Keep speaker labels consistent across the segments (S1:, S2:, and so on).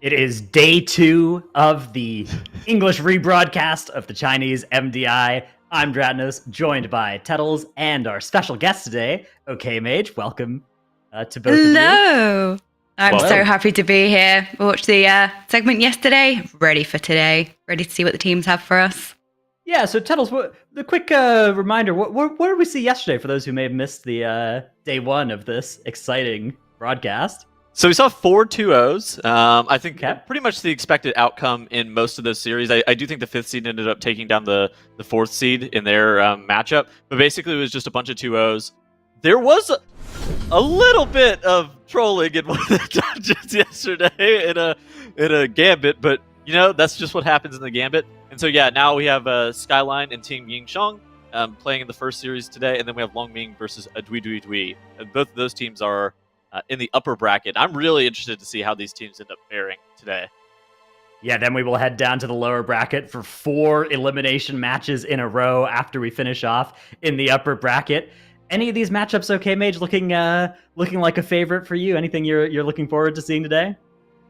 S1: It is day 2 of the English rebroadcast of the Chinese MDI. I'm Dratnos, joined by Tettles and our special guest today, OK Mage. Welcome to both of you.
S2: Hello. I'm
S1: Hello.
S2: so happy to be here. Watched the segment yesterday. Ready for today. Ready to see what the teams have for us.
S1: Yeah, so Tettles, the quick reminder, what did we see yesterday for those who may have missed the day 1 of this exciting broadcast?
S3: So we saw 4 2-0s. I think
S1: Okay.
S3: pretty much the expected outcome in most of those series. I do think the 5th seed ended up taking down the 4th seed in their matchup. But basically it was just a bunch of 2-0s. There was a little bit of trolling in one of the dungeons yesterday in a gambit. But, you know, that's just what happens in the gambit. And so, yeah, now we have SKYLINE and Team XIONG playing in the first series today. And then we have MING versus ZHUI. And both of those teams are in the upper bracket. I'm really interested to see how these teams end up faring today.
S1: Yeah, then we will head down to the lower bracket for 4 elimination matches in a row after we finish off in the upper bracket. Any of these matchups, OK Mage, looking like a favorite for you? Anything you're looking forward to seeing today?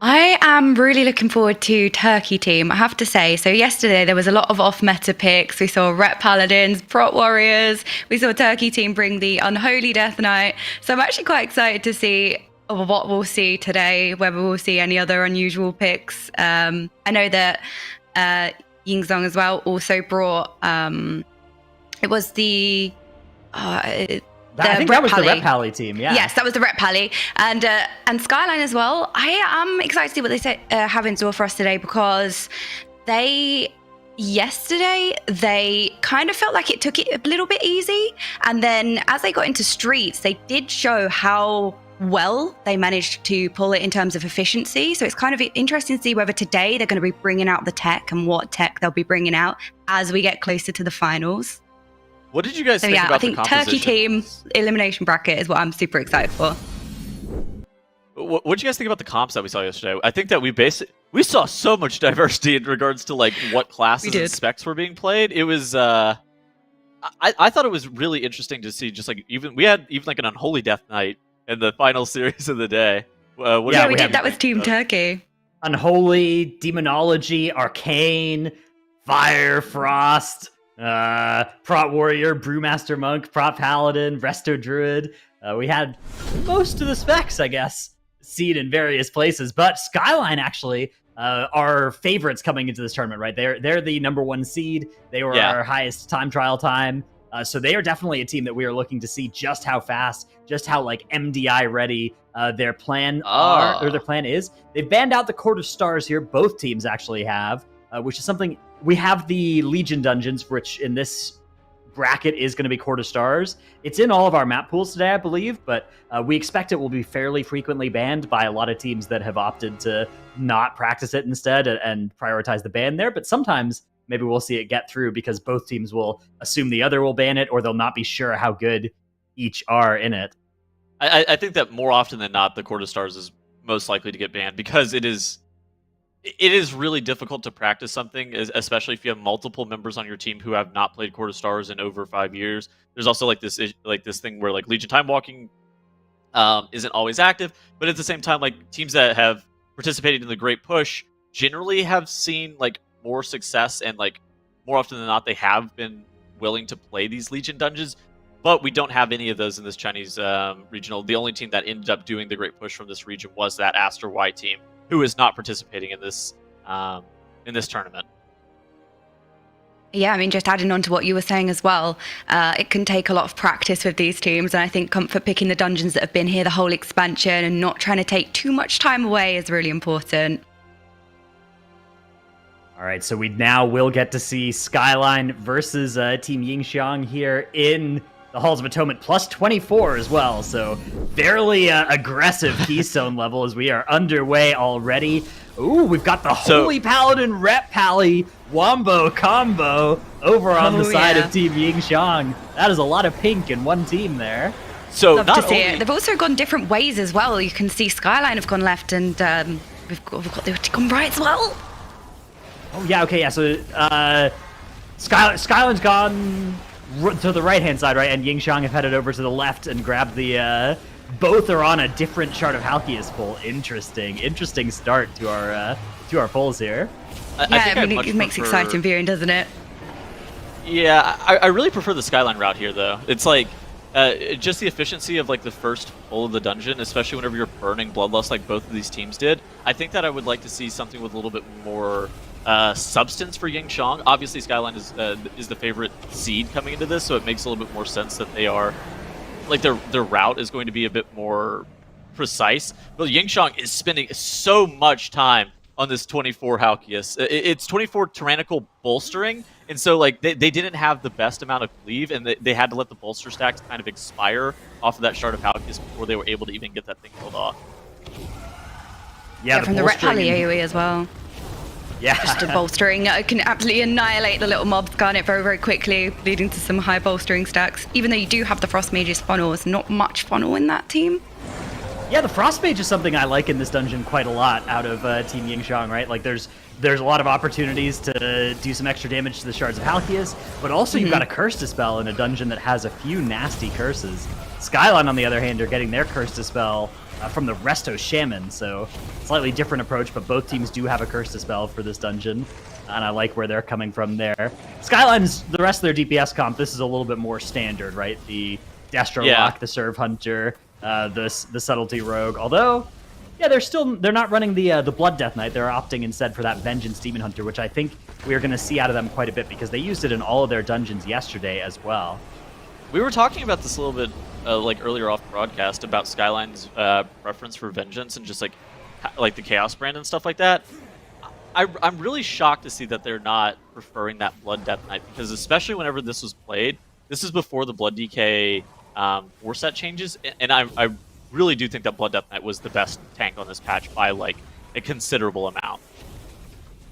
S2: I am really looking forward to Turkey team, I have to say. So yesterday there was a lot of off-meta picks. We saw Rep Paladins, Prot Warriors. We saw Turkey team bring the Unholy Death Knight. So I'm actually quite excited to see what we'll see today, whether we'll see any other unusual picks. I know that Ying as well also brought, it was the...
S1: I think that was the Rep Pally team, yeah.
S2: Yes, that was the Rep Pally. And SKYLINE as well. I am excited to see what they have in store for us today, because yesterday they kind of felt like it took it a little bit easy. And then as they got into streets, they did show how well they managed to pull it in terms of efficiency. So it's kind of interesting to see whether today they're going to be bringing out the tech and what tech they'll be bringing out as we get closer to the finals.
S3: What did you guys think about the composition?
S2: I think Turkey team elimination bracket is what I'm super excited for.
S3: What did you guys think about the comps that we saw yesterday? I think that we saw so much diversity in regards to like what classes and specs were being played. It was I thought it was really interesting to see, just like we had like an Unholy Death Knight in the final series of the day.
S2: We did. That was Team Turkey.
S1: Unholy, Demonology, Arcane, Fire, Frost, Prot Warrior, Brewmaster Monk, Prot Paladin, Resto Druid. We had most of the specs, I guess, seen in various places, but SKYLINE actually are favorites coming into this tournament, right? They're the #1 seed. They were our highest trial time. So they are definitely a team that we are looking to see just how fast, just how like MDI ready their plan their plan is. They've banned out the Court of Stars here. Both teams actually have, which is something. We have the Legion Dungeons, which in this bracket is going to be Court of Stars. It's in all of our map pools today, I believe, but we expect it will be fairly frequently banned by a lot of teams that have opted to not practice it instead and prioritize the ban there. But sometimes maybe we'll see it get through because both teams will assume the other will ban it, or they'll not be sure how good each are in it.
S3: I think that more often than not, the Court of Stars is most likely to get banned because it is really difficult to practice something, especially if you have multiple members on your team who have not played Court of Stars in over 5 years. There's also like this thing where like Legion Time Walking isn't always active, but at the same time, like teams that have participated in the Great Push generally have seen like more success, and like more often than not, they have been willing to play these Legion dungeons. But we don't have any of those in this Chinese regional. The only team that ended up doing the Great Push from this region was that Aster Y team, who is not participating in this tournament.
S2: Yeah, I mean, just adding on to what you were saying as well, it can take a lot of practice with these teams, and I think comfort picking the dungeons that have been here the whole expansion and not trying to take too much time away is really important.
S1: All right, so we now will get to see SKYLINE versus Team XIONG here in the Halls of Atonement, plus 24 as well. So fairly aggressive Keystone level as we are underway already. Ooh, we've got the Holy Paladin Rep Pally Wombo combo over on the side of Team XIONG. That is a lot of pink in one team there.
S3: So
S2: love to see it. They've also gone different ways as well. You can see SKYLINE have gone left, and we've got they've gone right as well.
S1: Oh yeah, okay, yeah. So SKYLINE's gone to the right-hand side, right? And XIONG have headed over to the left and grabbed the both are on a different Shard of Halkias poll. Interesting start to our polls here.
S2: It makes exciting viewing, doesn't it?
S3: Yeah, I really prefer the Skyline route here, though. It's like just the efficiency of like the first pull of the dungeon, especially whenever you're burning Bloodlust like both of these teams did. I think that I would like to see something with a little bit more substance for XIONG. Obviously, Skyline is the favorite seed coming into this, so it makes a little bit more sense that they are like their route is going to be a bit more precise. But XIONG is spending so much time on this 24 Halkias. It's 24 tyrannical bolstering, and so like they didn't have the best amount of cleave, and they had to let the bolster stacks kind of expire off of that Shard of Halkias before they were able to even get that thing killed off.
S2: Yeah, from the Ret Pally AoE as well.
S1: Yeah.
S2: Just a bolstering. It can absolutely annihilate the little mobs, can't it, very, very quickly, leading to some high bolstering stacks. Even though you do have the Frost Mage's funnel, it's not much funnel in that team.
S1: Yeah, the Frost Mage is something I like in this dungeon quite a lot out of Team XIONG, right? Like there's a lot of opportunities to do some extra damage to the Shards of Halkias, but also you've got a Curse Dispel in a dungeon that has a few nasty curses. Skyline, on the other hand, are getting their Curse Dispel from the Resto Shaman, so slightly different approach, but both teams do have a Curse Dispel for this dungeon, and I like where they're coming from there. Skyline's, the rest of their DPS comp, this is a little bit more standard, right? The Destro Lock, the Serve Hunter, the Subtlety Rogue, although, yeah, they're not running the Blood Death Knight, they're opting instead for that Vengeance Demon Hunter, which I think we're going to see out of them quite a bit, because they used it in all of their dungeons yesterday as well.
S3: We were talking about this a little bit like earlier off broadcast about Skyline's preference for Vengeance and just like the Chaos brand and stuff like that. I'm really shocked to see that they're not preferring that Blood Death Knight, because especially whenever this was played, this is before the Blood DK 4-set changes, and I really do think that Blood Death Knight was the best tank on this patch by like a considerable amount.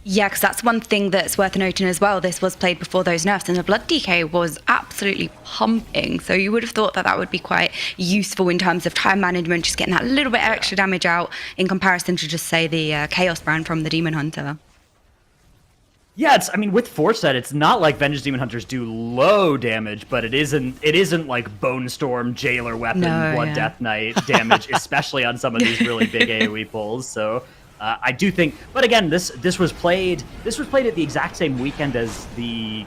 S2: Yeah, because that's one thing that's worth noting as well. This was played before those nerfs, and the Blood DK was absolutely pumping. So you would have thought that that would be quite useful in terms of time management, just getting that little bit extra damage out in comparison to just, say, the Chaos brand from the Demon Hunter.
S1: Yeah, I mean, with 4-set, it's not like Vengeance Demon Hunters do low damage, but it isn't like Bone Storm, Jailer Weapon, Blood Death Knight damage, especially on some of these really big AoE pulls. So I do think, but again, this was played at the exact same weekend as the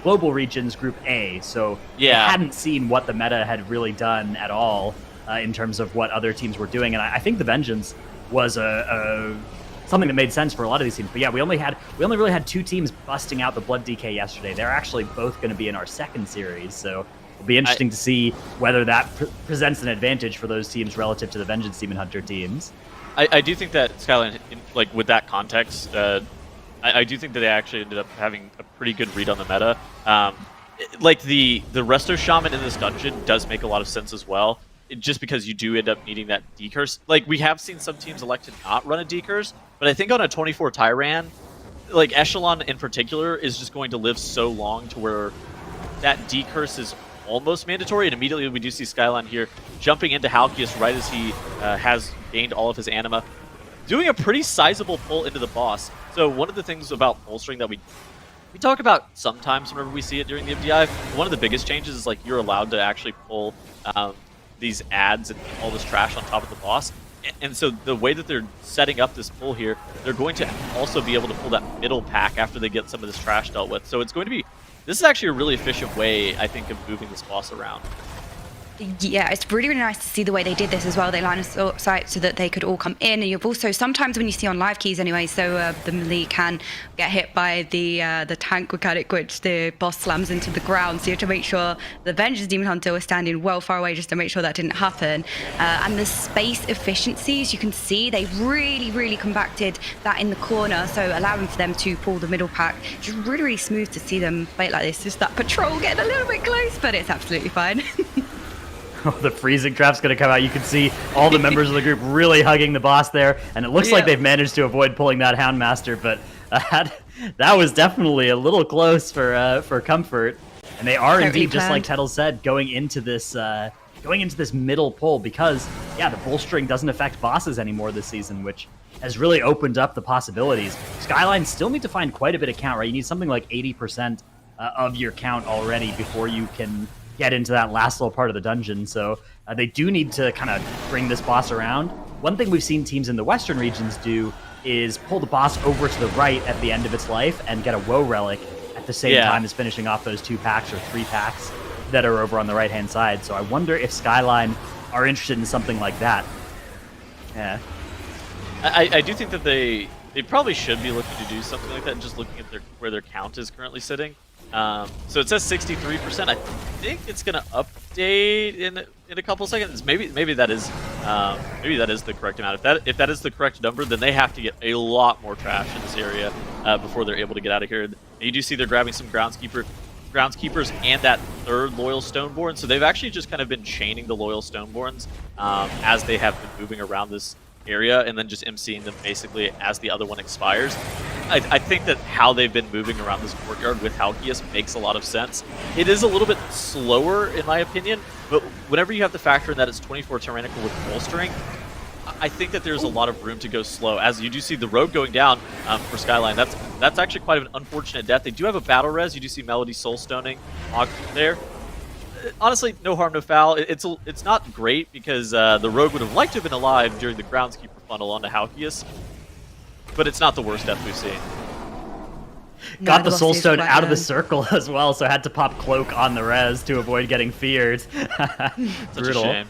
S1: Global Regions Group A, so they hadn't seen what the meta had really done at all in terms of what other teams were doing, and I think the Vengeance was something that made sense for a lot of these teams. But yeah, we only really had two teams busting out the Blood DK yesterday. They're actually both going to be in our second series, so it'll be interesting to see whether that presents an advantage for those teams relative to the Vengeance Demon Hunter teams.
S3: I do think that Skyline, like with that context, I do think that they actually ended up having a pretty good read on the meta. Like the Resto Shaman in this dungeon does make a lot of sense as well, just because you do end up needing that decurse. Like we have seen some teams elect to not run a decurse, but I think on a 24 Tyran, like Echelon in particular is just going to live so long to where that decurse is almost mandatory, and immediately we do see Skyline here jumping into Halkias right as he has gained all of his anima, doing a pretty sizable pull into the boss. So one of the things about bolstering that we talk about sometimes whenever we see it during the MDI, one of the biggest changes is like you're allowed to actually pull these ads and all this trash on top of the boss. And so the way that they're setting up this pull here, they're going to also be able to pull that middle pack after they get some of this trash dealt with. So it's going to be, this is actually a really efficient way, I think, of moving this boss around.
S2: Yeah, it's really, really nice to see the way they did this as well. They line of sight so that they could all come in. And you've also, sometimes when you see on live keys anyway, so the melee can get hit by the tank mechanic, which the boss slams into the ground. So you have to make sure the Vengeance Demon Hunter was standing well far away just to make sure that didn't happen. And the space efficiencies, you can see they really, really compacted that in the corner, so allowing for them to pull the middle pack. Just really, really smooth to see them play it like this. Just that patrol getting a little bit close, but it's absolutely fine.
S1: The freezing trap's going to come out. You can see all the members of the group really hugging the boss there, and it looks like they've managed to avoid pulling that Houndmaster, but that was definitely a little close for comfort. And they are indeed, just like Tettle said, going into this middle pull, because the bolstering doesn't affect bosses anymore this season, which has really opened up the possibilities. Skyline still need to find quite a bit of count, right? You need something like 80% of your count already before you can get into that last little part of the dungeon. So they do need to kind of bring this boss around. One thing we've seen teams in the western regions do is pull the boss over to the right at the end of its life and get a woe relic at the same time as finishing off those 2 packs or 3 packs that are over on the right-hand side. So I wonder if SKYLINE are interested in something like that. Yeah.
S3: I do think that they probably should be looking to do something like that, just looking at where their count is currently sitting. So it says 63%. I think it's going to update in a couple seconds. Maybe that is the correct amount. If that is the correct number, then they have to get a lot more trash in this area before they're able to get out of here. And you do see they're grabbing some groundskeepers and that 3rd loyal Stoneborn. So they've actually just kind of been chaining the loyal Stoneborns as they have been moving around this area, and then just MCing them basically as the other one expires. I think that how they've been moving around this courtyard with Halkias makes a lot of sense. It is a little bit slower in my opinion, but whenever you have to factor in that it's 24 tyrannical with bolstering, I think that there's a lot of room to go slow. As you do see the road going down for SKYLINE, that's actually quite an unfortunate death. They do have a battle res. You do see Melody soul stoning there. Honestly, no harm, no foul. It's not great because the rogue would have liked to have been alive during the groundskeeper funnel onto Halkias, but it's not the worst death we've seen.
S1: Got the soul stone out of the circle as well, so had to pop cloak on the res to avoid getting feared. Brutal.
S3: Such a shame.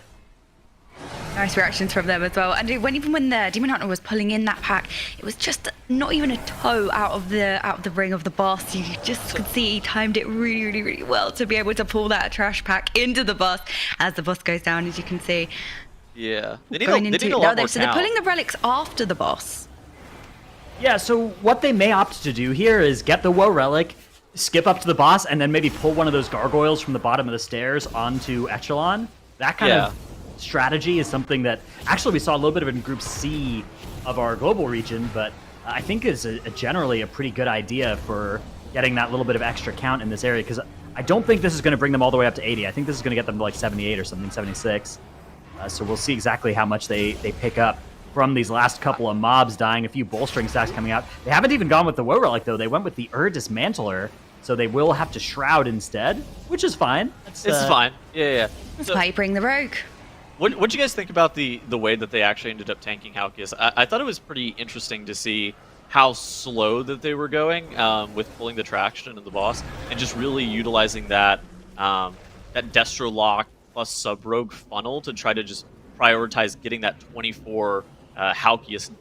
S2: Nice reactions from them as well. And even when the Demon Hunter was pulling in that pack, it was just not even a toe out of the ring of the boss. You just could see he timed it really, really well to be able to pull that trash pack into the boss as the boss goes down, as you can see.
S3: Yeah, they need a lot more
S2: so they're pulling the relics after the boss.
S1: Yeah, so what they may opt to do here is get the woe relic, skip up to the boss, and then maybe pull one of those gargoyles from the bottom of the stairs onto Echelon. That kind of strategy is something that actually we saw a little bit of in Group C of our global region, but I think is generally a pretty good idea for getting that little bit of extra count in this area, because I don't think this is going to bring them all the way up to 80. I think this is going to get them to like 78 or something, 76. So we'll see exactly how much they pick up from these last couple of mobs dying, a few bolstering stacks coming out. They haven't even gone with the woe relic, though. They went with the Dismantler, so they will have to shroud instead, which is fine.
S3: It's fine. Yeah.
S2: That's why you bring the rogue.
S3: What do you guys think about the way that they actually ended up tanking Halkias? I thought it was pretty interesting to see how slow that they were going with pulling the traction of the boss and just really utilizing that Destro Lock plus Sub-Rogue funnel to try to just prioritize getting that 24 Halkias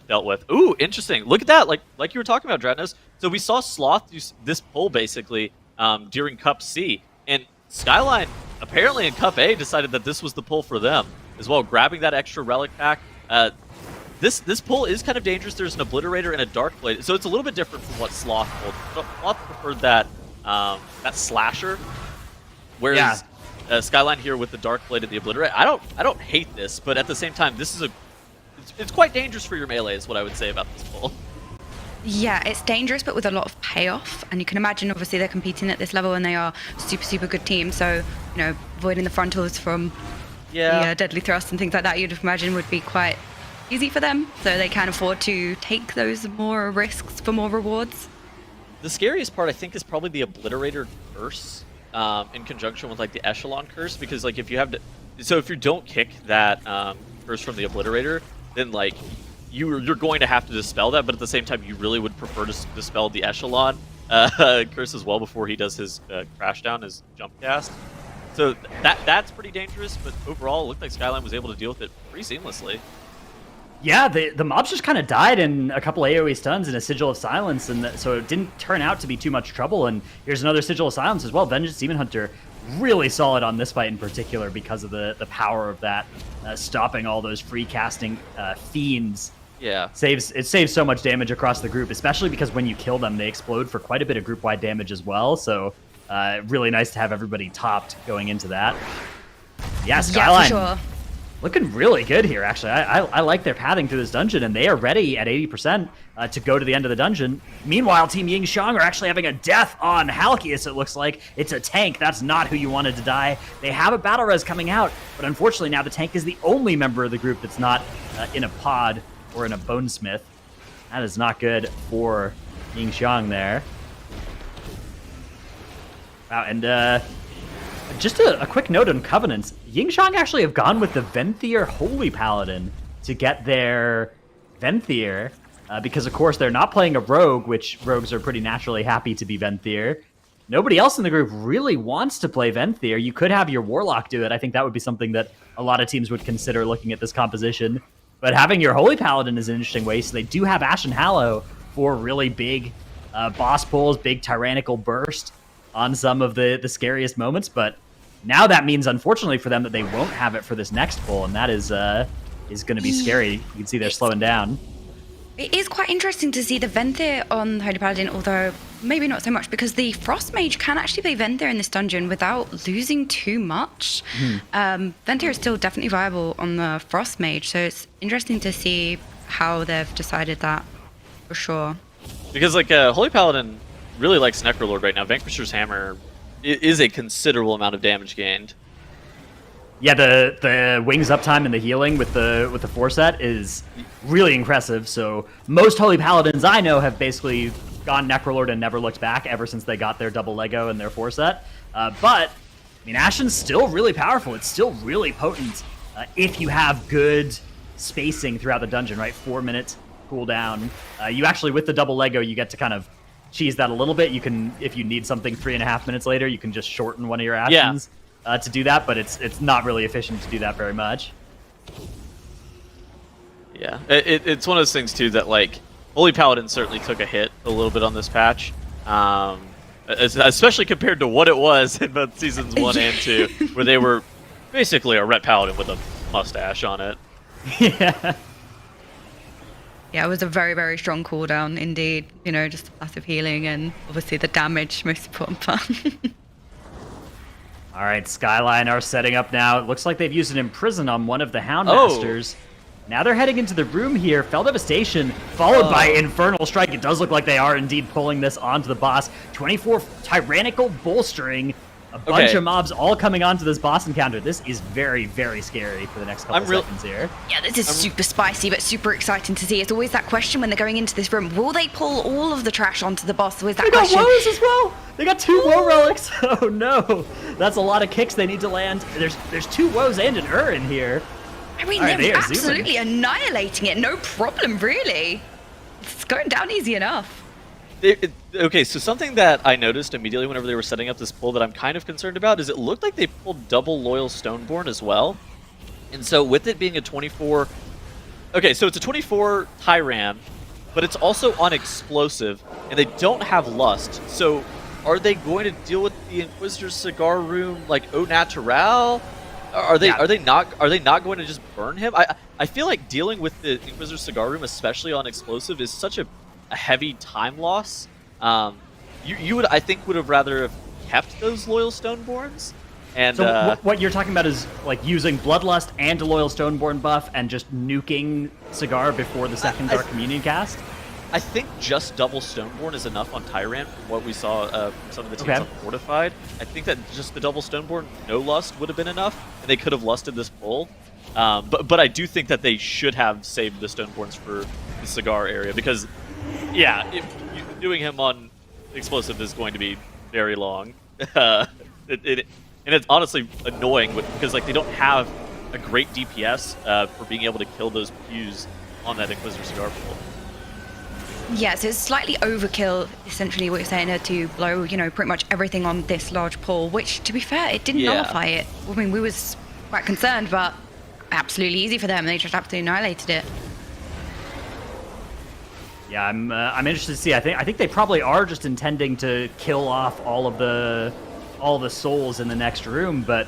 S3: dealt with. Ooh, interesting. Look at that. Like you were talking about, Dratnos. So we saw Sloth use this pull basically during Cup C, and SKYLINE apparently in Cup A decided that this was the pull for them as well, grabbing that extra relic pack. This pull is kind of dangerous. There's an Obliterator and a Dark Blade, so it's a little bit different from what Sloth pulled. Sloth preferred that Slasher, whereas SKYLINE here with the Dark Blade and the Obliterator. I don't hate this, but at the same time, this is it's quite dangerous for your melee, is what I would say about this pull.
S2: Yeah, it's dangerous, but with a lot of payoff. And you can imagine, obviously, they're competing at this level, and they are super, super good team. So, avoiding the frontals from the deadly thrust and things like that, you'd imagine would be quite easy for them. So they can afford to take those more risks for more rewards.
S3: The scariest part, I think, is probably the Obliterator curse in conjunction with like the Echelon curse, because like if you have to, so if you don't kick that curse from the Obliterator, then like you're going to have to dispel that, but at the same time, you really would prefer to dispel the Echelon curse as well before he does his crash down, his jump cast. So that's pretty dangerous, but overall, it looked like SKYLINE was able to deal with it pretty seamlessly.
S1: Yeah, the mobs just kind of died in a couple AoE stuns and a Sigil of Silence, and so it didn't turn out to be too much trouble. And here's another Sigil of Silence as well. Vengeance Demon Hunter really solid on this fight in particular because of the power of that, stopping all those free casting fiends.
S3: Yeah,
S1: it saves so much damage across the group, especially because when you kill them, they explode for quite a bit of group-wide damage as well. So really nice to have everybody topped going into that. Yeah, SKYLINE.
S2: Yeah, for sure.
S1: Looking really good here, actually. I like their pathing through this dungeon, and they are ready at 80% to go to the end of the dungeon. Meanwhile, Team Ying XIONG are actually having a death on Halkias, it looks like. It's a tank. That's not who you wanted to die. They have a battle res coming out, but unfortunately now the tank is the only member of the group that's not in a pod or in a bonesmith. That is not good for Ying XIONG there. Wow, and Just a quick note on Covenants. XIONG actually have gone with the Venthyr Holy Paladin to get their Venthyr, because of course they're not playing a Rogue, which Rogues are pretty naturally happy to be Venthyr. Nobody else in the group really wants to play Venthyr. You could have your Warlock do it. I think that would be something that a lot of teams would consider looking at this composition. But having your Holy Paladin is an interesting way, so they do have Ashen Hallow for really big boss pulls, big tyrannical burst on some of the scariest moments, but now that means, unfortunately for them, that they won't have it for this next pull, and that is going to be scary. You can see they're slowing down.
S2: It is quite interesting to see the Venthyr on Holy Paladin, although maybe not so much, because the Frost Mage can actually play Venthyr in this dungeon without losing too much. Venthyr is still definitely viable on the Frost Mage, so it's interesting to see how they've decided that, for sure.
S3: Because, like, Holy Paladin really likes Necrolord right now. Vanquisher's Hammer is a considerable amount of damage gained.
S1: Yeah, the wings uptime and the healing with the 4-set is really impressive. So most Holy Paladins I know have basically gone Necrolord and never looked back ever since they got their double Lego and their 4-set. But I mean, Ashen's still really powerful. It's still really potent if you have good spacing throughout the dungeon, right? 4 minutes cooldown. You actually, with the double Lego, you get to kind of cheese that a little bit. You can, if you need something 3.5 minutes later, you can just shorten one of your actions to do that, but it's not really efficient to do that very much.
S3: Yeah, it's one of those things too that, like, Holy Paladin certainly took a hit a little bit on this patch, especially compared to what it was in both seasons 1 and 2, where they were basically a Ret Paladin with a mustache on it.
S1: Yeah.
S2: Yeah, it was a very, very strong cooldown indeed. You know, just passive healing and obviously the damage, most important part.
S1: All right, SKYLINE are setting up now. It looks like they've used an Imprison on one of the Houndmasters. Now they're heading into the room here. Fell Devastation, followed by Infernal Strike. It does look like they are indeed pulling this onto the boss. 24 Tyrannical Bolstering. A bunch of mobs all coming onto this boss encounter. This is very, very scary for the next couple seconds here.
S2: Yeah, this is super spicy, but super exciting to see. It's always that question when they're going into this room. Will they pull all of the trash onto the boss? Always that
S1: They
S2: question.
S1: got woes as well. They got 2 woe relics. Oh no, that's a lot of kicks they need to land. There's 2 woes and an in here.
S2: I mean,
S1: All right,
S2: they're
S1: they are
S2: absolutely
S1: zooming.
S2: annihilating it. No problem, really. It's going down easy enough.
S3: Okay, so something that I noticed immediately whenever they were setting up this pull that I'm kind of concerned about is it looked like they pulled double Loyal Stoneborn as well. And so with it being a 24... Okay, so it's a 24 Tyran, but it's also on Explosive, and they don't have Lust. So are they going to deal with the Inquisitor's Cigar Room like au natural? Are they not going to just burn him? I feel like dealing with the Inquisitor's Cigar Room, especially on Explosive, is such a heavy time loss. You would, I think, would have rather have kept those Loyal Stoneborns. And
S1: so what you're talking about is like using Bloodlust and a Loyal Stoneborn buff and just nuking Cigar before the second Dark Communion cast?
S3: I think just double Stoneborn is enough on Tyrant from what we saw from some of the teams on Fortified. I think that just the double Stoneborn, no Lust, would have been enough, and they could have lusted this pull. But I do think that they should have saved the Stoneborns for the Cigar area, because, yeah, doing him on Explosive is going to be very long. And it's honestly annoying because, like, they don't have a great DPS for being able to kill those pews on that Inquisitor Cigar pull.
S2: Yeah, so it's slightly overkill, essentially, what you're saying, to blow, you know, pretty much everything on this large pull, which, to be fair, it didn't nullify it. I mean, we was quite concerned, but absolutely easy for them. They just absolutely annihilated it.
S1: Yeah, I'm interested to see. I think they probably are just intending to kill off all the souls in the next room, but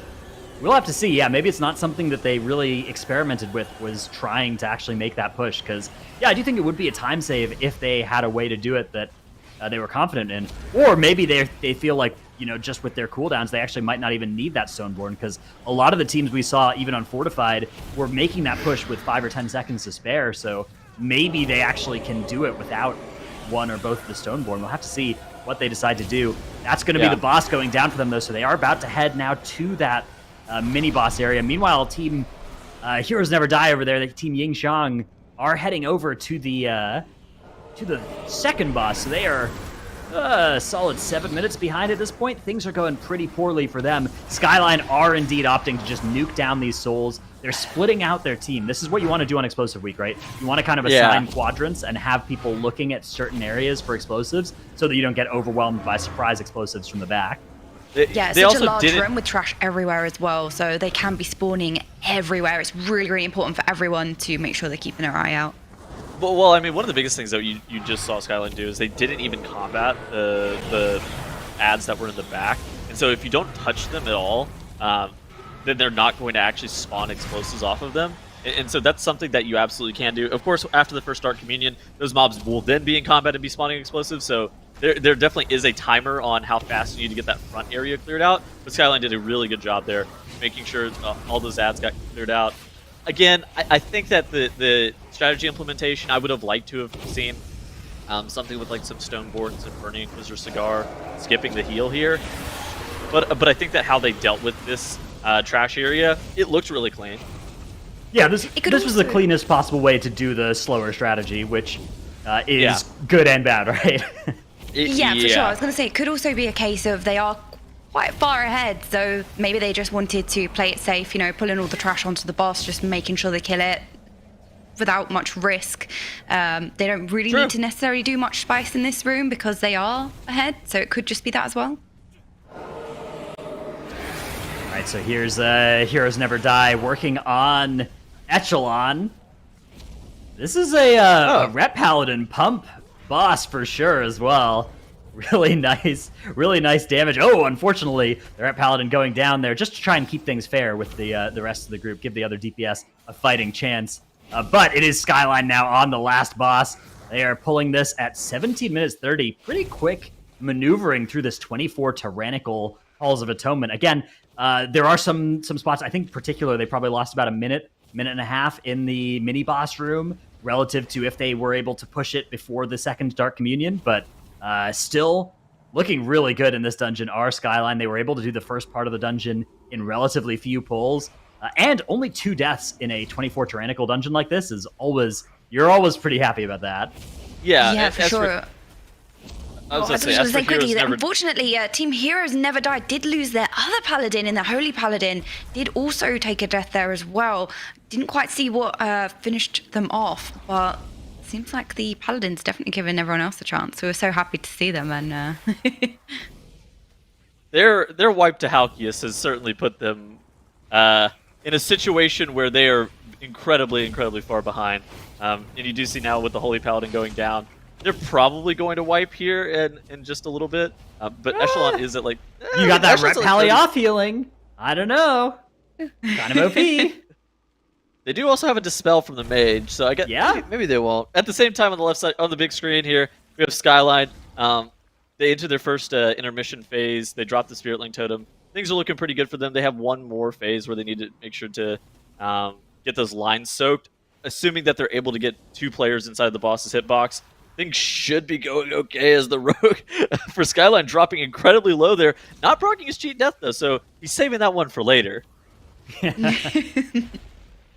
S1: we'll have to see. Yeah, maybe it's not something that they really experimented with, was trying to actually make that push, because yeah, I do think it would be a time save if they had a way to do it that they were confident in, or maybe they feel like, you know, just with their cooldowns they actually might not even need that Stoneborn, because a lot of the teams we saw even on Fortified were making that push with 5 or 10 seconds to spare, so maybe they actually can do it without one or both of the Stoneborn. We'll have to see what they decide to do. That's going to be the boss going down for them, though, so they are about to head now to that mini-boss area. Meanwhile, Team Heroes Never Die over there, the Team XIONG, are heading over to the second boss, so they are Solid 7 minutes behind at this point. Things are going pretty poorly for them. SKYLINE are indeed opting to just nuke down these souls. They're splitting out their team. This is what you want to do on Explosive Week, right? You want to kind of assign quadrants and have people looking at certain areas for explosives so that you don't get overwhelmed by surprise explosives from the back.
S2: Yeah, it's such a large room with trash everywhere as well, so they can be spawning everywhere. It's really, really important for everyone to make sure they're keeping their eye out.
S3: Well, I mean, one of the biggest things that you just saw SKYLINE do is they didn't even combat the ads that were in the back. And so if you don't touch them at all, then they're not going to actually spawn explosives off of them. And so that's something that you absolutely can do. Of course, after the first Dark Communion, those mobs will then be in combat and be spawning explosives. So there definitely is a timer on how fast you need to get that front area cleared out. But SKYLINE did a really good job there, making sure all those ads got cleared out. Again, I think that the strategy implementation, I would have liked to have seen something with like some Stoneborns and Burning Inquisitor Cigar skipping the heal here. But I think that how they dealt with this trash area, it looked really clean.
S1: Yeah, this was the cleanest possible way to do the slower strategy, which is good and bad, right?
S2: Yeah, for sure. I was going to say, it could also be a case of they are quite far ahead, so maybe they just wanted to play it safe, you know, pulling all the trash onto the boss, just making sure they kill it without much risk. They don't really need to necessarily do much spice in this room because they are ahead, so it could just be that as well.
S1: Alright, so here's Heroes Never Die working on Echelon. This is a Ret Paladin pump boss for sure as well. Really nice damage. Oh, unfortunately, the Ret Paladin going down there just to try and keep things fair with the rest of the group, give the other DPS a fighting chance. But it is SKYLINE now on the last boss. They are pulling this at 17 minutes 30. Pretty quick maneuvering through this 24 tyrannical Halls of Atonement. Again, there are some spots, I think in particular, they probably lost about a minute and a half in the mini-boss room relative to if they were able to push it before the second Dark Communion, but still looking really good in this dungeon are SKYLINE. They were able to do the first part of the dungeon in relatively few pulls, and only 2 deaths in a 24 tyrannical dungeon like this is you're always pretty happy about that.
S2: Yeah, for sure.
S3: I was going to say
S2: quickly that unfortunately, Team Heroes Never Die did lose their other paladin, in the Holy Paladin. Did also take a death there as well. Didn't quite see what finished them off, but seems like the Paladin's definitely giving everyone else a chance. We were so happy to see them, and
S3: their wipe to Halkias has certainly put them in a situation where they are incredibly far behind. And you do see now with the Holy Paladin going down, they're probably going to wipe here in just a little bit. But Echelon is at like...
S1: you got that Ret Pally off healing. I don't know. Kind of OP.
S3: They do also have a Dispel from the Mage, so I guess maybe they won't. At the same time, on the left side, on the big screen here, we have SKYLINE. They enter their first intermission phase. They drop the Spirit Link Totem. Things are looking pretty good for them. They have one more phase where they need to make sure to get those lines soaked. Assuming that they're able to get 2 players inside the boss's hitbox, things should be going okay as the Rogue for SKYLINE dropping incredibly low there. Not proccing his cheat death, though, so he's saving that one for later.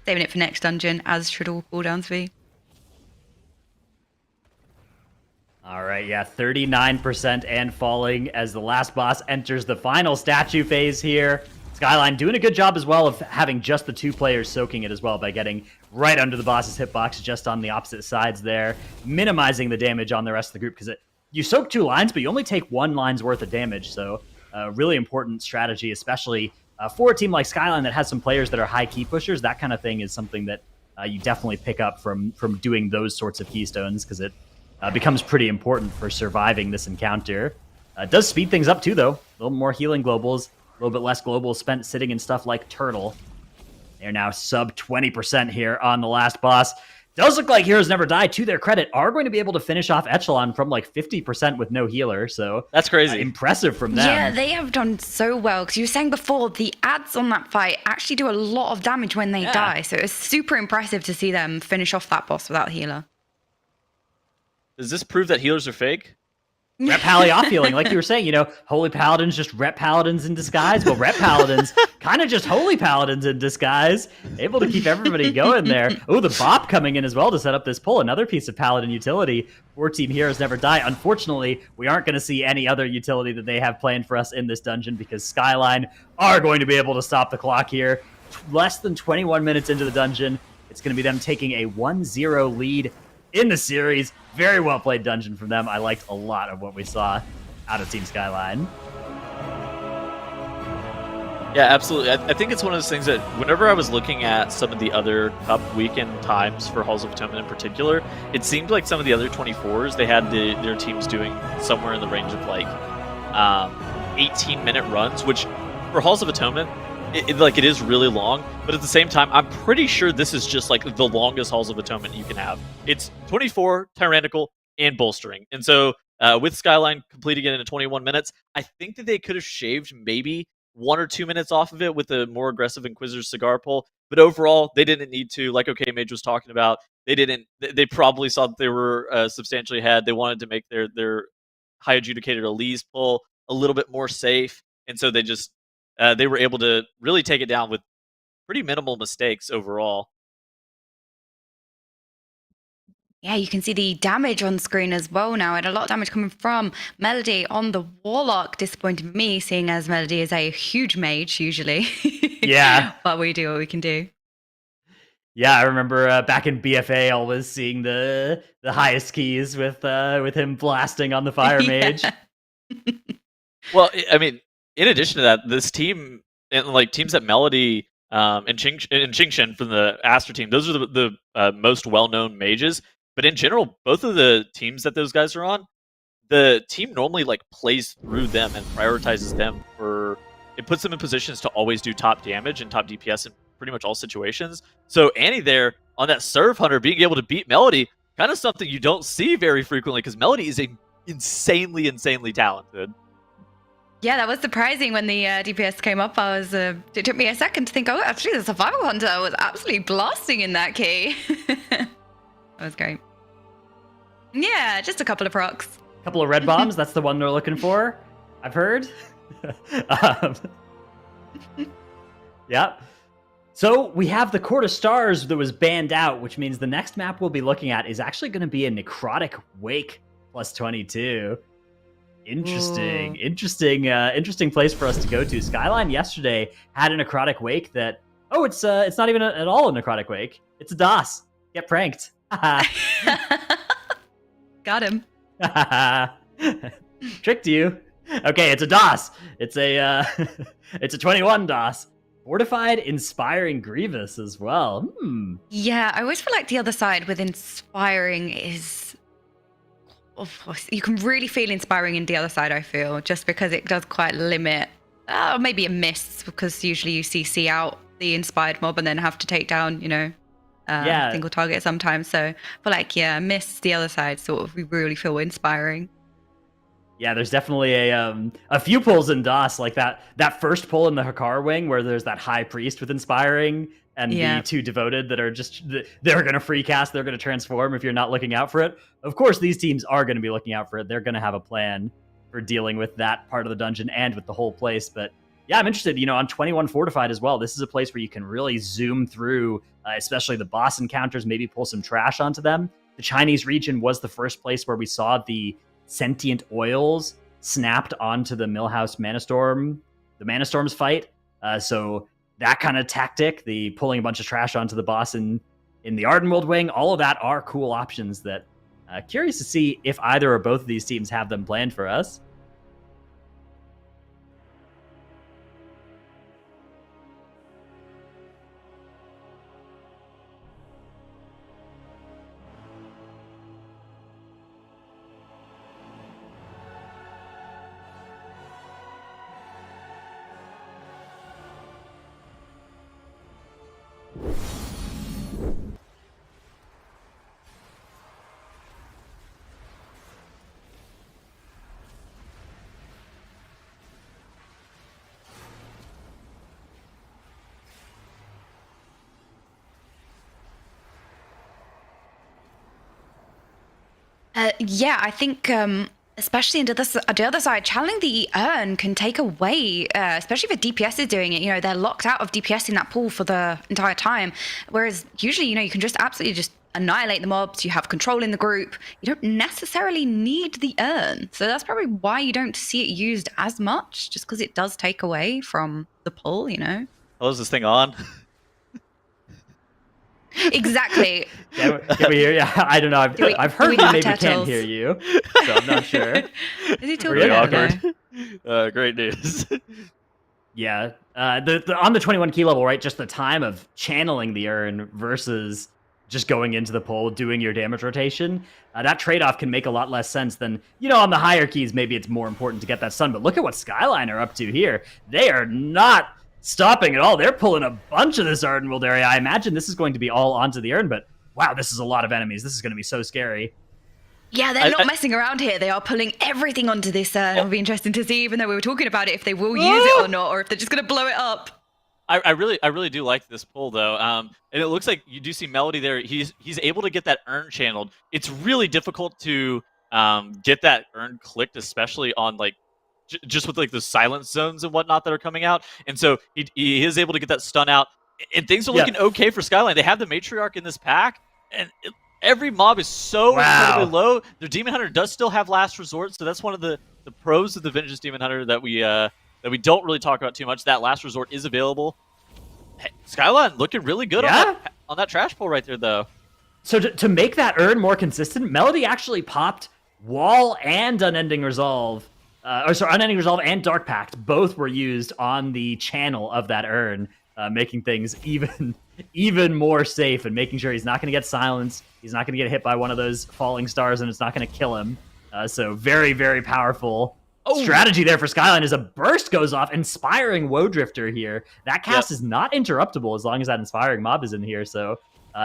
S2: Saving it for next dungeon, as should all cooldowns be.
S1: All right, 39% and falling as the last boss enters the final statue phase here. SKYLINE doing a good job as well of having just the 2 players soaking it as well by getting right under the boss's hitbox just on the opposite sides there, minimizing the damage on the rest of the group, because you soak 2 lines, but you only take 1 line's worth of damage, so really important strategy, especially for a team like SKYLINE that has some players that are high key pushers. That kind of thing is something that you definitely pick up from doing those sorts of keystones, because it becomes pretty important for surviving this encounter. It does speed things up too, though. A little more healing globals, a little bit less globals spent sitting in stuff like Turtle. They're now sub 20% here on the last boss. Does look like Heroes Never Die, to their credit, are going to be able to finish off Echelon from like 50% with no healer, so
S3: that's crazy.
S1: Impressive from them.
S2: Yeah, they have done so well, because you were saying before, the ads on that fight actually do a lot of damage when they die, so it's super impressive to see them finish off that boss without healer.
S3: Does this prove that healers are fake?
S1: Rep Pally off healing, like you were saying, Holy Paladins just Rep Paladins in disguise. Well, Rep Paladins kind of just Holy Paladins in disguise, able to keep everybody going there. Oh, the Bop coming in as well to set up this pull. Another piece of Paladin utility. 4 Team Heroes Never Die. Unfortunately, we aren't going to see any other utility that they have planned for us in this dungeon because SKYLINE are going to be able to stop the clock here. Less than 21 minutes into the dungeon, it's going to be them taking a 1-0 lead in the series. Very well played dungeon from them. I liked a lot of what we saw out of Team SKYLINE.
S3: Yeah, absolutely. I think it's one of those things that whenever I was looking at some of the other Cup weekend times for Halls of Atonement in particular, it seemed like some of the other 24s, they had their teams doing somewhere in the range of like 18-minute runs, which for Halls of Atonement, it is really long, but at the same time, I'm pretty sure this is just like the longest Halls of Atonement you can have. It's 24, Tyrannical, and Bolstering. And so with SKYLINE completing it in 21 minutes, I think that they could have shaved maybe 1 or 2 minutes off of it with a more aggressive Inquisitor's Cigar pull. But overall, they didn't need to. Like OK Mage was talking about, they probably saw that they were substantially ahead. They wanted to make their High Adjudicated Elise pull a little bit more safe. And so they were able to really take it down with pretty minimal mistakes overall.
S2: Yeah, you can see the damage on screen as well now, and a lot of damage coming from Melody on the Warlock. Disappointing for me, seeing as Melody is a huge mage usually.
S1: Yeah.
S2: But we do what we can do.
S1: Yeah, I remember back in BFA always seeing the highest keys with him blasting on the Fire Mage.
S3: Well, I mean, in addition to that, this team and like teams that Melody and Qingshen from the Aster team, those are the most well-known mages. But in general, both of the teams that those guys are on, the team normally like plays through them and prioritizes them it puts them in positions to always do top damage and top DPS in pretty much all situations. So Annie there on that Serve Hunter being able to beat Melody, kind of something you don't see very frequently because Melody is insanely talented.
S2: Yeah, that was surprising when the DPS came up. It took me a second to think, oh, actually the Survival Hunter was absolutely blasting in that key. That was great. Yeah, just a couple of procs.
S1: A couple of red bombs, that's the one they're looking for, I've heard. Yeah. So we have the Court of Stars that was banned out, which means the next map we'll be looking at is actually going to be a Necrotic Wake plus 22. Interesting place for us to go to. SKYLINE yesterday had a Necrotic Wake that, it's not even at all a Necrotic Wake. It's a DOS. Get pranked.
S2: Got him.
S1: Tricked you. Okay, it's a DOS. It's a it's a 21 DOS. Fortified Inspiring Grievous as well.
S2: Yeah, I always feel like the other side with Inspiring is... you can really feel Inspiring in the other side, I feel, just because it does quite limit... maybe a miss, because usually you CC out the Inspired mob and then have to take down, single target sometimes. So I feel like, miss the other side, sort of, we really feel Inspiring.
S1: Yeah, there's definitely a few pulls in DOS, like that first pull in the Hakar wing where there's that High Priest with Inspiring and the 2 Devoted that are just, they're going to free cast, they're going to transform if you're not looking out for it. Of course, these teams are going to be looking out for it. They're going to have a plan for dealing with that part of the dungeon and with the whole place. But yeah, I'm interested, on 21 Fortified as well. This is a place where you can really zoom through, especially the boss encounters, maybe pull some trash onto them. The Chinese region was the first place where we saw the sentient oils snapped onto the Millhouse Manastorm, the Manastorms fight. So that kind of tactic, the pulling a bunch of trash onto the boss in the Ardenwold wing, all of that are cool options that curious to see if either or both of these teams have them planned for us.
S2: I think Especially on the other side, channeling the urn can take away, especially if a DPS is doing it. You know, they're locked out of DPS in that pool for the entire time. Whereas usually, you know, you can just absolutely just annihilate the mobs. You have control in the group. You don't necessarily need the urn. So that's probably why you don't see it used as much, just because it does take away from the pull, you know?
S3: Oh, is this thing on?
S2: Exactly.
S1: Can we hear you? I don't know. I've heard we maybe can't hear you, so I'm not sure.
S2: Is he talking?
S3: Really
S2: I don't
S3: awkward.
S2: know.
S3: Great news.
S1: Yeah. On the 21 key level, right? Just the time of channeling the urn versus just going into the pole, doing your damage rotation. That trade-off can make a lot less sense than, you know, on the higher keys, maybe it's more important to get that stun. But look at what SKYLINE are up to here. They are not stopping at all. They're pulling a bunch of this Ardenwold area. I imagine this is going to be all onto the urn, but wow, this is a lot of enemies. This is going to be so scary.
S2: Yeah, they're not messing around here. They are pulling everything onto this urn. It'll be interesting to see, even though we were talking about it, if they will use it or not, or if they're just going to blow it up.
S3: I really do like this pull though, and it looks like you do see Melody there. He's able to get that urn channeled. It's really difficult to get that urn clicked, especially on like just with like the silence zones and whatnot that are coming out. And so he is able to get that stun out, and things are looking okay for SKYLINE. They have the Matriarch in this pack, and every mob is so incredibly low. Their Demon Hunter does still have Last Resort, so that's one of the pros of the Vengeance Demon Hunter that we don't really talk about too much. That Last Resort is available. Hey, SKYLINE looking really good on that trash pull right there, though.
S1: So to make that urn more consistent, Melody actually popped Wall and Unending Resolve. Unending Resolve and Dark Pact both were used on the channel of that urn, making things even more safe and making sure he's not going to get silenced. He's not going to get hit by one of those falling stars, and it's not going to kill him. So very, very powerful strategy there for SKYLINE as a burst goes off, inspiring Woe Drifter here. That cast is not interruptible as long as that inspiring mob is in here, so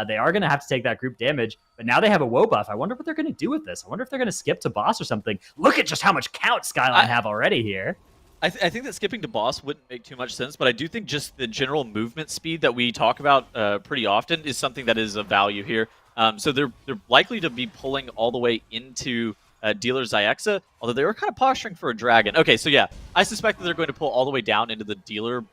S1: they are going to have to take that group damage, but now they have a Woe buff. I wonder what they're going to do with this. I wonder if they're going to skip to boss or something. Look at just how much count SKYLINE have already here.
S3: I think that skipping to boss wouldn't make too much sense, but I do think just the general movement speed that we talk about pretty often is something that is of value here. So they're likely to be pulling all the way into Dealer Xiaxa, although they were kind of posturing for a dragon. Okay, so yeah, I suspect that they're going to pull all the way down into the Dealer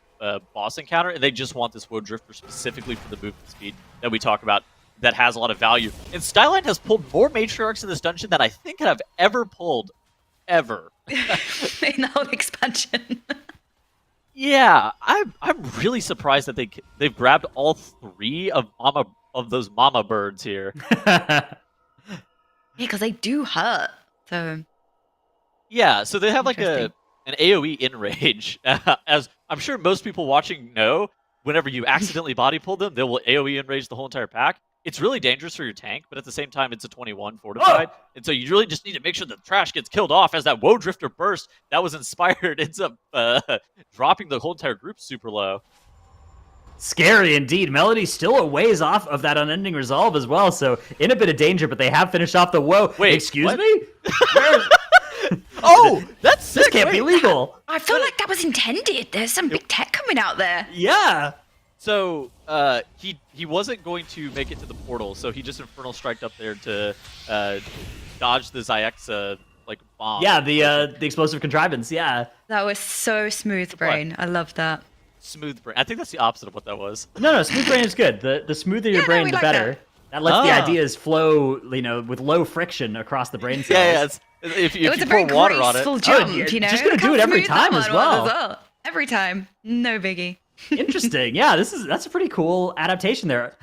S3: boss encounter, and they just want this Woe Drifter specifically for the movement speed that we talk about that has a lot of value. And SKYLINE has pulled more Matriarchs in this dungeon than I think I've ever pulled, ever.
S2: In the whole expansion.
S3: Yeah, I'm really surprised that they've grabbed all three of those mama birds here.
S2: Yeah, because they do hurt. So
S3: yeah, so they have like an AoE enrage. As I'm sure most people watching know, whenever you accidentally body pull them, they will AoE enrage the whole entire pack. It's really dangerous for your tank, but at the same time, it's a 21 fortified. And so you really just need to make sure the trash gets killed off as that Woe Drifter burst that was inspired ends up dropping the whole entire group super low.
S1: Scary indeed. Melody's still a ways off of that Unending Resolve as well, so in a bit of danger, but they have finished off the Woe.
S3: Wait,
S1: excuse me?
S3: Oh, that's sick.
S1: This can't be legal.
S2: I feel like that was intended. There's some big tech coming out there.
S1: Yeah.
S3: So he wasn't going to make it to the portal, so he just Infernal Striked up there to dodge the Xiaxa like bomb.
S1: Yeah, the explosive contrivance. Yeah.
S2: That was so smooth brain. I love that.
S3: Smooth brain. I think that's the opposite of what that was.
S1: No, smooth brain is good. The smoother your brain, the better. That lets the ideas flow, you know, with low friction across the brain cells.
S3: Yeah. If you pour water on it,
S2: jump, you know,
S1: just gonna do it every time as well.
S2: Every time, no biggie.
S1: Interesting. Yeah, that's a pretty cool adaptation there.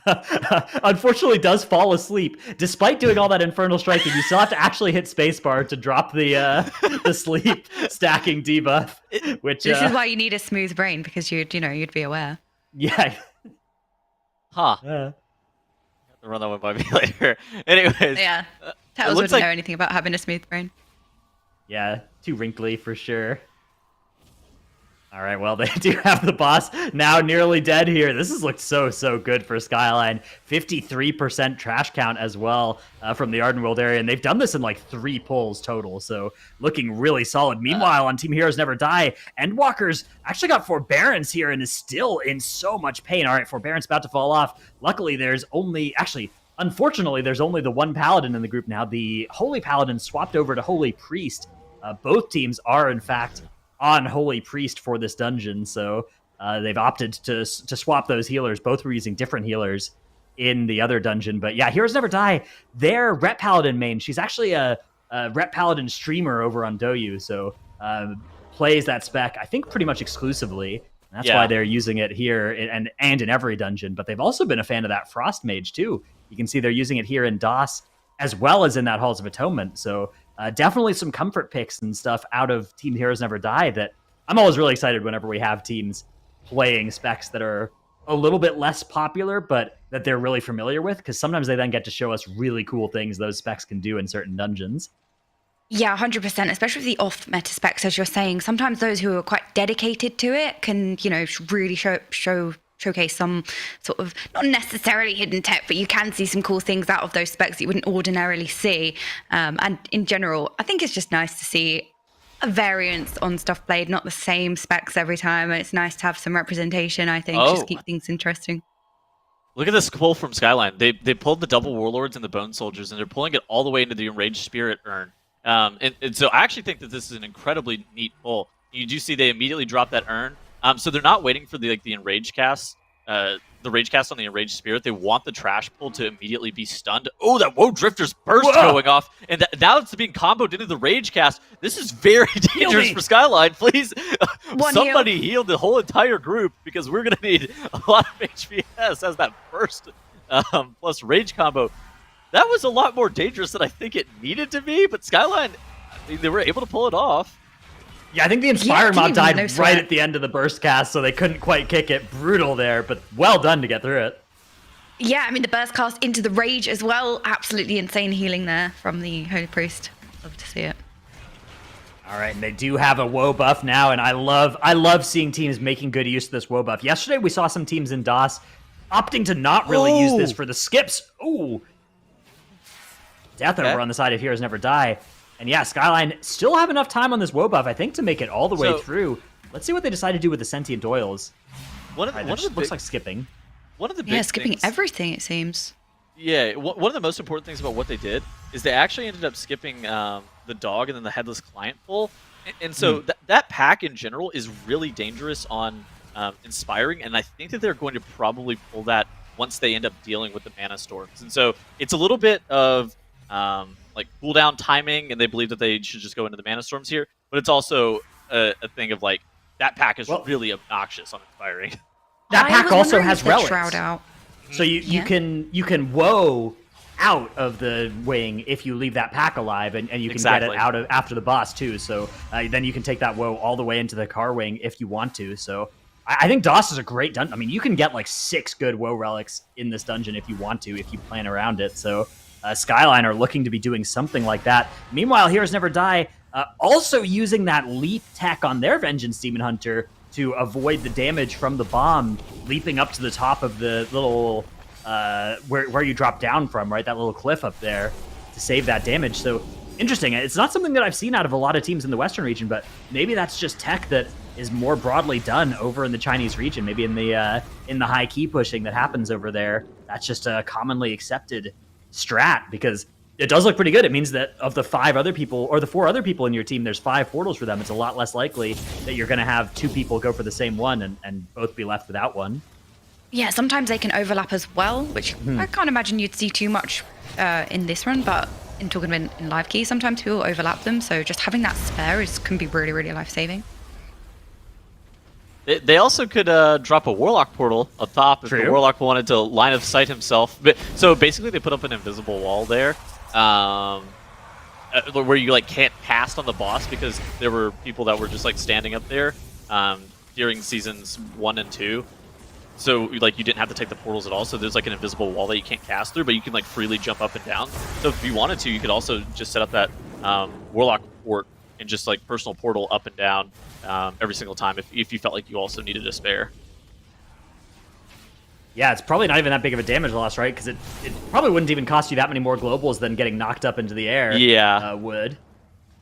S1: Unfortunately, does fall asleep despite doing all that infernal striking. You still have to actually hit spacebar to drop the sleep stacking debuff. Which
S2: this is why you need a smooth brain, because you'd be aware.
S1: Yeah.
S3: Huh. Have to run that one by me later. Anyways.
S2: Yeah. Tails wouldn't know anything about having a smooth brain.
S1: Yeah, too wrinkly for sure. All right, well, they do have the boss now nearly dead here. This has looked so good for SKYLINE. 53% trash count as well from the Ardenworld area, and they've done this in like 3 pulls total, so looking really solid. Meanwhile, on Team Heroes Never Die, Endwalker's actually got Forbearance here and is still in so much pain. All right, Forbearance about to fall off. Luckily, there's only... Actually, unfortunately, there's only the one Paladin in the group now. The Holy Paladin swapped over to Holy Priest. Both teams are, in fact, on Holy Priest for this dungeon, so they've opted to swap those healers. Both were using different healers in the other dungeon. But yeah, Heroes Never Die, their Ret Paladin main, she's actually a Ret Paladin streamer over on Douyu, so plays that spec, I think, pretty much exclusively. And that's why they're using it here and in every dungeon. But they've also been a fan of that Frost Mage, too. You can see they're using it here in DOS as well as in that Halls of Atonement. So definitely some comfort picks and stuff out of Team Heroes Never Die that I'm always really excited whenever we have teams playing specs that are a little bit less popular, but that they're really familiar with, because sometimes they then get to show us really cool things those specs can do in certain dungeons.
S2: Yeah, 100%, especially with the off-meta specs, as you're saying. Sometimes those who are quite dedicated to it can, you know, really showcase some sort of, not necessarily hidden tech, but you can see some cool things out of those specs that you wouldn't ordinarily see. And in general, I think it's just nice to see a variance on stuff played, not the same specs every time. And it's nice to have some representation, I think, just keep things interesting.
S3: Look at this pull from SKYLINE. They pulled the double Warlords and the Bone Soldiers, and they're pulling it all the way into the Enraged Spirit urn. And so I actually think that this is an incredibly neat pull. You do see they immediately drop that urn. So they're not waiting for the Enraged cast, the Rage cast on the Enraged Spirit. They want the Trash pull to immediately be stunned. Oh, that Woe Drifter's burst going off, and now it's being comboed into the Rage cast. This is very dangerous for SKYLINE. Please, somebody heal the whole entire group, because we're gonna need a lot of HPS as that burst plus Rage combo. That was a lot more dangerous than I think it needed to be, but SKYLINE, I mean, they were able to pull it off.
S1: Yeah, I think the Inspire mob died right at the end of the burst cast, so they couldn't quite kick it. Brutal there, but well done to get through it.
S2: Yeah, I mean, the burst cast into the Rage as well. Absolutely insane healing there from the Holy Priest. Love to see it.
S1: All right, and they do have a woe buff now, and I love seeing teams making good use of this woe buff. Yesterday, we saw some teams in DOS opting to not really use this for the skips. Ooh. Death over on the side of Heroes Never Die. And yeah, SKYLINE still have enough time on this woe buff, I think, to make it all the way through. Let's see what they decide to do with the Sentient Doils. Looks like skipping.
S3: One of the big
S2: skipping everything, it seems.
S3: Yeah, one of the most important things about what they did is they actually ended up skipping the dog and then the Headless Client pull. And so that pack in general is really dangerous on Inspiring, and I think that they're going to probably pull that once they end up dealing with the Mana Storms. And so it's a little bit of like cooldown timing, and they believe that they should just go into the Mana Storms here. But it's also a thing of like, that pack is really obnoxious on Inspiring.
S1: That pack also has relics.
S2: Shroud out.
S1: So you can woe out of the wing if you leave that pack alive, and you can get it out of after the boss too. So then you can take that woe all the way into the car wing if you want to. So I think DOS is a great dungeon. I mean, you can get like 6 good woe relics in this dungeon if you want to, if you plan around it. So SKYLINE are looking to be doing something like that. Meanwhile, Heroes Never Die also using that leap tech on their Vengeance Demon Hunter to avoid the damage from the bomb leaping up to the top of the little where you drop down from, right? That little cliff up there to save that damage. So interesting. It's not something that I've seen out of a lot of teams in the Western region, but maybe that's just tech that is more broadly done over in the Chinese region. Maybe in the high key pushing that happens over there. That's just a commonly accepted strat, because it does look pretty good. It means that of the 5 other people, or the 4 other people in your team, there's 5 portals for them. It's a lot less likely that you're going to have 2 people go for the same one and both be left without one.
S2: Yeah, sometimes they can overlap as well, which I can't imagine you'd see too much in this run, but in talking about in live key, sometimes people overlap them, so just having that spare can be really, really life-saving.
S3: They also could drop a Warlock portal up top if the Warlock wanted to line of sight himself. So basically they put up an invisible wall there where you like can't cast on the boss, because there were people that were just like standing up there during seasons 1 and 2. So like you didn't have to take the portals at all. So there's like an invisible wall that you can't cast through, but you can like freely jump up and down. So if you wanted to, you could also just set up that Warlock port and just like personal portal up and down every single time if you felt like you also needed a spare.
S1: Yeah, it's probably not even that big of a damage loss, right? Because it probably wouldn't even cost you that many more globals than getting knocked up into the air.
S3: Yeah,
S1: would.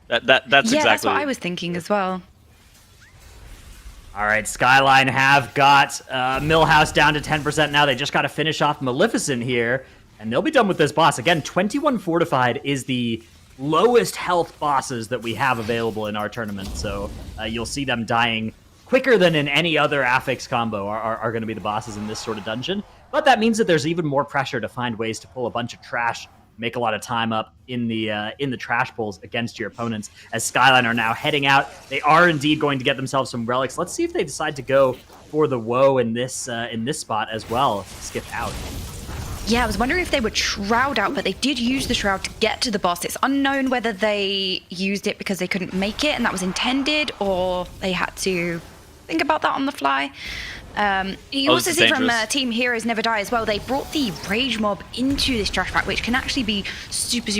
S3: That's exactly.
S2: Yeah, that's what I was thinking as well.
S1: All right, SKYLINE have got Millhouse down to 10% now. They just got to finish off Maleficent here. and they'll be done with this boss. Again, 21 Fortified is the lowest health bosses that we have available in our tournament, so you'll see them dying quicker than in any other affix combo are going to be the bosses in this sort of dungeon. But that means that there's even more pressure to find ways to pull a bunch of trash, make a lot of time up in the trash pulls against your opponents. As SKYLINE are now heading out, they are indeed going to get themselves some relics. Let's see if they decide to go for the woe in this spot as well. Skip out.
S2: Yeah, I was wondering if they would shroud out, but they did use the shroud to get to the boss. It's unknown whether they used it because they couldn't make it and that was intended, or they had to think about that on the fly. You also see from Team Heroes Never Die as well, they brought the Rage Mob into this trash pack, which can actually be super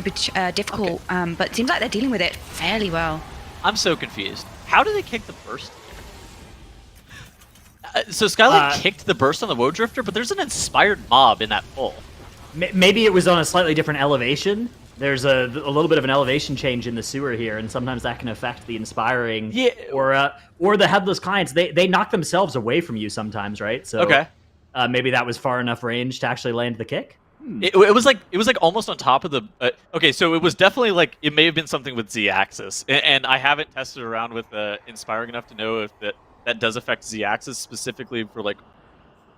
S2: difficult, but it seems like they're dealing with it fairly well.
S3: I'm so confused. How did they kick the burst? So SKYLINE kicked the burst on the Woe Drifter, but there's an inspired mob in that pull.
S1: Maybe it was on a slightly different elevation. There's a little bit of an elevation change in the sewer here, and sometimes that can affect the inspiring or the headless clients. They knock themselves away from you sometimes, right? So maybe that was far enough range to actually land the kick.
S3: It was like almost on top of the. Okay, so it was definitely like it may have been something with Z-axis, and I haven't tested around with inspiring enough to know if that does affect Z-axis specifically for like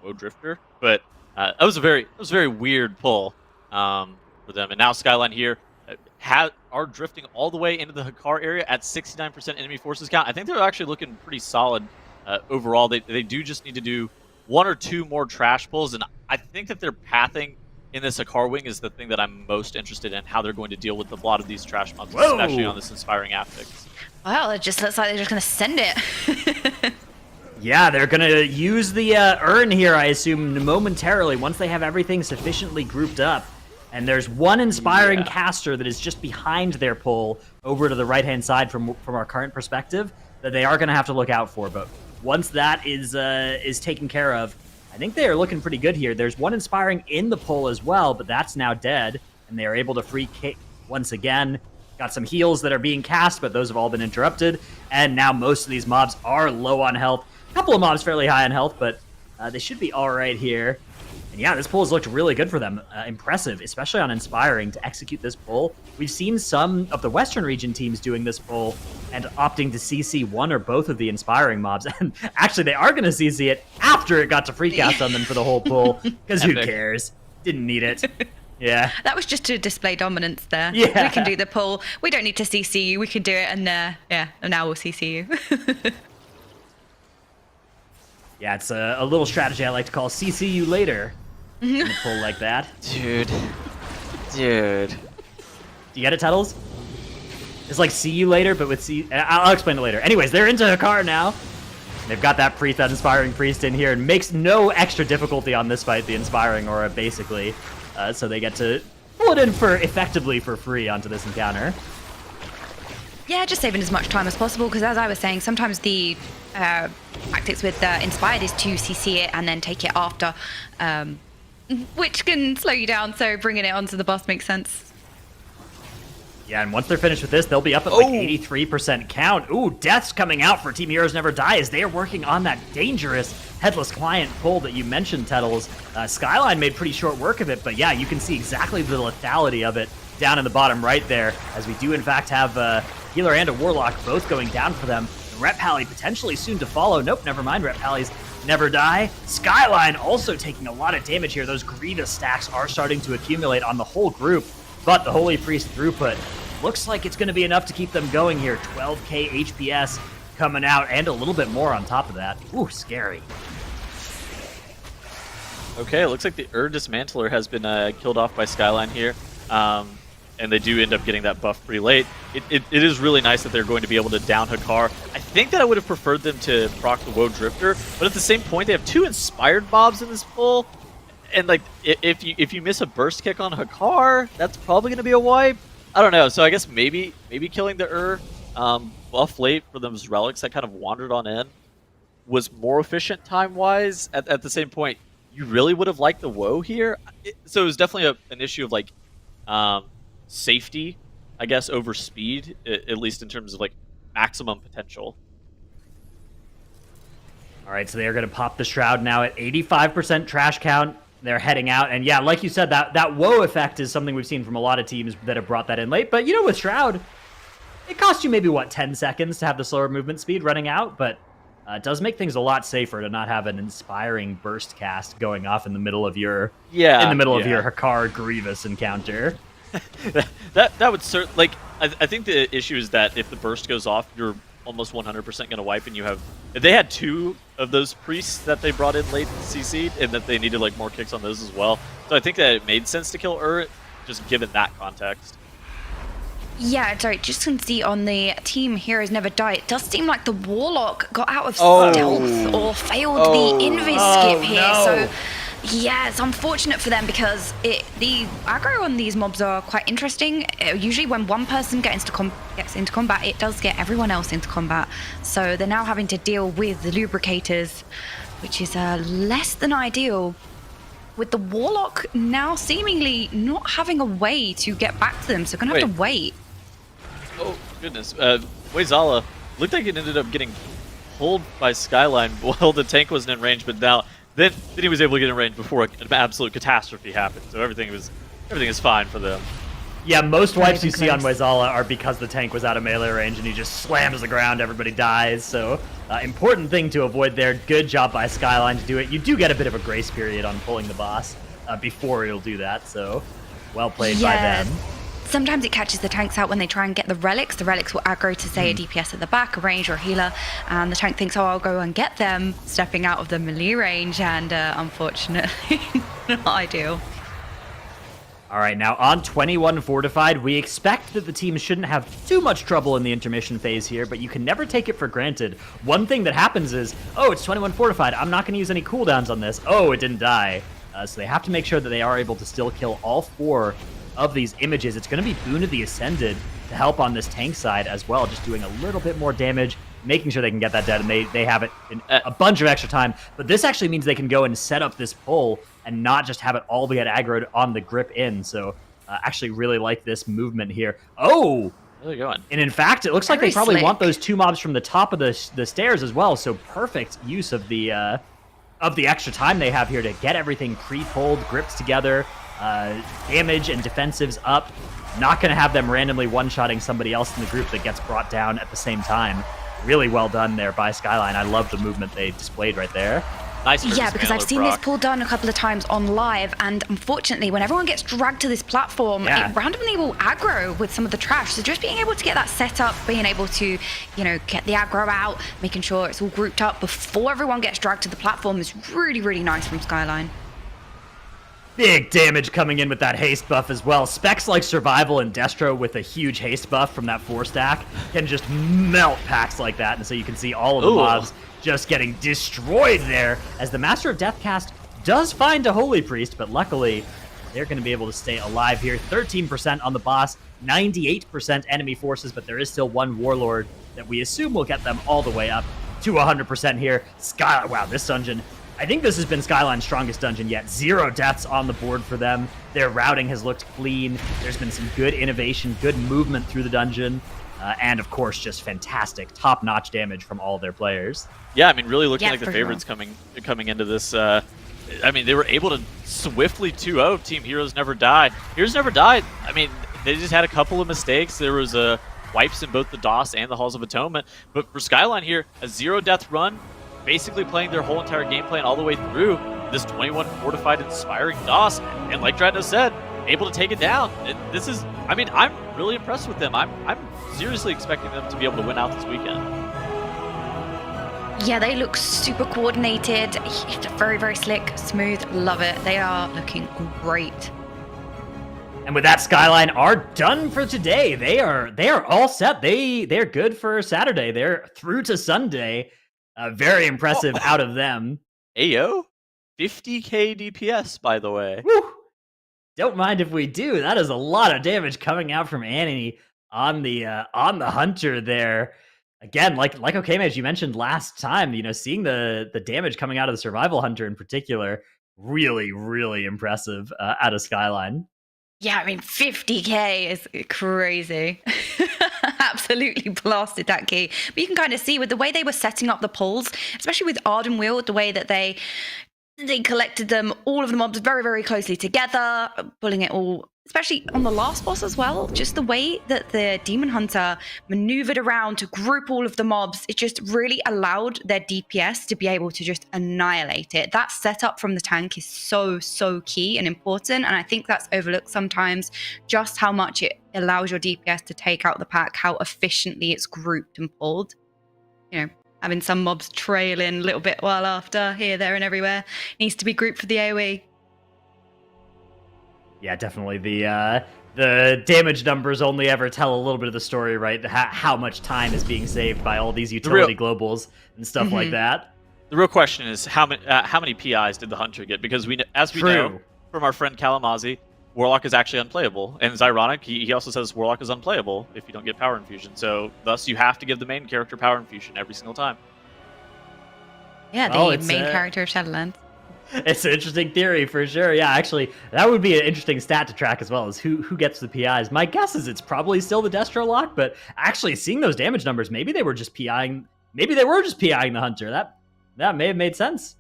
S3: Woe Drifter, but that was a very weird pull for them. And now SKYLINE here are drifting all the way into the Hakar area at 69% enemy forces count. I think they're actually looking pretty solid overall. They do just need to do 1 or 2 more trash pulls, and I think that their pathing in this Hakar wing is the thing that I'm most interested in, how they're going to deal with a lot of these trash mobs, especially on this inspiring affix.
S2: Well, it just looks like they're just going to send it.
S1: Yeah, they're going to use the urn here, I assume, momentarily, once they have everything sufficiently grouped up. And there's one inspiring caster that is just behind their pull over to the right-hand side from our current perspective that they are going to have to look out for. But once that is taken care of, I think they are looking pretty good here. There's one inspiring in the pull as well, but that's now dead. And they are able to free kick once again. Got some heals that are being cast, but those have all been interrupted. And now most of these mobs are low on health. A couple of mobs fairly high on health, but they should be all right here. And yeah, this pull has looked really good for them. Impressive, especially on Inspiring, to execute this pull. We've seen some of the Western region teams doing this pull and opting to CC one or both of the Inspiring mobs. And actually, they are going to CC it after it got to free cast on them for the whole pull, because who cares? Didn't need it. Yeah.
S2: That was just to display dominance there.
S1: Yeah.
S2: We can do the pull. We don't need to CC you. We can do it, and and now we'll CC you.
S1: Yeah, it's a little strategy I like to call CC you later. In a pull like that.
S3: Dude.
S1: Do you get it, Tuttles? It's like see you later, but with C. I'll explain it later. Anyways, they're into Hakar now. They've got that priest, that Inspiring Priest in here, and makes no extra difficulty on this fight, the Inspiring Aura, basically. So they get to pull it in effectively for free onto this encounter.
S2: Yeah, just saving as much time as possible, because as I was saying, sometimes the tactics with Inspired is to CC it and then take it after, which can slow you down, so bringing it onto the boss makes sense.
S1: Yeah, and once they're finished with this, they'll be up at like 83% count. Ooh, death's coming out for Team Heroes Never Die as they are working on that dangerous headless client pull that you mentioned, Tettles. SKYLINE made pretty short work of it, but yeah, you can see exactly the lethality of it down in the bottom right there, as we do in fact have a healer and a warlock both going down for them. Rep Pally potentially soon to follow. Nope, never mind. Rep Pally's Never Die. SKYLINE also taking a lot of damage here. Those Grievous stacks are starting to accumulate on the whole group, but the Holy Priest throughput looks like it's going to be enough to keep them going here. 12k HPS coming out, and a little bit more on top of that. Ooh, scary.
S3: Okay, it looks like the Dismantler has been killed off by SKYLINE here. And they do end up getting that buff pretty late. It is really nice that they're going to be able to down Hakar. I think that I would have preferred them to proc the Woe Drifter, but at the same point, they have 2 inspired mobs in this pull. And like, if you miss a burst kick on Hakar, that's probably going to be a wipe. I don't know. So I guess maybe killing the buff late for those relics that kind of wandered on in was more efficient time-wise. At the same point, you really would have liked the Woe here. So it was definitely an issue of like safety, I guess, over speed, at least in terms of like maximum potential. All
S1: right, so they are going to pop the Shroud now at 85% trash count. they're heading out. And yeah, like you said, that woe effect is something we've seen from a lot of teams that have brought that in late. But, you know, with Shroud, it costs you maybe, 10 seconds to have the slower movement speed running out, but it does make things a lot safer to not have an inspiring burst cast going off in the middle of your of your Hakar Grievous encounter.
S3: that would certainly, like, I think the issue is that if the burst goes off, you're almost 100% going to wipe, and you have, if they had 2 of those priests that they brought in late CC'd, and that they needed like more kicks on those as well. So I think that it made sense to kill just given that context.
S2: Yeah, sorry, just can see on the Team Heroes Never Die, it does seem like the Warlock got out of stealth or failed the invis skip here.
S1: No.
S2: So yeah, it's unfortunate for them because the aggro on these mobs are quite interesting. Usually when one person gets into combat, it does get everyone else into combat. So they're now having to deal with the lubricators, which is less than ideal. With the Warlock now seemingly not having a way to get back to them, so going to have to wait.
S3: Oh, goodness. Wayzala looked like it ended up getting pulled by SKYLINE while the tank wasn't in range, but now then he was able to get in range before an absolute catastrophe happened. So everything is fine for them.
S1: Yeah, most wipes you see on Wayzala are because the tank was out of melee range and he just slams the ground, everybody dies. So important thing to avoid there. Good job by SKYLINE to do it. You do get a bit of a grace period on pulling the boss before he'll do that, so well played by them.
S2: Sometimes it catches the tanks out when they try and get the relics. The relics will aggro to, say, a DPS at the back, a range or a healer, and the tank thinks, oh, I'll go and get them, stepping out of the melee range, and unfortunately, not ideal.
S1: All right, now on 21 Fortified, we expect that the team shouldn't have too much trouble in the intermission phase here, but you can never take it for granted. One thing that happens is, oh, it's 21 Fortified, I'm not going to use any cooldowns on this. Oh, it didn't die. So they have to make sure that they are able to still kill all 4 of these images. It's going to be Boon of the Ascended to help on this tank side as well, just doing a little bit more damage, making sure they can get that dead, and they have it in a bunch of extra time. But this actually means they can go and set up this pull and not just have it all get aggroed on the grip in. So actually really like this movement here. Oh!
S3: Where are they going?
S1: And in fact, it looks like they probably want those 2 mobs from the top of the stairs as well. So perfect use of the extra time they have here to get everything pre-pulled, grips together, damage and defensives up. Not going to have them randomly one-shotting somebody else in the group that gets brought down at the same time. Really well done there by SKYLINE. I love the movement they displayed right there.
S3: Nice.
S2: Yeah, because I've seen this pull done a couple of times on live, and unfortunately, when everyone gets dragged to this platform, it randomly will aggro with some of the trash. So just being able to get that set up, being able to, you know, get the aggro out, making sure it's all grouped up before everyone gets dragged to the platform is really, really nice from SKYLINE.
S1: Big damage coming in with that haste buff as well. Specs like Survival and Destro with a huge haste buff from that 4-stack can just melt packs like that. And so you can see all of the mobs just getting destroyed there as the Master of Death cast does find a Holy Priest, but luckily they're going to be able to stay alive here. 13% on the boss, 98% enemy forces, but there is still one Warlord that we assume will get them all the way up to 100% here. Wow, this dungeon, I think this has been SKYLINE's strongest dungeon yet. 0 deaths on the board for them. Their routing has looked clean. There's been some good innovation, good movement through the dungeon, and of course, just fantastic, top-notch damage from all of their players.
S3: Yeah, I mean, really looking like the favorites coming into this. I mean, they were able to swiftly 2-0 Team Heroes Never Die. Heroes Never Died. I mean, they just had a couple of mistakes. There was wipes in both the DOS and the Halls of Atonement. But for SKYLINE here, a 0-death run, basically playing their whole entire game plan all the way through this 21 Fortified inspiring DOS. And like Dradno said, able to take it down. This is, I mean, I'm really impressed with them. I'm seriously expecting them to be able to win out this weekend.
S2: Yeah, they look super coordinated, very, very slick, smooth, love it. They are looking great.
S1: And with that, SKYLINE are done for today. They are all set. They're good for Saturday. They're through to Sunday. Very impressive out of them.
S3: Ayo, 50k DPS, by the way.
S1: Woo! Don't mind if we do. That is a lot of damage coming out from Annie on the Hunter there. Again, like okay, as you mentioned last time, you know, seeing the damage coming out of the Survival Hunter in particular, really, really impressive out of SKYLINE.
S2: Yeah, I mean, 50k is crazy. Absolutely blasted that key. But you can kind of see with the way they were setting up the pulls, especially with Arden Wheel, the way that they They collected them, all of the mobs, very, very closely together, pulling it all, especially on the last boss as well. Just the way that the Demon Hunter maneuvered around to group all of the mobs, it just really allowed their DPS to be able to just annihilate it. That setup from the tank is so, so key and important. And I think that's overlooked sometimes, just how much it allows your DPS to take out the pack, how efficiently it's grouped and pulled. You know, having some mobs trailing a little bit while after, here, there, and everywhere. Needs to be grouped for the AoE.
S1: Yeah, definitely. The damage numbers only ever tell a little bit of the story, right? How much time is being saved by all these utility globals and stuff like that.
S3: The real question is how many PIs did the Hunter get? Because as we know from our friend Kalamazi, Warlock is actually unplayable, and it's ironic. He also says Warlock is unplayable if you don't get Power Infusion. So thus, you have to give the main character Power Infusion every single time.
S2: Yeah, the main character of Shadowlands.
S1: It's an interesting theory for sure. Yeah, actually, that would be an interesting stat to track as well, as who gets the PIs. My guess is it's probably still the Destro Lock, but actually seeing those damage numbers, maybe they were just PIing. Maybe they were just PIing the Hunter. That may have made sense.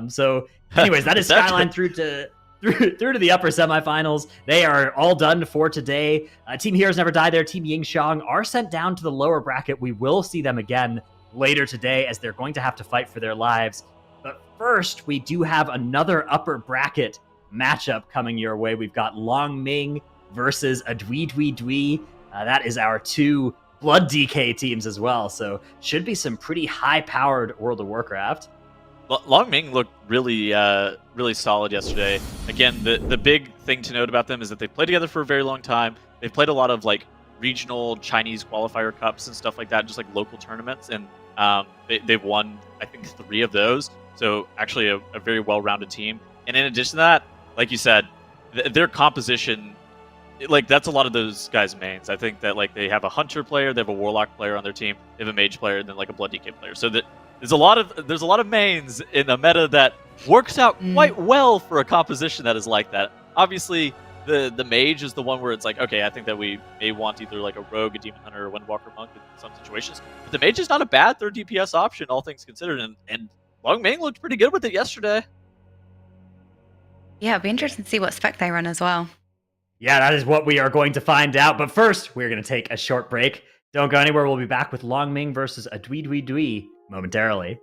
S1: So, anyways, that is SKYLINE through to the upper semifinals. They are all done for today. Team Heroes Never Die there. Team XIONG are sent down to the lower bracket. We will see them again later today, as they're going to have to fight for their lives. But first, we do have another upper bracket matchup coming your way. We've got MING versus a ZHUI. That is our two Blood DK teams as well. So should be some pretty high-powered World of Warcraft.
S3: MING looked really solid yesterday. Again, the big thing to note about them is that they've played together for a very long time. They've played a lot of like regional Chinese qualifier cups and stuff like that, just like local tournaments, and they've won, I think, 3 of those. So actually a very well-rounded team. And in addition to that, like you said, their composition, like that's a lot of those guys' mains. I think that like they have a Hunter player, they have a Warlock player on their team, they have a Mage player, and then like a Blood DK player. So that there's a lot of mains in a meta that works out quite well for a composition that is like that. Obviously, the Mage is the one where it's like, okay, I think that we may want either like a Rogue, a Demon Hunter, or a Windwalker Monk in some situations. But the Mage is not a bad third DPS option, all things considered, and MING looked pretty good with it yesterday.
S2: Yeah, it'll be interesting to see what spec they run as well.
S1: Yeah, that is what we are going to find out. But first, we're going to take a short break. Don't go anywhere. We'll be back with MING versus a ZHUI momentarily.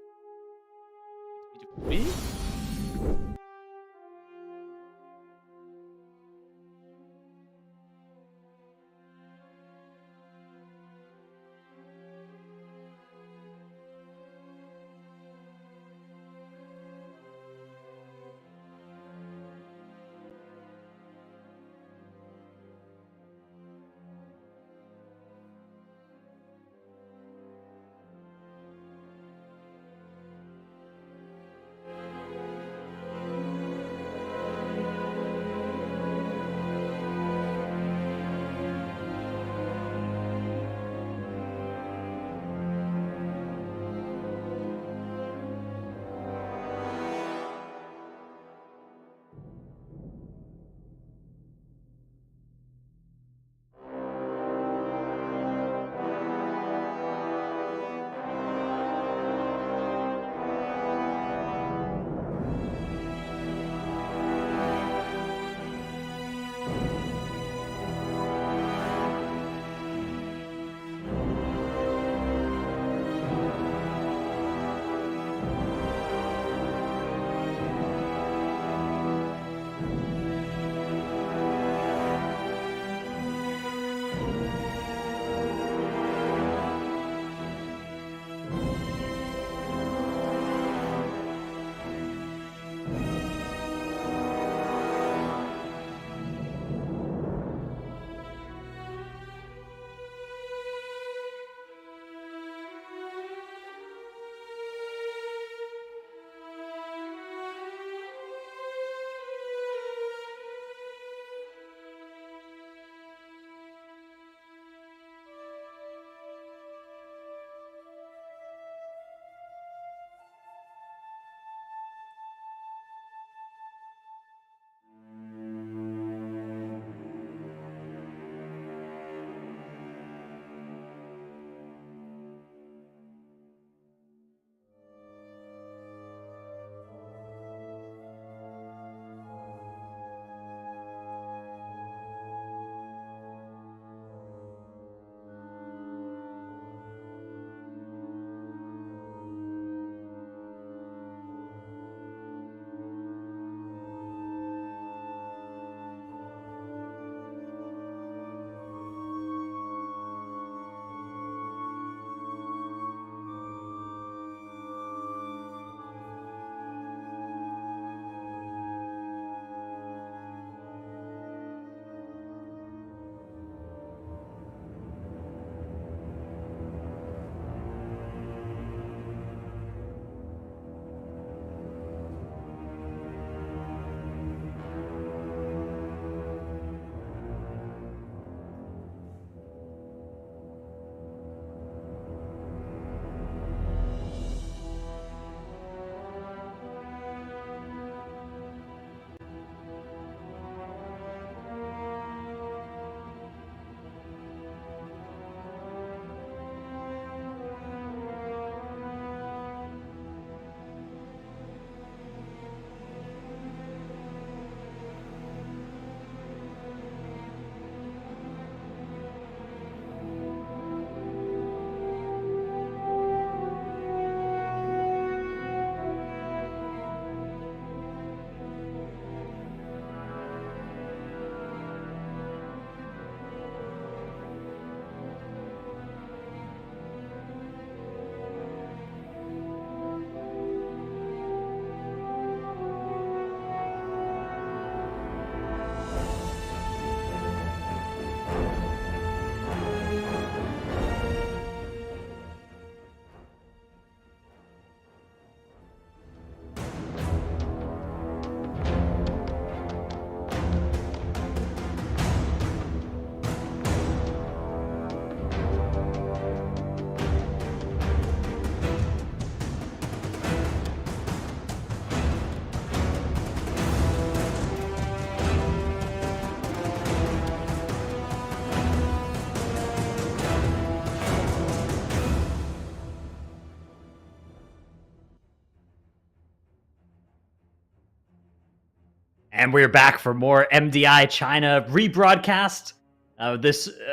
S1: And we're back for more MDI China rebroadcast. The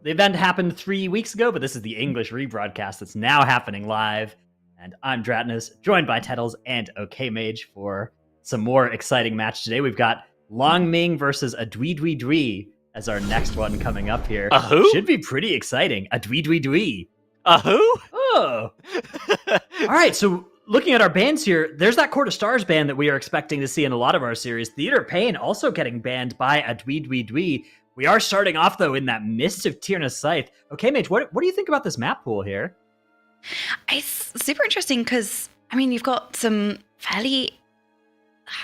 S1: event happened 3 weeks ago, but this is the English rebroadcast that's now happening live. And I'm Dratnus, joined by Tettles and OKMage for some more exciting match today. We've got MING versus a ZHUI as our next one coming up here.
S3: A who?
S1: Should be pretty exciting. A ZHUI.
S3: A who?
S1: Oh. All right, so looking at our bans here, there's that Court of Stars ban that we are expecting to see in a lot of our series. Theater Pain also getting banned by a ZHUI. We are starting off, though, in that Mist of Tyrannus Scythe. Okay, Mage, what do you think about this map pool here?
S2: It's super interesting because, I mean, you've got some fairly...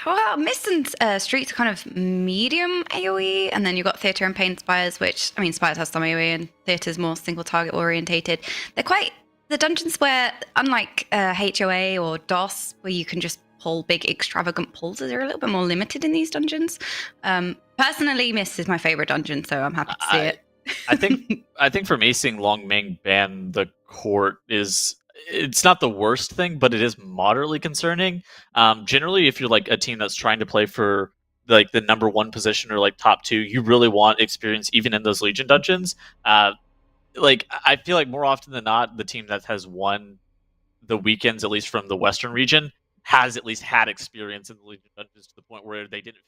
S2: Well, Mist and Streets are kind of medium AoE, and then you've got Theatre and Pain Spires, which, I mean, Spires has some AoE, and Theatre's more single-target orientated. They're quite... The dungeons where, unlike HOA or DOS, where you can just pull big extravagant pulls, they're a little bit more limited in these dungeons. Personally, Mist is my favorite dungeon, so I'm happy to see it.
S3: I think for me, seeing Ming ban the court it's not the worst thing, but it is moderately concerning. Generally, if you're like a team that's trying to play for like the number one position or like top two, you really want experience even in those Legion dungeons. Like I feel like more often than not, the team that has won the weekends, at least from the Western region, has at least had experience in the Legion dungeons to the point where they didn't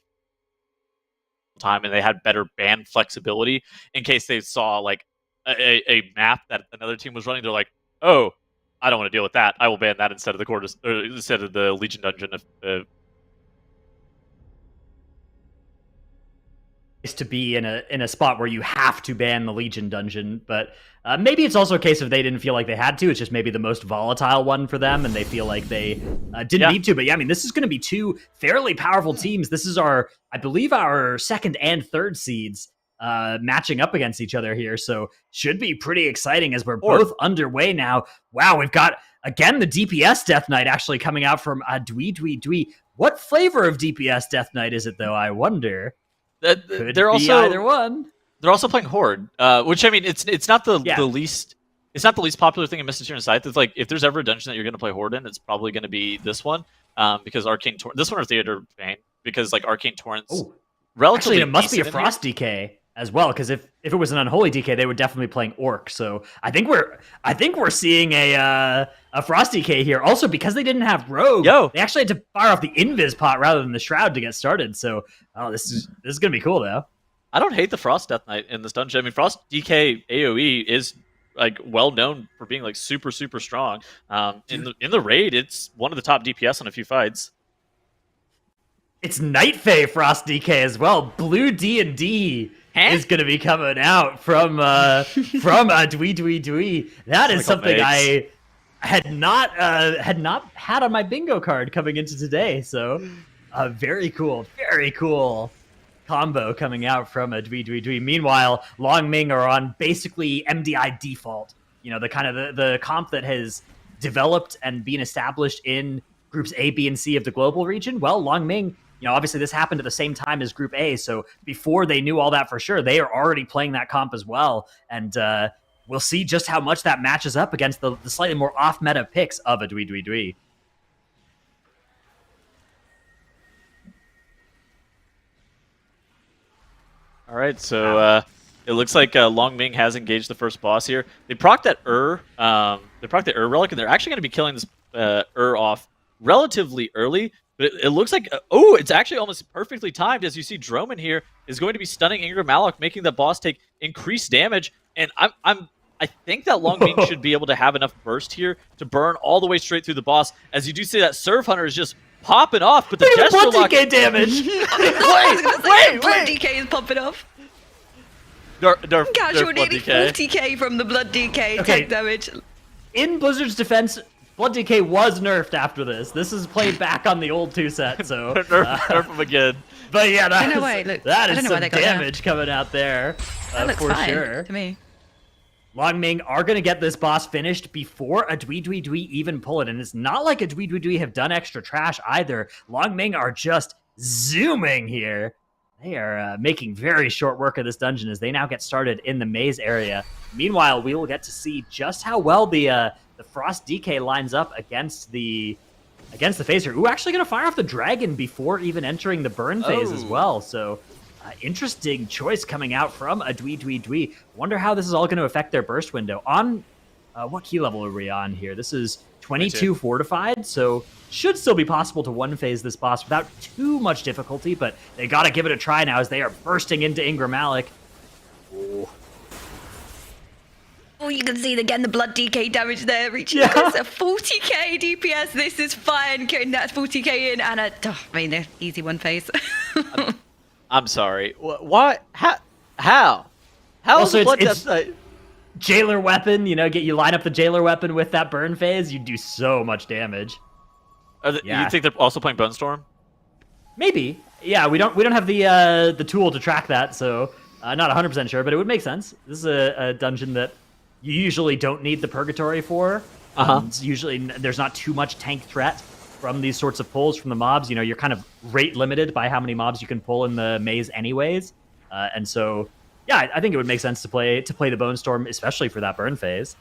S3: time and they had better ban flexibility in case they saw like a map that another team was running. They're like, oh, I don't want to deal with that. I will ban that instead of instead of the Legion dungeon.
S1: To be in a spot where you have to ban the Legion dungeon, but maybe it's also a case of they didn't feel like they had to. It's just maybe the most volatile one for them, and they feel like they didn't need to. But yeah, I mean, this is going to be two fairly powerful teams. This is I believe, our second and third seeds matching up against each other here. So should be pretty exciting as we're both underway now. Wow, we've got, again, the DPS Death Knight actually coming out from a ZHUI. What flavor of DPS Death Knight is it, though, I wonder?
S3: They're also
S1: either one.
S3: They're also playing Horde, which I mean, it's not the least. It's not the least popular thing in Mist of Tyrannus Scythe. It's like if there's ever a dungeon that you're going to play Horde in, it's probably going to be this one, because Arcane Torrent. This one or Theater Pain, because like Arcane Torrent's relatively.
S1: Actually, it must be a Frost DK as well, because if it was an Unholy DK, they were definitely playing Orc. So I think we're seeing a Frost DK here. Also, because they didn't have Rogue, they actually had to fire off the Invis pot rather than the Shroud to get started. So this is gonna be cool though.
S3: I don't hate the Frost Death Knight in this dungeon. I mean, Frost DK AoE is like well known for being like super strong. In the raid, it's one of the top DPS on a few fights.
S1: It's Night Fae Frost DK as well. Blue D&D is going to be coming out from a ZHUI. That is something I had not had on my bingo card coming into today. So very cool combo coming out from a ZHUI. Meanwhile, Ming are on basically MDI default. You know, the kind of the comp that has developed and been established in groups A, B, and C of the global region. Well, Ming, you know, obviously this happened at the same time as Group A, so before they knew all that for sure, they are already playing that comp as well, and we'll see just how much that matches up against the slightly more off-meta picks of a ZHUI.
S3: All right, so it looks like Ming has engaged the first boss here. They proc that they proc the relic, and they're actually going to be killing this off relatively early. But it looks like, it's actually almost perfectly timed, as you see Droman here is going to be stunning Ingram Malak, making the boss take increased damage. And I think that Ming should be able to have enough burst here to burn all the way straight through the boss. As you do see that Serve Hunter is just popping off, but the gesture lock...
S1: DK damage!
S2: wait! Blood DK is popping off. Casual nearly 40k from the Blood DK take damage.
S1: In Blizzard's defense, Blood DK was nerfed after this. This is played back on the old 2 set, so...
S3: nerf him again.
S1: But yeah, that is some damage coming out there,
S2: that looks
S1: for
S2: fine
S1: sure.
S2: To me.
S1: Ming are going to get this boss finished before a ZHUI even pull it, and it's not like a ZHUI have done extra trash either. Ming are just zooming here. They are making very short work of this dungeon as they now get started in the maze area. Meanwhile, we will get to see just how well the Frost DK lines up against the against the phaser. Ooh, actually going to fire off the dragon before even entering the burn phase as well. So interesting choice coming out from a ZHUI. Wonder how this is all going to affect their burst window. On what key level are we on here? This is 22 fortified, so should still be possible to one phase this boss without too much difficulty, but they got to give it a try now as they are bursting into Ingram Malik.
S2: Oh, you can see again the blood DK damage there, reaching a 40k DPS. This is fine, getting that 40k in, and I mean, an easy one phase.
S3: I'm sorry. What? How? How is the blood death?
S1: Jailer weapon, you know, you line up the jailer weapon with that burn phase, you do so much damage.
S3: You think they're also playing Bone Storm?
S1: Maybe. Yeah, we don't have the tool to track that, so not 100% sure, but it would make sense. This is a dungeon that you usually don't need the Purgatory for. It's usually there's not too much tank threat from these sorts of pulls from the mobs. You know, you're kind of rate limited by how many mobs you can pull in the maze anyways. And so, yeah, I think it would make sense to play the Bone Storm, especially for that burn phase.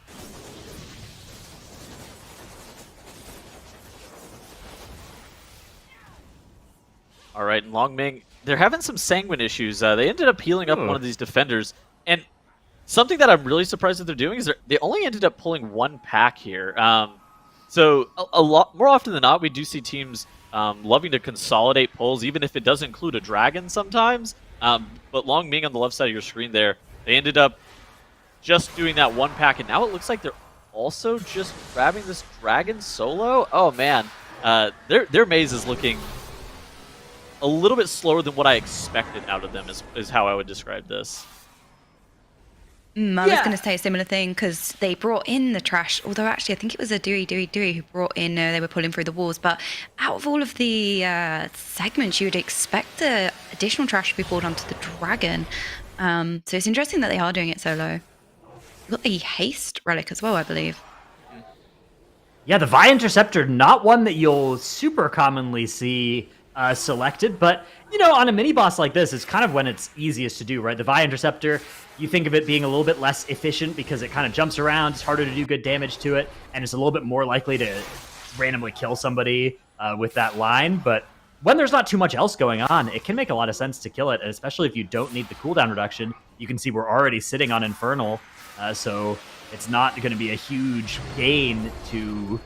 S3: All right, and Long Ming, they're having some sanguine issues. They ended up healing up one of these defenders, and something that I'm really surprised that they're doing is they only ended up pulling one pack here. So a lot more often than not, we do see teams loving to consolidate pulls, even if it does include a dragon sometimes. But Long Ming on the left side of your screen there, they ended up just doing that one pack, and now it looks like they're also just grabbing this dragon solo. Oh man, their maze is looking a little bit slower than what I expected out of them, is how I would describe this.
S2: I was going to say a similar thing because they brought in the trash, although actually I think it was a Dewey who brought in, they were pulling through the walls, but out of all of the segments you would expect the additional trash to be pulled onto the dragon. So it's interesting that they are doing it solo. You've got the haste relic as well, I believe.
S1: Yeah, the Vi Interceptor, not one that you'll super commonly see selected, but you know, on a mini boss like this, it's kind of when it's easiest to do, right? The Vi Interceptor, you think of it being a little bit less efficient because it kind of jumps around, it's harder to do good damage to it, and it's a little bit more likely to randomly kill somebody with that line. But when there's not too much else going on, it can make a lot of sense to kill it, and especially if you don't need the cooldown reduction. You can see we're already sitting on Infernal, so it's not going to be a huge gain to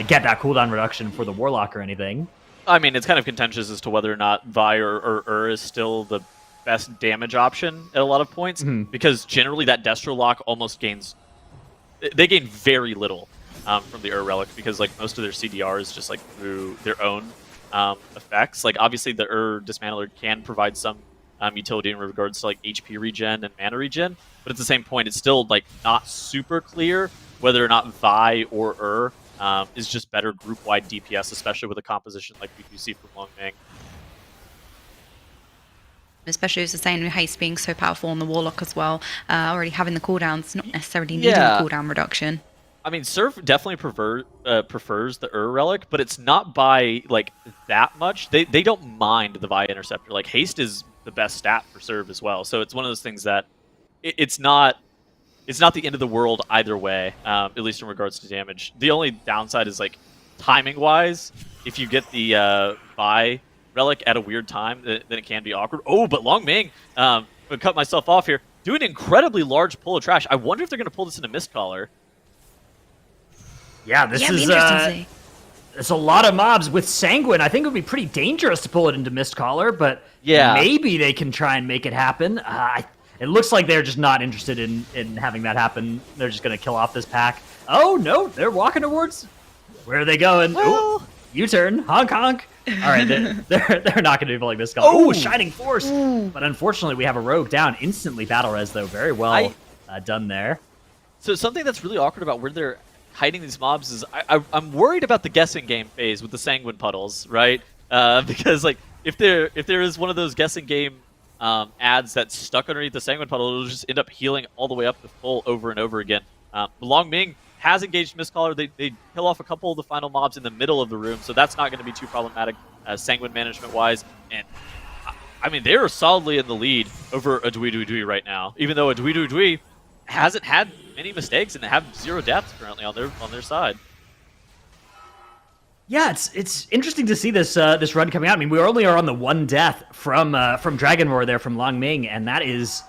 S1: get that cooldown reduction for the Warlock or anything.
S3: I mean, it's kind of contentious as to whether or not Vi or is still the best damage option at a lot of points, because generally that Destro Lock almost gains... They gain very little from the Relic, because like most of their CDR is just like through their own effects. Like obviously the Dismantler can provide some utility in regards to like HP regen and mana regen, but at the same point it's still like not super clear whether or not Vi or is just better group-wide DPS, especially with a composition like we do see from Long Ming.
S2: Especially as the saying with haste being so powerful on the Warlock as well, already having the cooldowns, not necessarily needing the cooldown reduction.
S3: I mean, Surf definitely prefers the Relic, but it's not by like that much. They don't mind the Vi Interceptor. Like haste is the best stat for Surf as well, so it's one of those things that it's not the end of the world either way, at least in regards to damage. The only downside is like timing-wise, if you get the Vi Relic at a weird time, then it can be awkward. Oh, but Long Ming, I'm going to cut myself off here, do an incredibly large pull of trash. I wonder if they're going to pull this into Mistcaller.
S1: Yeah, this is it's a lot of mobs with Sanguine. I think it would be pretty dangerous to pull it into Mistcaller, but maybe they can try and make it happen. It looks like they're just not interested in having that happen. They're just going to kill off this pack. Oh, no, they're walking towards... Where are they going? Well... U-turn, honk, honk. All right, they're not going to be pulling this skull. Oh, Shining Force. But unfortunately, we have a rogue down. Instantly battle res, though. Very well done there.
S3: So something that's really awkward about where they're hiding these mobs is I'm worried about the guessing game phase with the Sanguine Puddles, right? Because like if there is one of those guessing game ads that's stuck underneath the Sanguine Puddle, it'll just end up healing all the way up to full over and over again. Long Ming has engaged Mistcaller. They kill off a couple of the final mobs in the middle of the room, so that's not going to be too problematic Sanguine management-wise. And I mean, they are solidly in the lead over a ZHUI right now, even though a ZHUI hasn't had many mistakes and they have 0 deaths currently on their side.
S1: Yeah, it's interesting to see this this run coming out. I mean, we only are on the 1 death from Dragon Roar there from Long Ming, and that is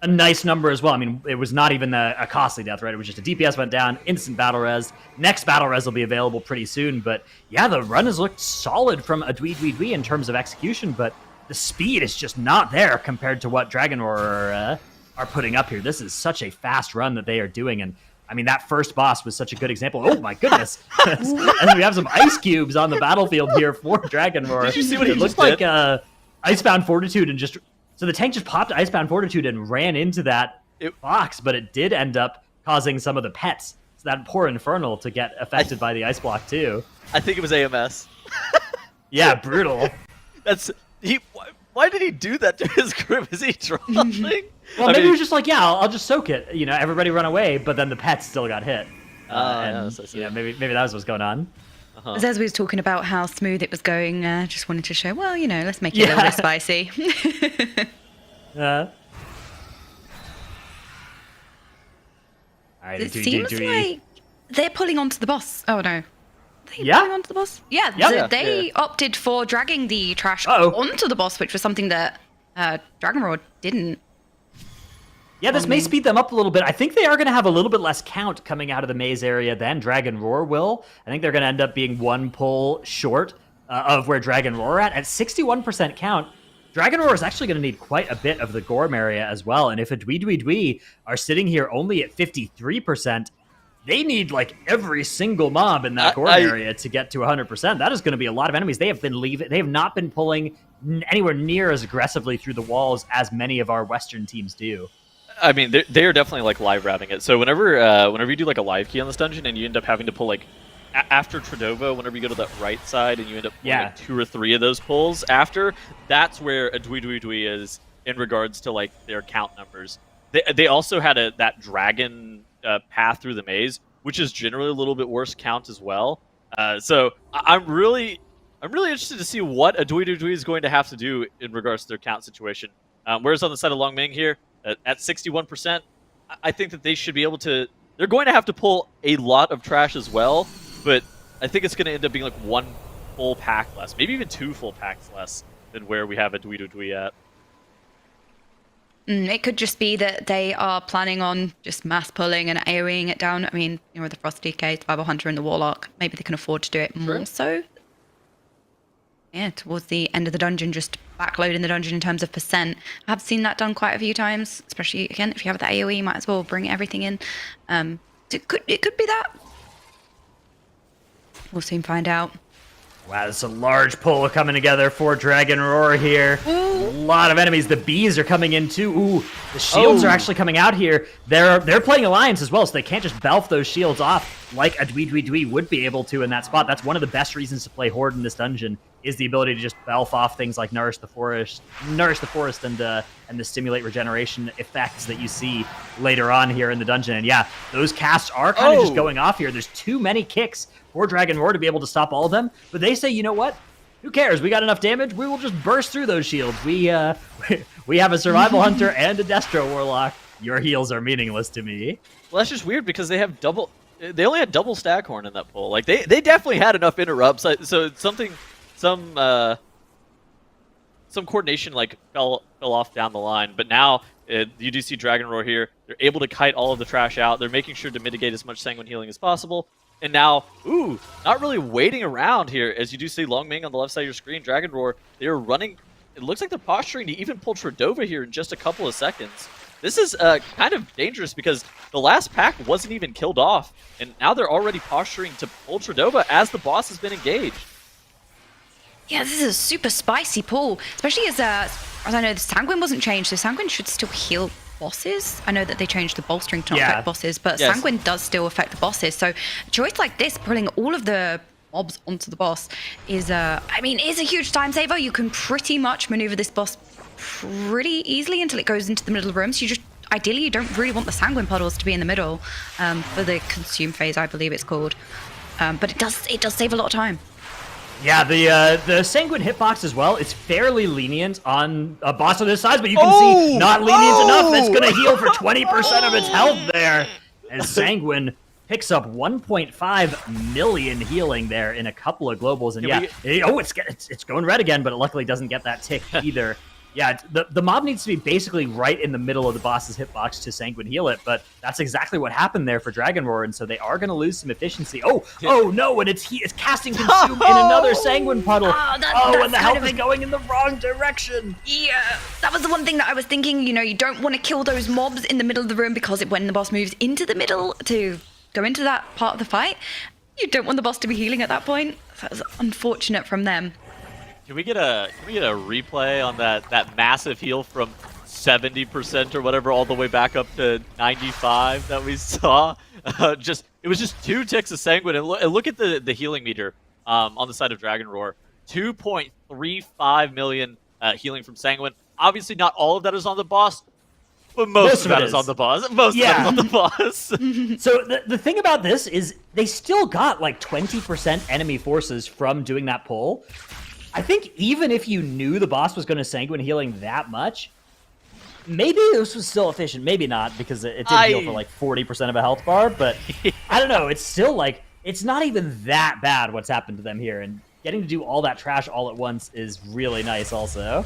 S1: a nice number as well. I mean, it was not even a costly death, right? It was just a DPS went down, instant battle res. Next battle res will be available pretty soon, but yeah, the run has looked solid from a Dwee in terms of execution, but the speed is just not there compared to what Dragon Roar are putting up here. This is such a fast run that they are doing, and I mean, that first boss was such a good example. Oh my goodness. And we have some ice cubes on the battlefield here for Dragon Roar.
S3: Did you see what he
S1: It looked
S3: just
S1: like Icebound Fortitude and just... So the tank just popped Icebound Fortitude and ran into that box, but it did end up causing some of the pets, so that poor Infernal, to get affected by the ice block too.
S3: I think it was AMS.
S1: Yeah, brutal.
S3: Why did he do that to his group? Is he trolling?
S1: Well, maybe he was just like, yeah, I'll just soak it. You know, everybody run away, but then the pets still got hit. Maybe that was what's going on.
S2: As we was talking about how smooth it was going, just wanted to show, well, you know, let's make it a little bit spicy.
S1: All right,
S2: It seems like they're pulling onto the boss. Oh, no. Pulling onto the boss? Yeah, they opted for dragging the trash onto the boss, which was something that Dragon Roar didn't.
S1: Yeah, this may speed them up a little bit. I think they are going to have a little bit less count coming out of the maze area than Dragon Roar will. I think they're going to end up being 1 pull short of where Dragon Roar at 61% count. Dragon Roar is actually going to need quite a bit of the Gorm area as well. And if a Dwee are sitting here only at 53%, they need like every single mob in that Gorm area to get to 100%. That is going to be a lot of enemies. They have not been pulling anywhere near as aggressively through the walls as many of our Western teams do.
S3: I mean, they are definitely like live wrapping it. So whenever you do like a live key on this dungeon and you end up having to pull like after Tredova, whenever you go to that right side and you end up pulling like 2 or 3 of those pulls after, that's where a Dwee is in regards to like their count numbers. They also had that dragon path through the maze, which is generally a little bit worse count as well. So I'm really interested to see what a Dwee is going to have to do in regards to their count situation. Whereas on the side of Long Ming here, at 61%, I think that they should be able to... They're going to have to pull a lot of trash as well, but I think it's going to end up being like 1 full pack less, maybe even 2 full packs less than where we have a Dwee at.
S2: It could just be that they are planning on just mass pulling and AoEing it down. I mean, you know, with the Frost DK, Survival Hunter, and the Warlock, maybe they can afford to do it more so. Yeah, towards the end of the dungeon, just backloading the dungeon in terms of percent. I have seen that done quite a few times, especially, again, if you have the AoE, you might as well bring everything in. It could be that. We'll soon find out.
S1: Wow, there's a large pull coming together for Dragon Roar here. Ooh. A lot of enemies. The bees are coming in too. Ooh, the shields are actually coming out here. They're playing Alliance as well, so they can't just belf those shields off like a Dwee would be able to in that spot. That's one of the best reasons to play Horde in this dungeon, is the ability to just belf off things like Nourish the Forest, and the stimulate regeneration effects that you see later on here in the dungeon. And yeah, those casts are kind of just going off here. There's too many kicks for Dragon Roar to be able to stop all of them, but they say, you know what? Who cares? We got enough damage. We will just burst through those shields. We have a Survival Hunter and a Destro Warlock. Your heals are meaningless to me.
S3: Well, that's just weird because they only had double Staghorn in that pull. Like they definitely had enough interrupts. So it's some coordination like fell off down the line. But now you do see Dragon Roar here. They're able to kite all of the trash out. They're making sure to mitigate as much Sanguine healing as possible. And now, not really waiting around here, as you do see Long Ming on the left side of your screen. Dragon Roar, they're running. It looks like they're posturing to even pull Tredova here in just a couple of seconds. This is kind of dangerous because the last pack wasn't even killed off, and now they're already posturing to pull Tredova as the boss has been engaged.
S2: Yeah, this is a super spicy pull, especially as I know the Sanguine wasn't changed, so Sanguine should still heal bosses. I know that they changed the bolstering to not affect bosses, but Sanguine does still affect the bosses. So a choice like this, pulling all of the mobs onto the boss, is a huge time saver. You can pretty much maneuver this boss pretty easily until it goes into the middle of the room. So ideally, you don't really want the Sanguine puddles to be in the middle for the consume phase, I believe it's called. But it does save a lot of time.
S1: Yeah, the Sanguine hitbox as well, it's fairly lenient on a boss of this size, but you can see not lenient enough. That's going to heal for 20% of its health there. As Sanguine picks up 1.5 million healing there in a couple of globals, and it's going red again, but it luckily doesn't get that tick either. Yeah, the mob needs to be basically right in the middle of the boss's hitbox to Sanguine heal it, but that's exactly what happened there for Dragon Roar, and so they are going to lose some efficiency. Oh no, and it's casting Consume in another Sanguine puddle. And the health is going in the wrong direction.
S2: Yeah, that was the one thing that I was thinking, you don't want to kill those mobs in the middle of the room, because when the boss moves into the middle to go into that part of the fight, you don't want the boss to be healing at that point. So that was unfortunate from them.
S3: Can we get a replay on that massive heal from 70% or whatever all the way back up to 95 that we saw? It was just 2 ticks of Sanguine, and look at the healing meter on the side of Dragon Roar. 2.35 million healing from Sanguine. Obviously, not all of that is on the boss, but most of that is on the boss. Most of that is on the boss.
S1: So the thing about this is they still got like 20% enemy forces from doing that pull. I think even if you knew the boss was going to Sanguine healing that much, maybe this was still efficient. Maybe not, because it did heal for like 40% of a health bar. But I don't know. It's still like, it's not even that bad what's happened to them here. And getting to do all that trash all at once is really nice also.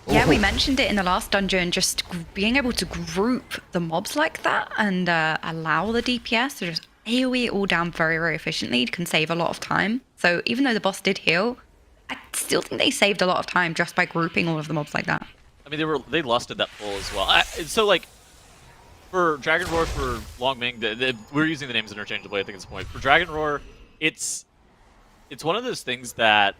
S2: Yeah, we mentioned it in the last dungeon, just being able to group the mobs like that and allow the DPS to just AoE it all down very, very efficiently can save a lot of time. So even though the boss did heal, I still think they saved a lot of time just by grouping all of the mobs like that.
S3: I mean, they lusted that pull as well. So like, for Dragon Roar, for Long Ming, we're using the names interchangeably, I think, at this point. For Dragon Roar, it's one of those things that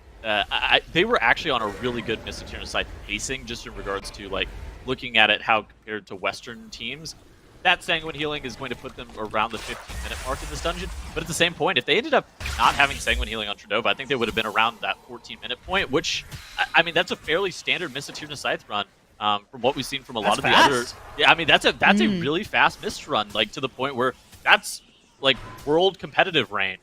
S3: they were actually on a really good Mystic Dungeon side pacing, just in regards to like looking at it how compared to Western teams. That Sanguine healing is going to put them around the 15-minute mark in this dungeon. But at the same point, if they ended up not having Sanguine healing on Tradova, I think they would have been around that 14-minute point, which, I mean, that's a fairly standard Misatirna Scythe run from what we've seen from a lot of the other. Yeah, I mean, that's a really fast Mist run, like to the point where that's like world competitive range.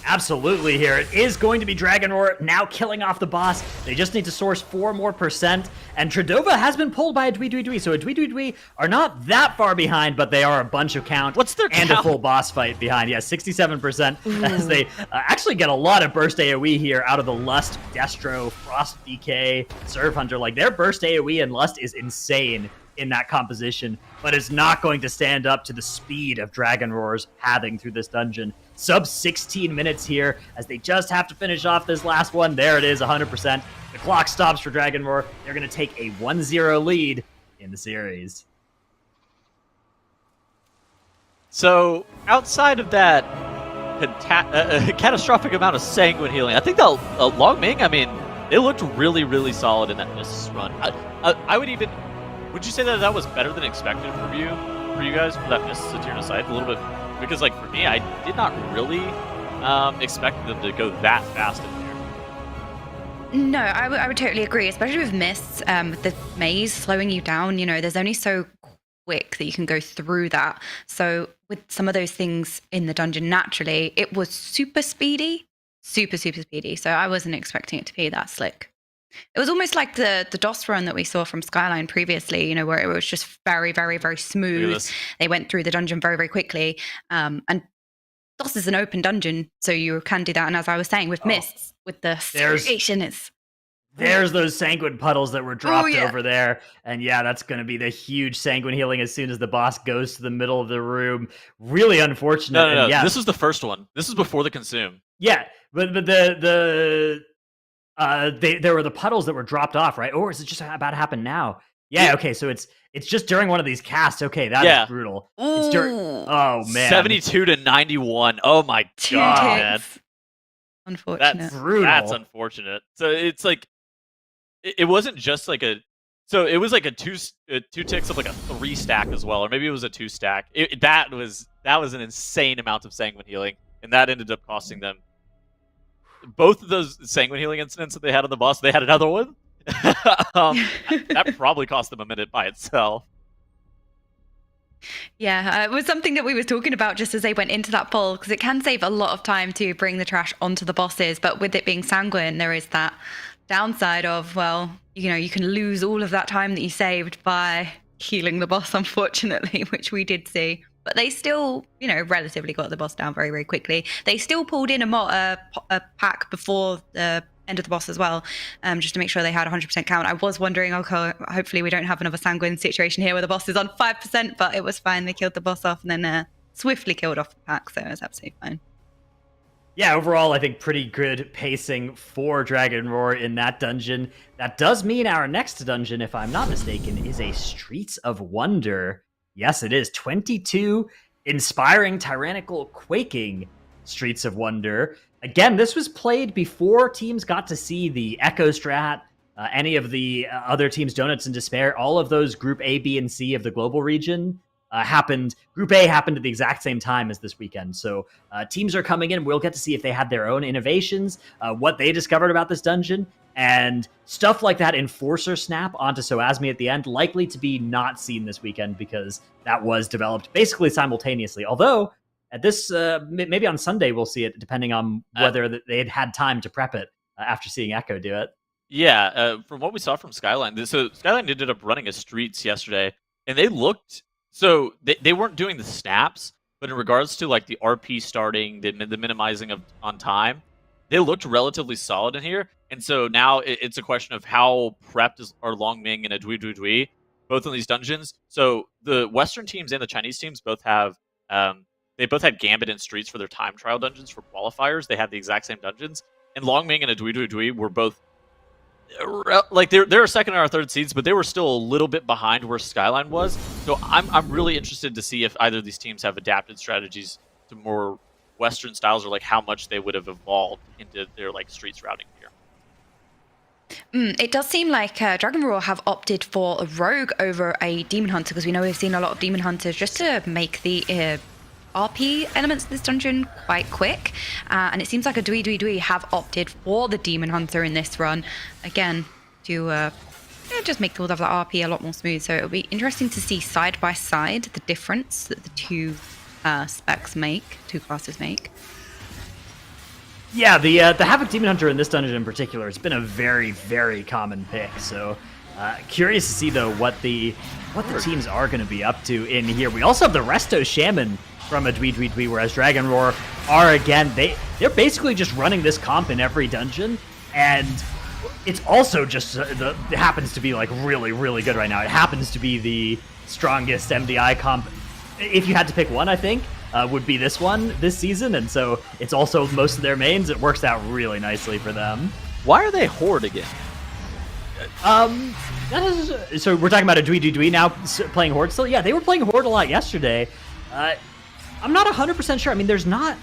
S1: Absolutely here. It is going to be Dragon Roar now killing off the boss. They just need to source 4 more %. And Tradova has been pulled by a ZHUI. So a ZHUI are not that far behind, but they are a bunch of count.
S3: What's their
S1: count? And a full boss fight behind. Yeah, 67% as they actually get a lot of burst AoE here out of the Lust, Destro, Frost DK, Serve Hunter. Like their burst AoE and Lust is insane in that composition, but is not going to stand up to the speed of Dragon Roar's having through this dungeon. Sub 16 minutes here as they just have to finish off this last one. There it is, 100%. The clock stops for Dragon Roar. They're going to take a 1-0 lead in the series.
S3: So outside of that catastrophic amount of Sanguine healing, I think the Long Ming, I mean, they looked really, really solid in that Mist run. I would even... Would you say that was better than expected for you guys for that Mist Saturna Scythe a little bit? Because like for me, I did not really expect them to go that fast in here.
S2: No, I would totally agree, especially with Mists, the maze slowing you down. There's only so quick that you can go through that. So with some of those things in the dungeon, naturally, it was super speedy, super speedy. So I wasn't expecting it to be that slick. It was almost like the DOS run that we saw from SKYLINE previously, where it was just very, very, very smooth. They went through the dungeon very, very quickly. And DOS is an open dungeon, so you can do that. And as I was saying, with Mists, with the segregation,
S1: there's those Sanguine puddles that were dropped over there. And yeah, that's going to be the huge Sanguine healing as soon as the boss goes to the middle of the room. Really unfortunate.
S3: No.
S1: Yeah,
S3: this is the first one. This is before the Consume.
S1: Yeah, but there were the puddles that were dropped off, right? Or is it just about to happen now? Yeah, okay, so it's just during one of these casts. Okay, that is brutal. It's during, oh man,
S3: 72 to 91. Oh my god,
S2: unfortunate.
S1: That's brutal.
S3: That's unfortunate. So it's like it wasn't just like so it was like a two ticks of like a 3 stack as well, or maybe it was a 2 stack. That was an insane amount of Sanguine healing, and that ended up costing them. Both of those Sanguine healing incidents that they had on the boss, they had another one. That probably cost them a minute by itself.
S2: Yeah, it was something that we were talking about just as they went into that pull, because it can save a lot of time to bring the trash onto the bosses, but with it being Sanguine, there is that downside of, well, you can lose all of that time that you saved by healing the boss, unfortunately, which we did see. but they still, you know, relatively got the boss down very, very quickly. They still pulled in a pack before the end of the boss as well, just to make sure they had 100% count. I was wondering, okay, hopefully we don't have another sanguine situation here where the boss is on 5%, but it was fine. They killed the boss off and then swiftly killed off the pack, so it was absolutely fine.
S1: Yeah, overall, I think pretty good pacing for Dragon Roar in that dungeon. That does mean our next dungeon, if I'm not mistaken, is a Streets of Wonder. Yes, it is. 22 inspiring, tyrannical, quaking Streets of Wonder. Again, this was played before teams got to see the Echo Strat, any of the other teams, Donuts and Despair. All of those Group A, B, and C of the global region happened. Group A happened at the exact same time as this weekend. So teams are coming in. We'll get to see if they had their own innovations, what they discovered about this dungeon, and stuff like that Enforcer snap onto Soasmi at the end, likely to be not seen this weekend because that was developed basically simultaneously. Although at this, maybe on Sunday we'll see it, depending on whether they had had time to prep it after seeing Echo do it.
S3: Yeah, from what we saw from SKYLINE, so SKYLINE ended up running a Streets yesterday, and they looked... So they weren't doing the snaps, but in regards to like the RP starting, the minimizing of on time, they looked relatively solid in here. And so now it's a question of how prepped are Long Ming and a ZHUI, both in these dungeons. So the Western teams and the Chinese teams both have they both had Gambit and Streets for their time trial dungeons for qualifiers. They had the exact same dungeons, and Long Ming and a ZHUI were both like they're second or third seeds, but they were still a little bit behind where SKYLINE was. So I'm really interested to see if either of these teams have adapted strategies to more Western styles, or like how much they would have evolved into their like Streets routing here.
S2: It does seem like Dragon Roar have opted for a rogue over a demon hunter, because we know we've seen a lot of demon hunters just to make the RP elements of this dungeon quite quick, and it seems like a ZHUI have opted for the Demon Hunter in this run, again, to just make all of the RP a lot more smooth. So it'll be interesting to see side by side the difference that the two specs make, two classes make.
S1: Yeah, the Havoc Demon Hunter in this dungeon in particular has been a very, very common pick. So curious to see though what the teams are going to be up to in here. We also have the Resto Shaman from a ZHUI, whereas Dragon Roar are, again, they're basically just running this comp in every dungeon, and it's also just it happens to be like really, really good right now. It happens to be the strongest MDI comp. If you had to pick one, I think would be this one this season, and so it's also most of their mains. It works out really nicely for them.
S3: Why are they Horde again?
S1: So we're talking about a ZHUI now playing Horde still. Yeah, they were playing Horde a lot yesterday. I'm not 100% sure. I mean, there's not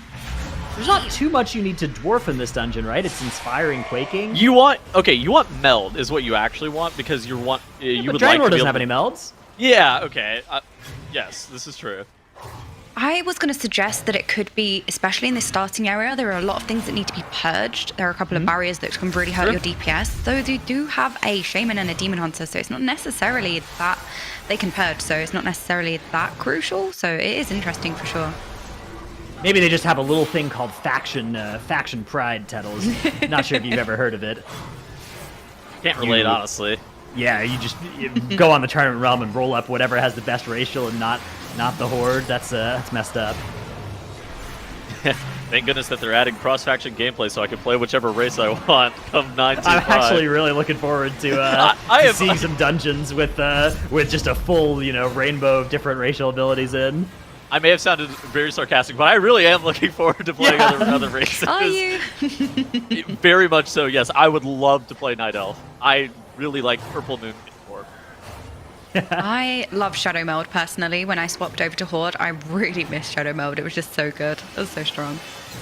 S1: too much you need to dwarf in this dungeon, right? It's inspiring quaking.
S3: You want meld is what you actually want, because you would like
S1: Dragon Roar doesn't have any melds.
S3: Yeah, okay. Yes, this is true.
S2: I was going to suggest that it could be, especially in this starting area, there are a lot of things that need to be purged. There are a couple of barriers that can really hurt your DPS. Though they do have a Shaman and a Demon Hunter, so it's not necessarily that they can purge, so it's not necessarily that crucial. So it is interesting for sure.
S1: Maybe they just have a little thing called faction pride, Tettles. Not sure if you've ever heard of it.
S3: Can't relate, honestly.
S1: Yeah, you go on the tournament realm and roll up whatever has the best racial and not the Horde. That's messed up.
S3: Thank goodness that they're adding cross-faction gameplay so I can play whichever race I want come 9-2-5.
S1: I'm actually really looking forward to seeing some dungeons with just a full, rainbow of different racial abilities in.
S3: I may have sounded very sarcastic, but I really am looking forward to playing other races.
S2: Are you?
S3: Very much so, yes. I would love to play Night Elf. I really like Purple Moon more.
S2: I love Shadow Meld personally. When I swapped over to Horde, I really missed Shadow Meld. It was just so good. It was so strong.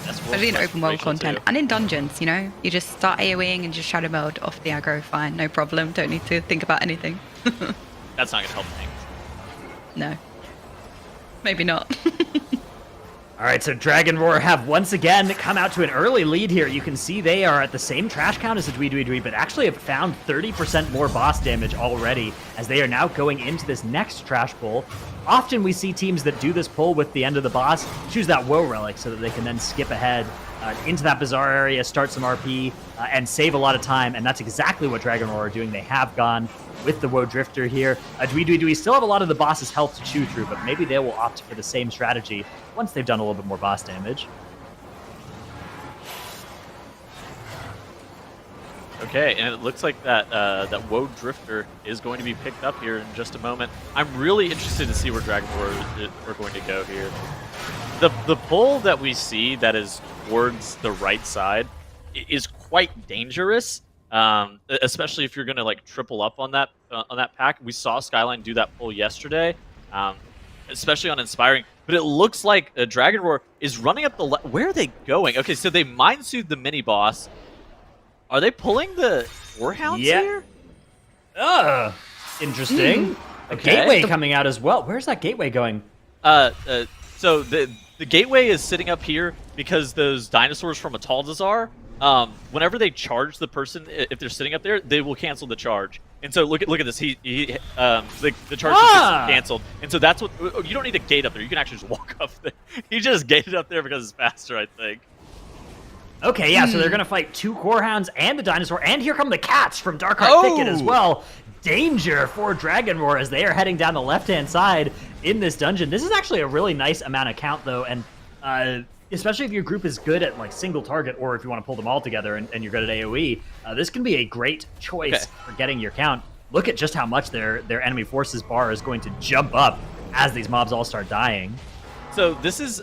S2: Especially in open world content. And in dungeons, you just start AoEing and just Shadow Meld off the aggro. Fine, no problem. Don't need to think about anything.
S3: That's not going to help things.
S2: No. Maybe not.
S1: All right, so Dragon Roar have once again come out to an early lead here. You can see they are at the same trash count as the ZHUI, but actually have found 30% more boss damage already, as they are now going into this next trash pull. Often we see teams that do this pull with the end of the boss choose that Woe Relic so that they can then skip ahead into that Bazaar area, start some RP, and save a lot of time, and that's exactly what Dragon Roar are doing. They have gone with the Woe Drifter here. ZHUI still have a lot of the boss's health to chew through, but maybe they will opt for the same strategy once they've done a little bit more boss damage.
S3: Okay, and it looks like that that Woe Drifter is going to be picked up here in just a moment. I'm really interested to see where Dragon Roar are going to go here. The pull that we see that is towards the right side is quite dangerous, especially if you're going to like triple up on that pack. We saw SKYLINE do that pull yesterday, especially on Inspiring. But it looks like Dragon Roar is running up the where are they going? Okay, so they mind soothed the mini boss. Are they pulling the Warhounds here?
S1: Interesting. A gateway coming out as well. Where's that gateway going?
S3: So the gateway is sitting up here because those dinosaurs from Ataldazar, whenever they charge the person, if they're sitting up there, they will cancel the charge. And so look at this. The charge is canceled. And so that's what you don't need a gate up there. You can actually just walk up there. He just gated up there because it's faster, I think.
S1: Okay, yeah, so they're going to fight 2 Core Hounds and the dinosaur, and here come the cats from Darkheart Thicket as well. Danger for Dragon Roar as they are heading down the left-hand side in this dungeon. This is actually a really nice amount of count, though, and especially if your group is good at like single target, or if you want to pull them all together and you're good at AoE, this can be a great choice for getting your count. Look at just how much their enemy forces bar is going to jump up as these mobs all start dying.
S3: So this is...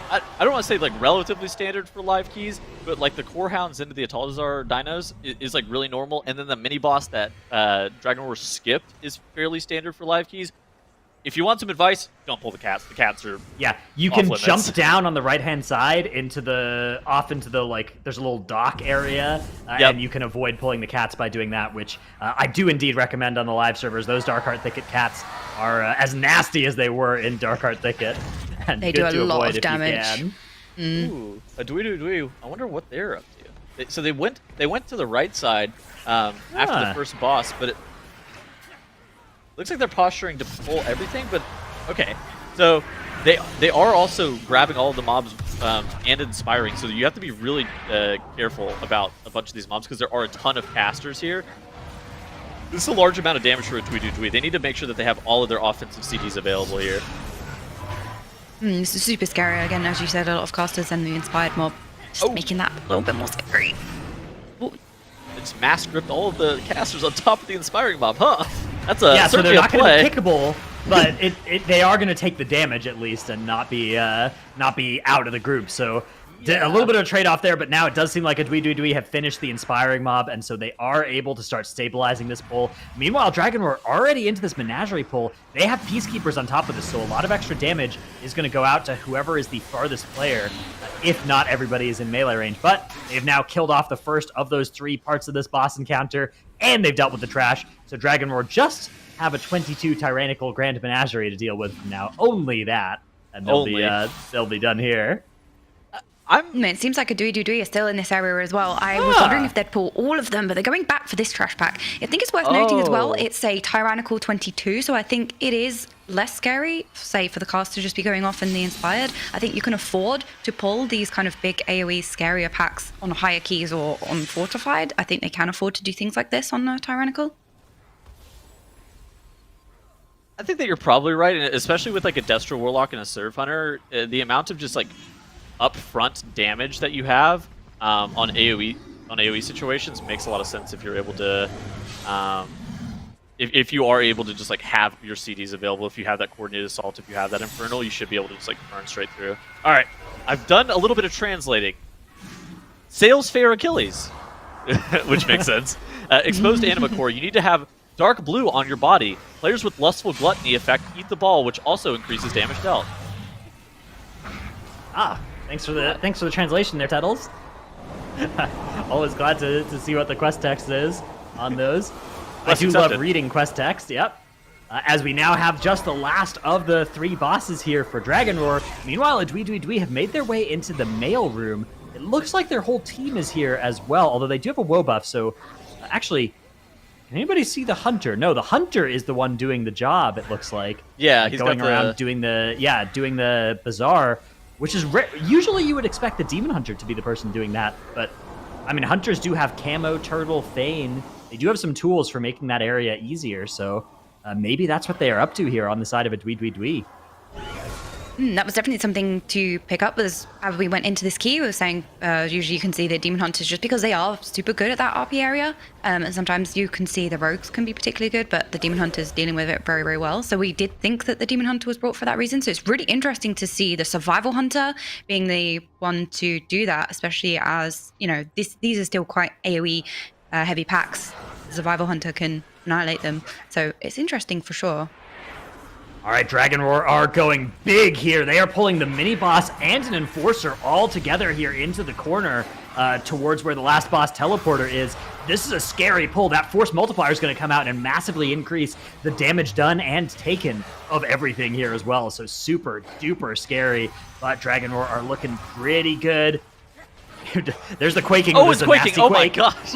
S3: I don't want to say like relatively standard for live keys, but like the Core Hounds into the Ataldazar dinos is like really normal, and then the mini boss that Dragon Roar skipped is fairly standard for live keys. If you want some advice, don't pull the cats. The cats are
S1: you can jump down on the right hand side into the like there's a little dock area, and you can avoid pulling the cats by doing that, which I do indeed recommend on the live servers. Those Darkheart Thicket cats are as nasty as they were in Darkheart Thicket. And
S2: they do a lot of damage.
S3: Ooh, ZHUI. I wonder what they're up to. So they went to the right side after the first boss, but it looks like they're posturing to pull everything. But okay, so they are also grabbing all of the mobs and inspiring. So you have to be really careful about a bunch of these mobs because there are a ton of casters here. This is a large amount of damage for a ZHUI. They need to make sure that they have all of their offensive CDs available here.
S2: This is super scary. Again, as you said, a lot of casters and the inspired mob. Just making that a little bit more scary. Ooh.
S3: It's mass gripped all of the casters on top of the inspiring mob, huh? That's
S1: so they're not going to be kickable, but they are going to take the damage at least and not be out of the group. So a little bit of a trade-off there, but now it does seem like a ZHUI have finished the inspiring mob, and so they are able to start stabilizing this pull. Meanwhile, Dragon Roar already into this menagerie pull. They have Peacekeepers on top of this, so a lot of extra damage is going to go out to whoever is the farthest player, if not everybody is in melee range. But they've now killed off the first of those 3 parts of this boss encounter, and they've dealt with the trash. So Dragon Roar just have a 22 Tyrannical Grand Menagerie to deal with from now. Only that, and they'll be done here.
S2: It seems like a ZHUI is still in this area as well. I was wondering if they'd pull all of them, but they're going back for this trash pack. I think it's worth noting as well, it's a Tyrannical 22, so I think it is less scary, say, for the cast to just be going off in the Inspired. I think you can afford to pull these kind of big AoE scarier packs on higher keys or on Fortified. I think they can afford to do things like this on a Tyrannical.
S3: I think that you're probably right, and especially with like a Destro Warlock and a Serve Hunter, the amount of just like upfront damage that you have on AoE situations makes a lot of sense if you're able to if you are able to just like have your CDs available. If you have that coordinated assault, if you have that infernal, you should be able to just like burn straight through. All right, I've done a little bit of translating. Sales fair Achilles, which makes sense. Exposed Anima Core, you need to have dark blue on your body. Players with Lustful Gluttony effect eat the ball, which also increases damage dealt.
S1: Thanks for the translation there, Tettles. Always glad to see what the quest text is on those. I do love reading quest text, yep. As we now have just the last of the 3 bosses here for Dragon Roar. Meanwhile, ZHUI have made their way into the mail room. It looks like their whole team is here as well, although they do have a woe buff, so actually, can anybody see the Hunter? No, the Hunter is the one doing the job, it looks like.
S3: Yeah, he's
S1: going around doing the bazaar. which is usually you would expect the Demon Hunter to be the person doing that, but I mean, Hunters do have Camo, Turtle, Feign. They do have some tools for making that area easier, so maybe that's what they are up to here on the side of a Dwee.
S2: That was definitely something to pick up as we went into this key. We were saying usually you can see the Demon Hunters just because they are super good at that RP area. And sometimes you can see the Rogues can be particularly good, but the Demon Hunter's dealing with it very, very well. So we did think that the Demon Hunter was brought for that reason. So it's really interesting to see the Survival Hunter being the one to do that, especially as, you know, these are still quite AoE heavy packs. The Survival Hunter can annihilate them. So it's interesting for sure.
S1: All right, Dragon Roar are going big here. They are pulling the mini-boss and an Enforcer all together here into the corner towards where the last boss teleporter is. This is a scary pull. That force multiplier is going to come out and massively increase the damage done and taken of everything here as well. So super duper scary, but Dragon Roar are looking pretty good. There's the quaking.
S3: Oh, it's quaking. Oh my
S1: quake.
S3: gosh.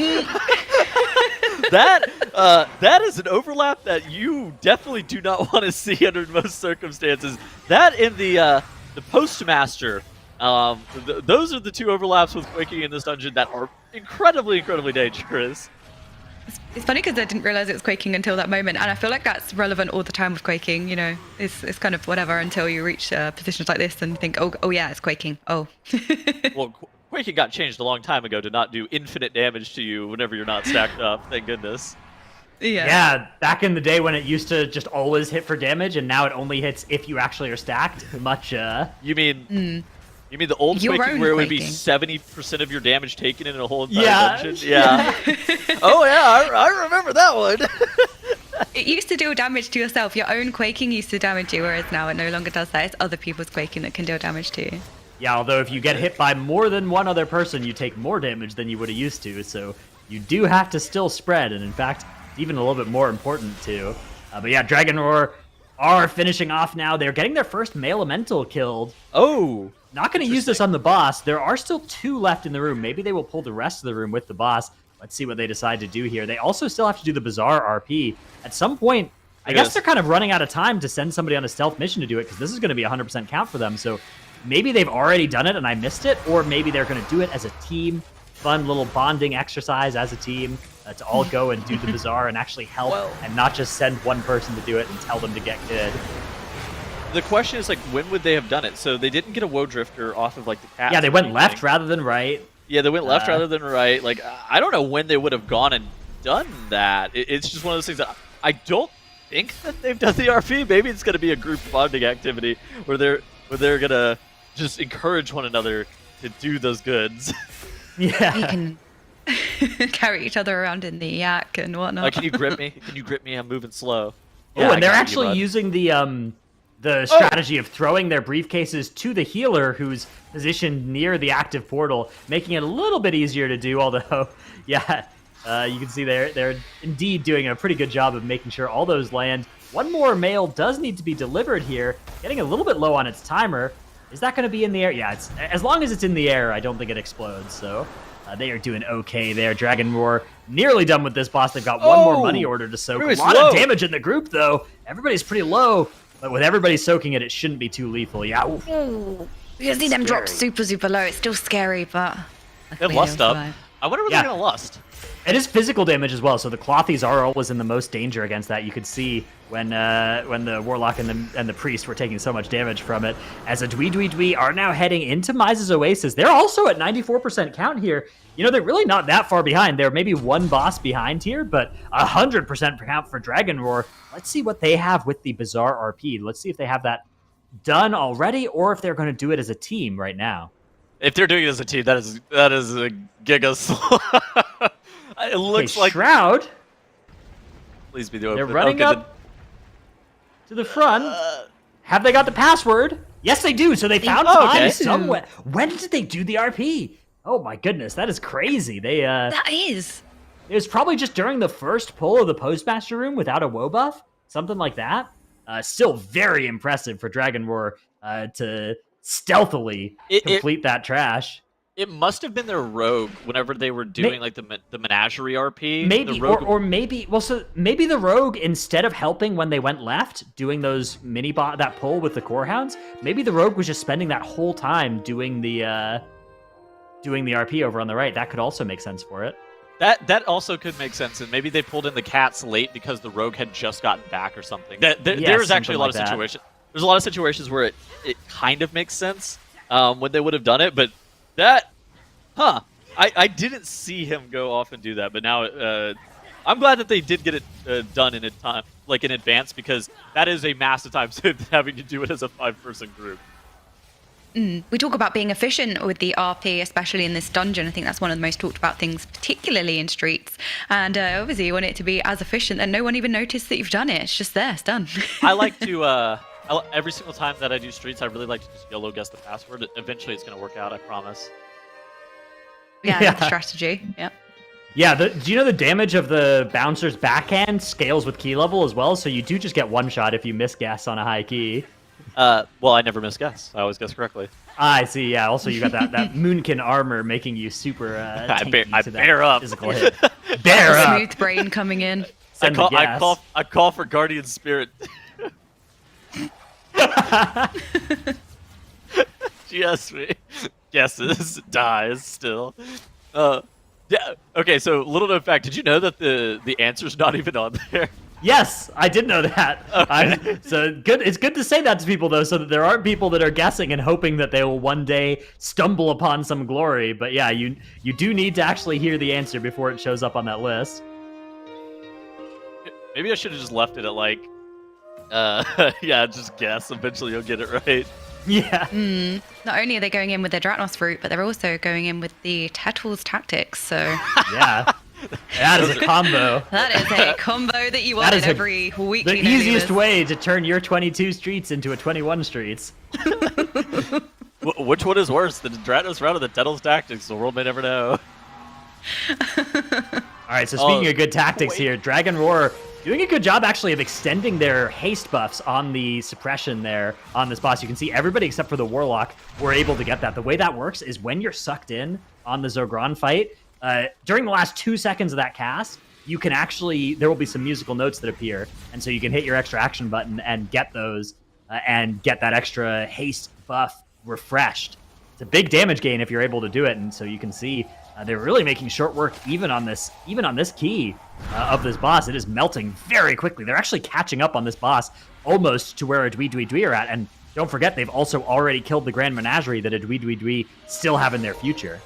S3: That is an overlap that you definitely do not want to see under most circumstances. That in the Postmaster, those are the two overlaps with quaking in this dungeon that are incredibly dangerous.
S2: It's funny because I didn't realize it was quaking until that moment, and I feel like that's relevant all the time with quaking. You know, it's kind of whatever until you reach positions like this and think, oh yeah, it's quaking. Oh.
S3: Well, quaking got changed a long time ago to not do infinite damage to you whenever you're not stacked up. Thank goodness.
S1: Yeah, back in the day when it used to just always hit for damage, and now it only hits if you actually are stacked. Much. You
S3: mean the old
S2: Your
S3: quaking
S2: own
S3: where it would be
S2: quaking.
S3: 70% of your damage taken in a whole entire dungeon? Yeah. Oh yeah, I remember that one.
S2: It used to deal damage to yourself. Your own quaking used to damage you, whereas now it no longer does that. It's other people's quaking that can deal damage to you.
S1: Yeah, although if you get hit by more than one other person, you take more damage than you would have used to, so you do have to still spread, and in fact, it's even a little bit more important too. But yeah, Dragon Roar are finishing off now. They're getting their first male elemental killed.
S3: Oh!
S1: Not going to use this on the boss. There are still 2 left in the room. Maybe they will pull the rest of the room with the boss. Let's see what they decide to do here. They also still have to do the Bizarre RP. At some point, I guess they're kind of running out of time to send somebody on a stealth mission to do it, because this is going to be 100% count for them. So maybe they've already done it and I missed it, or maybe they're going to do it as a team. Fun little bonding exercise as a team to all go and do the Bizarre and actually help, and not just send one person to do it and tell them to get good.
S3: The question is, like, when would they have done it? So they didn't get a Woe Drifter off of, like, the cat.
S1: Yeah, they went left rather than right.
S3: Yeah, they went left rather than right. Like, I don't know when they would have gone and done that. It's just one of those things that I don't think that they've done the RP. Maybe it's going to be a group bonding activity where they're going to just encourage one another to do those goods.
S2: Yeah. You can carry each other around in the yak and whatnot.
S3: Can you grip me? Can you grip me? I'm moving slow.
S1: Oh, yeah, and they're actually using the strategy of throwing their briefcases to the healer who's positioned near the active portal, making it a little bit easier to do, although, yeah, you can see they're indeed doing a pretty good job of making sure all those land. One more mail does need to be delivered here, getting a little bit low on its timer. Is that going to be in the air? Yeah, as long as it's in the air, I don't think it explodes, so they are doing okay there. Dragon Roar nearly done with this boss. They've got one more money order to soak. A lot of damage in the group, though. Everybody's pretty low. But with everybody soaking it, it shouldn't be too lethal. Yeah.
S2: Ooh. You can see them drop super low. It's still scary, but
S3: they have lust up. I wonder where they're gonna lust.
S1: It is physical damage as well, so the Clothies are always in the most danger against that. You could see when the Warlock and the Priest were taking so much damage from it. As a Dwee are now heading into Mize's Oasis. They're also at 94% count here. You know, they're really not that far behind. They're maybe one boss behind here, but 100% count for Dragon Roar. Let's see what they have with the Bizarre RP. Let's see if they have that done already, or if they're going to do it as a team right now.
S3: If they're doing it as a team, that is a giga. It looks like
S1: Shroud.
S3: Please be the open.
S1: They're running up to the front. Have they got the password? Yes, they do. So they found time somewhere. When did they do the RP? Oh my goodness, that is crazy. They
S2: that is.
S1: It was probably just during the first pull of the Postmaster room without a woe buff, something like that. Still very impressive for Dragon Roar to stealthily complete that trash.
S3: It must have been their rogue whenever they were doing like the menagerie RP.
S1: Maybe,
S3: the rogue...
S1: or maybe, well, so maybe the rogue, instead of helping when they went left, doing those that pull with the core hounds, maybe the rogue was just spending that whole time doing the RP over on the right. That could also make sense for it.
S3: That also could make sense, and maybe they pulled in the cats late because the rogue had just gotten back or something. There's actually a lot of situations. There's a lot of situations where it kind of makes sense when they would have done it, but I didn't see him go off and do that, but now I'm glad that they did get it done in advance, because that is a massive time saved having to do it as a 5-person group.
S2: We talk about being efficient with the RP, especially in this dungeon. I think that's one of the most talked about things, particularly in Streets. And obviously you want it to be as efficient that no one even noticed that you've done it. It's just there, it's done.
S3: I like to, every single time that I do Streets, I really like to just YOLO guess the password. Eventually it's going to work out, I promise.
S2: Yeah, that's the strategy. Yep.
S1: Yeah, do you know the damage of the bouncer's backhand scales with key level as well? So you do just get one shot if you miss guess on a high key.
S3: Well, I never miss guess. I always guess correctly.
S1: I see, yeah. Also, you got that Moonkin armor making you super
S3: I bear up.
S1: Physical hit. Bear up!
S2: Smooth brain coming in.
S3: I call for Guardian Spirit. Yes, me. Guesses, dies still. Yeah. Okay, so little known fact. Did you know that the answer's not even on there?
S1: Yes, I did know that.
S3: Okay.
S1: So good. It's good to say that to people, though, so that there aren't people that are guessing and hoping that they will one day stumble upon some glory. But yeah, you do need to actually hear the answer before it shows up on that list.
S3: Maybe I should have just left it at like, yeah, just guess. Eventually you'll get it right.
S1: Yeah.
S2: Not only are they going in with their Dratnos fruit, but they're also going in with the Tettles tactics. So
S1: yeah. That is a combo.
S2: That is a combo that you want in every weekly.
S1: The easiest way to turn your 22 streets into a 21 streets.
S3: Which one is worse, the Dratnos route or the Tettles tactics? The world may never know.
S1: All right, so speaking of good tactics here, Dragon Roar doing a good job actually of extending their haste buffs on the suppression there on this boss. You can see everybody except for the Warlock were able to get that. The way that works is when you're sucked in on the Zogran fight, during the last 2 seconds of that cast, you can actually, there will be some musical notes that appear, and so you can hit your extra action button and get those, and get that extra haste buff refreshed. It's a big damage gain if you're able to do it, and so you can see they're really making short work even on this key of this boss. It is melting very quickly. They're actually catching up on this boss almost to where a Dwee are at, and don't forget they've also already killed the Grand Menagerie that a Dwee still have in their future.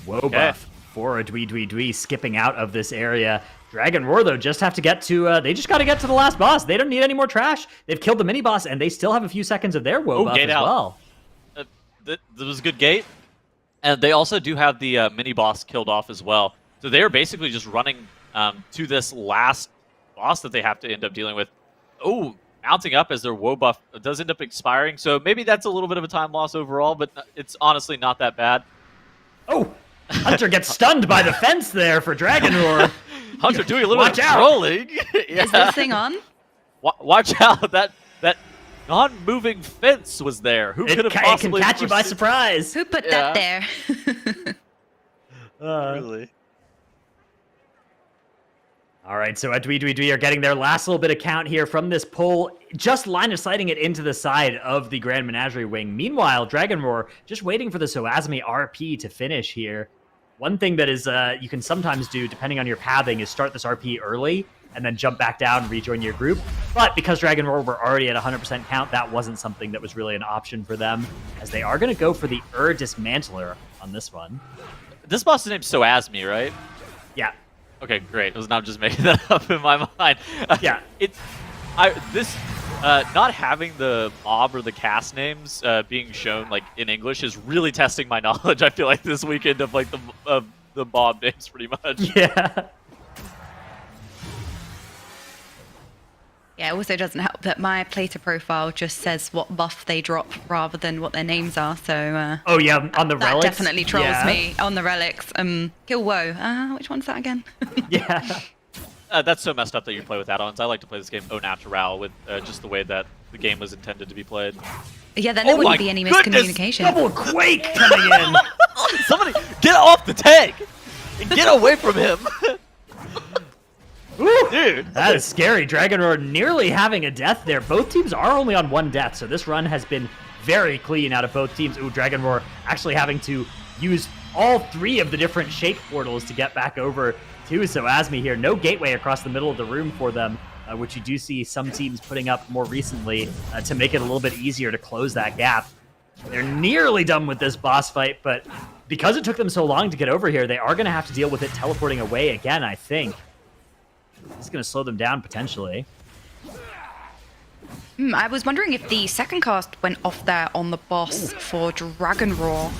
S1: Whoa, buff for a Dwee skipping out of this area. Dragon Roar, though, just have to get to, they just got to get to the last boss. They don't need any more trash. They've killed the mini-boss, and they still have a few seconds of their woe buff as well.
S3: That was a good gate. And they also do have the mini-boss killed off as well. So they are basically just running to this last boss that they have to end up dealing with. Oh, mounting up as their woe buff does end up expiring. So maybe that's a little bit of a time loss overall, but it's honestly not that bad.
S1: Oh, Hunter gets stunned by the fence there for Dragon Roar.
S3: Hunter doing a little bit of trolling.
S2: Yeah. Is this thing on?
S3: Watch out! That non-moving fence was there. Who could have possibly?
S1: It can catch you by surprise.
S2: Who put that there?
S3: Really?
S1: All right, so Dwee are getting their last little bit of count here from this pull, just line of sighting it into the side of the Grand Menagerie wing. Meanwhile, Dragon Roar just waiting for the Soazmi RP to finish here. One thing that is you can sometimes do, depending on your pathing, is start this RP early and then jump back down and rejoin your group. But because Dragon Roar were already at 100% count, that wasn't something that was really an option for them, as they are going to go for the Dismantler on this one.
S3: This boss is named Soazmi, right?
S1: Yeah.
S3: Okay, great. I was not just making that up in my mind.
S1: Yeah.
S3: Not having the mob or the cast names being shown like in English is really testing my knowledge. I feel like this weekend of like the mob names pretty much.
S1: Yeah.
S2: Yeah, it also doesn't help that my plater profile just says what buff they drop rather than what their names are. So.
S1: Oh yeah, on the relics.
S2: That definitely trolls me on the relics. Kill Woe. Which one's that again?
S1: Yeah.
S3: That's so messed up that you play with add-ons. I like to play this game au natural with just the way that the game was intended to be played.
S2: Yeah, then there wouldn't be any miscommunication.
S1: Double quake coming in.
S3: Somebody get off the tank and get away from him.
S1: Ooh,
S3: Dude,
S1: that is scary. Dragonroar nearly having a death there. Both teams are only on 1 death, so this run has been very clean out of both teams. Ooh, Dragonroar actually having to use all 3 of the different shape portals to get back over to Zoasmi here. No gateway across the middle of the room for them, which you do see some teams putting up more recently to make it a little bit easier to close that gap. They're nearly done with this boss fight, but because it took them so long to get over here, they are going to have to deal with it teleporting away again, I think. This is going to slow them down, potentially.
S2: I was wondering if the second cast went off there on the boss for Dragonroar.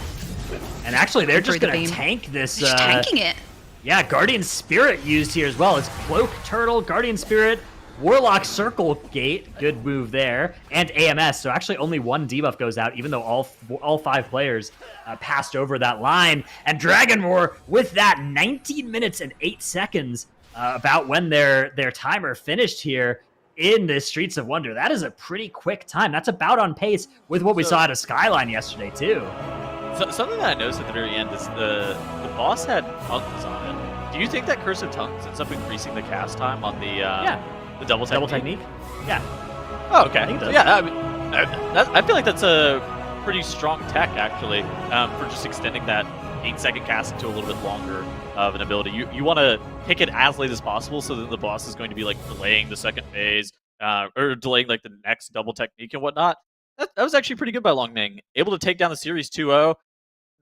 S1: And actually, they're just going to tank this.
S2: Just tanking it.
S1: Yeah, Guardian Spirit used here as well. It's Cloak, Turtle, Guardian Spirit, Warlock Circle Gate. Good move there. And AMS. So actually only 1 debuff goes out, even though all 5 players passed over that line. And Dragonroar, with that 19 minutes and 8 seconds, about when their timer finished here in the Streets of Wonder. That is a pretty quick time. That's about on pace with what we saw out of SKYLINE yesterday, too.
S3: So, something that I noticed at the very end is the boss had tongues on it. Do you think that Curse of Tongues ends up increasing the cast time on the double technique?
S1: Yeah.
S3: Oh, okay.
S1: I think it does.
S3: Yeah, I mean, I feel like that's a pretty strong tech, actually, for just extending that 8-second cast into a little bit longer of an ability. You want to pick it as late as possible so that the boss is going to be like delaying the second phase or delaying like the next double technique and whatnot. That was actually pretty good by Long Ming. Able to take down the series 2-0.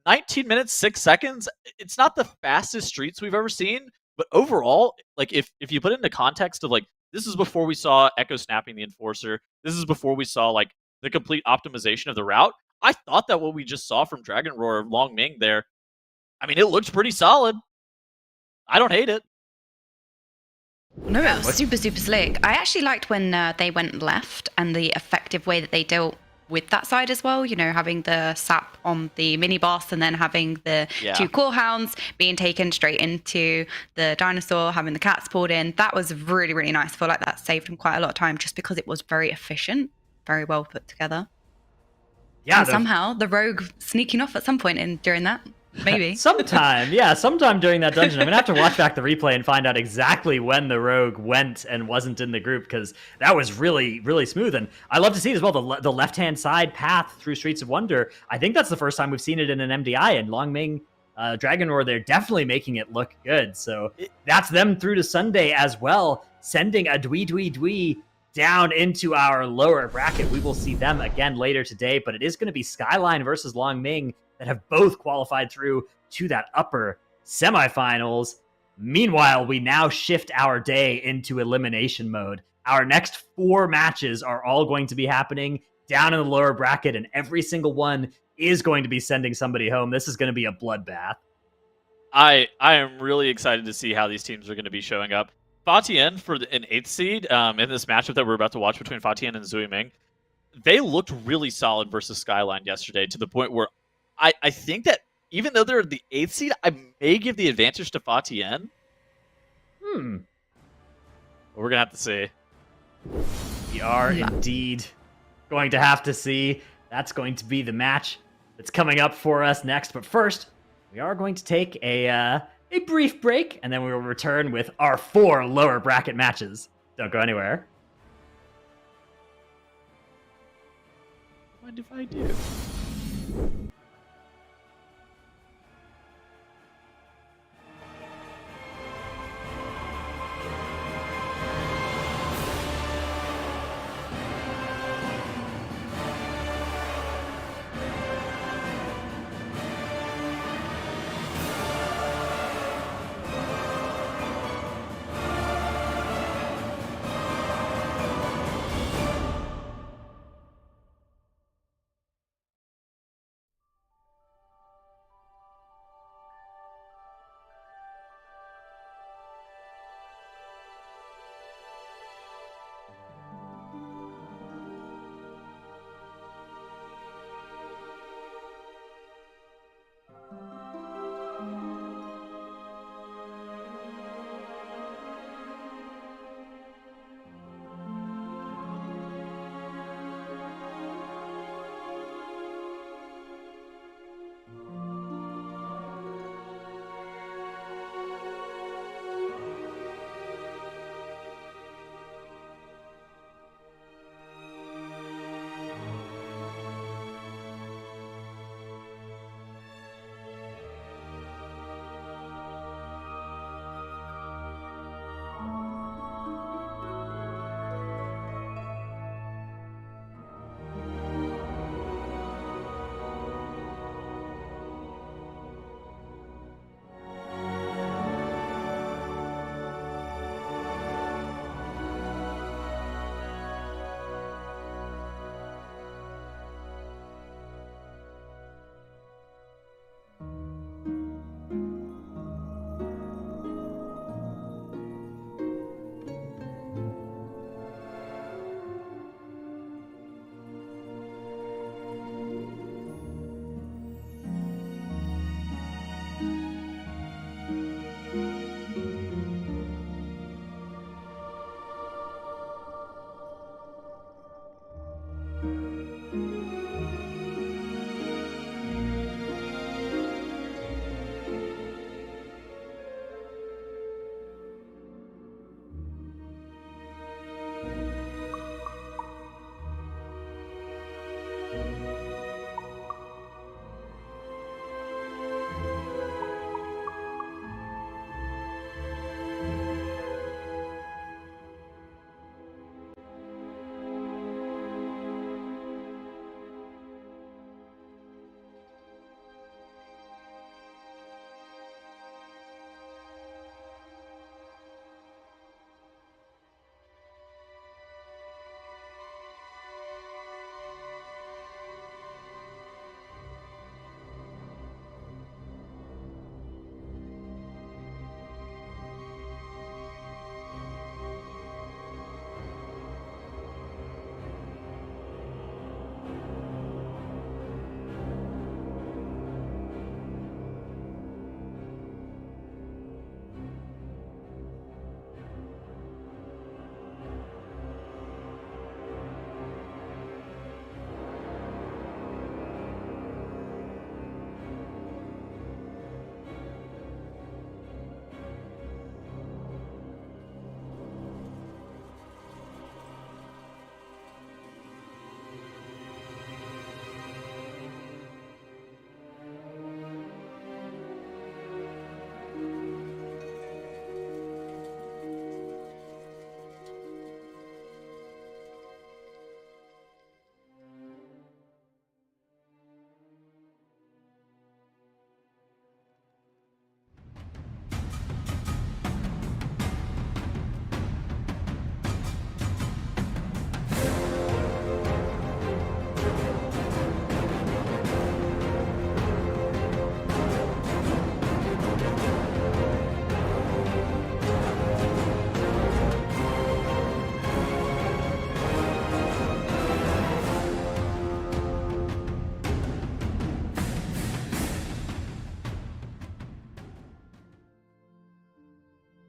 S3: 19 minutes, 6 seconds. It's not the fastest streets we've ever seen, but overall, like if you put it into context of like, this is before we saw Echo snapping the Enforcer. This is before we saw like the complete optimization of the route. I thought that what we just saw from Dragonroar Long Ming there, I mean, it looked pretty solid. I don't hate it.
S2: No, it was super, super slick. I actually liked when they went left and the effective way that they dealt with that side as well. You know, having the sap on the mini boss and then having the 2 core hounds being taken straight into the dinosaur, having the cats pulled in. That was really, really nice. I feel like that saved them quite a lot of time just because it was very efficient, very well put together. Yeah, and somehow the rogue sneaking off at some point during that. Maybe.
S1: sometime during that dungeon. I'm going to have to watch back the replay and find out exactly when the rogue went and wasn't in the group, because that was really, really smooth. And I love to see as well the left-hand side path through Streets of Wonder. I think that's the first time we've seen it in an MDI, and Long Ming, Dragonroar, they're definitely making it look good. So that's them through to Sunday as well, sending a Dwee down into our lower bracket. We will see them again later today, but it is going to be SKYLINE versus Long Ming that have both qualified through to that upper semifinals. Meanwhile, we now shift our day into elimination mode. Our next 4 matches are all going to be happening down in the lower bracket, and every single one is going to be sending somebody home. This is going to be a bloodbath.
S3: I am really excited to see how these teams are going to be showing up. TIAN for an 8th seed in this matchup that we're about to watch between TIAN and ZHUI Ming, they looked really solid versus SKYLINE yesterday, to the point where I think that even though they're the 8th seed, I may give the advantage to TIAN. We're going to have to see.
S1: We are indeed going to have to see. That's going to be the match that's coming up for us next. But first, we are going to take a brief break, and then we will return with our 4 lower bracket matches. Don't go anywhere.
S3: Mind if I do?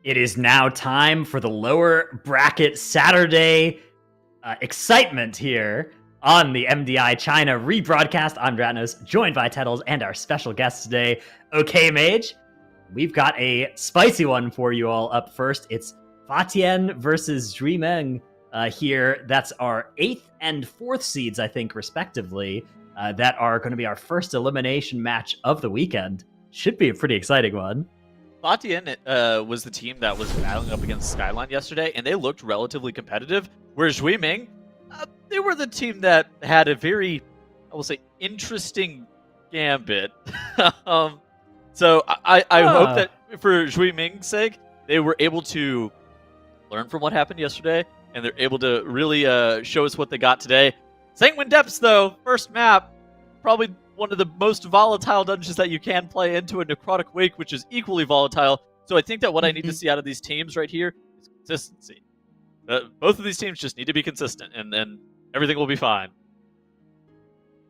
S1: It is now time for the lower bracket Saturday excitement here on the MDI China rebroadcast. I'm Dratnos, joined by Tettles and our special guest today, OK Mage. We've got a spicy one for you all up first. It's TIAN versus ZHUI MENG here. That's our 8th and 4th seeds, I think, respectively, that are going to be our first elimination match of the weekend. Should be a pretty exciting one.
S3: TIAN was the team that was battling up against SKYLINE yesterday, and they looked relatively competitive, whereas ZHUI MENG, they were the team that had a very, I will say, interesting gambit. So I hope that for ZHUI MENG's sake, they were able to learn from what happened yesterday, and they're able to really show us what they got today. Sanguine Depths, though, first map, probably one of the most volatile dungeons that you can play into, a Necrotic Wake, which is equally volatile. So I think that what I need to see out of these teams right here is consistency. Both of these teams just need to be consistent, and then everything will be fine.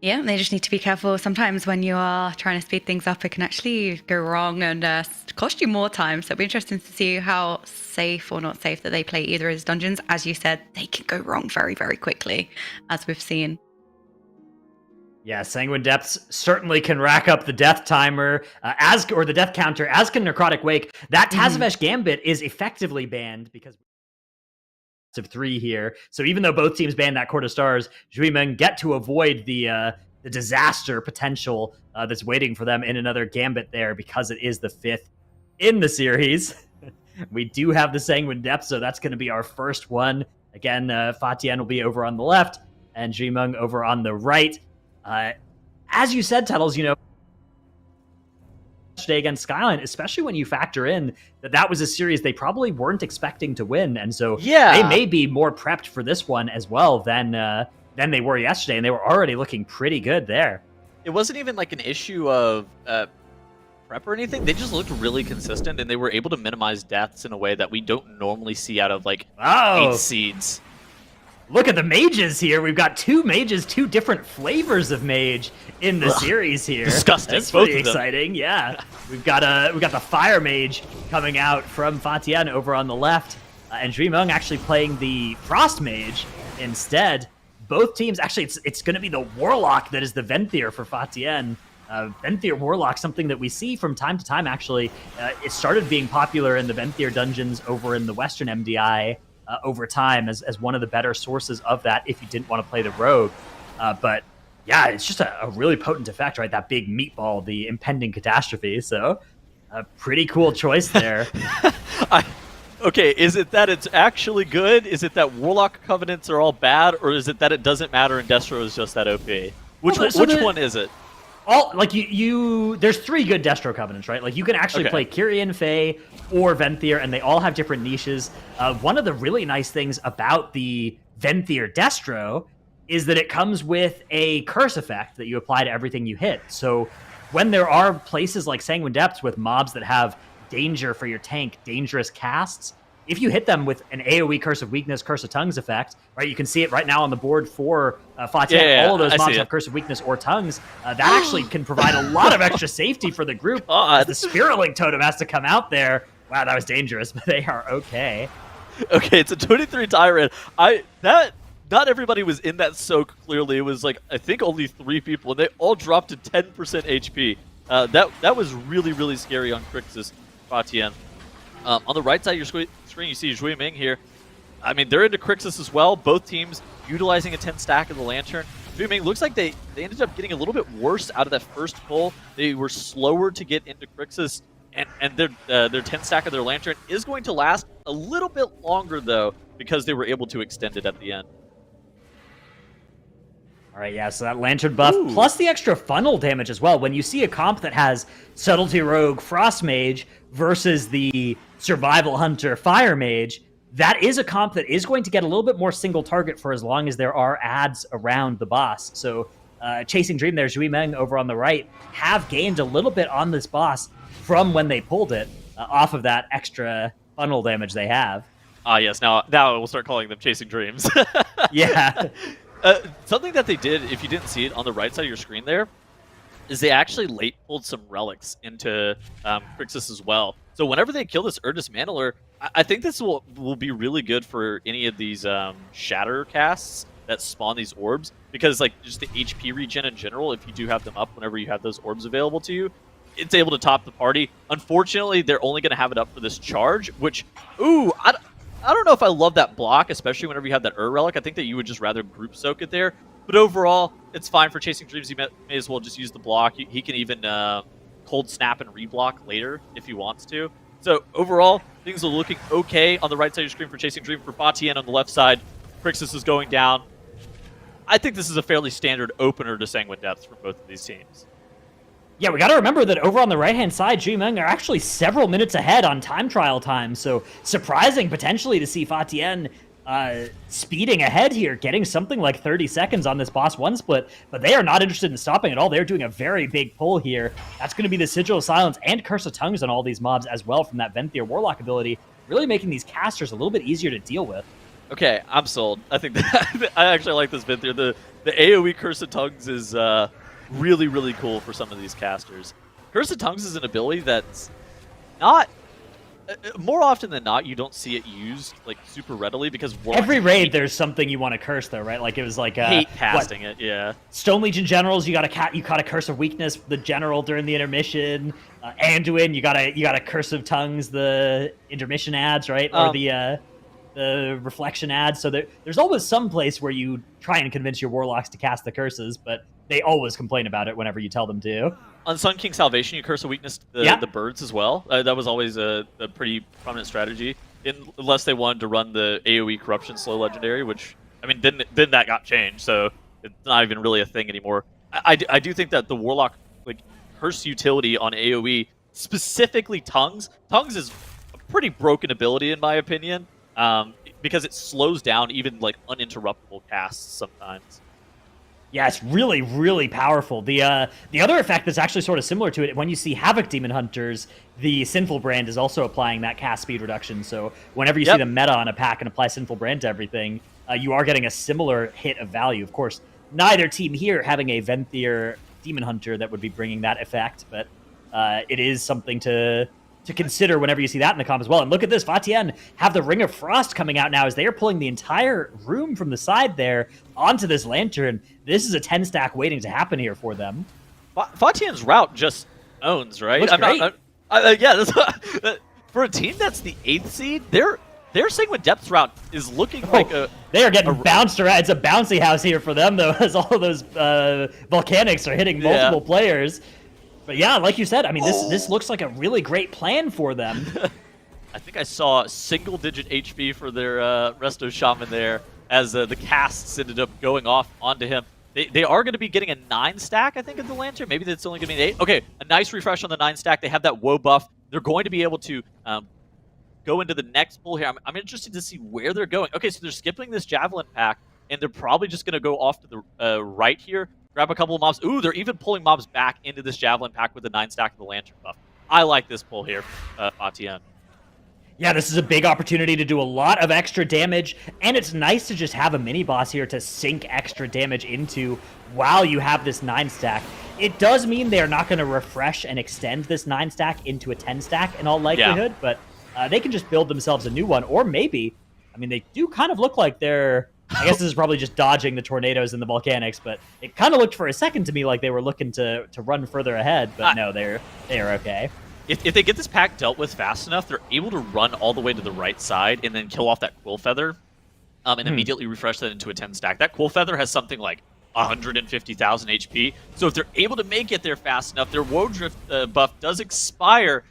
S2: Yeah, they just need to be careful. Sometimes when you are trying to speed things up, it can actually go wrong and cost you more time. So it'll be interesting to see how safe or not safe that they play either of those dungeons. As you said, they can go wrong very, very quickly, as we've seen.
S1: Yeah, Sanguine Depths certainly can rack up the death timer, or the death counter, as can Necrotic Wake. That Tazavesh Gambit is effectively banned because of 3 here. So even though both teams banned that Court of Stars, ZHUI MENG get to avoid the disaster potential that's waiting for them in another Gambit there, because it is the 5th in the series. We do have the Sanguine Depths, so that's going to be our first one. Again, TIAN will be over on the left, and ZHUI MENG over on the right. As you said, Tettles, you know, today against SKYLINE, especially when you factor in that was a series they probably weren't expecting to win, and so they may be more prepped for this one as well than they were yesterday, and they were already looking pretty good there.
S3: It wasn't even like an issue of prep or anything. They just looked really consistent, and they were able to minimize deaths in a way that we don't normally see out of like 8 seeds.
S1: Look at the mages here. We've got 2 mages, 2 different flavors of mage in the series here.
S3: Disgusting.
S1: That's pretty exciting. Yeah, we've got the fire mage coming out from TIAN over on the left, and ZHUI MENG actually playing the frost mage instead. Both teams actually, it's going to be the warlock that is the Venthyr for TIAN. Venthyr warlock, something that we see from time to time. Actually, it started being popular in the Venthyr dungeons over in the Western MDI. Over time as one of the better sources of that if you didn't want to play the rogue. But yeah, it's just a really potent effect, right? That big meatball, the impending catastrophe. So a pretty cool choice there.
S3: Okay, is it that it's actually good? Is it that Warlock Covenants are all bad? Or is it that it doesn't matter and Destro is just that OP? Which one is it?
S1: There's 3 good Destro Covenants, right? Like you can actually play Kyrian, Fae, or Venthyr, and they all have different niches. One of the really nice things about the Venthyr Destro is that it comes with a curse effect that you apply to everything you hit. So when there are places like Sanguine Depths with mobs that have danger for your tank, dangerous casts, if you hit them with an AoE Curse of Weakness, Curse of Tongues effect, right? You can see it right now on the board for TIAN. All of those mobs have Curse of Weakness or Tongues. That actually can provide a lot of extra safety for the group. The Spirit Link Totem has to come out there. Wow, that was dangerous, but they are okay.
S3: Okay, it's a 23 Tyrant. Not everybody was in that soak, clearly. It was like, I think only 3 people, and they all dropped to 10% HP. That was really, really scary on Crixus, TIAN. On the right side of your screen, you see ZHUI MENG here. I mean, they're into Crixus as well. Both teams utilizing a 10 stack of the Lantern. ZHUI MENG looks like they ended up getting a little bit worse out of that first pull. They were slower to get into Crixus, and their 10 stack of their Lantern is going to last a little bit longer, though, because they were able to extend it at the end.
S1: All right, yeah, so that Lantern buff, plus the extra funnel damage as well. When you see a comp that has Subtlety Rogue Frost Mage versus the Survival Hunter Fire Mage, that is a comp that is going to get a little bit more single target for as long as there are ads around the boss. So Chasing Dream there, ZHUI MENG over on the right, have gained a little bit on this boss from when they pulled it off of that extra funnel damage they have.
S3: Yes, now we'll start calling them Chasing Dreams.
S1: Yeah.
S3: Something that they did, if you didn't see it on the right side of your screen there, is they actually late pulled some relics into Crixus as well. So whenever they kill this Ur Dismantler, I think this will be really good for any of these shatter casts that spawn these orbs, because like just the HP regen in general, if you do have them up whenever you have those orbs available to you, it's able to top the party. Unfortunately, they're only going to have it up for this charge, which, ooh, I don't know if I love that block, especially whenever you have that Relic. I think that you would just rather group soak it there. But overall, it's fine for Chasing Dreams. You may as well just use the block. He can even cold snap and reblock later if he wants to. So overall, things are looking okay on the right side of your screen for Chasing Dream. For TIAN on the left side, Crixus is going down. I think this is a fairly standard opener to Sanguine Depths for both of these teams.
S1: Yeah, we got to remember that over on the right-hand side, ZHUI MENG are actually several minutes ahead on time trial time, so surprising potentially to see TIAN speeding ahead here, getting something like 30 seconds on this boss 1 split, but they are not interested in stopping at all. They're doing a very big pull here. That's going to be the Sigil of Silence and Curse of Tongues on all these mobs as well from that Venthyr Warlock ability, really making these casters a little bit easier to deal with.
S3: Okay, I'm sold. I think that I actually like this Venthyr. The AoE Curse of Tongues is really, really cool for some of these casters. Curse of Tongues is an ability that's not... more often than not, you don't see it used like super readily because
S1: every raid there's something you want to curse though, right? Like it was like
S3: hate casting it, yeah.
S1: Stone Legion generals, you got a curse of weakness, the general during the intermission. Anduin, you got a curse of tongues, the intermission ads, right? Or the reflection ads. So there's always some place where you try and convince your warlocks to cast the curses, but they always complain about it whenever you tell them to.
S3: On Sun King Salvation, you curse a weakness to the birds as well. That was always a pretty prominent strategy, unless they wanted to run the AoE Corruption Slow Legendary, which, I mean, then that got changed, so it's not even really a thing anymore. I do think that the Warlock like curse utility on AoE, specifically Tongues is a pretty broken ability in my opinion, because it slows down even like uninterruptible casts sometimes.
S1: Yeah, it's really, really powerful. The other effect that's actually sort of similar to it, when you see Havoc Demon Hunters, the Sinful Brand is also applying that cast speed reduction. So whenever you see the meta on a pack and apply Sinful Brand to everything, you are getting a similar hit of value. Of course, neither team here having a Venthyr Demon Hunter that would be bringing that effect, but it is something to consider whenever you see that in the comp as well. And look at this, TIAN have the Ring of Frost coming out now as they are pulling the entire room from the side there onto this lantern. This is a 10 stack waiting to happen here for them.
S3: TIAN's route just owns, right?
S1: Looks great.
S3: Yeah, for a team that's the 8th seed, their Sanguine Depths route is looking like a...
S1: They are getting bounced around. It's a bouncy house here for them, though, as all of those volcanics are hitting multiple players. But yeah, like you said, I mean, this looks like a really great plan for them.
S3: I think I saw single-digit HP for their Resto Shaman there as the casts ended up going off onto him. They are going to be getting a 9 stack, I think, of the Lantern. Maybe that's only going to be an 8. Okay, a nice refresh on the 9 stack. They have that woe buff. They're going to be able to go into the next pull here. I'm interested to see where they're going. Okay, so they're skipping this Javelin pack, and they're probably just going to go off to the right here. Grab a couple of mobs. Ooh, they're even pulling mobs back into this Javelin pack with the 9 stack of the Lantern buff. I like this pull here, TIAN.
S1: Yeah, this is a big opportunity to do a lot of extra damage, and it's nice to just have a mini-boss here to sink extra damage into while you have this 9 stack. It does mean they are not going to refresh and extend this 9 stack into a 10 stack in all likelihood, but they can just build themselves a new one, or maybe, I mean, they do kind of look like they're... I guess this is probably just dodging the tornadoes and the volcanics, but it kind of looked for a second to me like they were looking to run further ahead, but no, they are okay.
S3: If they get this pack dealt with fast enough, they're able to run all the way to the right side and then kill off that Quill Feather and immediately refresh that into a 10 stack. That Quill Feather has something like 150,000 HP, so if they're able to make it there fast enough, their Woe Drift buff does expire.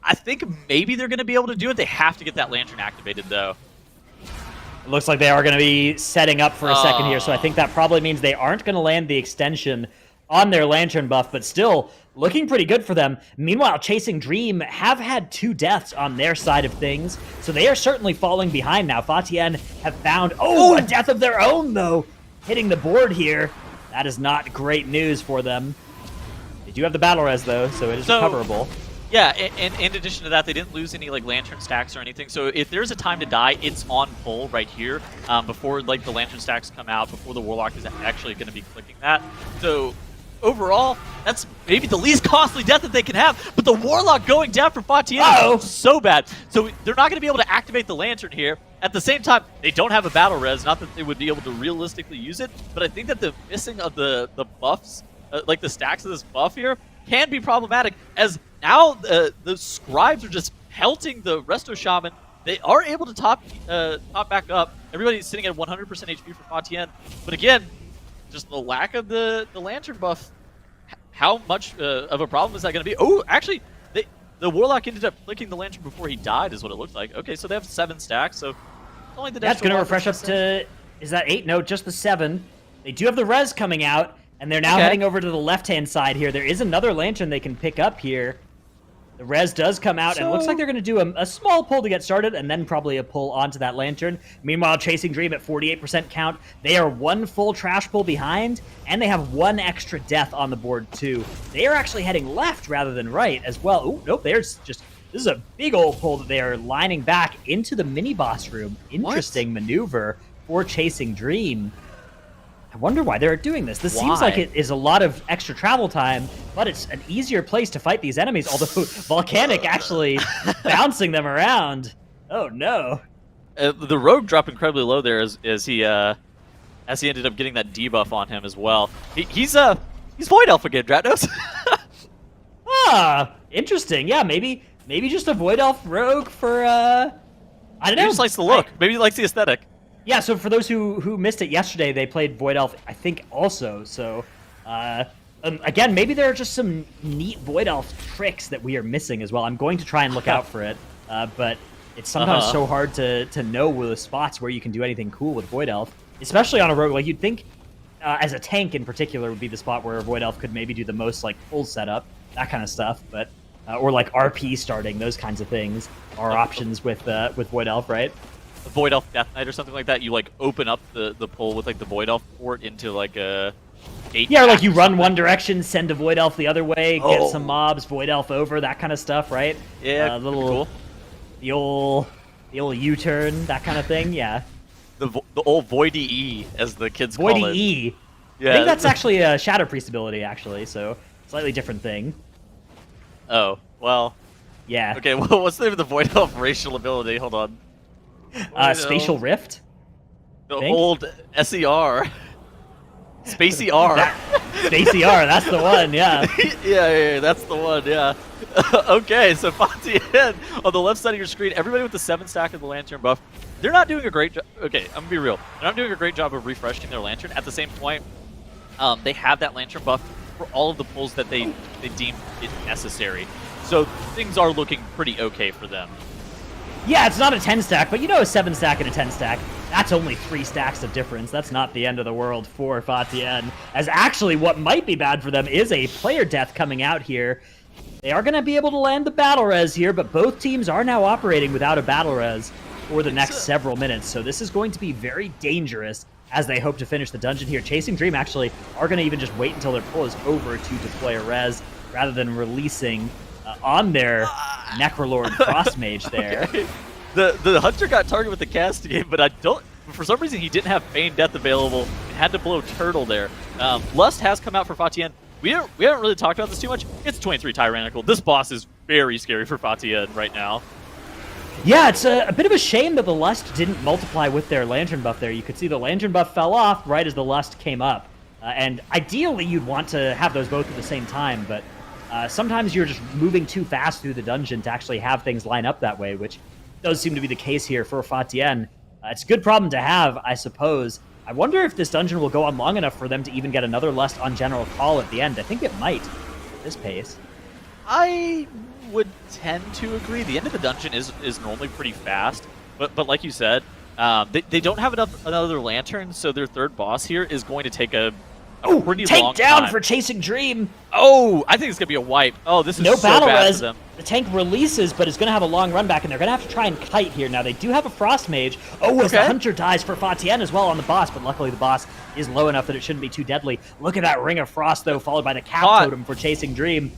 S3: I think maybe they're going to be able to do it. They have to get that Lantern activated, though.
S1: It looks like they are going to be setting up for a second here, so I think that probably means they aren't going to land the extension on their Lantern buff, but still looking pretty good for them. Meanwhile, Chasing Dream have had 2 deaths on their side of things, so they are certainly falling behind now. TIAN have found, a death of their own, though, hitting the board here. That is not great news for them. They do have the Battle Res, though, so it is recoverable.
S3: Yeah, and in addition to that, they didn't lose any like Lantern stacks or anything. So if there's a time to die, it's on pull right here before like the Lantern stacks come out, before the Warlock is actually going to be clicking that. So overall, that's maybe the least costly death that they can have. But the Warlock going down for Fatian is so bad. So they're not going to be able to activate the Lantern here. At the same time, they don't have a battle res. Not that they would be able to realistically use it, but I think that the missing of the buffs, like the stacks of this buff here, can be problematic. As now the scribes are just pelting the Resto Shaman. They are able to top back up. Everybody's sitting at 100% HP for Fatian. But again, just the lack of the Lantern buff. How much of a problem is that going to be? Oh, actually, the Warlock ended up flicking the Lantern before he died, is what it looked like. Okay, so they have 7 stacks, so only the
S1: that's going to refresh up to, is that 8? No, just the 7. They do have the res coming out, and they're now heading over to the left-hand side here. There is another Lantern they can pick up here. The res does come out, and it looks like they're going to do a small pull to get started, and then probably a pull onto that Lantern. Meanwhile, Chasing Dream at 48% count. They are 1 full trash pull behind, and they have 1 extra death on the board, too. They are actually heading left rather than right as well. Oh, nope, there's just... This is a big old pull that they are lining back into the mini-boss room. Interesting maneuver for Chasing Dream. I wonder why they're doing this. This seems like it is a lot of extra travel time, but it's an easier place to fight these enemies, although Volcanic actually bouncing them around. Oh, no.
S3: The Rogue dropped incredibly low there as he ended up getting that debuff on him as well. He's Void Elf again, Dratnos.
S1: Interesting. Yeah, maybe just a Void Elf Rogue for, I don't know.
S3: He just likes the look. Maybe he likes the aesthetic.
S1: Yeah, so for those who missed it yesterday, they played Void Elf, I think, also. So, again, maybe there are just some neat Void Elf tricks that we are missing as well. I'm going to try and look out for it, but it's sometimes so hard to know the spots where you can do anything cool with Void Elf, especially on a rogue. Like, you'd think, as a tank in particular, would be the spot where Void Elf could maybe do the most, like, full setup, that kind of stuff, but... or, like, RP starting, those kinds of things are options with Void Elf, right?
S3: A Void Elf Death Knight or something like that, you like open up the pull with like the Void Elf port into like a 8.
S1: Yeah, or like you run one direction, send a Void Elf the other way, get some mobs, Void Elf over, that kind of stuff, right?
S3: Yeah,
S1: cool. The old U-turn, that kind of thing. Yeah.
S3: The old Void E, as the kids call it.
S1: Void E. Yeah. I think that's actually a Shadow Priest ability, actually. So slightly different thing.
S3: Oh well.
S1: Yeah.
S3: Okay. Well, what's the name of the Void Elf racial ability? Hold on.
S1: Spatial Rift?
S3: The old SER. Spacey R.
S1: Spacey R, that's the one, yeah.
S3: yeah, that's the one, yeah. Okay, so Fatian on the left side of your screen, everybody with the 7 stack of the Lantern buff, they're not doing a great job. Okay, I'm gonna be real. They're not doing a great job of refreshing their Lantern. At the same point, they have that Lantern buff for all of the pulls that they deem it necessary. So things are looking pretty okay for them.
S1: Yeah, it's not a 10 stack, but you know a 7 stack and a 10 stack, that's only 3 stacks of difference. That's not the end of the world for Fatian. As actually what might be bad for them is a player death coming out here. They are going to be able to land the battle res here, but both teams are now operating without a battle res for the next several minutes. So this is going to be very dangerous as they hope to finish the dungeon here. Chasing Dream actually are going to even just wait until their pull is over to deploy a res rather than releasing on their Necrolord Crossmage there.
S3: Okay. The Hunter got targeted with the Castigate, but for some reason he didn't have Feign Death available and had to blow Turtle there. Lust has come out for Fatian. We haven't really talked about this too much. It's 23 Tyrannical. This boss is very scary for Fatian right now.
S1: Yeah, it's a bit of a shame that the Lust didn't multiply with their Lantern buff there. You could see the Lantern buff fell off right as the Lust came up. And ideally you'd want to have those both at the same time, but sometimes you're just moving too fast through the dungeon to actually have things line up that way, which does seem to be the case here for Fatian. It's a good problem to have, I suppose. I wonder if this dungeon will go on long enough for them to even get another Lust on General Call at the end. I think it might at this pace.
S3: I would tend to agree. The end of the dungeon is normally pretty fast, but like you said, they don't have another Lantern, so their third boss here is going to take a pretty long
S1: take down
S3: time.
S1: For Chasing Dream.
S3: Oh, I think it's going to be a wipe. Oh, this is
S1: no
S3: so
S1: battle
S3: bad
S1: res.
S3: for them.
S1: The tank releases, but it's going to have a long run back, and they're going to have to try and kite here. Now, they do have a Frost Mage. Oh, as the Hunter dies for Fatian as well on the boss, but luckily the boss is low enough that it shouldn't be too deadly. Look at that Ring of Frost, though, followed by the Cap Totem for Chasing Dream.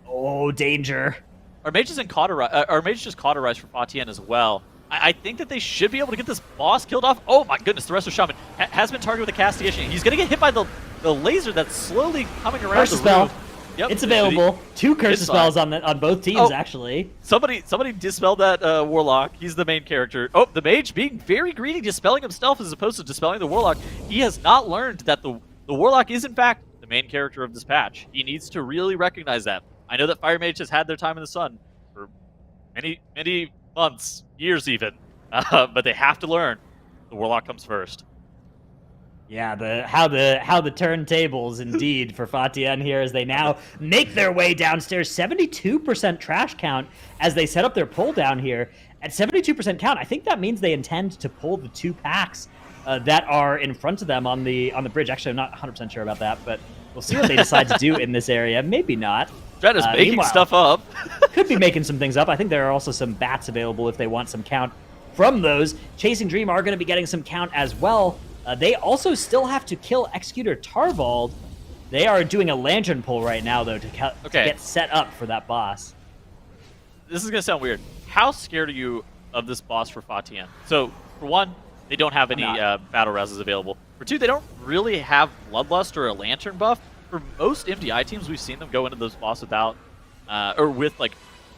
S1: Oh, danger.
S3: Our Mage is our Mage just cauterized for Fatian as well. I think that they should be able to get this boss killed off. Oh my goodness, the Resto Shaman has been targeted with a castigation. He's going to get hit by the the laser that's slowly coming around
S1: Curse
S3: the
S1: spell.
S3: roof. Yep.
S1: It's available. 2 curse
S3: It's
S1: spells
S3: fine.
S1: on both teams,
S3: Oh.
S1: actually.
S3: Somebody dispelled that Warlock. He's the main character. Oh, the Mage being very greedy, dispelling himself as opposed to dispelling the Warlock. He has not learned that the Warlock is, in fact, the main character of this patch. He needs to really recognize that. I know that Fire Mage has had their time in the sun for many months, years even, but they have to learn the Warlock comes first.
S1: Yeah, how the turntables indeed for FATIAN here as they now make their way downstairs. 72% trash count as they set up their pull down here. At 72% count, I think that means they intend to pull the 2 packs that are in front of them on the bridge. Actually, I'm not 100% sure about that, but we'll see what they decide to do in this area. Maybe not.
S3: Dred is making stuff up.
S1: Could be making some things up. I think there are also some bats available if they want some count from those. Chasing Dream are going to be getting some count as well. They also still have to kill Executor Tarvald. They are doing a lantern pull right now, though, to get set up for that boss.
S3: This is going to sound weird. How scared are you of this boss for FATIAN? So, for one, they don't have any battle rouses available. For 2, they don't really have Bloodlust or a lantern buff. For most MDI teams, we've seen them go into those boss without, or with like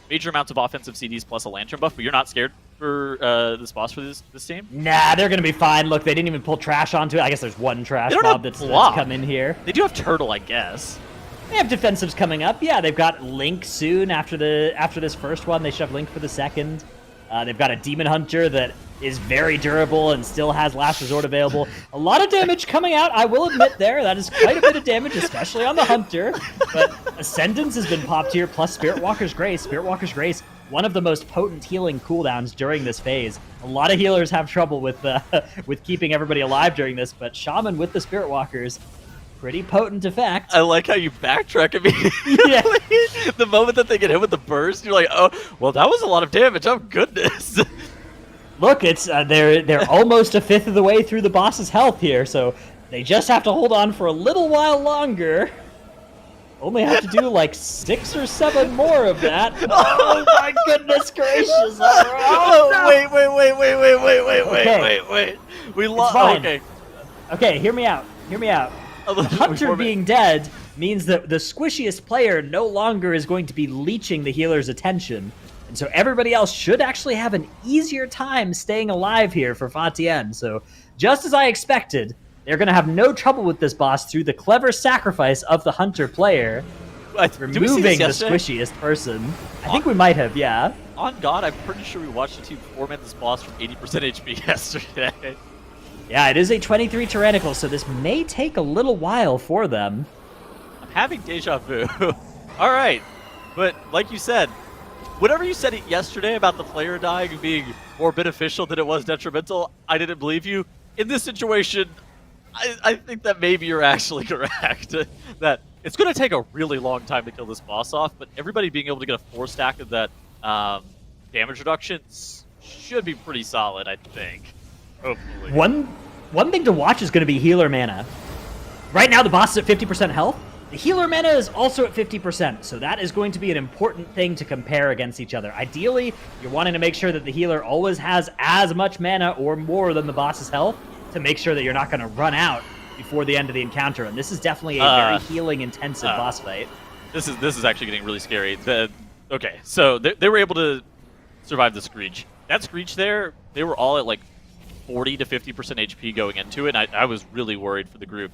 S3: major amounts of offensive CDs plus a lantern buff, but you're not scared for this boss for this team?
S1: Nah, they're going to be fine. Look, they didn't even pull trash onto it. I guess there's one trash mob that's come in here.
S3: They do have Turtle, I guess.
S1: They have defensives coming up. Yeah, they've got Link soon after this first one. They should have Link for the second. They've got a Demon Hunter that is very durable and still has Last Resort available. A lot of damage coming out, I will admit there. That is quite a bit of damage, especially on the Hunter. But Ascendance has been popped here, plus Spirit Walker's Grace. Spirit Walker's Grace, one of the most potent healing cooldowns during this phase. A lot of healers have trouble with keeping everybody alive during this, but Shaman with the Spirit Walkers, pretty potent effect. I
S3: like how you backtrack immediately.
S1: Yeah.
S3: The moment that they get hit with the burst, you're like, oh, well, that was a lot of damage. Oh, goodness.
S1: Look, it's they're almost a fifth of the way through the boss's health here, so they just have to hold on for a little while longer. Only have to do like 6 or 7 more of that. Oh my goodness gracious! Oh, no.
S3: Wait. We lost.
S1: Okay, hear me out. The Hunter being dead means that the squishiest player no longer is going to be leeching the healer's attention. And so everybody else should actually have an easier time staying alive here for FATIAN. So just as I expected, they're going to have no trouble with this boss through the clever sacrifice of the Hunter player, removing the squishiest person. I think we might have, yeah.
S3: On God, I'm pretty sure we watched the team format this boss from 80% HP yesterday.
S1: Yeah, it is a 23 Tyrannical, so this may take a little while for them.
S3: I'm having deja vu. All right, but like you said, whatever you said yesterday about the player dying being more beneficial than it was detrimental, I didn't believe you. In this situation, I think that maybe you're actually correct. That it's going to take a really long time to kill this boss off, but everybody being able to get a 4-stack of that damage reduction should be pretty solid, I think. Hopefully.
S1: One thing to watch is going to be healer mana. Right now, the boss is at 50% health. The healer mana is also at 50%, so that is going to be an important thing to compare against each other. Ideally, you're wanting to make sure that the healer always has as much mana or more than the boss's health to make sure that you're not going to run out before the end of the encounter. And this is definitely a very healing-intensive boss fight.
S3: This is actually getting really scary. Okay, so they were able to survive the Screech. That Screech there, they were all at like 40 to 50% HP going into it, and I was really worried for the group.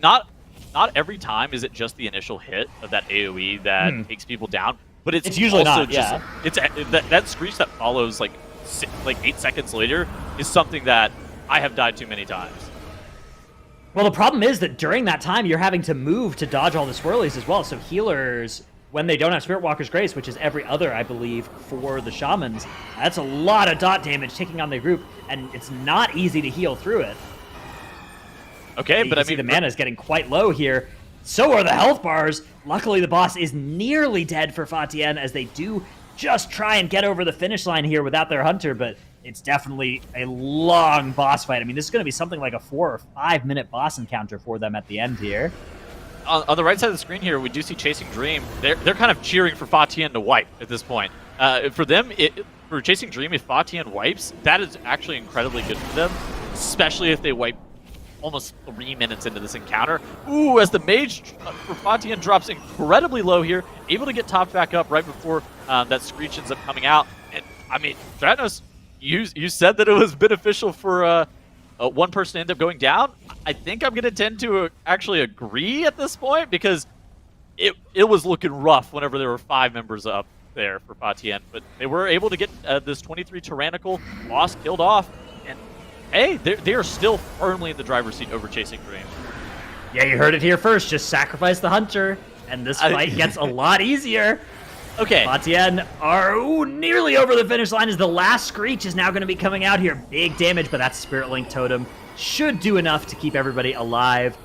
S3: Not every time is it just the initial hit of that AoE that takes people down, but it's
S1: usually
S3: also
S1: not,
S3: just,
S1: yeah.
S3: It's that Screech that follows like 8 seconds later is something that I have died too many times.
S1: Well, the problem is that during that time, you're having to move to dodge all the swirlies as well, so healers, when they don't have Spirit Walker's Grace, which is every other, I believe, for the Shamans, that's a lot of dot damage taking on the group, and it's not easy to heal through it.
S3: Okay, but I mean,
S1: the mana is getting quite low here. So are the health bars. Luckily, the boss is nearly dead for FATIAN as they do just try and get over the finish line here without their Hunter, but it's definitely a long boss fight. I mean, this is going to be something like a 4 or 5 minute boss encounter for them at the end here.
S3: On the right side of the screen here, we do see Chasing Dream. They're kind of cheering for FATIAN to wipe at this point. For them, for Chasing Dream, if FATIAN wipes, that is actually incredibly good for them, especially if they wipe almost 3 minutes into this encounter. Ooh, as the mage for FaTiAN drops incredibly low here, able to get topped back up right before that Screech ends up coming out. And I mean, Dratnos, you said that it was beneficial for one person to end up going down. I think I'm going to tend to actually agree at this point, because it was looking rough whenever there were 5 members up there for FaTiAN, but they were able to get this 23 Tyrannical boss killed off, and hey, they are still firmly in the driver's seat over Chasing Dream.
S1: Yeah, you heard it here first. Just sacrifice the Hunter, and this fight gets a lot easier.
S3: Okay.
S1: FaTiAN are nearly over the finish line, as the last Screech is now going to be coming out here. Big damage, but that Spirit Link Totem should do enough to keep everybody alive.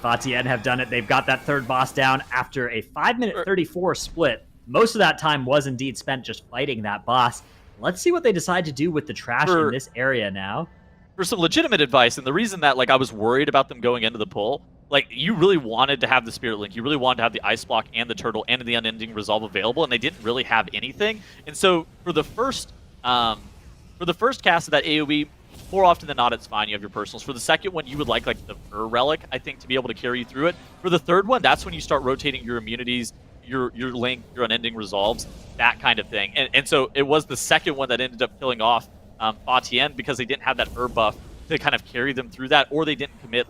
S1: FaTiAN have done it. They've got that third boss down after a 5-minute 34 split. Most of that time was indeed spent just fighting that boss. Let's see what they decide to do with the trash in this area now.
S3: For some legitimate advice, and the reason that I was worried about them going into the pull, you really wanted to have the Spirit Link, you really wanted to have the Ice Block and the Turtle and the Unending Resolve available, and they didn't really have anything. And so for the first cast of that AoE, more often than not, it's fine. You have your personals. For the second one, you would like the Fur Relic, I think, to be able to carry you through it. For the third one, that's when you start rotating your immunities, your Link, your Unending Resolves, that kind of thing. And so it was the second one that ended up killing off FaTiAN, because they didn't have that herb buff to kind of carry them through that, or they didn't commit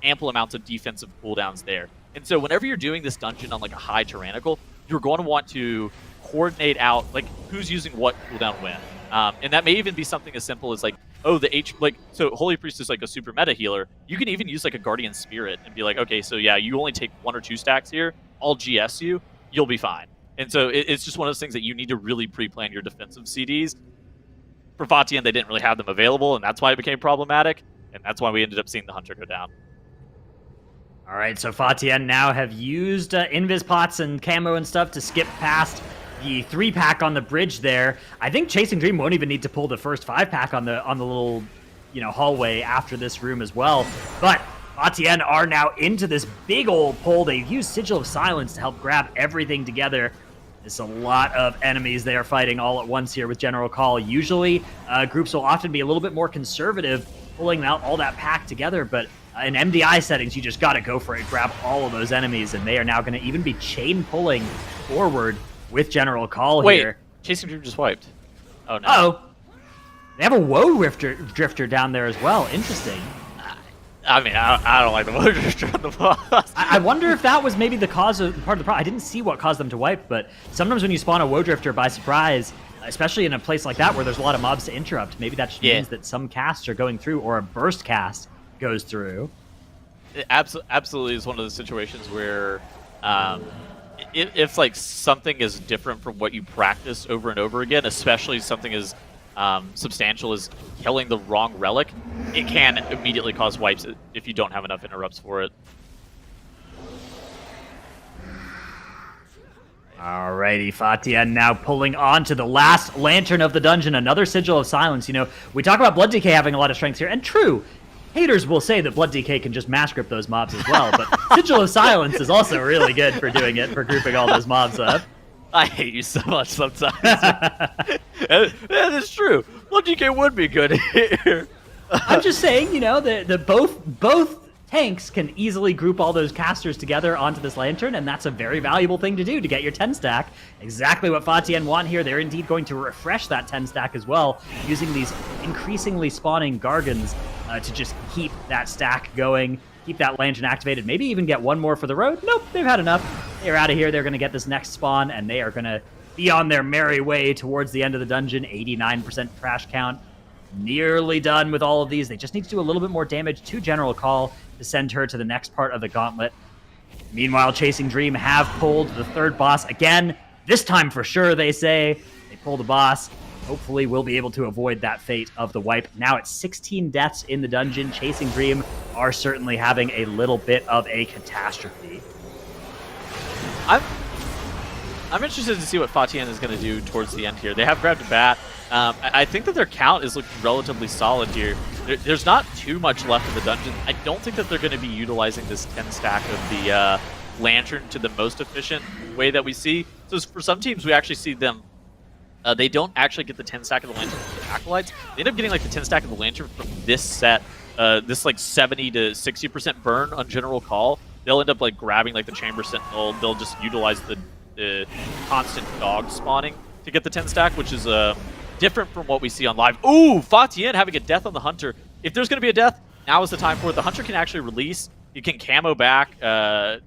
S3: ample amounts of defensive cooldowns there. And so whenever you're doing this dungeon on a high Tyrannical, you're going to want to coordinate out who's using what cooldown when. And that may even be something as simple as so Holy Priest is a super meta healer. You can even use a Guardian Spirit and be okay, so yeah, you only take 1 or 2 stacks here, I'll GS you, you'll be fine. And so it's just one of those things that you need to really pre-plan your defensive CDs. For FaTiAN, they didn't really have them available, and that's why it became problematic, and that's why we ended up seeing the Hunter go down.
S1: All right, so FaTiAN now have used Invis Pots and Camo and stuff to skip past the 3-pack on the bridge there. I think Chasing Dream won't even need to pull the first 5-pack on the little, hallway after this room as well. But FaTiAN are now into this big old pull. They've used Sigil of Silence to help grab everything together. There's a lot of enemies they are fighting all at once here with General Call. Usually, groups will often be a little bit more conservative, pulling out all that pack together, but in MDI settings, you just got to go for it, grab all of those enemies, and they are now going to even be chain pulling forward with General Call here.
S3: Wait, Chasing Dream just wiped. Oh, no.
S1: Oh, they have a Woe Drifter down there as well. Interesting.
S3: I mean, I don't like the Woe Drifter on the boss.
S1: I wonder if that was maybe the cause of part of the problem. I didn't see what caused them to wipe, but sometimes when you spawn a Woe Drifter by surprise, especially in a place like that where there's a lot of mobs to interrupt, maybe that just means that some casts are going through, or a burst cast goes through.
S3: It absolutely is one of those situations where if something is different from what you practice over and over again, especially something as substantial as killing the wrong relic, it can immediately cause wipes if you don't have enough interrupts for it.
S1: Alrighty, FaTiAN now pulling on to the last lantern of the dungeon, another Sigil of Silence. We talk about Blood DK having a lot of strengths here, and true, haters will say that Blood DK can just mass grip those mobs as well, but Sigil of Silence is also really good for doing it, for grouping all those mobs up.
S3: I hate you so much sometimes. That is true. Blood DK would be good here.
S1: I'm just saying, the both tanks can easily group all those casters together onto this lantern, and that's a very valuable thing to do to get your 10 stack. Exactly what FaTiAN want here. They're indeed going to refresh that 10 stack as well, using these increasingly spawning Gargans to just keep that stack going, keep that lantern activated, maybe even get one more for the road. Nope, they've had enough. They're out of here. They're going to get this next spawn, and they are going to be on their merry way towards the end of the dungeon. 89% trash count. Nearly done with all of these. They just need to do a little bit more damage to General Call to send her to the next part of the gauntlet. Meanwhile, Chasing Dream have pulled the third boss again. This time for sure, they say. They pull the boss. Hopefully we'll be able to avoid that fate of the wipe. Now it's 16 deaths in the dungeon. Chasing Dream are certainly having a little bit of a catastrophe.
S3: I'm interested to see what FaTiAN is going to do towards the end here. They have grabbed a bat. I think that their count is looking relatively solid here. There's not too much left in the dungeon. I don't think that they're going to be utilizing this 10 stack of the lantern to the most efficient way that we see. So for some teams, we actually see them, they don't actually get the 10 stack of the lantern from the acolytes. They end up getting the 10 stack of the lantern from this set this like 70 to 60% burn on general call, they'll end up like grabbing like the Chamber Sentinel. They'll just utilize the constant dog spawning to get the 10 stack, which is different from what we see on live. Ooh, TIAN having a death on the Hunter. If there's going to be a death, now is the time for it. The Hunter can actually release. You can camo back.
S1: Yeah,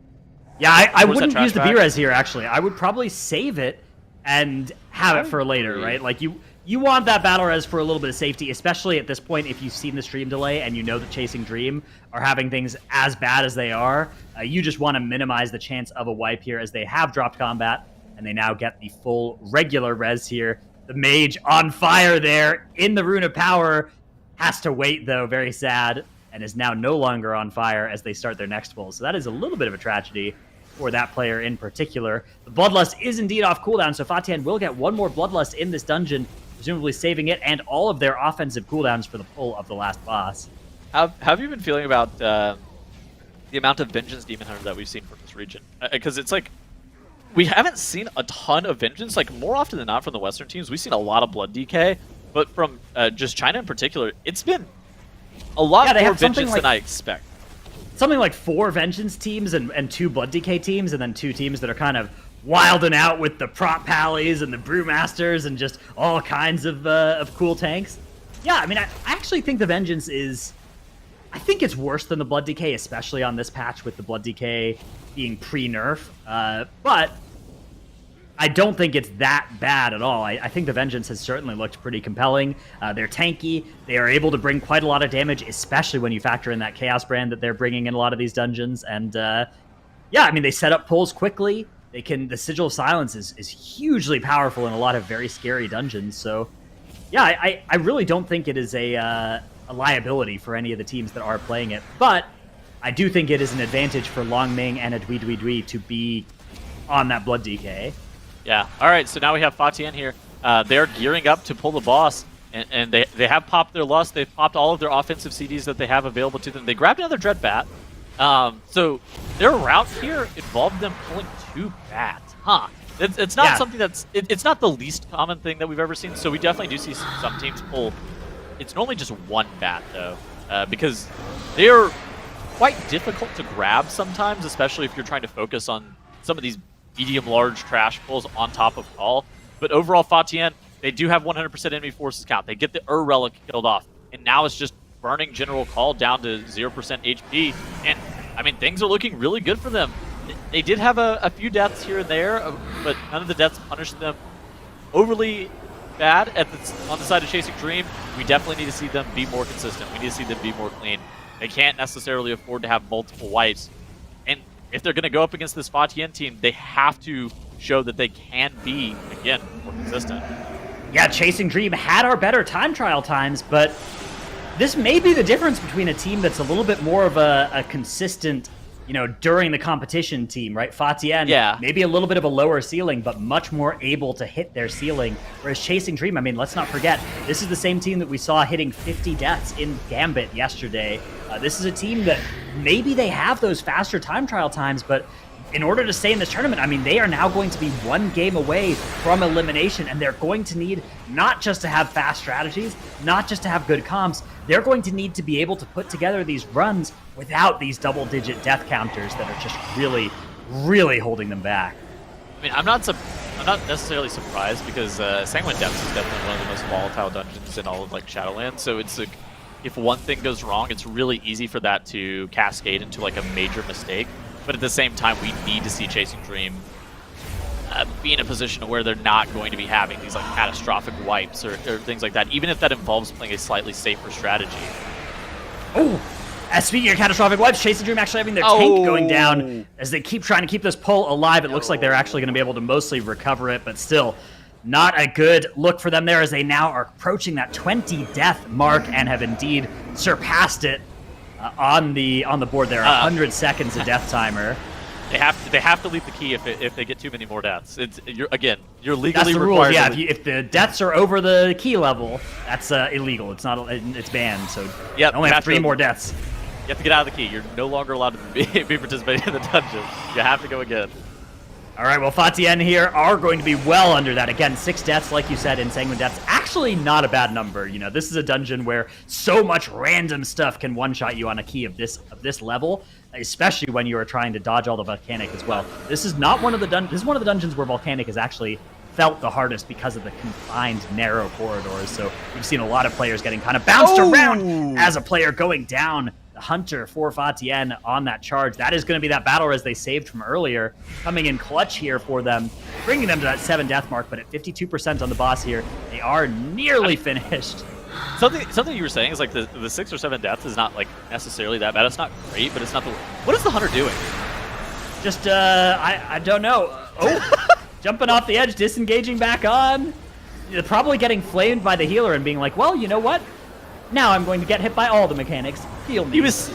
S1: I wouldn't use the B-Res here, actually. I would probably save it and have it for later, right? Like, you want that battle res for a little bit of safety, especially at this point if you've seen the stream delay and you know that Chasing Dream are having things as bad as they are. You just want to minimize the chance of a wipe here, as they have dropped combat, and they now get the full regular res here. The Mage on fire there in the Rune of Power. Has to wait, though, very sad, and is now no longer on fire as they start their next pull. So that is a little bit of a tragedy for that player in particular. The Bloodlust is indeed off cooldown, so TIAN will get one more Bloodlust in this dungeon, presumably saving it and all of their offensive cooldowns for the pull of the last boss.
S3: How have you been feeling about the amount of Vengeance Demon Hunter that we've seen from this region? Because it's like, we haven't seen a ton of Vengeance, like more often than not from the Western teams. We've seen a lot of Blood DK, but from just China in particular, it's been a lot more Vengeance than I expect.
S1: Something like 4 Vengeance teams and 2 Blood DK teams, and then 2 teams that are kind of wilding out with the Prop Pallies and the Brewmasters and just all kinds of cool tanks. Yeah, I mean, I actually think the Vengeance is... I think it's worse than the Blood DK, especially on this patch with the Blood DK being pre-nerf. But I don't think it's that bad at all. I think the Vengeance has certainly looked pretty compelling. They're tanky. They are able to bring quite a lot of damage, especially when you factor in that Chaos brand that they're bringing in a lot of these dungeons. And yeah, I mean, they set up pulls quickly. They can. The Sigil of Silence is hugely powerful in a lot of very scary dungeons. So yeah, I really don't think it is a liability for any of the teams that are playing it. But I do think it is an advantage for Long Ming and a Dui to be on that Blood DK.
S3: Yeah. All right. So now we have TIAN here. They're gearing up to pull the boss, and they have popped their Lust. They've popped all of their offensive CDs that they have available to them. They grabbed another Dread Bat. So their route here involved them pulling 2 bats. Huh. It's not something that's... It's not the least common thing that we've ever seen. So we definitely do see some teams pull... It's normally just 1 bat, though, because they're quite difficult to grab sometimes, especially if you're trying to focus on some of these medium-large trash pulls on top of call. But overall, TIAN, they do have 100% enemy forces count. They get the Relic killed off, and now it's just burning general call down to 0% HP. And, I mean, things are looking really good for them. They did have a few deaths here and there, but none of the deaths punished them overly bad on the side of Chasing Dream. We definitely need to see them be more consistent. We need to see them be more clean. They can't necessarily afford to have multiple wipes. And if they're going to go up against this TIAN team, they have to show that they can be, again, more consistent.
S1: Yeah, Chasing Dream had our better time trial times, but this may be the difference between a team that's a little bit more of a consistent, during the competition team, right? TIAN, maybe a little bit of a lower ceiling, but much more able to hit their ceiling. Whereas Chasing Dream, I mean, let's not forget, this is the same team that we saw hitting 50 deaths in Gambit yesterday. This is a team that maybe they have those faster time trial times, but in order to stay in this tournament, I mean, they are now going to be 1 game away from elimination, and they're going to need not just to have fast strategies, not just to have good comps, they're going to need to be able to put together these runs without these double-digit death counters that are just really, really holding them back.
S3: I mean, I'm not necessarily surprised, because Sanguine Depths is definitely one of the most volatile dungeons in all of Shadowlands. So it's like, if one thing goes wrong, it's really easy for that to cascade into a major mistake. But at the same time, we need to see Chasing Dream be in a position where they're not going to be having these catastrophic wipes or things like that, even if that involves playing a slightly safer strategy.
S1: Oh, speaking of catastrophic wipes, Chasing Dream actually having their tank going down as they keep trying to keep this pull alive. It looks like they're actually going to be able to mostly recover it, but still not a good look for them there, as they now are approaching that 20 death mark and have indeed surpassed it on the board there. 100 seconds of death timer.
S3: They have to leave the key if they get too many more deaths. You're legally
S1: that's the rules.
S3: required.
S1: Yeah, if the deaths are over the key level, that's illegal. It's not. It's banned. So only have 3 more deaths.
S3: You have to get out of the key. You're no longer allowed to be participating in the dungeon. You have to go again.
S1: All right, well, FATIAN here are going to be well under that. Again, 6 deaths, like you said, in Sanguine Depths. Actually not a bad number. You know, this is a dungeon where so much random stuff can one-shot you on a key of this level, especially when you are trying to dodge all the volcanic as well. This is not one of the this is one of the dungeons where volcanic is actually felt the hardest because of the confined, narrow corridors. So we've seen a lot of players getting kind of bounced around as a player going down. The Hunter for FATIAN on that charge. That is going to be that battle res they saved from earlier, coming in clutch here for them, bringing them to that 7 death mark, but at 52% on the boss here, they are nearly finished.
S3: Something you were saying is like the 6 or 7 deaths is not like necessarily that bad. It's not great, but it's not the... What is the Hunter doing?
S1: Just, I don't know. Oh, jumping off the edge, disengaging back on. Probably getting flamed by the healer and being like, well, you know what? Now I'm going to get hit by all the mechanics. Heal me.
S3: He was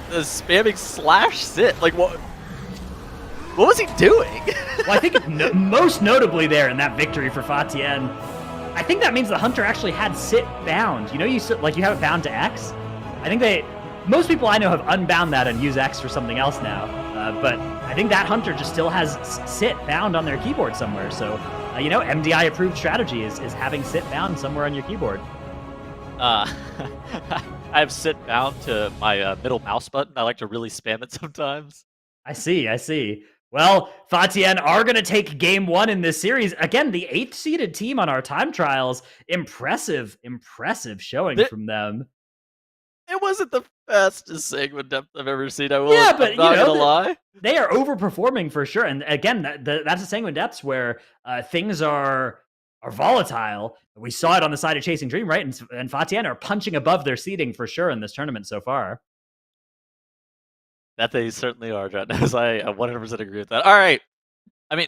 S3: spamming slash sit. Like what was he doing?
S1: Well, I think most notably there in that victory for FATIAN, I think that means the Hunter actually had sit bound. You know, you have it bound to X. I think most people I know have unbound that and use X for something else now. But I think that Hunter just still has sit bound on their keyboard somewhere. So, you know, MDI approved strategy is having sit bound somewhere on your keyboard.
S3: I have sit bound to my middle mouse button. I like to really spam it sometimes.
S1: I see. Well, FATIAN are going to take game 1 in this series. Again, the 8th seeded team on our time trials. Impressive showing from them.
S3: It wasn't the fastest Sanguine Depth I've ever seen. I'm not gonna lie.
S1: They are overperforming for sure. And again, that's a Sanguine Depths where things are volatile. We saw it on the side of Chasing Dream, right? And FATIAN are punching above their seeding for sure in this tournament so far.
S3: That they certainly are, John. I 100% agree with that. All right. I mean,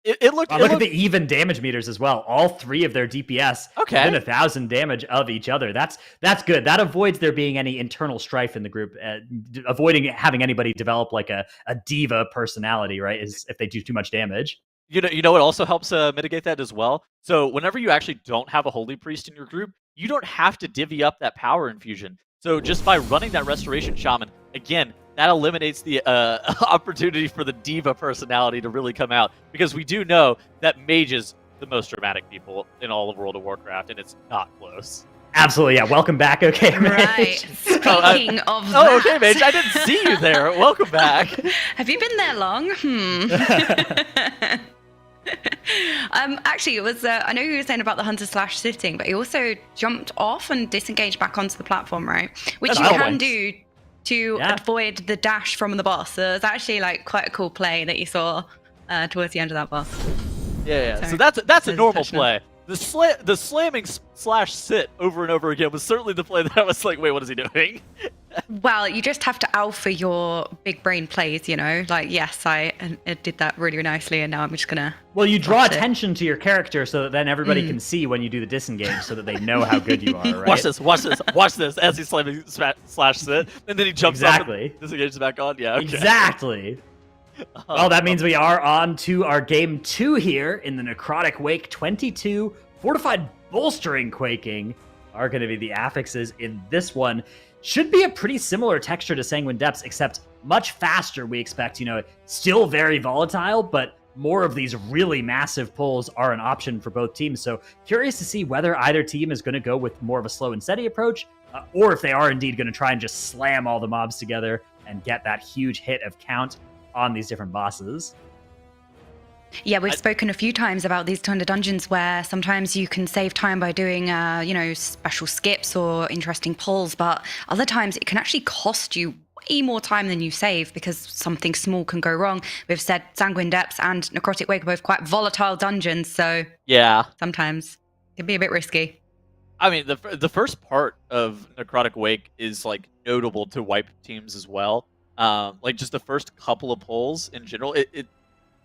S3: it looked...
S1: Look at the even damage meters as well. All 3 of their DPS within 1,000 damage of each other. That's good. That avoids there being any internal strife in the group, avoiding having anybody develop like a diva personality, right? Is if they do too much damage.
S3: You know what also helps mitigate that as well? So whenever you actually don't have a Holy Priest in your group, you don't have to divvy up that power infusion. So just by running that Restoration Shaman, again, that eliminates the opportunity for the diva personality to really come out. Because we do know that Mage is the most dramatic people in all of World of Warcraft, and it's not close.
S1: Absolutely, yeah. Welcome back, okay, Mage.
S2: Right. Speaking of that.
S3: Okay, Mage. I didn't see you there. Welcome back.
S2: Have you been there long? Actually, it was. I know you were saying about the Hunter slash sitting, but he also jumped off and disengaged back onto the platform, right? Which you can do to avoid the dash from the boss. So it's actually like quite a cool play that you saw towards the end of that boss.
S3: Yeah. So that's a normal play. The slamming slash sit over and over again was certainly the play that I was like, wait, what is he doing?
S2: Well, you just have to alpha your big brain plays, you know? Like, yes, I did that really nicely, and now I'm just gonna...
S1: Well, you draw attention to your character so that then everybody can see when you do the disengage so that they know how good you are, right?
S3: Watch this, as he's slamming slash sit, and then he jumps up and disengages back on. Yeah, okay.
S1: Exactly. Well, that means we are on to our game 2 here in the Necrotic Wake 22. Fortified Bolstering Quaking are going to be the affixes in this one. Should be a pretty similar texture to Sanguine Depths, except much faster, we expect. You know, still very volatile, but more of these really massive pulls are an option for both teams. So curious to see whether either team is going to go with more of a slow and steady approach, or if they are indeed going to try and just slam all the mobs together and get that huge hit of count on these different bosses.
S2: Yeah, we've spoken a few times about these kind of dungeons where sometimes you can save time by doing, special skips or interesting pulls, but other times it can actually cost you way more time than you save because something small can go wrong. We've said Sanguine Depths and Necrotic Wake are both quite volatile dungeons, so yeah, sometimes it can be a bit risky.
S3: I mean, the first part of Necrotic Wake is like notable to wipe teams as well. Like just the first couple of pulls in general,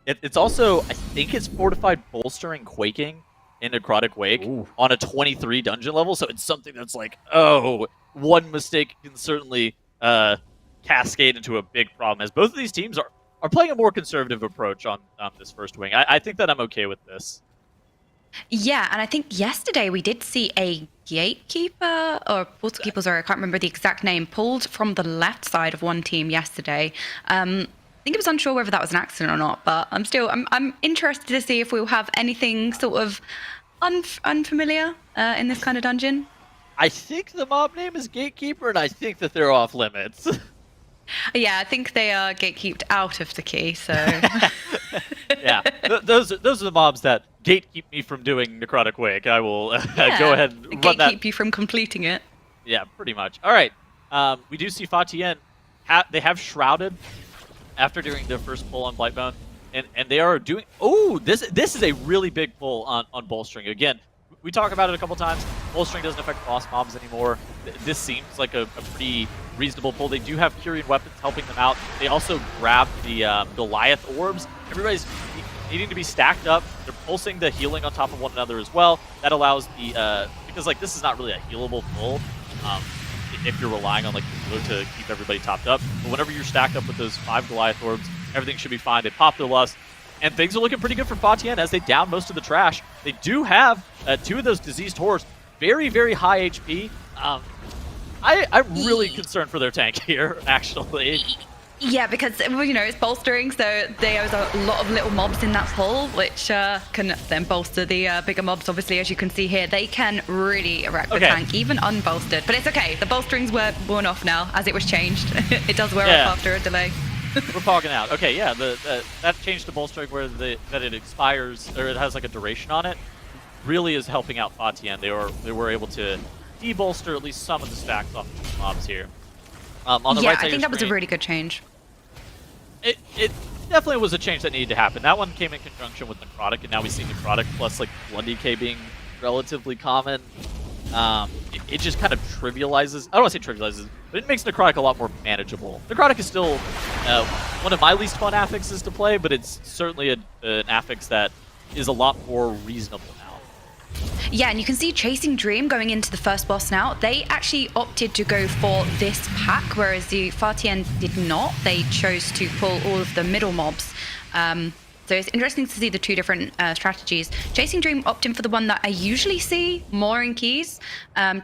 S3: it's also, I think it's Fortified Bolstering Quaking in Necrotic Wake on a 23 dungeon level, so it's something that's like, one mistake can certainly cascade into a big problem, as both of these teams are playing a more conservative approach on this first wing. I think that I'm okay with this.
S2: Yeah, and I think yesterday we did see a gatekeeper or portal keeper, sorry, I can't remember the exact name, pulled from the left side of one team yesterday. think it was unsure whether that was an accident or not, but I'm interested to see if we'll have anything sort of unfamiliar in this kind of dungeon.
S3: I think the mob name is Gatekeeper, and I think that they're off limits.
S2: Yeah, I think they are gatekeeped out of the key, so...
S3: Yeah, those are the mobs that gatekeep me from doing Necrotic Wake. I will go ahead and run that.
S2: Gatekeep you from completing it.
S3: Yeah, pretty much. All right, we do see FATIAN. They have Shrouded after doing their first pull on Blightbone, and they are doing... Oh, this is a really big pull on Bolstering. Again, we talk about it a couple times. Bolstering doesn't affect boss mobs anymore. This seems like a pretty reasonable pull. They do have Kyrian weapons helping them out. They also grab the Goliath orbs. Everybody's needing to be stacked up. They're pulsing the healing on top of one another as well. That allows the because like this is not really a healable pull if you're relying on like the healer to keep everybody topped up. But whenever you're stacked up with those 5 Goliath orbs, everything should be fine. They pop their lust. And things are looking pretty good for FATIAN as they down most of the trash. They do have 2 of those diseased horrors, very, very high HP. I'm really concerned for their tank here, actually.
S2: Yeah, because, well, you know, it's bolstering, so there's a lot of little mobs in that pull, which can then bolster the bigger mobs, obviously, as you can see here. They can really wreck the tank, even unbolstered. But it's okay, the bolstering's worn off now, as it was changed. It does wear off after a delay.
S3: We're fogging out. Okay, yeah, that change to bolstering where that it expires, or it has like a duration on it, really is helping out FATIAN. They were able to de-bolster at least some of the stacks off the mobs here. On the right side
S2: I think that was a really good change.
S3: It definitely was a change that needed to happen. That one came in conjunction with Necrotic, and now we see Necrotic plus like 1DK being relatively common. It just kind of trivializes, I don't want to say trivializes, but it makes Necrotic a lot more manageable. Necrotic is still one of my least fun affixes to play, but it's certainly an affix that is a lot more reasonable now.
S2: Yeah, and you can see Chasing Dream going into the first boss now. They actually opted to go for this pack, whereas the FATIAN did not. They chose to pull all of the middle mobs. So it's interesting to see the 2 different strategies. Chasing Dream opting for the one that I usually see more in keys.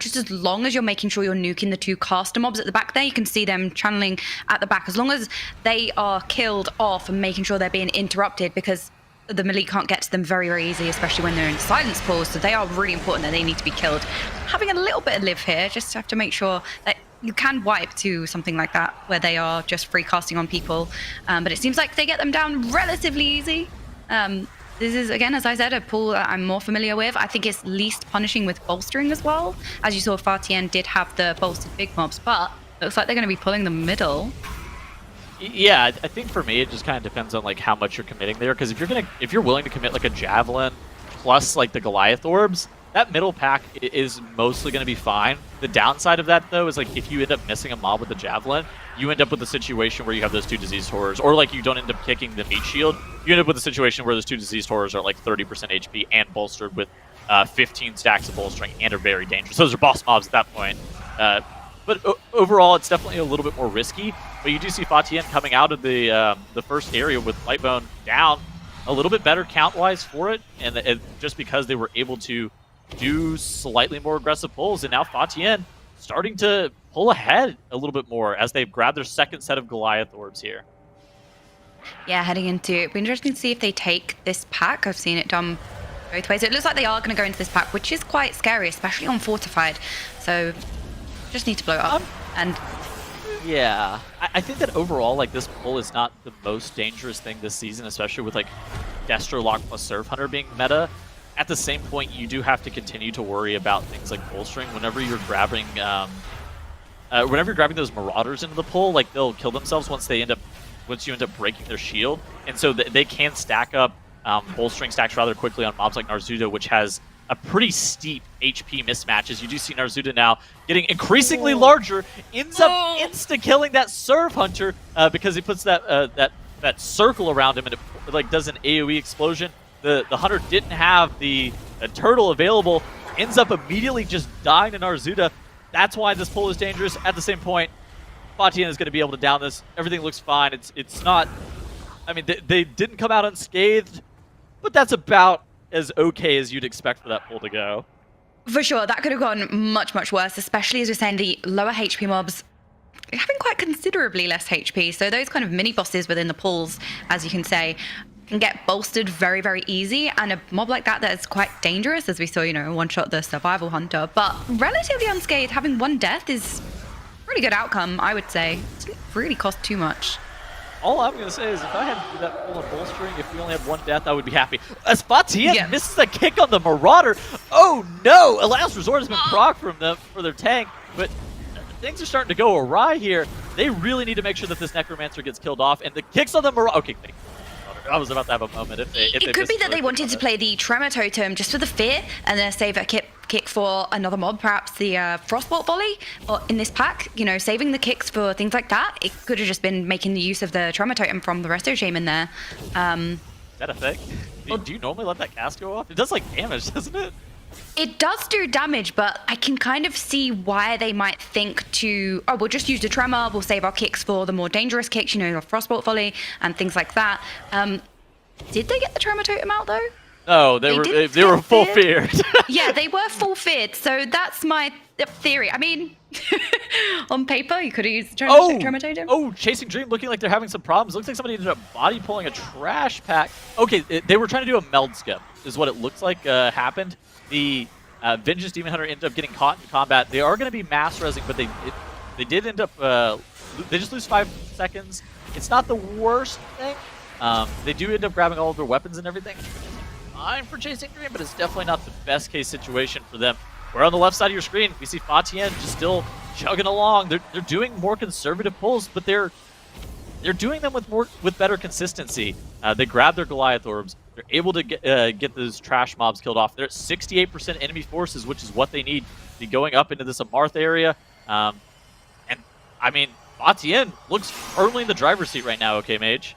S2: Just as long as you're making sure you're nuking the 2 caster mobs at the back there, you can see them channeling at the back. As long as they are killed off and making sure they're being interrupted, because the melee can't get to them very, very easy, especially when they're in silence pools, so they are really important that they need to be killed. Having a little bit of live here, just have to make sure that you can wipe to something like that, where they are just free casting on people. But it seems like they get them down relatively easy. This is, again, as I said, a pool that I'm more familiar with. I think it's least punishing with bolstering as well. As you saw, FATIAN did have the bolstered big mobs, but looks like they're going to be pulling the middle.
S3: Yeah, I think for me it just kind of depends on like how much you're committing there. Because if you're willing to commit like a javelin plus like the Goliath orbs, that middle pack is mostly going to be fine. The downside of that though is like if you end up missing a mob with a javelin, you end up with a situation where you have those 2 diseased horrors, or like you don't end up kicking the meat shield. You end up with a situation where those 2 diseased horrors are like 30% HP and bolstered with 15 stacks of bolstering and are very dangerous. Those are boss mobs at that point. But overall, it's definitely a little bit more risky. But you do see FATIAN coming out of the first area with Blightbone down a little bit better count-wise for it, and just because they were able to do slightly more aggressive pulls, and now FATIAN starting to pull ahead a little bit more as they've grabbed their second set of Goliath orbs here.
S2: Yeah, heading into it. It'll be interesting to see if they take this pack. I've seen it done both ways. It looks like they are going to go into this pack, which is quite scary, especially on Fortified. So just need to blow it up. And
S3: yeah, I think that overall, like, this pull is not the most dangerous thing this season, especially with like Destro Lock plus Surf Hunter being meta. At the same point, you do have to continue to worry about things like bolstering. Whenever you're grabbing those Marauders into the pull, like they'll kill themselves once you end up breaking their shield, and so they can stack up bolstering stacks rather quickly on mobs like Narzuda, which has a pretty steep HP mismatch. As you do see Narzuda now getting increasingly larger, ends up insta-killing that Surf Hunter because he puts that circle around him and it like does an AoE explosion. The Hunter didn't have the turtle available, ends up immediately just dying to Narzuda. That's why this pull is dangerous. At the same point, FATIAN is going to be able to down this. Everything looks fine. It's not... I mean, they didn't come out unscathed, but that's about as okay as you'd expect for that pull to go.
S2: For sure, that could have gone much, much worse, especially as you're saying the lower HP mobs having quite considerably less HP. So those kind of mini bosses within the pools, as you can say, can get bolstered very, very easy. And a mob like that is quite dangerous, as we saw, one-shot the Survival Hunter. But relatively unscathed, having 1 death is a pretty good outcome, I would say. It didn't really cost too much.
S3: All I'm going to say is if I had to do that full of bolstering, if we only had 1 death, I would be happy. As TIAN misses a kick on the Marauder. Oh no! A Last Resort has been proc from them for their tank, but things are starting to go awry here. They really need to make sure that this Necromancer gets killed off, and the kicks on the Marauder. Okay, I was about to have a moment. It
S2: could be that they wanted to play the Tremor Totem just for the fear, and then save a kick for another mob, perhaps the Frostbolt Volley, or in this pack, saving the kicks for things like that. It could have just been making the use of the Tremor Totem from the Resto Shaman there.
S3: Is that a thing? Do you normally let that cast go off? It does like damage, doesn't it?
S2: It does do damage, but I can kind of see why they might think to, we'll just use the Tremor, we'll save our kicks for the more dangerous kicks, the Frostbolt Volley and things like that. Did they get the Tremor Totem out though?
S3: No, they were full feared.
S2: Yeah, they were full feared, so that's my theory. I mean, on paper, you could have used the Tremor Totem.
S3: Oh, Chasing Dream looking like they're having some problems. Looks like somebody ended up body pulling a trash pack. Okay, they were trying to do a meld skip, is what it looks like happened. The Vengeance Demon Hunter ended up getting caught in combat. They are going to be mass resing, but they did end up they just lose 5 seconds. It's not the worst thing. They do end up grabbing all of their weapons and everything, which is fine for Chasing Dream, but it's definitely not the best case situation for them. We're on the left side of your screen. We see TIAN just still chugging along. They're doing more conservative pulls, but they're doing them with better consistency. They grab their Goliath orbs. They're able to get those trash mobs killed off. They're at 68% enemy forces, which is what they need to be going up into this Amarth area. And I mean, TIAN looks firmly in the driver's seat right now, okay, Mage?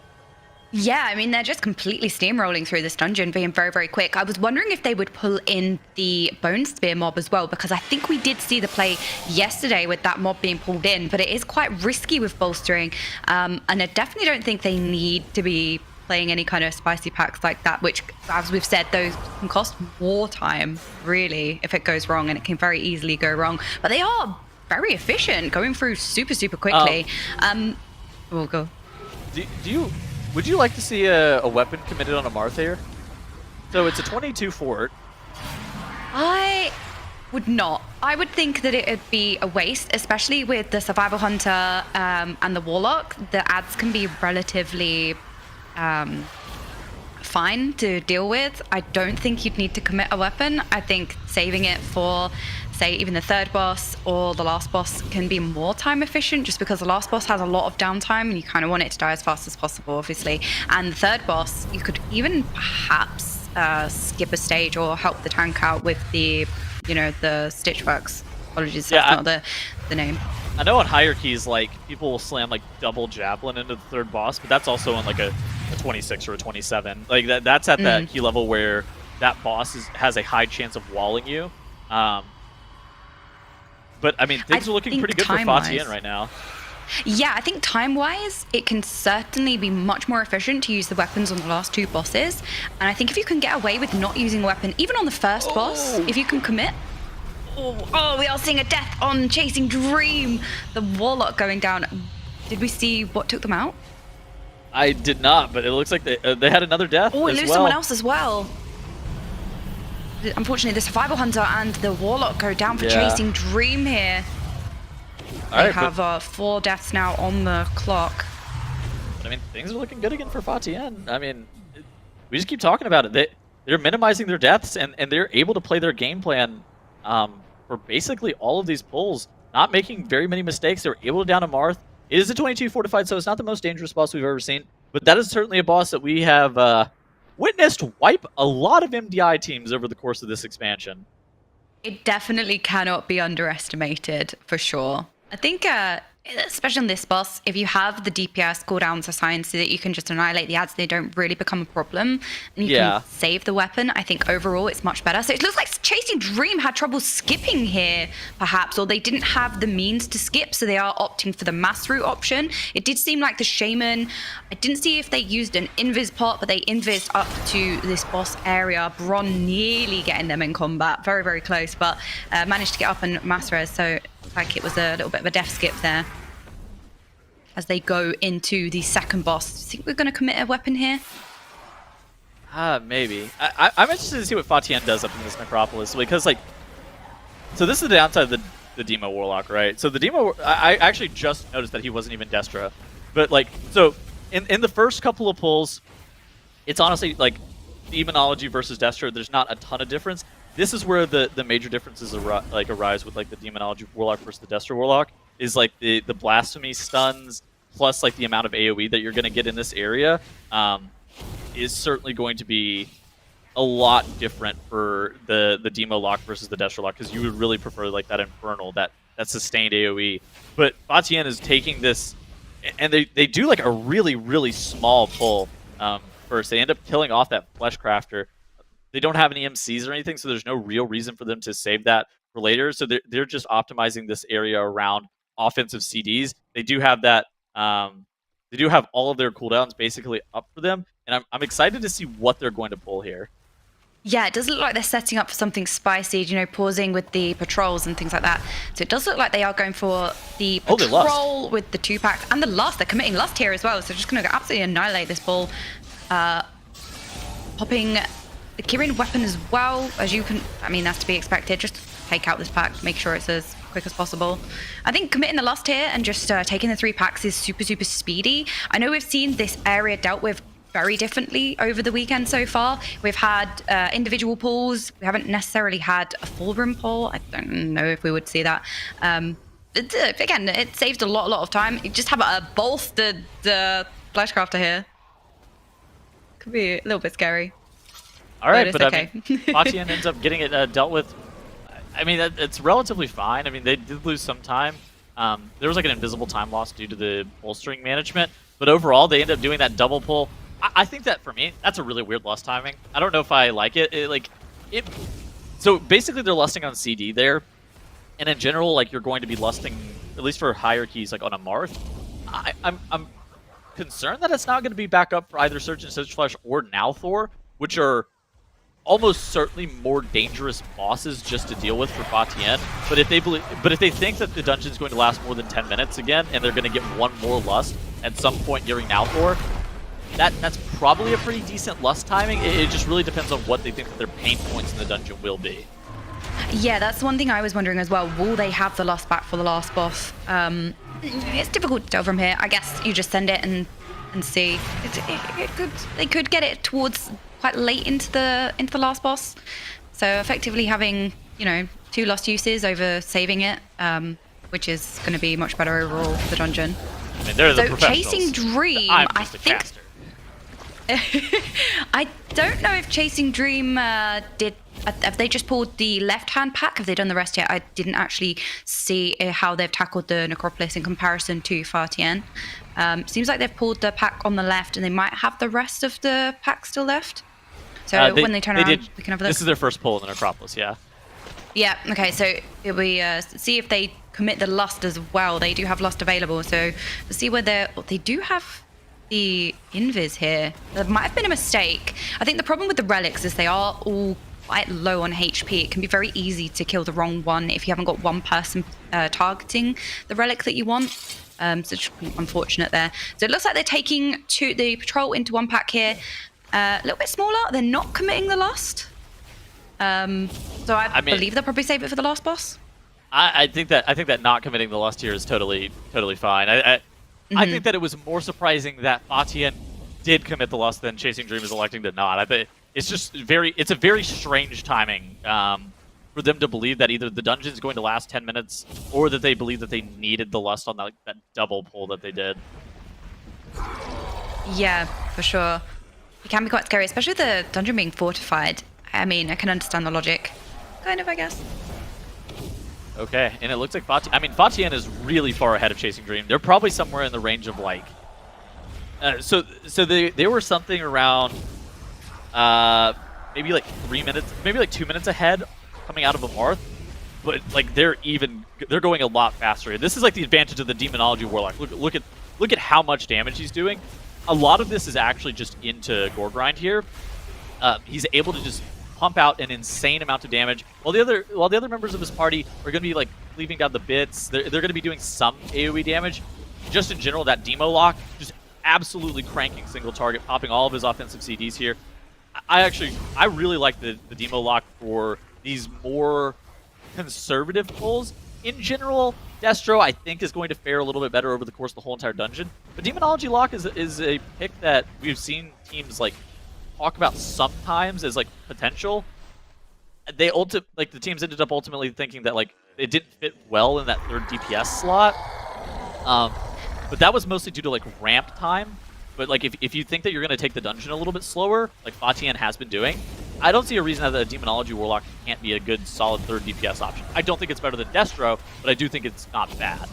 S2: Yeah, I mean, they're just completely steamrolling through this dungeon, being very, very quick. I was wondering if they would pull in the Bone Spear mob as well, because I think we did see the play yesterday with that mob being pulled in, but it is quite risky with bolstering. And I definitely don't think they need to be playing any kind of spicy packs like that, which, as we've said, those can cost more time, really, if it goes wrong, and it can very easily go wrong. But they are very efficient, going through super, super quickly. We'll go.
S3: Would you like to see a weapon committed on Amarth here? So it's a 22 fort.
S2: I would not. I would think that it would be a waste, especially with the Survival Hunter and the Warlock. The ads can be relatively fine to deal with. I don't think you'd need to commit a weapon. I think saving it for, say, even the 3rd boss or the last boss can be more time efficient, just because the last boss has a lot of downtime and you kind of want it to die as fast as possible, obviously. And the 3rd boss, you could even perhaps skip a stage or help the tank out with the, the Stitchworks. Apologies, that's not the name.
S3: I know on hierarchies, like, people will slam, like, double Javelin into the 3rd boss, but that's also on, like, a 26 or a 27. Like, that's at that key level where that boss has a high chance of walling you. But, I mean, things are looking pretty good for TIAN right now.
S2: Yeah, I think time-wise, it can certainly be much more efficient to use the weapons on the last 2 bosses. And I think if you can get away with not using a weapon, even on the 1st boss, if you can commit... Oh, we are seeing a death on Chasing Dream. The Warlock going down. Did we see what took them out?
S3: I did not, but it looks like they had another death.
S2: Oh, it lose someone else as well. Unfortunately, the Survival Hunter and the Warlock go down for Chasing Dream here. They have 4 deaths now on the clock.
S3: But, I mean, things are looking good again for TIAN. I mean, we just keep talking about it. They're minimizing their deaths, and they're able to play their game plan for basically all of these pulls, not making very many mistakes. They were able to down Amarth. It is a 22 fortified, so it's not the most dangerous boss we've ever seen, but that is certainly a boss that we have witnessed wipe a lot of MDI teams over the course of this expansion.
S2: It definitely cannot be underestimated, for sure. I think, especially on this boss, if you have the DPS cooldowns assigned so that you can just annihilate the ads, they don't really become a problem, and you can save the weapon, I think overall it's much better. So it looks like Chasing Dream had trouble skipping here, perhaps, or they didn't have the means to skip, so they are opting for the mass route option. It did seem like the Shaman, I didn't see if they used an invis pot, but they invised up to this boss area. Bron nearly getting them in combat, very, very close, but managed to get up and mass res, so like it was a little bit of a death skip there. as they go into the second boss. Do you think we're going to commit a weapon here?
S3: Maybe. I'm interested to see what Fatien does up in this Necropolis, because like, so this is the downside of the Demo Warlock, right? So the Demo, I actually just noticed that he wasn't even Destra, but like, so in the first couple of pulls, it's honestly like Demonology versus Destra. There's not a ton of difference. This is where the major differences arise with like the Demonology Warlock versus the Destra Warlock, is like the Blasphemy stuns plus like the amount of AoE that you're going to get in this area. Is certainly going to be a lot different for the Demo lock versus the Destra lock, because you would really prefer like that Infernal, that sustained AoE. But Fatien is taking this, and they do like a really small pull first. They end up killing off that Fleshcrafter. They don't have any MCs or anything, so there's no real reason for them to save that for later. So they're just optimizing this area around offensive CDs. They do have that. They do have all of their cooldowns basically up for them, and I'm excited to see what they're going to pull here.
S2: Yeah, it does look like they're setting up for something spicy, you know, pausing with the patrols and things like that. So it does look like they are going for the patrol with the 2-pack and the lust. They're committing lust here as well, so just going to absolutely annihilate this ball. Popping the Kirin weapon as well, as you can, I mean, that's to be expected. Just take out this pack, make sure it's as quick as possible. I think committing the lust here and just taking the 3 packs is super speedy. I know we've seen this area dealt with very differently over the weekend so far. We've had individual pulls. We haven't necessarily had a full room pull. I don't know if we would see that. Again, it saved a lot of time. You just have a bolstered Fleshcrafter here. Could be a little bit scary.
S3: All right, but
S2: okay.
S3: I mean, Fatien ends up getting it dealt with. I mean, it's relatively fine. I mean, they did lose some time. There was like an invisible time loss due to the bolstering management, but overall, they end up doing that double pull. I think that, for me, that's a really weird lust timing. I don't know if I like it. So basically, they're lusting on CD there, and in general, like, you're going to be lusting, at least for higher keys, like on a Marth. I'm concerned that it's not going to be back up for either Surge and Sagebrush or Nalthor, which are almost certainly more dangerous bosses just to deal with for Fatien. But if they think that the dungeon is going to last more than 10 minutes again, and they're going to get one more lust at some point during Nalthor, that's probably a pretty decent lust timing. It just really depends on what they think that their pain points in the dungeon will be.
S2: Yeah, that's one thing I was wondering as well. Will they have the lust back for the last boss? It's difficult to tell from here. I guess you just send it and see. They could get it towards quite late into the last boss. So effectively having, you know, 2 lust uses over saving it, which is going to be much better overall for the dungeon.
S3: I mean, they're the professionals.
S2: Chasing Dream,
S3: I'm
S2: I
S3: just a
S2: think.
S3: caster.
S2: I don't know if Chasing Dream have they just pulled the left-hand pack? Have they done the rest yet? I didn't actually see how they've tackled the Necropolis in comparison to Fatien. Seems like they've pulled the pack on the left, and they might have the rest of the pack still left. So when they turn around, we can have a look.
S3: This is their first pull in the Necropolis, yeah.
S2: Yeah, okay, so we see if they commit the lust as well. They do have lust available, so let's see where they do have the invis here. There might have been a mistake. I think the problem with the relics is they are all quite low on HP. It can be very easy to kill the wrong one if you haven't got one person targeting the relic that you want. So it's unfortunate there. So it looks like they're taking the patrol into 1 pack here. A little bit smaller. They're not committing the lust. So I believe they'll probably save it for the last boss.
S3: I think that not committing the lust here is totally fine. I think that it was more surprising that Fatien did commit the lust than Chasing Dream is electing to not. I think it's just it's a very strange timing for them to believe that either the dungeon is going to last 10 minutes or that they believe that they needed the lust on that double pull that they did.
S2: Yeah, for sure. It can be quite scary, especially with the dungeon being fortified. I mean, I can understand the logic. Kind of, I guess.
S3: Okay, and it looks like Fatien is really far ahead of Chasing Dream. They're probably somewhere in the range of like... So they were something around maybe like 3 minutes, maybe like 2 minutes ahead coming out of a Marth. But like they're going a lot faster. This is like the advantage of the Demonology Warlock. Look at how much damage he's doing. A lot of this is actually just into Gore Grind here. He's able to just pump out an insane amount of damage, while the other members of his party are going to be like leaving down the bits. They're going to be doing some AoE damage. just in general, that demo lock, just absolutely cranking single target, popping all of his offensive CDs here. I really like the demo lock for these more conservative pulls. In general, Destro, I think, is going to fare a little bit better over the course of the whole entire dungeon. But Demonology Lock is a pick that we've seen teams like talk about sometimes as like potential. They the teams ended up ultimately thinking that like it didn't fit well in that third DPS slot. But that was mostly due to like ramp time. But like if you think that you're going to take the dungeon a little bit slower, like TIAN has been doing, I don't see a reason that the Demonology Warlock can't be a good solid third DPS option. I don't think it's better than Destro, but I do think it's not bad.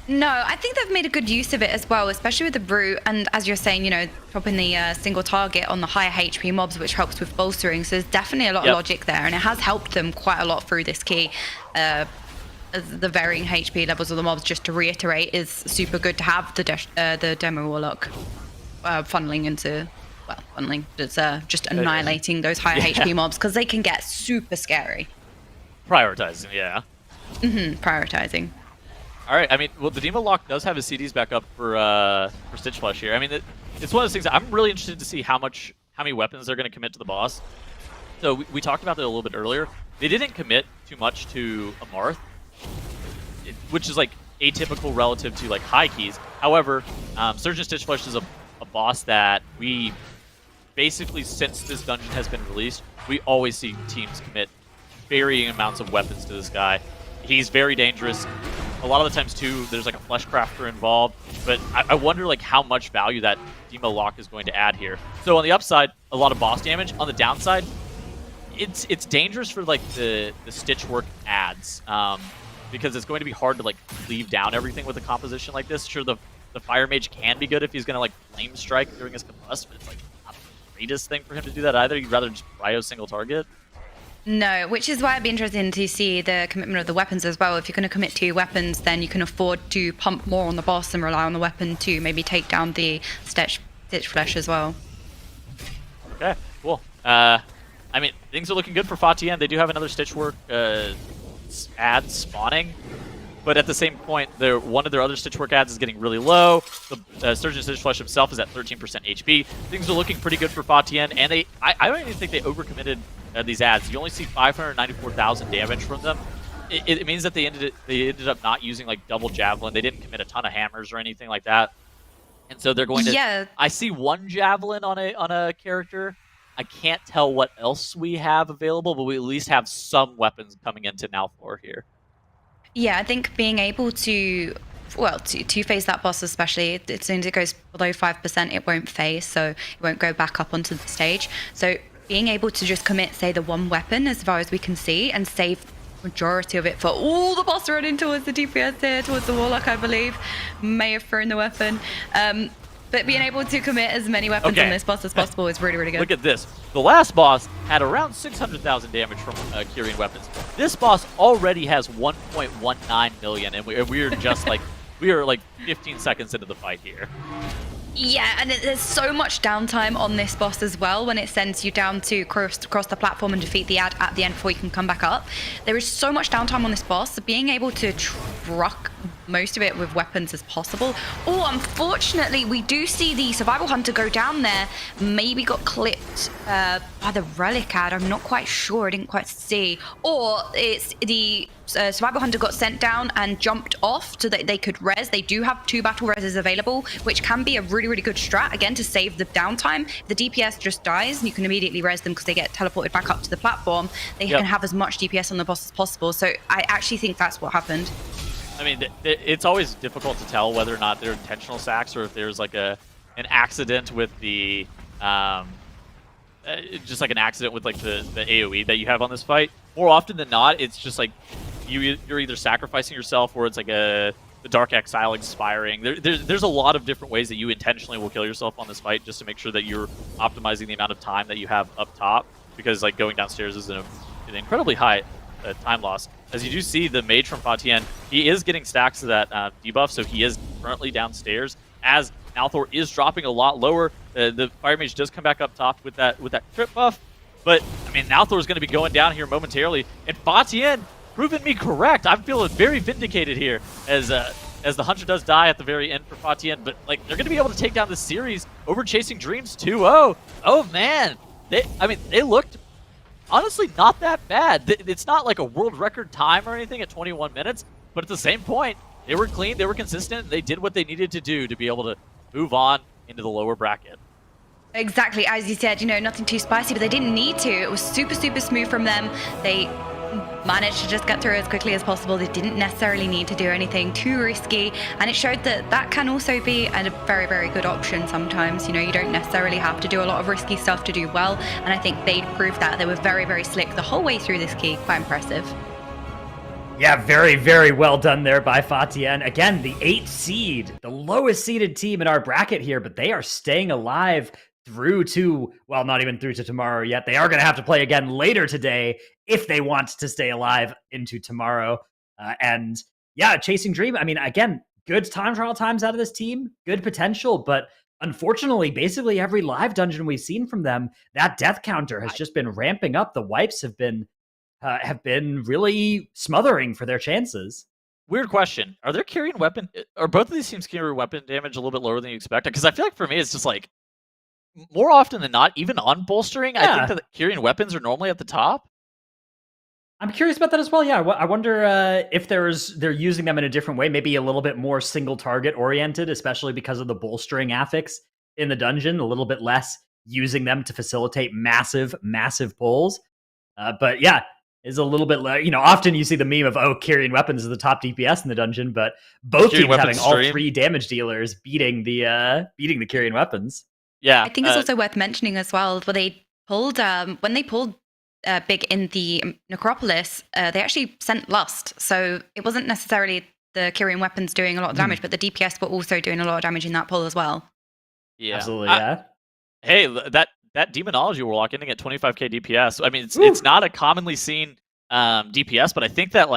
S2: No, I think they've made a good use of it as well, especially with the Brute, and as you're saying, you know, dropping the single target on the higher HP mobs, which helps with bolstering, so there's definitely a lot of logic there, and it has helped them quite a lot through this key. The varying HP levels of the mobs, just to reiterate, is super good to have the Demo Warlock funneling into, well, funneling, it's just annihilating those higher HP mobs, because they can get super scary.
S3: Prioritizing, yeah.
S2: Prioritizing.
S3: All right, I mean, well, the Demo Lock does have his CDs back up for Stitch Flush here. I mean, it's one of those things that I'm really interested to see how many weapons they're going to commit to the boss. So we talked about that a little bit earlier. They didn't commit too much to a Marth, which is like atypical relative to like high keys. However, Surgeon Stitch Flush is a boss that we basically, since this dungeon has been released, we always see teams commit varying amounts of weapons to this guy. He's very dangerous. A lot of the times too, there's like a Flesh Crafter involved, but I wonder like how much value that Demo Lock is going to add here. So on the upside, a lot of boss damage. On the downside, it's dangerous for like the Stitch Work adds, because it's going to be hard to like leave down everything with a composition like this. Sure, the Fire Mage can be good if he's going to like Flame Strike during his combust, but it's like not the greatest thing for him to do that either. You'd rather just Cryo single target.
S2: No, which is why I'd be interested to see the commitment of the weapons as well. If you're going to commit 2 weapons, then you can afford to pump more on the boss and rely on the weapon to maybe take down the Stitch Flesh as well.
S3: Okay, cool. I mean, things are looking good for TIAN. They do have another Stitch Work ad spawning, but at the same point, one of their other Stitch Work ads is getting really low. The Surgeon Stitch Flush himself is at 13% HP. Things are looking pretty good for TIAN, and I don't even think they overcommitted these ads. You only see 594,000 damage from them. It means that they ended up not using like double javelin. They didn't commit a ton of hammers or anything like that, and so they're going to.
S2: Yeah.
S3: I see 1 javelin on a character. I can't tell what else we have available, but we at least have some weapons coming into Nalthor here.
S2: Yeah, I think being able to, well, to phase that boss especially, as soon as it goes below 5%, it won't phase, so it won't go back up onto the stage. So being able to just commit, say, the 1 weapon as far as we can see and save the majority of it for all the boss running towards the DPS here, towards the Warlock, I believe, may have thrown the weapon. But being able to commit as many weapons on this boss as possible is really, really good.
S3: Look at this. The last boss had around 600,000 damage from Kyrian weapons. This boss already has 1.19 million, and we are just like, we are like 15 seconds into the fight here.
S2: Yeah, and there's so much downtime on this boss as well when it sends you down to cross the platform and defeat the ad at the end before you can come back up. There is so much downtime on this boss, so being able to truck most of it with weapons as possible. Oh, unfortunately, we do see the Survival Hunter go down there. Maybe got clipped by the Relic ad. I'm not quite sure. I didn't quite see. Or it's the Survival Hunter got sent down and jumped off so that they could res. They do have 2 battle reses available, which can be a really, really good strat, again, to save the downtime. If the DPS just dies, you can immediately res them because they get teleported back up to the platform. They can have as much DPS on the boss as possible. So I actually think that's what happened.
S3: I mean, it's always difficult to tell whether or not they're intentional sacks or if there's like an accident with the just like an accident with like the AoE that you have on this fight. More often than not, it's just like you're either sacrificing yourself or it's like the Dark Exile expiring. There's a lot of different ways that you intentionally will kill yourself on this fight just to make sure that you're optimizing the amount of time that you have up top, because like going downstairs is an incredibly high time loss. As you do see, the mage from TIAN, he is getting stacks of that debuff, so he is currently downstairs. As Nalthor is dropping a lot lower, the fire mage does come back up top with that crit buff. But I mean, Nalthor is going to be going down here momentarily, and TIAN proving me correct. I'm feeling very vindicated here as as the Hunter does die at the very end for FATIAN, but like they're going to be able to take down this series over Chasing Dreams 2-0. Oh man, they looked honestly not that bad. It's not like a world record time or anything at 21 minutes, but at the same point, they were clean, they were consistent, they did what they needed to do to be able to move on into the lower bracket.
S2: Exactly, as you said, nothing too spicy, but they didn't need to. It was super, super smooth from them. They managed to just get through as quickly as possible. They didn't necessarily need to do anything too risky, and it showed that can also be a very, very good option sometimes. You don't necessarily have to do a lot of risky stuff to do well, and I think they proved that. They were very, very slick the whole way through this key. Quite impressive.
S1: Yeah, very, very well done there by FATIAN. Again, the 8th seed, the lowest seeded team in our bracket here, but they are staying alive through to, well, not even through to tomorrow yet. They are going to have to play again later today if they want to stay alive into tomorrow. And yeah, Chasing Dream, I mean, again, good time trial times out of this team, good potential, but unfortunately, basically every live dungeon we've seen from them, that death counter has just been ramping up. The wipes have been really smothering for their chances.
S3: Weird question. Are both of these teams carrying weapon damage a little bit lower than you expected? Because I feel like for me, it's just like, more often than not, even on bolstering, I think that the Kyrian weapons are normally at the top.
S1: I'm curious about that as well. Yeah, I wonder if they're using them in a different way, maybe a little bit more single target oriented, especially because of the bolstering affix in the dungeon, a little bit less using them to facilitate massive, massive pulls. But yeah, is a little bit, often you see the meme of, Kyrian weapons is the top DPS in the dungeon, but both teams having all 3 damage dealers beating the Kyrian weapons.
S3: Yeah,
S2: I think it's also worth mentioning as well. When they pulled big in the Necropolis, they actually sent Lust, so it wasn't necessarily the Kyrian weapons doing a lot of damage, but the DPS were also doing a lot of damage in that pull as well.
S3: Yeah,
S1: absolutely. Yeah.
S3: Hey, that Demonology Warlock ending at 25k DPS. I mean, it's not a commonly seen DPS, but I think that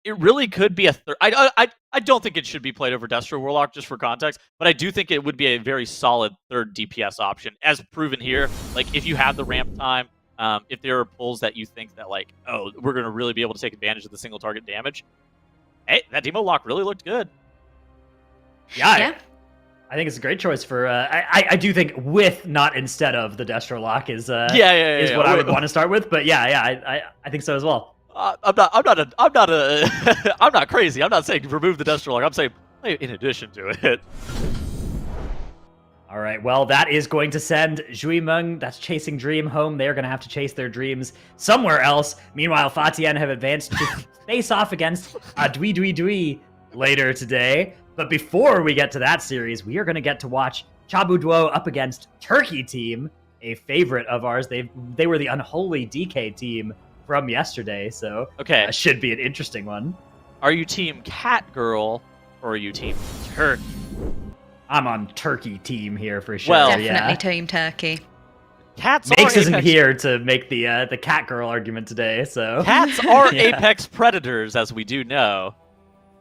S3: it really could be a third. I don't think it should be played over Destro Warlock, just for context, but I do think it would be a very solid third DPS option, as proven here. Like, if you have the ramp time, if there are pulls that you think that, we're going to really be able to take advantage of the single target damage, hey, that Demo Lock really looked good.
S1: Yeah. I think it's a great choice for. I do think with, not instead of, the Destro Lock is what I would want to start with. But I think so as well.
S3: I'm not crazy. I'm not saying remove the Destro Lock. I'm saying play in addition to it.
S1: All right. Well, that is going to send ZHUI MENG, that's Chasing Dream, home. They're going to have to chase their dreams somewhere else. Meanwhile, FATIAN have advanced to face off against ZHUI later today. But before we get to that series, we are going to get to watch Chabuduo up against Turkey Team, a favorite of ours. They were the unholy DK team from yesterday, so
S3: okay,
S1: should be an interesting one.
S3: Are you team Cat Girl or are you team Turkey?
S1: I'm on Turkey team here for sure.
S3: Well,
S2: definitely team Turkey.
S3: Cats
S1: Makes isn't here to make the Cat Girl argument today, so
S3: cats are apex predators, as we do know.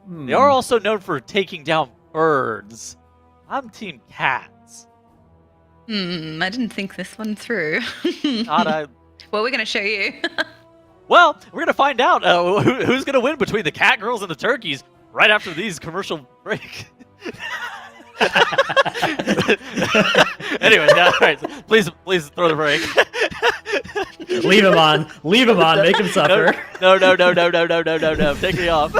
S3: They are also known for taking down birds. I'm team cats.
S2: I didn't think this one through.
S3: Well,
S2: we're going to show you.
S3: Well, we're going to find out who's going to win between the cat girls and the turkeys right after these commercial break. Anyway, all right. Please throw the break.
S1: Leave him on. Make him suffer.
S3: No. Take me off.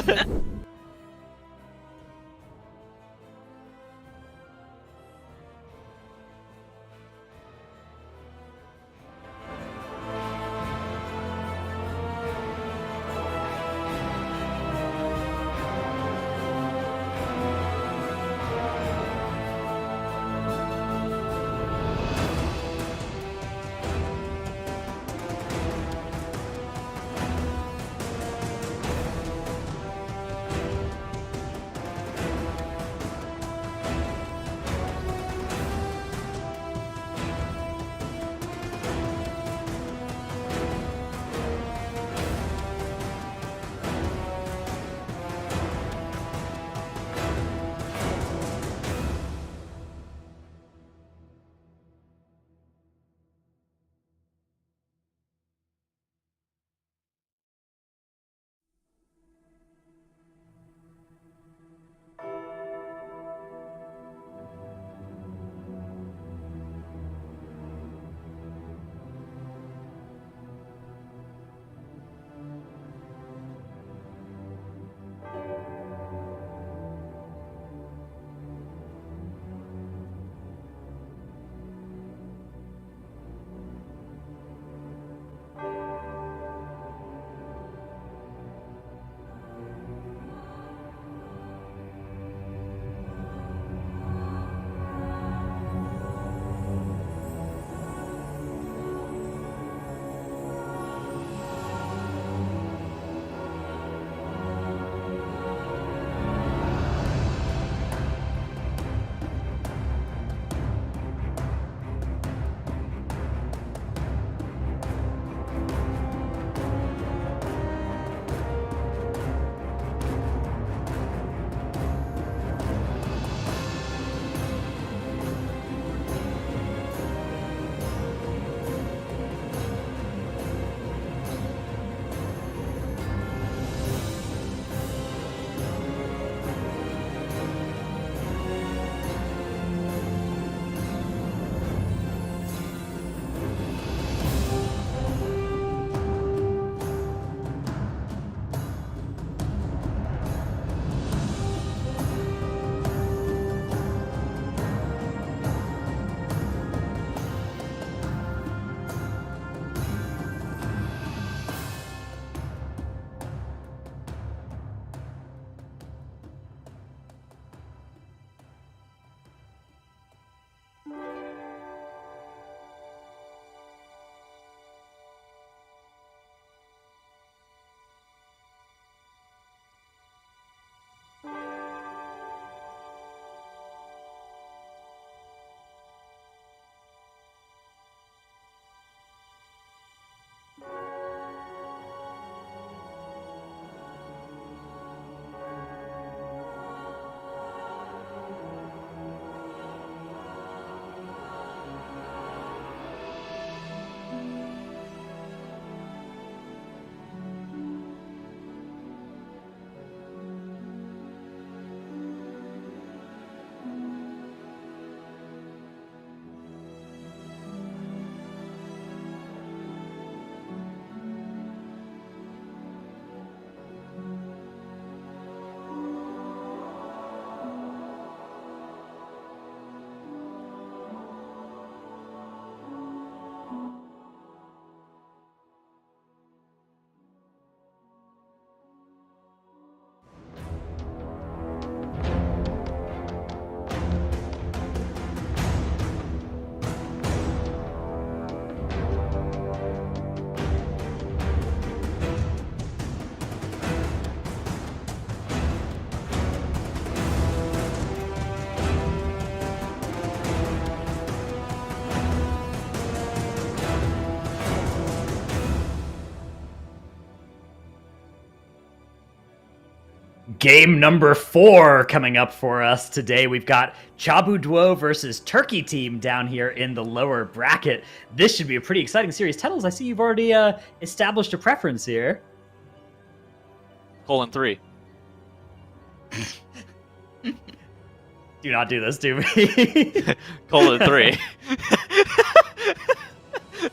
S1: Game number 4 coming up for us today. We've got Chabu Duo versus Turkey Team down here in the lower bracket. This should be a pretty exciting series. Tettles, I see you've already established a preference here.
S3: :3.
S1: Do not do this to me.
S3: :3.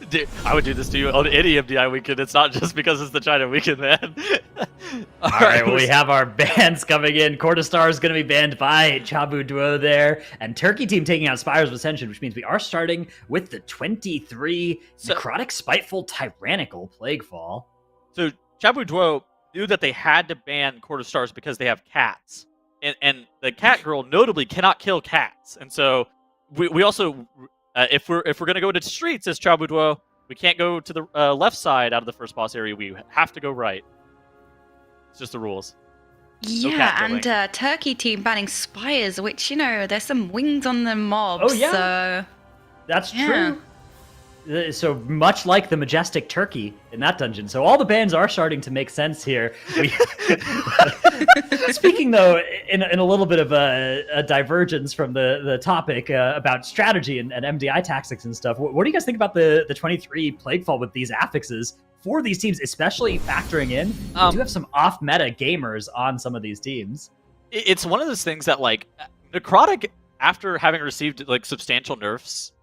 S3: Dude, I would do this to you on any MDI weekend. It's not just because it's the China weekend, man.
S1: All right, well, we have our bans coming in. Cortistar is going to be banned by Chabu Duo there. And Turkey Team taking out Spires of Ascension, which means we are starting with the 23 Necrotic, Spiteful, Tyrannical Plaguefall.
S3: So Chabu Duo knew that they had to ban Cortistars because they have cats. And the cat girl notably cannot kill cats. And so we also... if we're going to go to streets as Chabu Duo, we can't go to the left side out of the first boss area. We have to go right. It's just the rules.
S2: Yeah, and Turkey Team banning Spires, which, you know, there's some wings on the mobs.
S1: Oh, yeah.
S2: So...
S1: That's true. So much like the Majestic Turkey in that dungeon. So all the bans are starting to make sense here. Speaking, though, in a little bit of a divergence from the topic about strategy and MDI tactics and stuff, what do you guys think about the 23 Plaguefall with these affixes for these teams, especially factoring in we do have some off-meta gamers on some of these teams?
S3: It's one of those things that, like, Necrotic, after having received, like, substantial nerfs,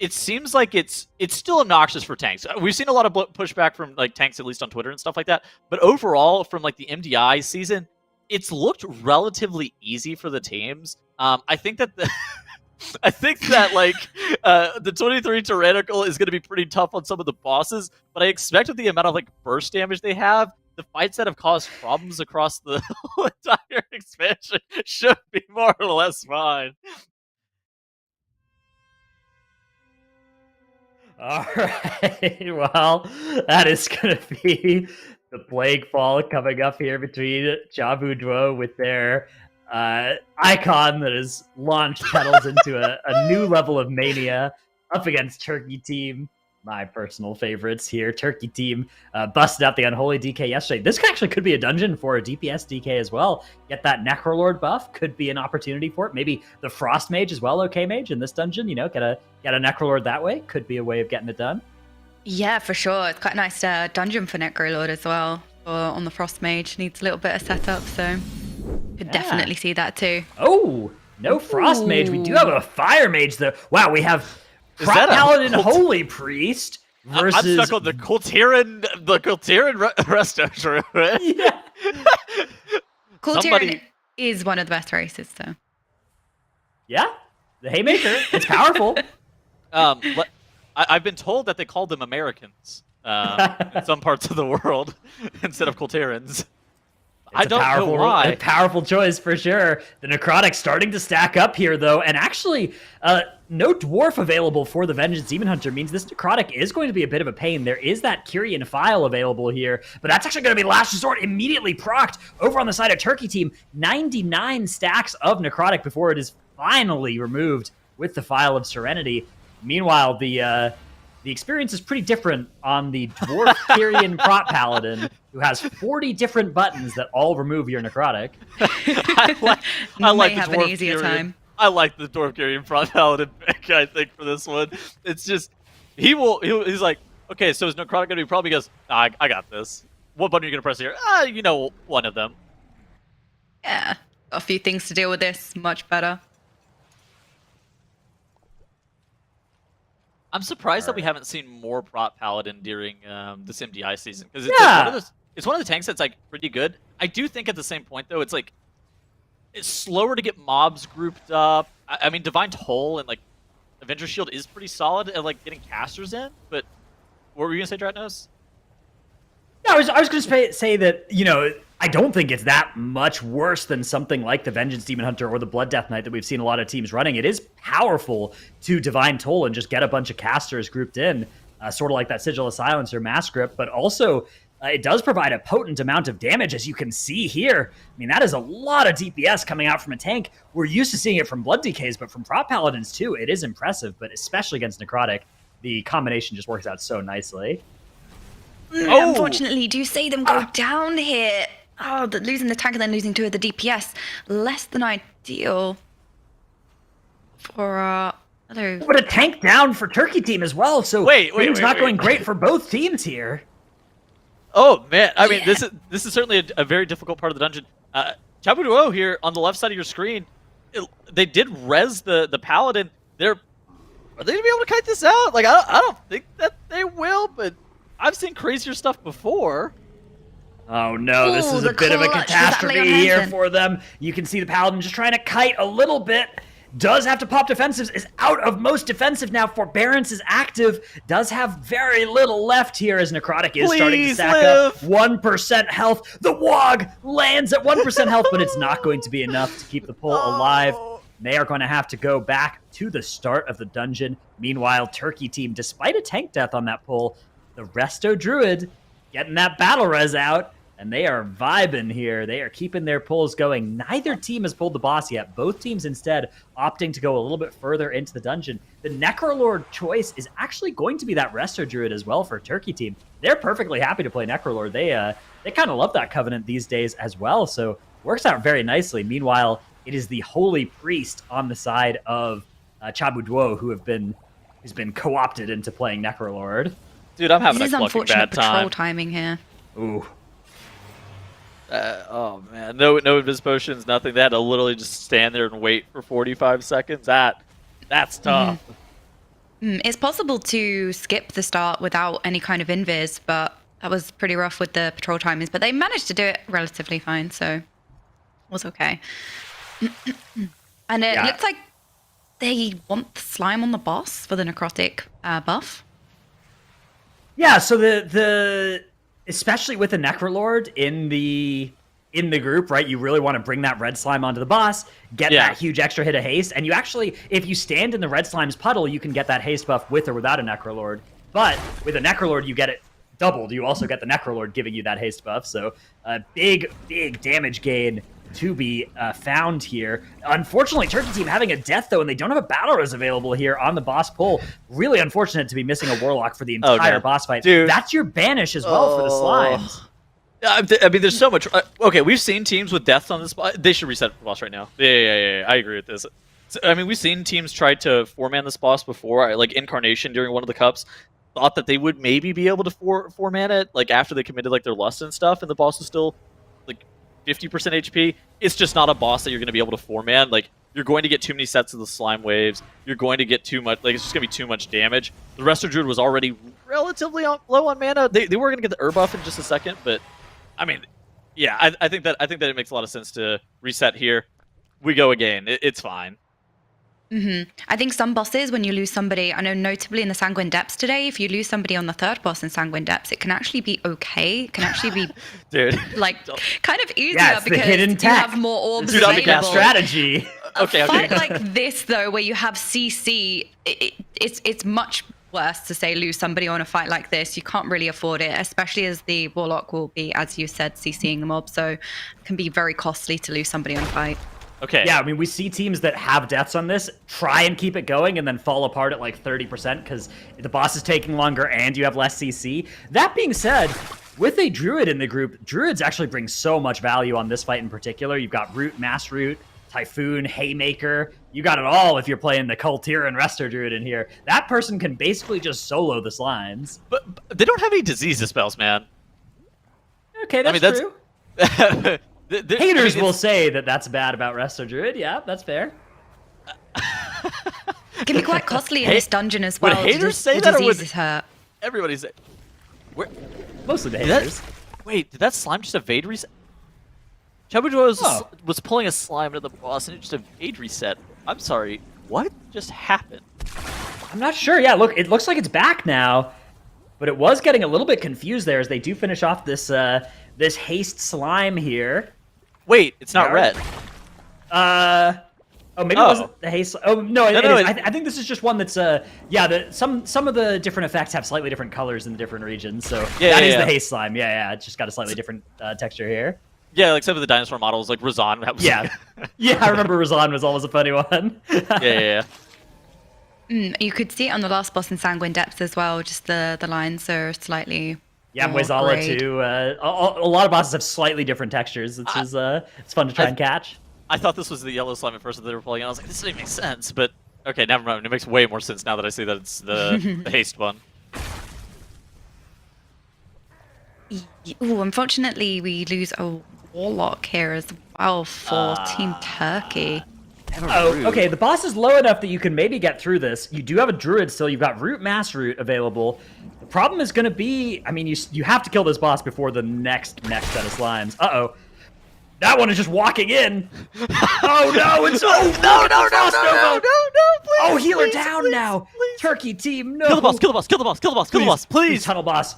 S3: it seems like it's still obnoxious for tanks. We've seen a lot of pushback from, like, tanks, at least on Twitter and stuff like that. But overall, from, like, the MDI season, it's looked relatively easy for the teams. I think that the 23 Tyrannical is going to be pretty tough on some of the bosses. But I expect with the amount of, like, burst damage they have, the fights that have caused problems across the whole entire expansion should be more or less fine.
S1: All right, well, that is going to be the Plaguefall coming up here between Chabu Duo with their icon that has launched Petals into a new level of mania up against Turkey Team. My personal favorites here. Turkey Team busted out the Unholy DK yesterday. This actually could be a dungeon for a DPS DK as well. Get that Necrolord buff. Could be an opportunity for it. Maybe the Frost Mage as well, OK Mage, in this dungeon. You know, get a Necrolord that way. Could be a way of getting it done.
S2: Yeah, for sure. It's quite a nice dungeon for Necrolord as well. On the Frost Mage. Needs a little bit of setup, so could definitely see that too.
S1: Oh, no Frost Mage. We do have a Fire Mage, though. Wow, we have... Prop Paladin Holy Priest versus...
S3: I'm stuck on the Kultiran Resto Druid.
S1: Yeah.
S2: Kultiran is one of the best races, so...
S1: Yeah, the Haymaker. It's powerful.
S3: I've been told that they called them Americans in some parts of the world instead of Kultirans. I don't know why.
S1: A powerful choice for sure. The Necrotic starting to stack up here, though, and actually, no Dwarf available for the Vengeance Demon Hunter means this Necrotic is going to be a bit of a pain. There is that Kyrian File available here, but that's actually going to be Last Resort immediately procced over on the side of Turkey Team. 99 stacks of Necrotic before it is finally removed with the File of Serenity. Meanwhile, the experience is pretty different on the Dwarf Kyrian Prop Paladin, who has 40 different buttons that all remove your Necrotic.
S3: I like
S2: have
S3: the Dwarf
S2: an easier
S3: Kyrian.
S2: time.
S3: I like the Dwarf Kyrian Prop Paladin pick, I think, for this one. It's just, he's like, okay, so is Necrotic going to be probably goes, I got this. What button are you going to press here? You know, one of them.
S2: Yeah, got a few things to deal with this. Much better.
S3: I'm surprised that we haven't seen more Prop Paladin during this MDI season, because it's one of the tanks that's, like, pretty good. I do think at the same point, though, it's like it's slower to get mobs grouped up. I mean, Divine Toll and, like, Avenger Shield is pretty solid at, like, getting casters in. But what were you gonna say, Dratnos?
S1: No, I was going to say that, you know, I don't think it's that much worse than something like the Vengeance Demon Hunter or the Blood Death Knight that we've seen a lot of teams running. It is powerful to Divine Toll and just get a bunch of casters grouped in, sort of like that Sigil of Silence or Mass Grip, but also it does provide a potent amount of damage, as you can see here. I mean, that is a lot of DPS coming out from a tank. We're used to seeing it from Blood DKs, but from Prop Paladins too, it is impressive, but especially against Necrotic, the combination just works out so nicely.
S2: Unfortunately, do you see them go down here? Oh, losing the tank and then losing 2 of the DPS. Less than ideal for other...
S1: But a tank down for Turkey team as well, so things not going great for both teams here.
S3: Oh man, I mean, this is certainly a very difficult part of the dungeon. Chabuduo here on the left side of your screen, they did res the paladin. Are they gonna be able to kite this out? Like I don't think that they will, but I've seen crazier stuff before.
S1: Oh no, this is a bit of a catastrophe here for them. You can see the paladin just trying to kite a little bit. Does have to pop defensives, is out of most defensive now. Forbearance is active, does have very little left here as Necrotic is starting to stack up 1% health. The Wog lands at 1% health, but it's not going to be enough to keep the pull alive. They are going to have to go back to the start of the dungeon. Meanwhile, Turkey team, despite a tank death on that pull, the Resto Druid getting that battle res out. And they are vibing here. They are keeping their pulls going. Neither team has pulled the boss yet. Both teams instead opting to go a little bit further into the dungeon. The Necrolord choice is actually going to be that Resto Druid as well for Turkey team. They're perfectly happy to play Necrolord. They kind of love that Covenant these days as well. So works out very nicely. Meanwhile, it is the Holy Priest on the side of Chabuduo who's been co-opted into playing Necrolord.
S3: Dude, I'm having
S2: a fucking bad time. This is unfortunate patrol timing here.
S1: Ooh.
S3: Oh man, no invis potions, nothing. They had to literally just stand there and wait for 45 seconds. That's tough.
S2: It's possible to skip the start without any kind of invis, but that was pretty rough with the patrol timings. But they managed to do it relatively fine, so it was okay. And it looks like they want the slime on the boss for the necrotic buff.
S1: Yeah, so the especially with the Necrolord in the group, right? You really want to bring that red slime onto the boss, get that huge extra hit of haste, and you actually, if you stand in the red slime's puddle, you can get that haste buff with or without a Necrolord. But with a Necrolord, you get it doubled. You also get the Necrolord giving you that haste buff, so a big damage gain to be found here. Unfortunately, Turkey team having a death, though, and they don't have a battle res available here on the boss pull. Really unfortunate to be missing a Warlock for the entire boss fight. Dude. That's your banish as well for the slimes.
S3: I mean, there's so much. Okay, we've seen teams with deaths on this boss. They should reset the boss right now. Yeah, I agree with this. So, I mean, we've seen teams try to 4-man this boss before, like Incarnation during one of the cups. Thought that they would maybe be able to 4-man it, like after they committed like their lust and stuff, and the boss was still like 50% HP. It's just not a boss that you're going to be able to 4-man. Like, you're going to get too many sets of the slime waves. You're going to get too much. Like, it's just going to be too much damage. The Resto Druid was already relatively low on mana. They were going to get the herb buff in just a second, but I mean, yeah, I think that it makes a lot of sense to reset here. We go again. It's fine.
S2: I think some bosses, when you lose somebody, I know notably in the Sanguine Depths today, if you lose somebody on the third boss in Sanguine Depths, it can actually be okay. It can actually be
S3: dude,
S2: like kind of easier because you have more orbs
S1: available. Strategy.
S2: Okay. A fight like this, though, where you have CC, it's much worse to say lose somebody on a fight like this. You can't really afford it, especially as the Warlock will be, as you said, CCing the mob, so it can be very costly to lose somebody on a fight.
S3: Okay.
S1: Yeah, I mean, we see teams that have deaths on this try and keep it going and then fall apart at like 30% because the boss is taking longer and you have less CC. That being said, with a Druid in the group, Druids actually bring so much value on this fight in particular. You've got Root, Mass Root, Typhoon, Haymaker. You got it all if you're playing the Kultir and Resto Druid in here. That person can basically just solo the slimes.
S3: But they don't have any disease dispels, man.
S1: Okay, that's true. Haters will say that that's bad about Resto Druid. Yeah, that's fair.
S2: It can be quite costly in this dungeon as well.
S3: Would haters say that, or would
S2: hurt?
S3: Everybody say?
S1: Mostly the haters.
S3: Wait, did that slime just evade reset? Chabuduo was pulling a slime into the boss and it just evade reset. I'm sorry, what just happened?
S1: I'm not sure. Yeah, look, it looks like it's back now, but it was getting a little bit confused there as they do finish off this this haste slime here.
S3: Wait, it's not red.
S1: Oh, maybe it wasn't the haste. Oh no, it is. I think this is just one that's yeah. Some of the different effects have slightly different colors in the different regions. So that is the haste slime. Yeah. It's just got a slightly different texture here.
S3: Yeah, like some of the dinosaur models, like Razan.
S1: Yeah, I remember Razan was always a funny one.
S3: Yeah.
S2: You could see it on the last boss in Sanguine Depths as well. Just the lines are slightly
S1: Yeah,
S2: Oh,
S1: Moizala
S2: great.
S1: too. A lot of bosses have slightly different textures, which is it's fun to try and catch.
S3: I thought this was the yellow slime at first that they were pulling, and I was like, this doesn't make sense. But okay, never mind. It makes way more sense now that I see that it's the haste one.
S2: Ooh, unfortunately, we lose a Warlock here as well for Team Turkey.
S1: Oh, okay. The boss is low enough that you can maybe get through this. You do have a druid still. You've got root, mass root available. The problem is going to be, I mean, you have to kill this boss before the next set of slimes. Uh-oh. That one is just walking in. Oh, no. It's
S3: no, please.
S1: Oh, healer down now. Please. Turkey team, no.
S3: Kill the boss, kill the boss, kill the boss, kill the boss, kill the boss, please.
S1: Tunnel boss.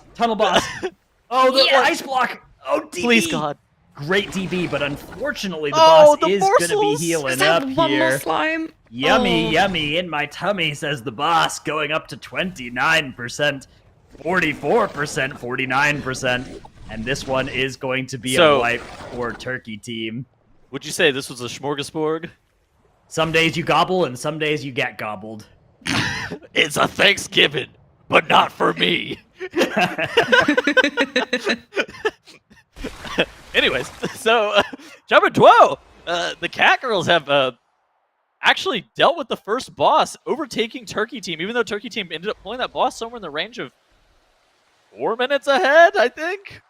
S1: Oh, the ice block. Oh, DB.
S3: Please, God.
S1: Great DB, but unfortunately the boss is going to be healing up
S2: one
S1: here.
S2: more slime.
S1: Yummy, yummy in my tummy, says the boss, going up to 29%, 44%, 49%. And this one is going to be a wipe for Turkey team.
S3: Would you say this was a smorgasbord?
S1: Some days you gobble and some days you get gobbled.
S3: It's a Thanksgiving, but not for me. Anyways, so Chabuduo, the Cat Girls have actually dealt with the first boss, overtaking Turkey Team, even though Turkey Team ended up pulling that boss somewhere in the range of 4 minutes ahead, I think.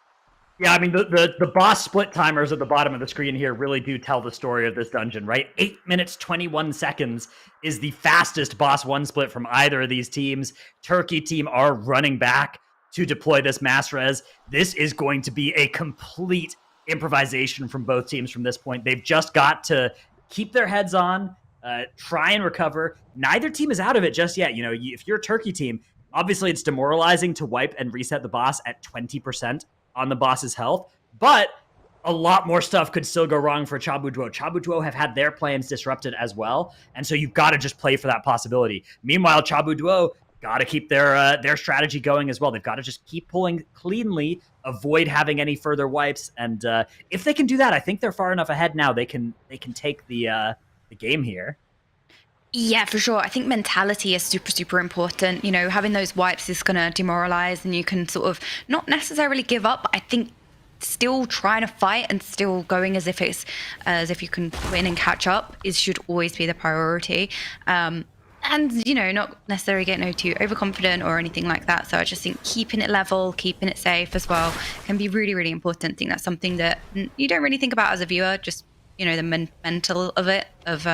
S1: Yeah, I mean, the boss split timers at the bottom of the screen here really do tell the story of this dungeon, right? 8 minutes, 21 seconds is the fastest boss one split from either of these teams. Turkey team are running back to deploy this mass res. This is going to be a complete improvisation from both teams from this point. They've just got to keep their heads on, try and recover. Neither team is out of it just yet. You know, if you're a Turkey team, obviously it's demoralizing to wipe and reset the boss at 20% on the boss's health, but a lot more stuff could still go wrong for Chabuduo. Chabuduo have had their plans disrupted as well, and so you've got to just play for that possibility. Meanwhile, Chabuduo got to keep their strategy going as well. They've got to just keep pulling cleanly, avoid having any further wipes, and if they can do that, I think they're far enough ahead now. They can take the game here.
S2: Yeah, for sure. I think mentality is super, super important. You know, having those wipes is going to demoralize, and you can sort of not necessarily give up, but I think still trying to fight and still going as if you can win and catch up should always be the priority. And, you know, not necessarily getting too overconfident or anything like that. So I just think keeping it level, keeping it safe as well can be really, really important. I think that's something that you don't really think about as a viewer, just, you know, the mental of it, of,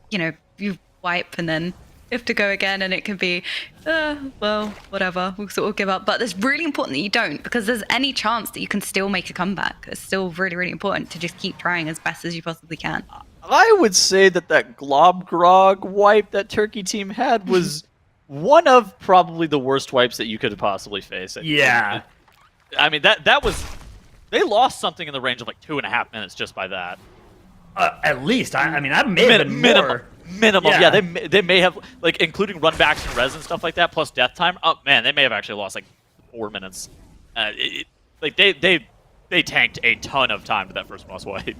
S2: you know, you wipe and then you have to go again, and it can be, well, whatever, we'll sort of give up. But it's really important that you don't, because there's any chance that you can still make a comeback. It's still really, really important to just keep trying as best as you possibly can.
S3: I would say that Glob Grog wipe that Turkey team had was one of probably the worst wipes that you could possibly face.
S1: Yeah.
S3: I mean, that was... They lost something in the range of like 2.5 minutes just by that.
S1: At least. I mean, that may have been more.
S3: Minimum, yeah. They may have, like, including runbacks and res and stuff like that, plus death time. Oh man, they may have actually lost like 4 minutes. Like they tanked a ton of time to that first boss wipe.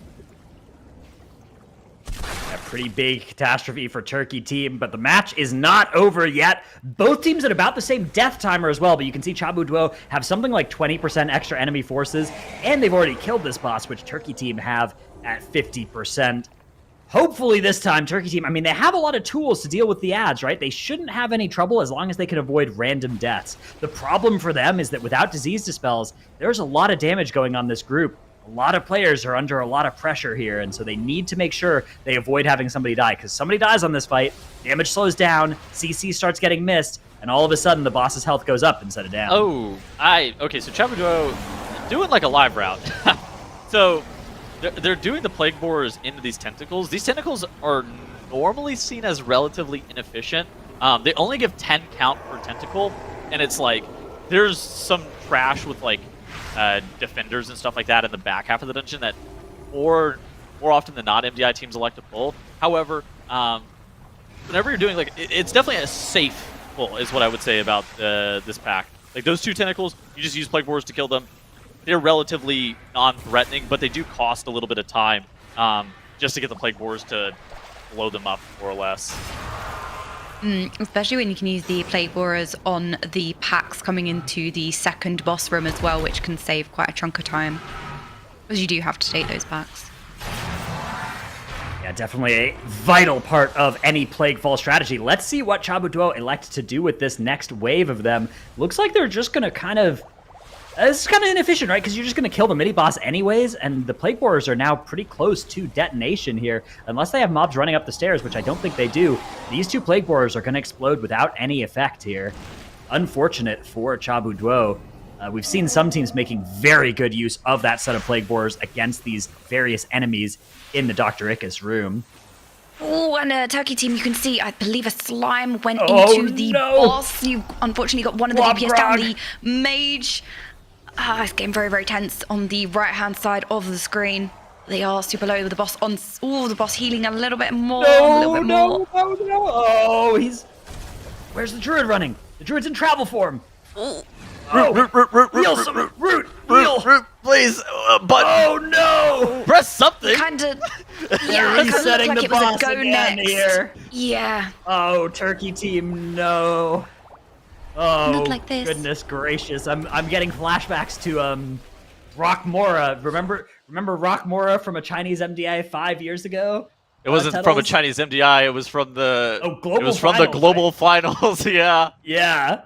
S1: A pretty big catastrophe for Turkey team, but the match is not over yet. Both teams at about the same death timer as well, but you can see Chabuduo have something like 20% extra enemy forces, and they've already killed this boss, which Turkey team have at 50%. Hopefully this time, Turkey team, I mean, they have a lot of tools to deal with the ads, right? They shouldn't have any trouble as long as they can avoid random deaths. The problem for them is that without disease dispels, there's a lot of damage going on this group. A lot of players are under a lot of pressure here, and so they need to make sure they avoid having somebody die, because somebody dies on this fight, damage slows down, CC starts getting missed, and all of a sudden the boss's health goes up instead of down.
S3: Oh, okay, so Chabuduo doing like a live route. So they're doing the Plague Borers into these tentacles. These tentacles are normally seen as relatively inefficient. They only give 10 count per tentacle, and it's like there's some trash with like defenders and stuff like that in the back half of the dungeon that more often than not MDI teams elect to pull. However, whenever you're doing, like, it's definitely a safe pull is what I would say about this pack. Like those 2 tentacles, you just use Plague Borers to kill them. They're relatively non-threatening, but they do cost a little bit of time just to get the Plague Borers to blow them up, more or less.
S2: Especially when you can use the Plague Borers on the packs coming into the second boss room as well, which can save quite a chunk of time. Because you do have to take those packs.
S1: Yeah, definitely a vital part of any Plague Fall strategy. Let's see what Chabuduo elect to do with this next wave of them. Looks like they're just going to kind of... This is kind of inefficient, right? Because you're just going to kill the mini-boss anyways, and the Plague Borers are now pretty close to detonation here. Unless they have mobs running up the stairs, which I don't think they do, these two Plague Borers are going to explode without any effect here. Unfortunate for Chabuduo. We've seen some teams making very good use of that set of Plague Borers against these various enemies in the Dr. Ickis room.
S2: Oh, and a Turkey team, you can see, I believe a slime went into the boss. You unfortunately got one of the DPS down, the mage. It's getting very, very tense on the right-hand side of the screen. They are super low with the boss on. Oh, the boss healing a little bit more.
S1: No. Oh, he's... Where's the druid running? The druid's in travel form. Root,
S3: please, but
S1: oh no!
S3: Press something.
S2: Kinda,
S1: yeah, resetting
S2: like
S1: the
S2: it was
S1: boss
S2: a go
S1: again
S2: next.
S1: here.
S2: Yeah.
S1: Oh, Turkey team, no. Oh,
S2: Not like this.
S1: Goodness gracious! I'm getting flashbacks to Rock Mora. Remember Rock Mora from a Chinese MDI 5 years ago?
S3: It wasn't from a Chinese MDI. It was from the. The Global Finals. Yeah.
S1: Yeah.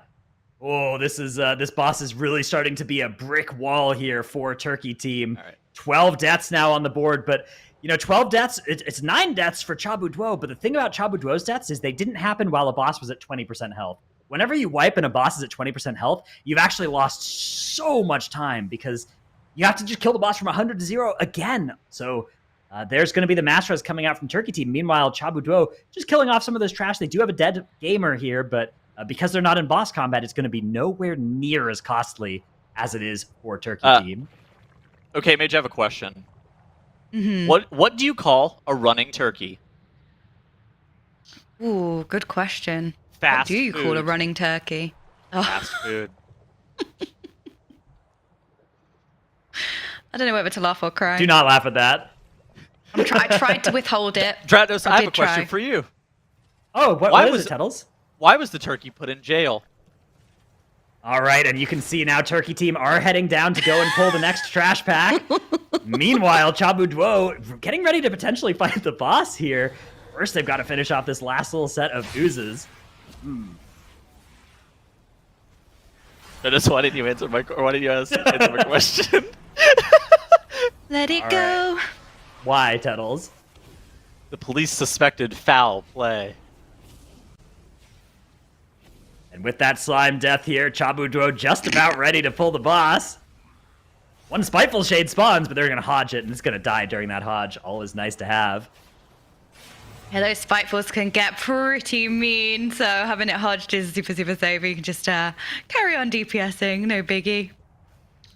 S1: Oh, this boss is really starting to be a brick wall here for Turkey team.
S3: All right.
S1: 12 deaths now on the board, but 12 deaths, it's 9 deaths for Chabuduo, but the thing about Chabuduo's deaths is they didn't happen while a boss was at 20% health. Whenever you wipe and a boss is at 20% health, you've actually lost so much time because you have to just kill the boss from 100 to 0 again. So there's going to be the Master Res coming out from Turkey team. Meanwhile, Chabuduo just killing off some of this trash. They do have a dead gamer here, but because they're not in boss combat, it's going to be nowhere near as costly as it is for Turkey team.
S3: Okay, Mage, I have a question.
S2: Mm-hmm.
S3: What do you call a running turkey?
S2: Ooh, good question.
S3: Fast
S2: What do you
S3: food.
S2: call a running turkey?
S3: Fast food.
S2: I don't know whether to laugh or cry.
S1: Do not laugh at that.
S2: I tried to withhold it.
S3: Dratos, I have a
S2: did
S3: question
S2: try.
S3: for you.
S1: Oh, what is it, Tuttles?
S3: Why was the turkey put in jail?
S1: All right, and you can see now Turkey team are heading down to go and pull the next trash pack. Meanwhile, Chabuduo getting ready to potentially fight the boss here. First, they've got to finish off this last little set of oozes.
S3: Dratos, why didn't you answer my question?
S2: Let it
S1: All
S2: go.
S1: right. Why, Tuttles?
S3: The police suspected foul play.
S1: And with that slime death here, Chabuduo just about ready to pull the boss. One Spiteful Shade spawns, but they're going to hodge it, and it's going to die during that hodge. Always nice to have.
S2: Yeah, those Spitefuls can get pretty mean, so having it hodged is super, super safe. You can just carry on DPSing, no biggie.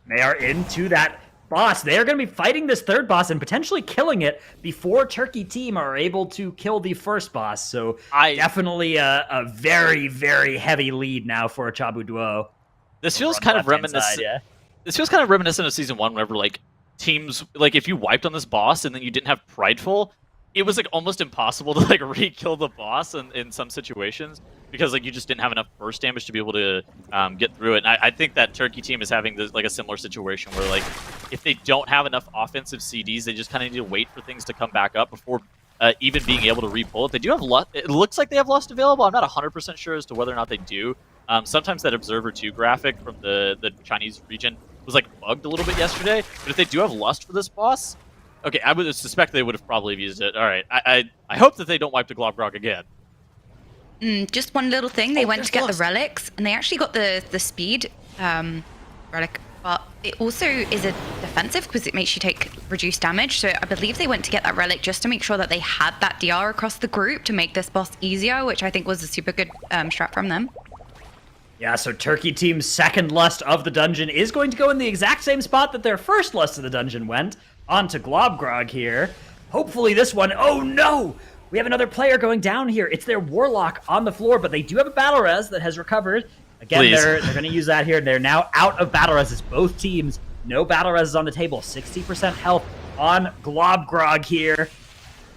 S1: They are into that boss. They are going to be fighting this third boss and potentially killing it before Turkey team are able to kill the first boss. So definitely a very, very heavy lead now for Chabuduo.
S3: This feels kind of reminiscent. This feels kind of reminiscent of season 1, whenever teams if you wiped on this boss and then you didn't have Prideful, it was almost impossible to re-kill the boss in some situations because you just didn't have enough burst damage to be able to get through it. And I think that Turkey team is having this, a similar situation where if they don't have enough offensive CDs, they just kind of need to wait for things to come back up before even being able to re-pull it. They do have Lust. It looks like they have Lust available. I'm not 100% sure as to whether or not they do. Sometimes that Observer 2 graphic from the Chinese region was bugged a little bit yesterday. But if they do have Lust for this boss, okay, I would suspect they would have probably used it. All right, I hope that they don't wipe the Globgrog again.
S2: Just one little thing. They went to get the relics, and they actually got the speed relic, but it also is a defensive because it makes you take reduced damage. So I believe they went to get that relic just to make sure that they had that DR across the group to make this boss easier, which I think was a super good strat from them.
S1: Yeah, so Turkey team's second Lust of the dungeon is going to go in the exact same spot that their first Lust of the dungeon went. Onto Globgrog here. Hopefully this one... Oh no! We have another player going down here. It's their Warlock on the floor, but they do have a Battle Res that has recovered. Again, they're going to use that here. They're now out of Battle Reses. Both teams, no Battle Reses on the table. 60% health on Globgrog here.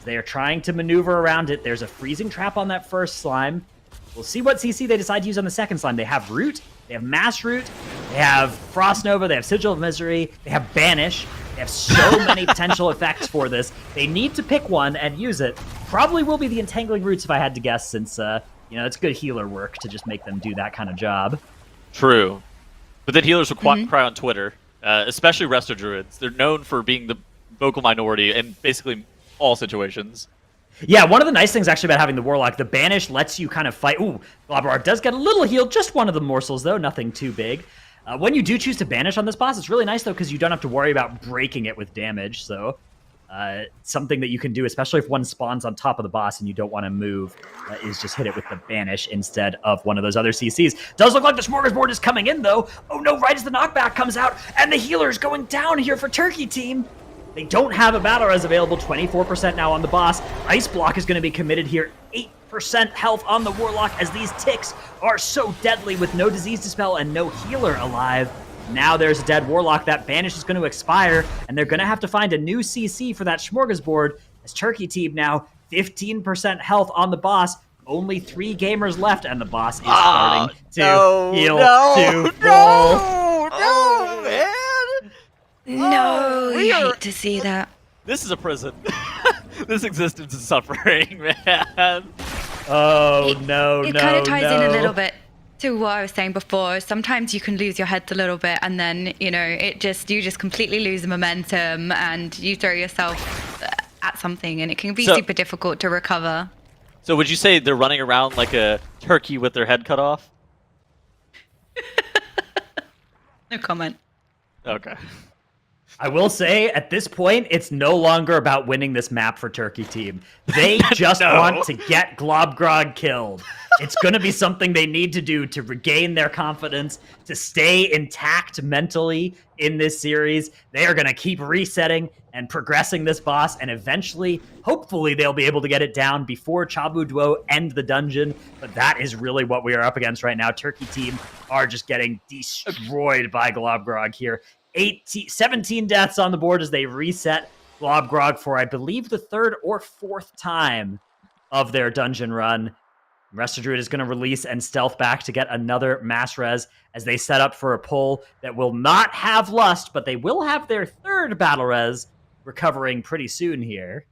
S1: They are trying to maneuver around it. There's a freezing trap on that first slime. We'll see what CC they decide to use on the second slime. They have Root, they have Mass Root, they have Frost Nova, they have Sigil of Misery, they have Banish. They have so many potential effects for this. They need to pick one and use it. Probably will be the Entangling Roots if I had to guess, since, you know, it's good healer work to just make them do that kind of job.
S3: True. But then healers will cry on Twitter, especially Resto Druids. They're known for being the vocal minority in basically all situations.
S1: Yeah, one of the nice things actually about having the Warlock, the Banish lets you kind of fight. Ooh, Globrar does get a little heal, just one of the morsels though, nothing too big. When you do choose to Banish on this boss, it's really nice though because you don't have to worry about breaking it with damage, so something that you can do, especially if one spawns on top of the boss and you don't want to move, is just hit it with the Banish instead of one of those other CCs. Does look like the Smorgasbord is coming in though. Oh no, right as the knockback comes out, and the healer's going down here for Turkey Team. They don't have a battle res available, 24% now on the boss. Ice Block is going to be committed here, 8% health on the Warlock as these ticks are so deadly with no disease dispel and no healer alive. Now there's a dead Warlock. That Banish is going to expire, and they're going to have to find a new CC for that Smorgasbord as Turkey Team now 15% health on the boss. Only 3 gamers left, and the boss is starting to heal to full.
S3: No, man!
S2: No, you hate to see that.
S3: This is a prison. This existence is suffering, man.
S1: Oh, no.
S2: It kind of ties in a little bit to what I was saying before. Sometimes you can lose your heads a little bit, and then, you know, you just completely lose the momentum, and you throw yourself at something, and it can be super difficult to recover.
S3: So would you say they're running around like a turkey with their head cut off?
S2: No comment.
S3: Okay.
S1: I will say, at this point, it's no longer about winning this map for Turkey Team. They just want to get Globgrog killed. It's going to be something they need to do to regain their confidence, to stay intact mentally in this series. They are going to keep resetting and progressing this boss, and eventually, hopefully, they'll be able to get it down before Chabu Duo end the dungeon. But that is really what we are up against right now. Turkey Team are just getting destroyed by Globgrog here. 17 deaths on the board as they reset Globgrog for, I believe, the 3rd or 4th time of their dungeon run. Resto Druid is going to release and stealth back to get another mass res as they set up for a pull that will not have Lust, but they will have their 3rd battle res recovering pretty soon here.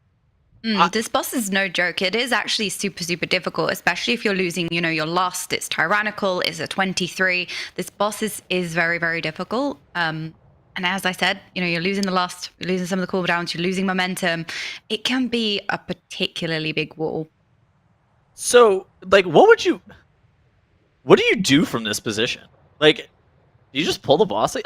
S2: This boss is no joke. It is actually super, super difficult, especially if you're losing, you know, your Lust. It's tyrannical. It's a 23. This boss is very, very difficult. And as I said, you know, you're losing the Lust, you're losing some of the cooldowns, you're losing momentum. It can be a particularly big wall.
S3: So, like, what do you do from this position? Like, do you just pull the boss? Like,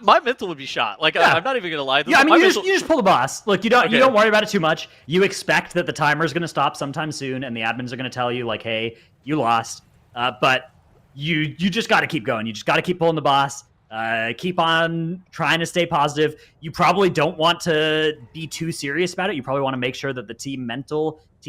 S3: my mental would be shot. Like, I'm not even gonna lie.
S1: Yeah, I mean, you just pull the boss. Look, you don't worry about it too much. You expect that the timer is going to stop sometime soon, and the admins are going to tell you, like, hey, you lost. But you just got to keep going. You just got to keep pulling the boss. Keep on trying to stay positive. You probably don't want to be too serious about it. You probably want to make sure that the team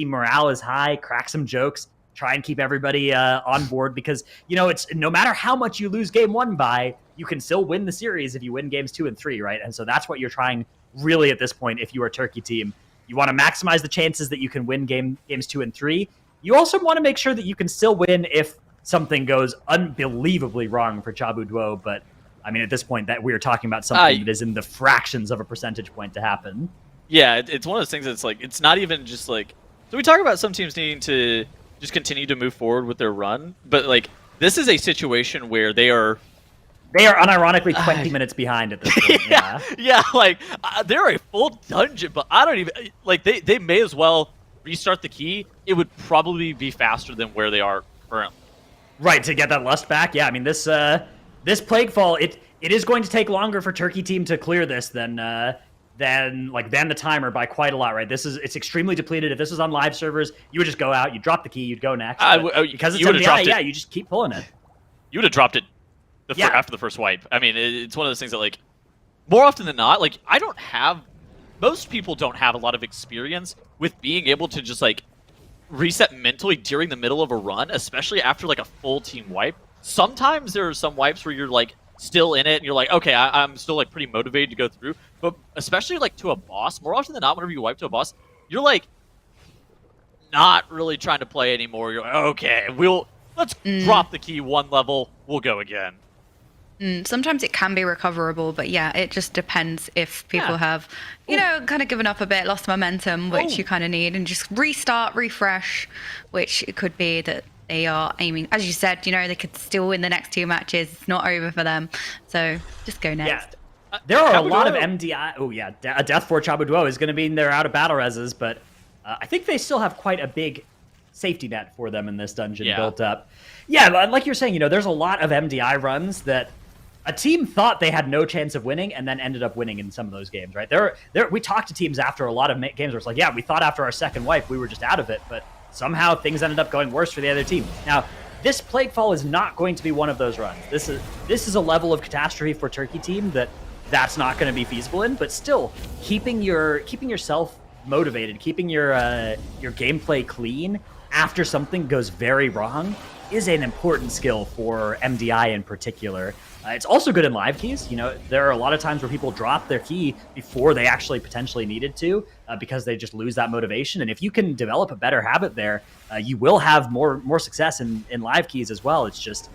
S1: morale is high, crack some jokes, try and keep everybody on board because, you know, it's no matter how much you lose game 1 by, you can still win the series if you win games 2 and 3, right? And so that's what you're trying really at this point if you are Turkey Team. You want to maximize the chances that you can win games 2 and 3. You also want to make sure that you can still win if something goes unbelievably wrong for Chabu Duo, but I mean, at this point, that we're talking about something that is in the fractions of a percentage point to happen.
S3: Yeah, it's one of those things that's like, it's not even just like... So we talk about some teams needing to just continue to move forward with their run, but like, this is a situation where they are
S1: unironically 20 minutes behind at this point.
S3: Yeah, like, they're a full dungeon, but I don't even... Like, they may as well restart the key. It would probably be faster than where they are currently.
S1: Right, to get that Lust back. Yeah, I mean, this Plaguefall, it is going to take longer for Turkey Team to clear this than the timer by quite a lot, right? It's extremely depleted. If this was on live servers, you would just go out, you drop the key, you'd go next. Because it's MDI, yeah, you just keep pulling it.
S3: You would have dropped it after the first wipe. I mean, it's one of those things that, like, more often than not, like, most people don't have a lot of experience with being able to just, like, reset mentally during the middle of a run, especially after, like, a full team wipe. Sometimes there are some wipes where you're, like, still in it, and you're like, okay, I'm still, like, pretty motivated to go through. But especially, like, to a boss, more often than not, whenever you wipe to a boss, you're, like, not really trying to play anymore. You're like, okay, let's drop the key one level, we'll go again.
S2: Sometimes it can be recoverable, but yeah, it just depends if people have, you know, kind of given up a bit, lost momentum, which you kind of need, and just restart, refresh, which it could be that they are aiming, as you said, you know, they could still win the next 2 matches. It's not over for them. So just go next.
S1: Yeah. There are a lot of MDI. Oh, yeah. A death for Chabuduo is going to mean they're out of battle reses, but I think they still have quite a big safety net for them in this dungeon built up. Yeah, like you're saying, you know, there's a lot of MDI runs that a team thought they had no chance of winning and then ended up winning in some of those games, right? We talked to teams after a lot of games where it's like, yeah, we thought after our second wipe we were just out of it, but somehow things ended up going worse for the other team. Now, this Plaguefall is not going to be one of those runs. This is a level of catastrophe for Turkey team that's not going to be feasible in, but still keeping yourself motivated, keeping your gameplay clean after something goes very wrong is an important skill for MDI in particular. It's also good in live keys. You know, there are a lot of times where people drop their key before they actually potentially needed to because they just lose that motivation. And if you can develop a better habit there, you will have more success in live keys as well. It's just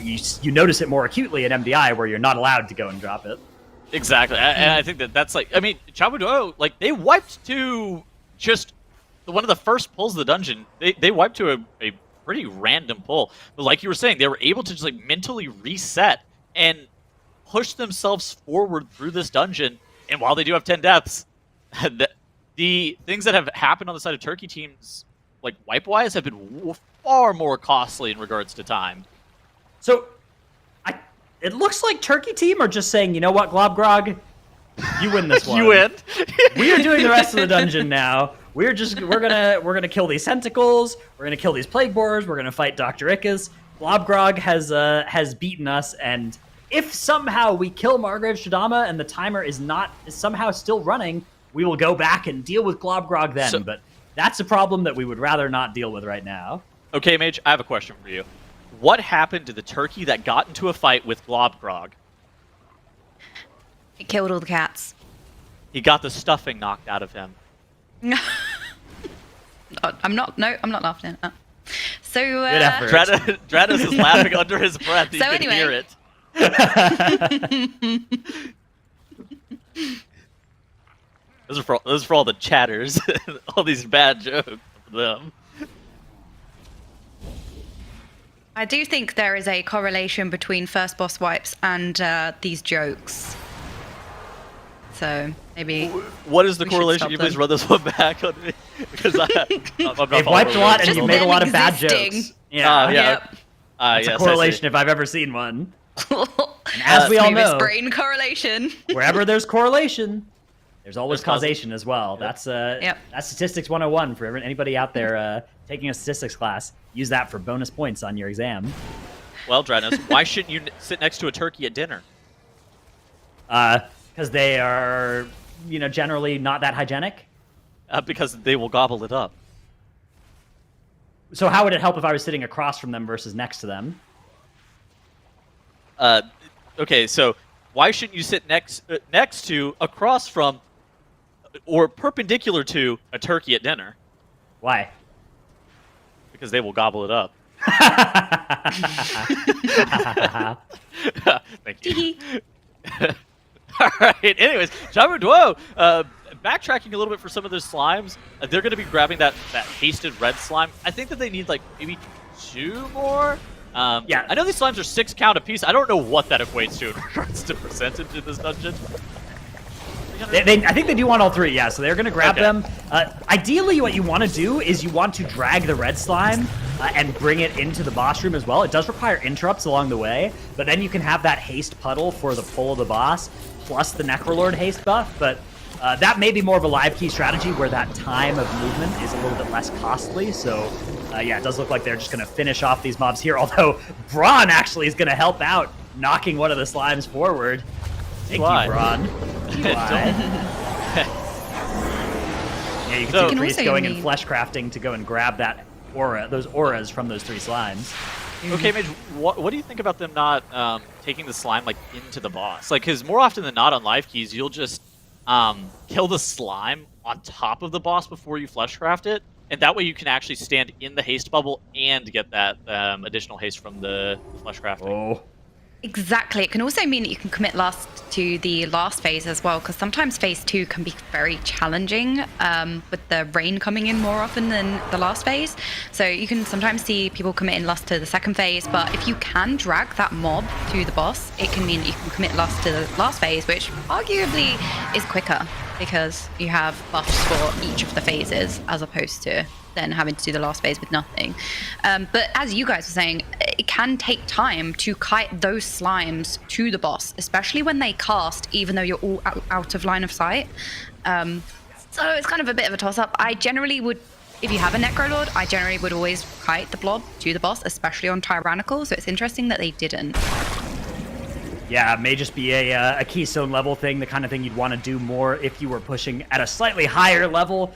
S1: you notice it more acutely in MDI where you're not allowed to go and drop it.
S3: Exactly. And I think that's like, I mean, Chabuduo, like, they wiped to just one of the first pulls of the dungeon. They wiped to a pretty random pull. But like you were saying, they were able to just like mentally reset and push themselves forward through this dungeon. And while they do have 10 deaths, the things that have happened on the side of Turkey teams, like wipe-wise, have been far more costly in regards to time.
S1: So, it looks like Turkey team are just saying, you know what, Globgrog, you win this one.
S3: You win.
S1: We are doing the rest of the dungeon now. We're gonna kill these tentacles. We're gonna kill these plague borers. We're gonna fight Dr. Ickes. Globgrog has beaten us, and if somehow we kill Margrave Shadama and the timer is somehow still running, we will go back and deal with Globgrog then. But that's a problem that we would rather not deal with right now.
S3: Okay, Mage, I have a question for you. What happened to the turkey that got into a fight with Globgrog?
S2: It killed all the cats.
S3: He got the stuffing knocked out of him.
S2: I'm not laughing. So,
S1: good effort.
S3: Dranos is laughing under his breath. You can hear it. Those are for all the chatters. All these bad jokes for them.
S2: I do think there is a correlation between first boss wipes and these jokes. So maybe.
S3: What is the correlation? Can you please run this one back on me? Because
S1: they've wiped a lot and you've made a lot of bad jokes.
S3: Yeah.
S1: That's a correlation if I've ever seen one.
S2: And
S1: as we all know,
S2: brain correlation.
S1: Wherever there's correlation, there's always causation as well. Yep. That's statistics 101 for anybody out there taking a statistics class. Use that for bonus points on your exam.
S3: Well, Dranos, why shouldn't you sit next to a turkey at dinner?
S1: Because they are, generally not that hygienic.
S3: Because they will gobble it up.
S1: So how would it help if I was sitting across from them versus next to them?
S3: Okay, so why shouldn't you sit next to, across from, or perpendicular to a turkey at dinner?
S1: Why?
S3: Because they will gobble it up. Thank you. All right. Anyways, Chabuduo, backtracking a little bit for some of those slimes, they're going to be grabbing that hasted red slime. I think that they need like maybe 2 more.
S1: Yeah.
S3: I know these slimes are 6 count apiece. I don't know what that equates to in regards to percentage in this dungeon.
S1: I think they do want all 3, yeah, so they're going to grab them. Ideally, what you want to do is you want to drag the red slime and bring it into the boss room as well. It does require interrupts along the way, but then you can have that haste puddle for the pull of the boss, plus the Necrolord haste buff, but that may be more of a live key strategy where that time of movement is a little bit less costly, so yeah, it does look like they're just going to finish off these mobs here, although Braun actually is going to help out, knocking one of the slimes forward. Thank you, Braun. Yeah, you can see Priest going and flesh crafting to go and grab that aura, those auras from those 3 slimes.
S3: Okay, Mage, what do you think about them not taking the slime like into the boss? Like, because more often than not on live keys, you'll just kill the slime on top of the boss before you flesh craft it. and that way you can actually stand in the haste bubble and get that additional haste from the flesh crafting.
S1: Oh.
S2: Exactly. It can also mean that you can commit last to the last phase as well, because sometimes phase 2 can be very challenging with the rain coming in more often than the last phase. So you can sometimes see people committing last to the second phase, but if you can drag that mob to the boss, it can mean that you can commit last to the last phase, which arguably is quicker because you have buffs for each of the phases as opposed to then having to do the last phase with nothing. But as you guys were saying, it can take time to kite those slimes to the boss, especially when they cast, even though you're all out of line of sight. So it's kind of a bit of a toss-up. I generally would, if you have a Necrolord, I generally would always kite the blob to the boss, especially on Tyrannical, so it's interesting that they didn't.
S1: Yeah, it may just be a keystone level thing, the kind of thing you'd want to do more if you were pushing at a slightly higher level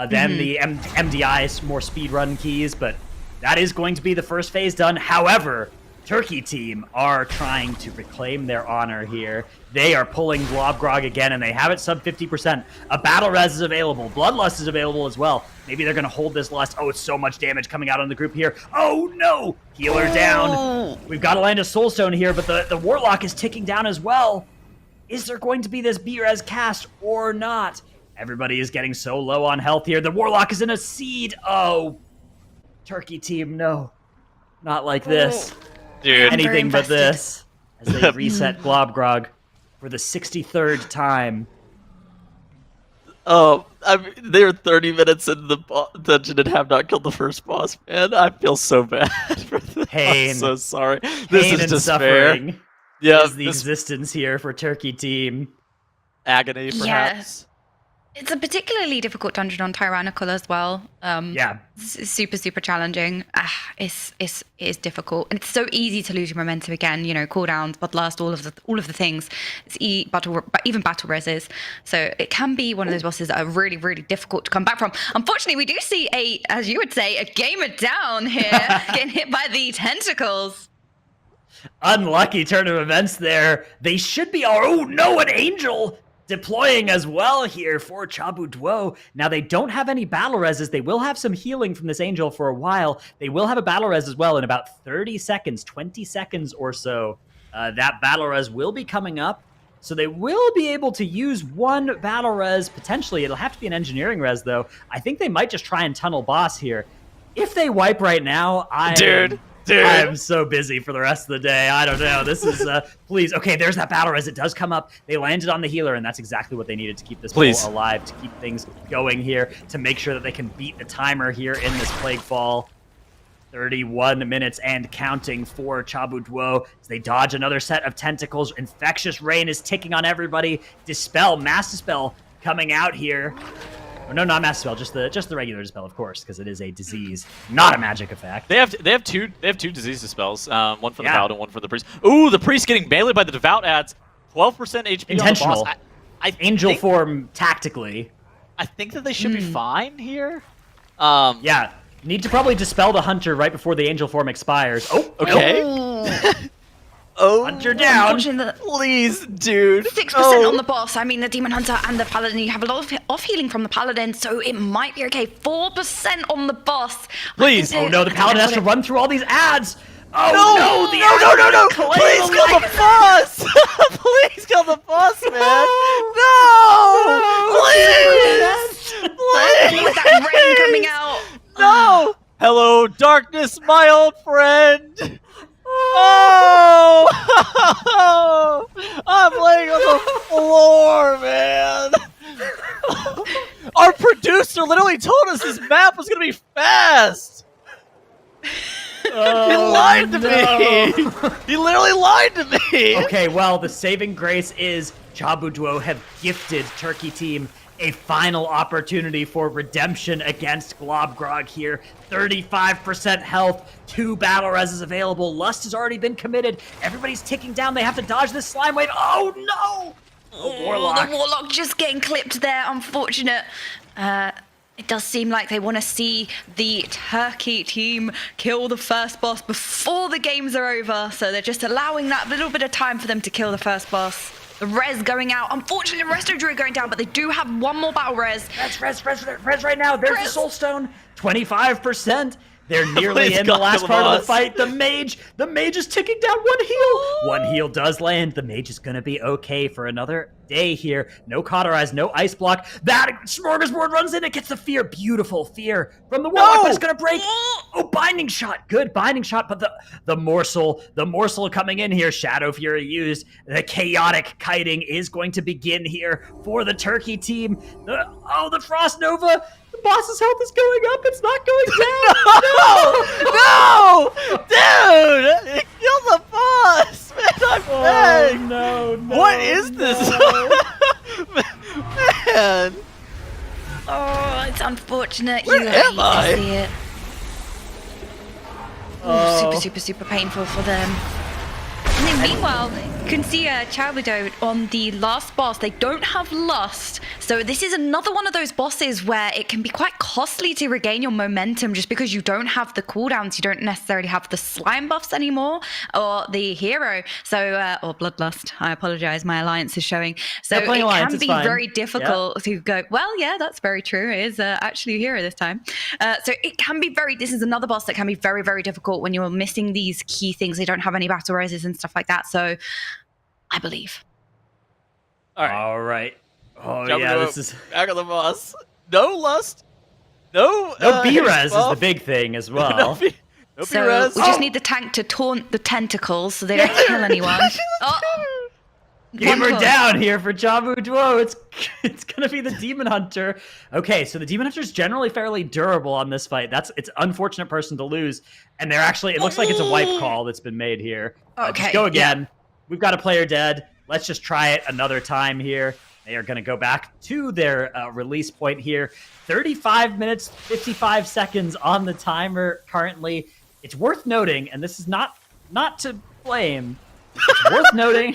S1: than the MDI's more speedrun keys, but that is going to be the first phase done. However, Turkey team are trying to reclaim their honor here. They are pulling Globgrog again, and they have it sub 50%. A Battle Res is available. Bloodlust is available as well. Maybe they're going to hold this lust. Oh, it's so much damage coming out on the group here. Oh, no! Healer down. We've got to land a Soulstone here, but the Warlock is ticking down as well. Is there going to be this B-Res cast or not? Everybody is getting so low on health here. The Warlock is in a seed. Oh, Turkey team, no. Not like this.
S3: Dude.
S1: Anything but this. As they reset Globgrog for the 63rd time.
S3: Oh, they're 30 minutes into the dungeon and have not killed the first boss, man. I feel so bad for them.
S1: Pain.
S3: I'm so sorry.
S1: Pain
S3: This is
S1: and
S3: despair.
S1: suffering
S3: Yeah,
S1: is the existence here for Turkey team.
S3: agony, perhaps.
S2: It's a particularly difficult dungeon on Tyrannical as well.
S1: Yeah.
S2: It's super challenging. It is difficult, and it's so easy to lose your momentum again. You know, cooldowns, bloodlust, all of the things. It's even battle reses. So it can be one of those bosses that are really difficult to come back from. Unfortunately, we do see as you would say, a gamer down here getting hit by the tentacles.
S1: Unlucky turn of events there. They should be. Oh no, an angel deploying as well here for Chabu Duo. Now, they don't have any battle reses. They will have some healing from this angel for a while. They will have a battle res as well in about 30 seconds, 20 seconds or so. That battle res will be coming up. So they will be able to use one battle res, potentially. It'll have to be an engineering res, though. I think they might just try and tunnel boss here. If they wipe right now,
S3: Dude.
S1: I'm so busy for the rest of the day. I don't know. This is, please. Okay, there's that battle res. It does come up. They landed on the healer, and that's exactly what they needed to keep this pull alive, to keep things going here, to make sure that they can beat the timer here in this Plague Fall. 31 minutes and counting for Chabu Duo as they dodge another set of tentacles. Infectious Rain is ticking on everybody. Dispel, Mass Dispel coming out here. Oh, no, not Mass Dispel, just the regular Dispel, of course, because it is a disease, not a magic effect.
S3: They have two disease dispels. One for the Paladin, one for the Priest. Ooh, the Priest getting meleeed by the Devout adds 12% HP
S1: Intentional.
S3: on the boss.
S1: Angel form tactically.
S3: I think that they should be fine here.
S1: Yeah, need to probably dispel the Hunter right before the Angel form expires. Oh,
S3: okay.
S1: Nope.
S3: Oh,
S1: Hunter down.
S3: Please, dude.
S2: 6% on the boss. I mean, the Demon Hunter and the Paladin, you have a lot of off healing from the Paladin, so it might be okay. 4% on the boss.
S3: Please.
S1: Oh no, the Paladin has to run through all these ads. Oh
S3: no, no. Please kill the boss. Please kill the boss, man. No. Please.
S2: With that rain coming out.
S3: No. Hello, darkness, my old friend. Oh! I'm laying on the floor, man. Our producer literally told us this map was gonna be fast. He lied to me. He literally lied to me.
S1: Okay, well, the saving grace is Chabu Duo have gifted Turkey team a final opportunity for redemption against Globgrog here. 35% health, 2 battle reses available. Lust has already been committed. Everybody's ticking down. They have to dodge this slime wave. Oh no!
S2: The Warlock just getting clipped there. Unfortunate. It does seem like they want to see the Turkey team kill the first boss before the games are over. So they're just allowing that little bit of time for them to kill the first boss. The res going out. Unfortunately, Resto Druid going down, but they do have one more battle res.
S1: Res right now. There's the Soul Stone. 25%. They're nearly
S3: Please
S1: in the
S3: God,
S1: last part of the
S3: boss.
S1: fight. The mage is ticking down one heal. One heal does land. The mage is gonna be okay for another day here. No cauterize, no ice block. That smorgasbord runs in. It gets the fear. Beautiful fear from the Warlock, but it's gonna break. Oh, binding shot. Good binding shot, but the morsel coming in here. Shadow Fury used. The chaotic kiting is going to begin here for the Turkey team. The Frost Nova. The boss's health is going up. It's not going down.
S3: No! Dude! Kill the boss! Man, I'm
S1: No.
S3: What is this? Man!
S2: Oh, it's unfortunate.
S3: Where
S2: You
S3: am
S2: hate
S3: I?
S2: to see it.
S1: Oh.
S2: Super painful for them. And then meanwhile, you can see Chabudo on the last boss. They don't have Lust. So this is another one of those bosses where it can be quite costly to regain your momentum just because you don't have the cooldowns. You don't necessarily have the slime buffs anymore or the hero. So, or Bloodlust. I apologize. My alliance is showing. So
S1: Yeah, playing
S2: it
S1: alliance,
S2: can
S1: it's
S2: be
S1: fine.
S2: very difficult to go, well, yeah, that's very true. It is actually a hero this time. So it can be this is another boss that can be very, very difficult when you're missing these key things. They don't have any battle roses and stuff like that. So I believe.
S3: All right.
S1: Oh,
S3: Jumping
S1: yeah,
S3: to
S1: this is...
S3: back on the boss. No Lust. No.
S1: No B-Res is the
S3: buff.
S1: big thing as
S3: No
S1: well.
S3: No
S2: So
S3: B-Res.
S2: we just need the tank to taunt the tentacles so they don't kill anyone. Oh,
S1: Gamer
S2: one
S1: down here for Jabu Duo. It's gonna be the Demon Hunter. Okay, so the Demon Hunter is generally fairly durable on this fight. It's unfortunate person to lose, and they're actually it looks like it's a wipe call that's been made here.
S2: Okay,
S1: Just go again. We've got a player dead. Let's just try it another time here. They are gonna go back to their release point here. 35 minutes 55 seconds on the timer currently. It's worth noting, and this is not to blame. It's worth noting.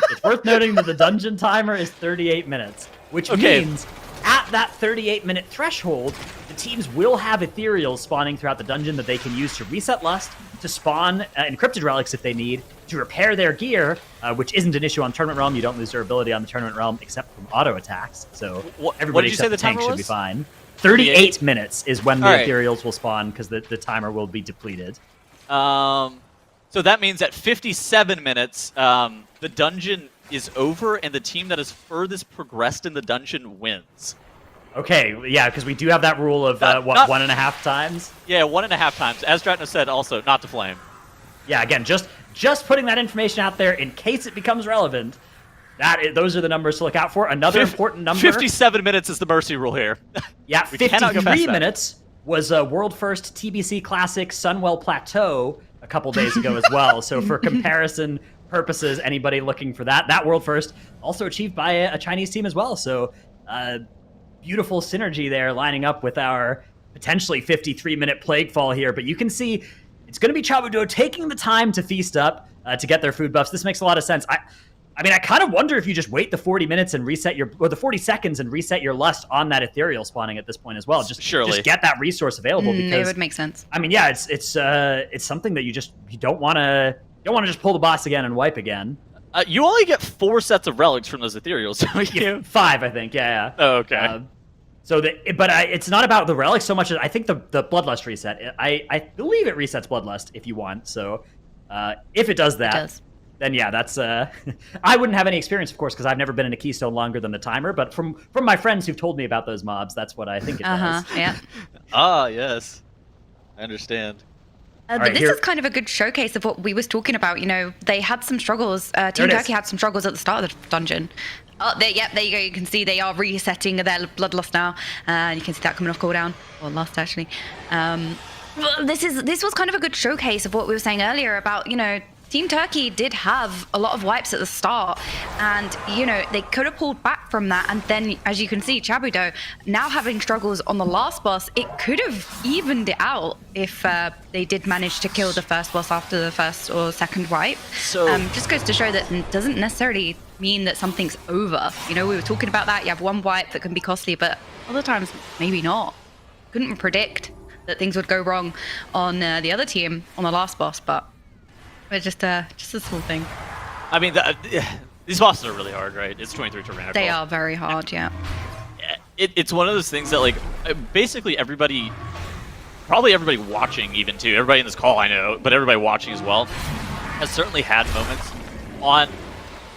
S1: It's worth noting that the dungeon timer is 38 minutes, which means at that 38-minute threshold, the teams will have ethereals spawning throughout the dungeon that they can use to reset Lust, to spawn encrypted relics if they need, to repair their gear, which isn't an issue on Tournament Realm. You don't lose durability on the Tournament Realm except from auto attacks, so
S3: What
S1: everybody
S3: did you say
S1: except
S3: the
S1: tank
S3: timer
S1: should be
S3: was?
S1: fine. 38 minutes is when the
S3: All right.
S1: ethereals will spawn because the timer will be depleted.
S3: So that means at 57 minutes, the dungeon is over, and the team that is furthest progressed in the dungeon wins.
S1: Okay, yeah, because we do have that rule of,
S3: Not-
S1: 1.5 times?
S3: Yeah, 1.5 times. As Dratna said, also not to flame.
S1: Yeah, again, just putting that information out there in case it becomes relevant. Those are the numbers to look out for. Another important number.
S3: 57 minutes is the mercy rule here.
S1: Yeah,
S3: We cannot go past
S1: 53
S3: that.
S1: minutes was a world first TBC Classic Sunwell Plateau a couple days ago as well. So for comparison purposes, anybody looking for that world first also achieved by a Chinese team as well. So beautiful synergy there lining up with our potentially 53-minute Plague Fall here. But you can see it's going to be Chabudo taking the time to feast up to get their food buffs. This makes a lot of sense. I mean, I kind of wonder if you just wait the 40 minutes and reset the 40 seconds and reset your Lust on that ethereal spawning at this point as well. Just get that resource available because
S2: it would make sense.
S1: I mean, yeah, it's something that you don't want to just pull the boss again and wipe again.
S3: You only get 4 sets of relics from those ethereals. So
S1: 5, I think. Yeah.
S3: Oh, okay.
S1: It's not about the relics so much as I think the Bloodlust reset. I believe it resets Bloodlust if you want. So if it does that, then yeah, that's I wouldn't have any experience, of course, because I've never been in a Keystone longer than the timer. But from my friends who've told me about those mobs, that's what I think it does.
S2: Yeah.
S3: Ah, yes. I understand.
S2: But this is kind of a good showcase of what we was talking about. You know, they had some struggles. Team Turkey had some struggles at the start of the dungeon. Oh, there you go. You can see they are resetting their Bloodlust now. You can see that coming off cooldown. Or Lust, actually. Well, this was kind of a good showcase of what we were saying earlier about, you know, Team Turkey did have a lot of wipes at the start, and you know they could have pulled back from that, and then as you can see, Chabudo now having struggles on the last boss, it could have evened it out if they did manage to kill the first boss after the first or second wipe.
S3: So
S2: just goes to show that it doesn't necessarily mean that something's over. You know, we were talking about that. You have one wipe that can be costly, but other times maybe not. Couldn't predict that things would go wrong on the other team on the last boss, but just a small thing.
S3: I mean, These bosses are really hard, right? It's 23 tyrannical.
S2: They are very hard, yeah.
S3: It's one of those things that, like, basically everybody, probably everybody watching even too, everybody in this call I know, but everybody watching as well, has certainly had moments on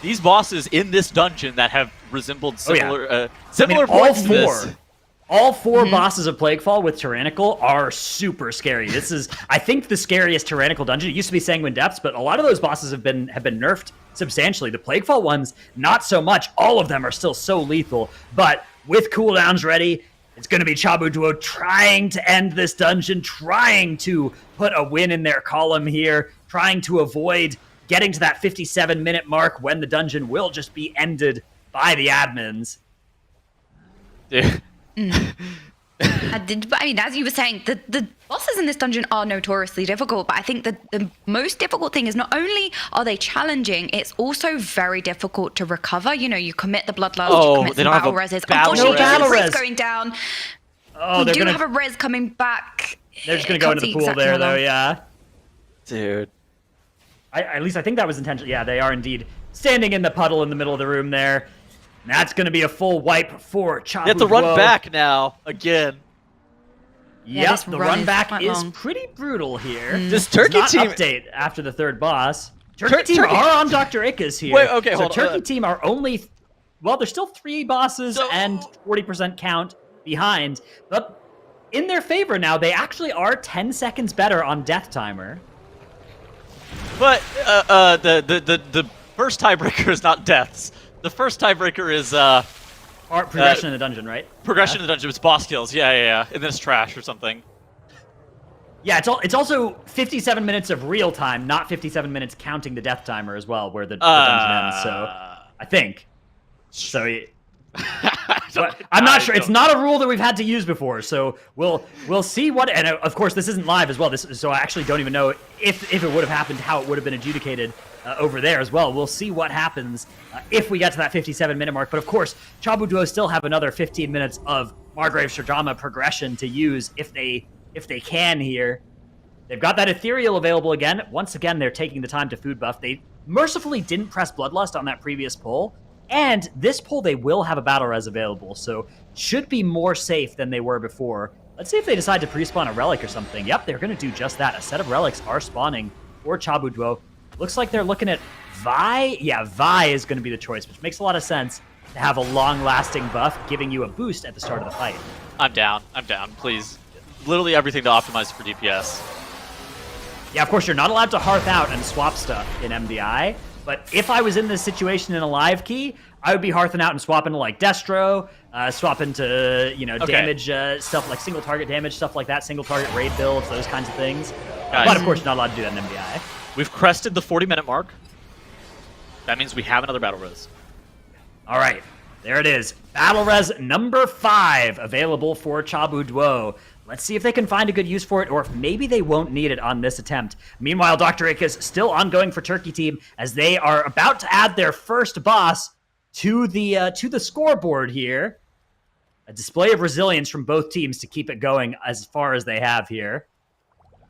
S3: these bosses in this dungeon that have resembled similar, similar points to this.
S1: All four bosses of Plaguefall with Tyrannical are super scary. This is, I think, the scariest Tyrannical dungeon. It used to be Sanguine Depths, but a lot of those bosses have been nerfed substantially. The Plaguefall ones, not so much. All of them are still so lethal, but with cooldowns ready, it's going to be Chabu Duo trying to end this dungeon, trying to put a win in their column here, trying to avoid getting to that 57-minute mark when the dungeon will just be ended by the admins.
S3: Dude.
S2: I mean, as you were saying, the bosses in this dungeon are notoriously difficult, but I think that the most difficult thing is not only are they challenging, it's also very difficult to recover. You know, you commit the Bloodlust, you commit some battle reses. Unfortunately,
S1: battle
S2: res going down.
S1: Oh,
S2: we do have a res coming back.
S1: They're just going to go into the pool there, though, yeah.
S3: Dude.
S1: At least I think that was intentional. Yeah, they are indeed standing in the puddle in the middle of the room there. That's going to be a full wipe for Chabu.
S3: You have to run back now, again.
S1: Yep, the run back is pretty brutal here.
S3: This Turkey team
S1: update after the third boss. Turkey team are on Dr. Ickes here.
S3: Wait, okay, hold on.
S1: Turkey team are only, well, there's still 3 bosses and 40% count behind, but in their favor now, they actually are 10 seconds better on death timer.
S3: But the first tiebreaker is not deaths. The first tiebreaker is
S1: progression in the dungeon, right?
S3: Progression in the dungeon. It's boss kills. Yeah. And then it's trash or something.
S1: Yeah, it's also 57 minutes of real time, not 57 minutes counting the death timer as well, where the dungeon ends. So I think. So I'm not sure. It's not a rule that we've had to use before. So we'll see what. And of course, this isn't live as well. So I actually don't even know if it would have happened, how it would have been adjudicated. Over there as well. We'll see what happens if we get to that 57-minute mark. But of course, Chabu Duo still have another 15 minutes of Margrave Shurdrama progression to use if they can here. They've got that Ethereal available again. Once again, they're taking the time to food buff. They mercifully didn't press Bloodlust on that previous pull. And this pull, they will have a Battle Res available. So should be more safe than they were before. Let's see if they decide to pre-spawn a Relic or something. Yep, they're going to do just that. A set of Relics are spawning for Chabu Duo. Looks like they're looking at Vi. Yeah, Vi is going to be the choice, which makes a lot of sense to have a long-lasting buff giving you a boost at the start of the fight.
S3: I'm down, please. Literally everything to optimize for DPS.
S1: Yeah, of course, you're not allowed to hearth out and swap stuff in MDI, but if I was in this situation in a live key, I would be hearthing out and swapping to, like, Destro, swapping to, damage stuff like single target damage, stuff like that, single target raid builds, those kinds of things.
S3: Guys,
S1: but, of course, you're not allowed to do that in MDI.
S3: We've crested the 40-minute mark. That means we have another Battle Res.
S1: All right, there it is. Battle Res number 5 available for Chabu Duo. Let's see if they can find a good use for it, or if maybe they won't need it on this attempt. Meanwhile, Dr. Ickes still ongoing for Turkey Team as they are about to add their first boss to the scoreboard here. A display of resilience from both teams to keep it going as far as they have here.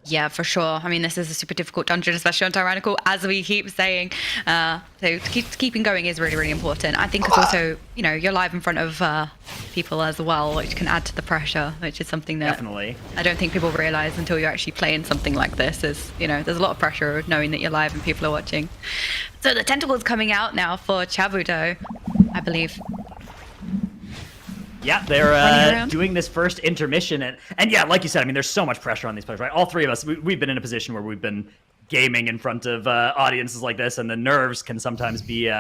S2: Yeah, for sure. I mean, this is a super difficult dungeon, especially on Tyrannical, as we keep saying. So keeping going is really, really important. I think it's also, you're live in front of people as well, which can add to the pressure, which is something that
S1: definitely
S2: I don't think people realize until you're actually playing something like this. Is there's a lot of pressure knowing that you're live and people are watching. So the tentacle's coming out now for Chabu Duo, I believe.
S1: Yeah, they're doing this first intermission. And yeah, like you said, I mean, there's so much pressure on these players, right? All three of us, we've been in a position where we've been gaming in front of audiences like this, and the nerves can sometimes be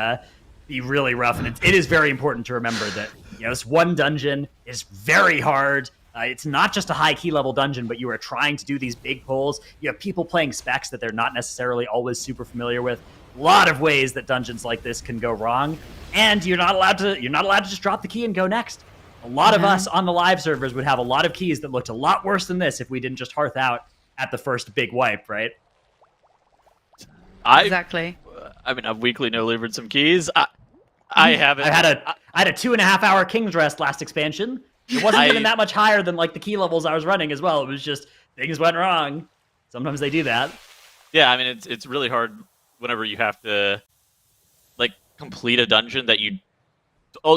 S1: really rough. And it is very important to remember that, this one dungeon is very hard. It's not just a high key level dungeon, but you are trying to do these big pulls. You have people playing specs that they're not necessarily always super familiar with. A lot of ways that dungeons like this can go wrong. And you're not allowed to just drop the key and go next. A lot of us on the live servers would have a lot of keys that looked a lot worse than this if we didn't just hearth out at the first big wipe, right?
S2: Exactly.
S3: I mean, I've weekly no-levered some keys. I haven't.
S1: I had a 2.5-hour King's Rest last expansion. It wasn't even that much higher than like the key levels I was running as well. It was just things went wrong. Sometimes they do that.
S3: Yeah, I mean, it's really hard whenever you have to, like, complete a dungeon that you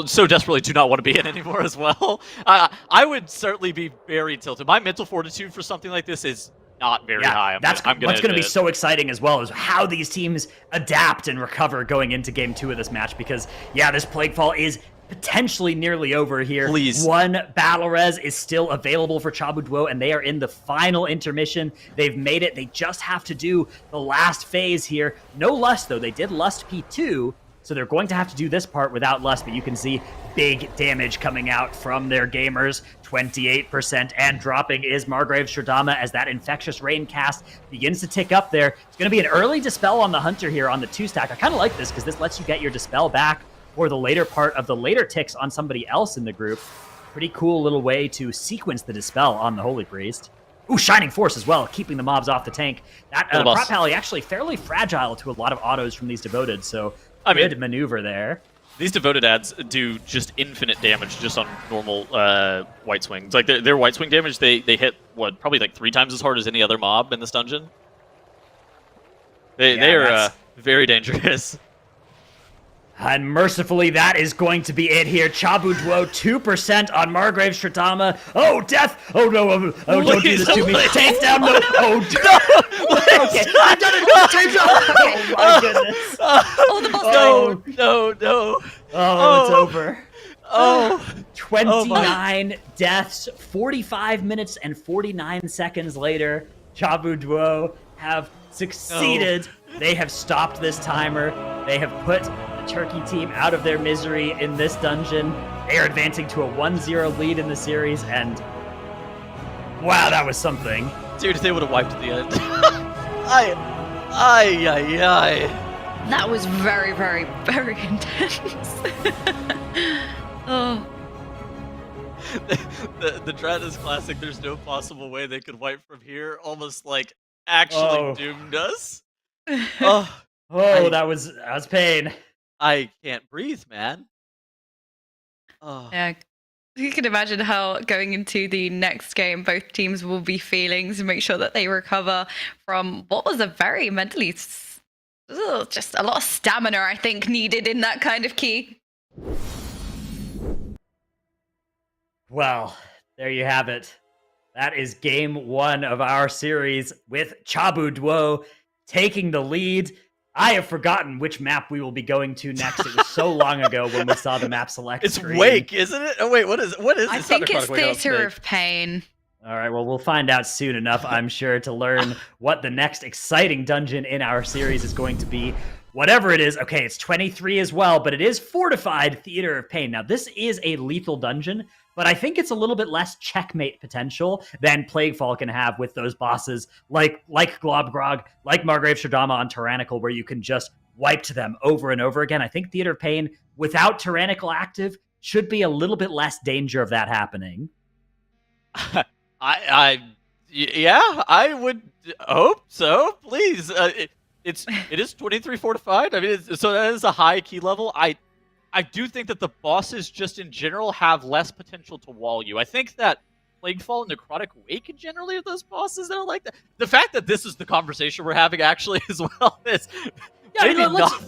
S3: so desperately do not want to be in anymore as well. I would certainly be very tilted. My mental fortitude for something like this is not very high.
S1: That's what's going to be so exciting as well is how these teams adapt and recover going into Game 2 of this match because, yeah, this Plaguefall is potentially nearly over here.
S3: Please.
S1: One battle res is still available for Chabu Duo, and they are in the final intermission. They've made it. They just have to do the last phase here. No Lust, though. They did Lust P2, so they're going to have to do this part without Lust, but you can see big damage coming out from their gamers. 28%, and dropping is Margrave Shradama as that Infectious Rain cast begins to tick up there. It's going to be an early Dispel on the Hunter here on the 2-stack. I kind of like this because this lets you get your Dispel back for the later part of the later ticks on somebody else in the group. Pretty cool little way to sequence the Dispel on the Holy Priest. Ooh, Shining Force as well, keeping the mobs off the tank. That Prop Pally actually fairly fragile to a lot of autos from these Devoted, so good maneuver there.
S3: These Devoted ads do just infinite damage just on normal White Swings. Like, their White Swing damage, they hit, what, probably like 3 times as hard as any other mob in this dungeon? They are very dangerous.
S1: And mercifully, that is going to be it here. Chabu Duo, 2% on Margrave Shradama. Oh, death! Oh, no. Oh, don't do this to me. Tank down. No. Oh, no. Okay, I've done it. Tank down. Oh, my goodness.
S2: Oh, the boss.
S3: No.
S1: Oh, it's over.
S3: Oh.
S1: 29 deaths, 45 minutes and 49 seconds later. Chabu Duo have succeeded. They have stopped this timer. They have put the Turkey team out of their misery in this dungeon. They are advancing to a 1-0 lead in the series, and wow, that was something.
S3: Dude, they would have wiped at the end.
S2: That was very, very, very intense. Oh.
S3: The Dratus Classic, there's no possible way they could wipe from here, almost like actually doomed us.
S1: That was pain.
S3: I can't breathe, man. Oh.
S2: Yeah, you can imagine how going into the next game, both teams will be feeling to make sure that they recover from what was a very mentally, just a lot of stamina, I think, needed in that kind of key.
S1: Well, there you have it. That is game 1 of our series with Chabu Duo taking the lead. I have forgotten which map we will be going to next. It was so long ago when we saw the map select screen.
S3: Wake, isn't it? Oh, wait, what is
S2: I think it's Theater of Pain.
S1: All right, well, we'll find out soon enough, I'm sure, to learn what the next exciting dungeon in our series is going to be. Whatever it is, okay, it's 23 as well, but it is Fortified Theater of Pain. Now, this is a lethal dungeon, but I think it's a little bit less checkmate potential than Plaguefall can have with those bosses like Globgrog, like Margrave Shradama on Tyrannical, where you can just wipe to them over and over again. I think Theater of Pain, without Tyrannical active, should be a little bit less danger of that happening.
S3: Yeah, I would hope so. Please, it is 23 fortified. I mean, so that is a high key level. I do think that the bosses just in general have less potential to wall you. I think that Plaguefall and Necrotic Wake generally are those bosses that are like that. The fact that this is the conversation we're having actually as well is maybe not.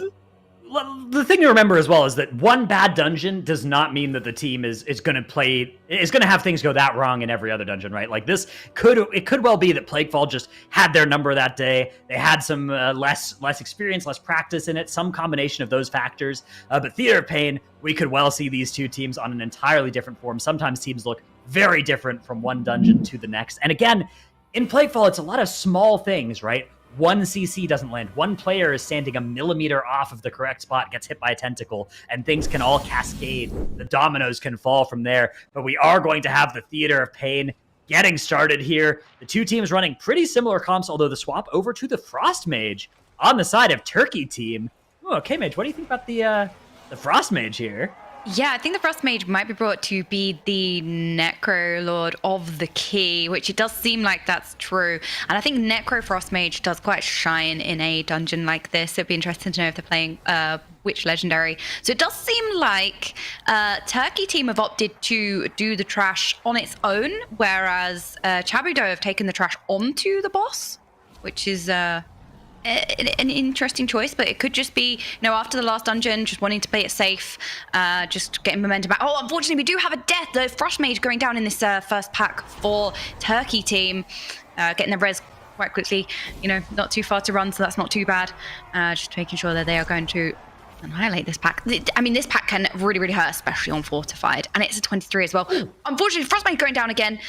S1: The thing to remember as well is that one bad dungeon does not mean that the team is going to have things go that wrong in every other dungeon, right? Like it could well be that Plaguefall just had their number that day. They had some less experience, less practice in it, some combination of those factors. But Theater of Pain, we could well see these two teams on an entirely different form. Sometimes teams look very different from one dungeon to the next. And again, in Plaguefall, it's a lot of small things, right? One CC doesn't land. One player is standing a millimeter off of the correct spot, gets hit by a tentacle, and things can all cascade. The dominoes can fall from there. But we are going to have the Theater of Pain getting started here. The two teams running pretty similar comps, although the swap over to the Frost Mage on the side of Turkey team. Oh, okay, Mage, what do you think about the Frost Mage here?
S2: Yeah, I think the Frost Mage might be brought to be the Necro Lord of the Key, which it does seem like that's true. And I think Necro Frost Mage does quite shine in a dungeon like this. It'd be interesting to know if they're playing which legendary. So it does seem like Turkey team have opted to do the trash on its own, whereas Chabudo have taken the trash onto the boss, which is an interesting choice, but it could just be, after the last dungeon, just wanting to play it safe, just getting momentum back. Oh, unfortunately, we do have a death. The Frost Mage going down in this first pack for Turkey team, getting the res quite quickly. Not too far to run, so that's not too bad. Just making sure that they are going to annihilate this pack. I mean, this pack can really, really hurt, especially on Fortified, and it's a 23 as well. Ooh. Unfortunately, Frost Mage going down again.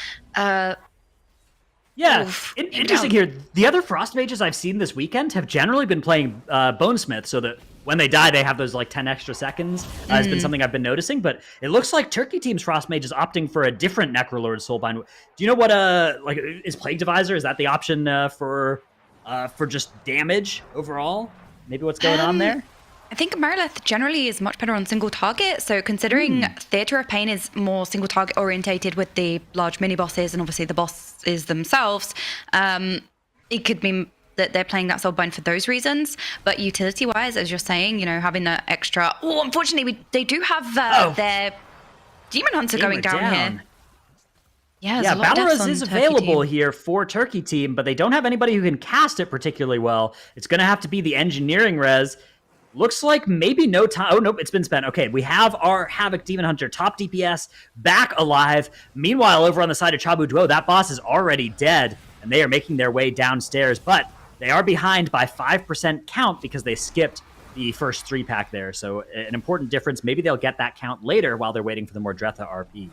S1: Yeah, interesting here. The other Frost Mages I've seen this weekend have generally been playing Bonesmith, so that when they die, they have those like 10 extra seconds. Has been something I've been noticing, but it looks like Turkey Team's Frost Mage is opting for a different Necrolord Soulbind. Do you know what is Plague Divisor? Is that the option for just damage overall? Maybe what's going on there?
S2: I think Merilith generally is much better on single target. So considering Theatre of Pain is more single target orientated with the large mini bosses and obviously the bosses themselves, it could mean that they're playing that Soulbind for those reasons. But utility wise, as you're saying, having that extra. Oh, unfortunately, they do have their Demon Hunter going down here. Yeah,
S1: Balorus is available here for Turkey Team, but they don't have anybody who can cast it particularly well. It's going to have to be the engineering res. Looks like maybe no time. Oh, nope, it's been spent. Okay, we have our Havoc Demon Hunter, top DPS, back alive. Meanwhile, over on the side of Chabu Duo, that boss is already dead, and they are making their way downstairs. But they are behind by 5% count because they skipped the first 3-pack there. So an important difference. Maybe they'll get that count later while they're waiting for the Mordretha RP.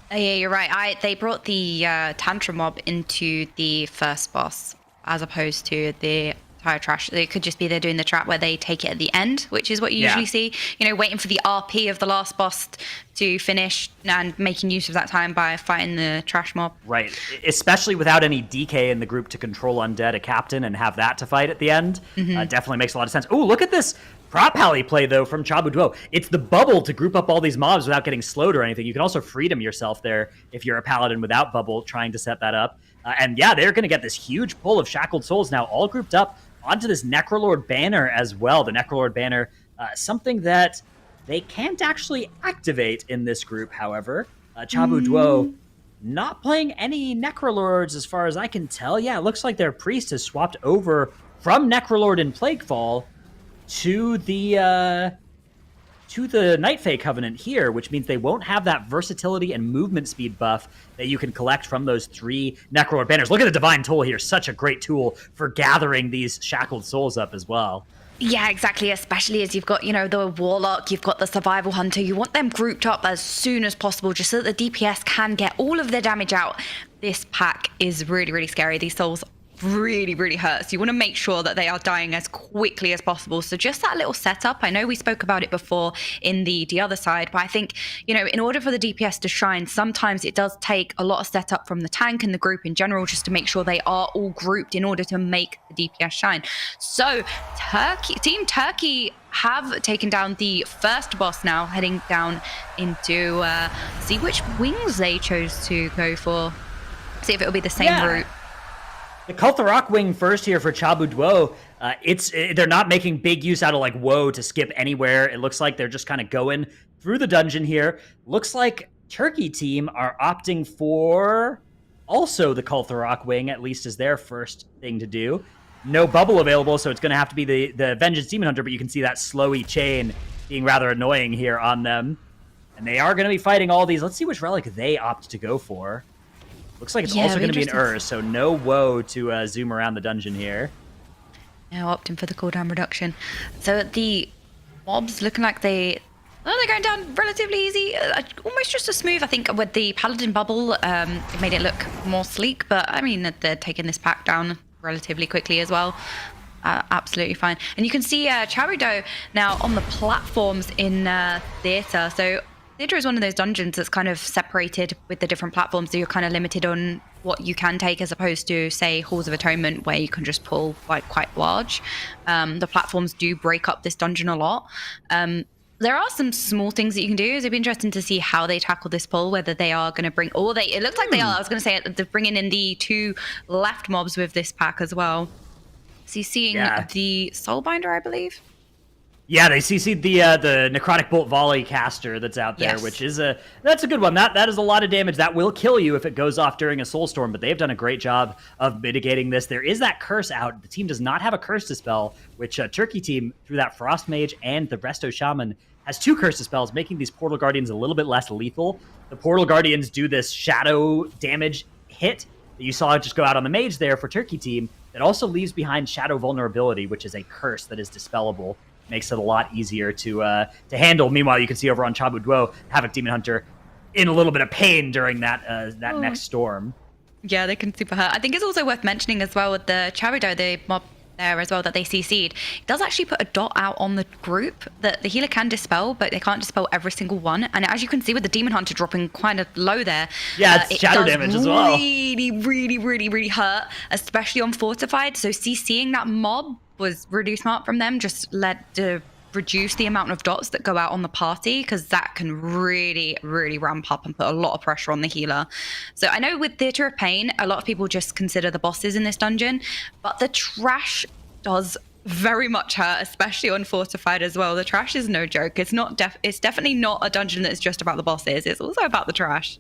S2: Yeah, you're right. They brought the Tantrum Mob into the first boss as opposed to the Tire Trash. It could just be they're doing the trap where they take it at the end, which is what you usually see. Waiting for the RP of the last boss to finish and making use of that time by fighting the Trash Mob.
S1: Right. Especially without any DK in the group to control Undead, a captain, and have that to fight at the end. Definitely makes a lot of sense. Oh, look at this prop pally play, though, from Chabu Duo. It's the bubble to group up all these mobs without getting slowed or anything. You can also freedom yourself there if you're a paladin without bubble trying to set that up. And yeah, they're going to get this huge pull of Shackled Souls now all grouped up onto this Necrolord banner as well. The Necrolord banner, something that they can't actually activate in this group, however. Chabu Duo not playing any Necrolords as far as I can tell. Yeah, it looks like their priest has swapped over from Necrolord in Plaguefall to the Night Fae Covenant here, which means they won't have that versatility and movement speed buff that you can collect from those 3 Necrolord banners. Look at the Divine Toll here. Such a great tool for gathering these Shackled Souls up as well.
S2: Yeah, exactly. Especially as you've got, the Warlock, you've got the Survival Hunter. You want them grouped up as soon as possible just so that the DPS can get all of their damage out. This pack is really, really scary. These souls really, really hurts. You want to make sure that they are dying as quickly as possible. So just that little setup, I know we spoke about it before in the other side, but I think, in order for the DPS to shine, sometimes it does take a lot of setup from the tank and the group in general just to make sure they are all grouped in order to make the DPS shine. So Team Turkey have taken down the first boss now, heading down into see which wings they chose to go for. See if it'll be the same route.
S1: The Kultharok wing first here for Chabu Duo. They're not making big use out of like Woe to skip anywhere. It looks like they're just kind of going through the dungeon here. Looks like Turkey Team are opting for also the Kultharok wing, at least as their first thing to do. No bubble available, so it's going to have to be the Vengeance Demon Hunter, but you can see that slowy chain being rather annoying here on them. And they are going to be fighting all these. Let's see which relic they opt to go for. Looks like it's also going to be an Ur, so no Woe to zoom around the dungeon here.
S2: Now opting for the cooldown reduction. So the mobs looking like they're going down relatively easy. Almost just as smooth, I think, with the Paladin bubble. It made it look more sleek, but I mean, they're taking this pack down relatively quickly as well. Absolutely fine. And you can see Charudo now on the platforms in Theatre. So Theatre is one of those dungeons that's kind of separated with the different platforms, so you're kind of limited on what you can take as opposed to, say, Halls of Atonement, where you can just pull quite large. The platforms do break up this dungeon a lot. There are some small things that you can do. It'd be interesting to see how they tackle this pull, whether they are going to bring, it looks like they are. I was going to say they're bringing in the 2 left mobs with this pack as well. So you're seeing the Soulbinder, I believe.
S1: Yeah, they CC'd the Necrotic Bolt Volley caster that's out there,
S2: Yes.
S1: which is that's a good one. That is a lot of damage. That will kill you if it goes off during a Soulstorm, but they've done a great job of mitigating this. There is that curse out. The team does not have a curse dispel, which Turkey team, through that Frost Mage and the Resto Shaman, has 2 curse dispels, making these Portal Guardians a little bit less lethal. The Portal Guardians do this shadow damage hit that you saw just go out on the Mage there for Turkey team. That also leaves behind Shadow Vulnerability, which is a curse that is dispellable. Makes it a lot easier to handle. Meanwhile, you can see over on Chabu Duo, Havoc Demon Hunter in a little bit of pain during that next storm.
S2: Yeah, they can super hurt. I think it's also worth mentioning as well with the Charido, the mob there as well that they CC'd. It does actually put a dot out on the group that the healer can dispel, but they can't dispel every single one. And as you can see with the Demon Hunter dropping kind of low there,
S1: yeah, it's shadow damage as well.
S2: Really hurt, especially on Fortified. So CCing that mob was really smart from them, just led to reduce the amount of dots that go out on the party, because that can really ramp up and put a lot of pressure on the healer. So I know with Theatre of Pain, a lot of people just consider the bosses in this dungeon, but the trash does very much hurt, especially on Fortified as well. The trash is no joke. It's not it's definitely not a dungeon that's just about the bosses. It's also about the trash.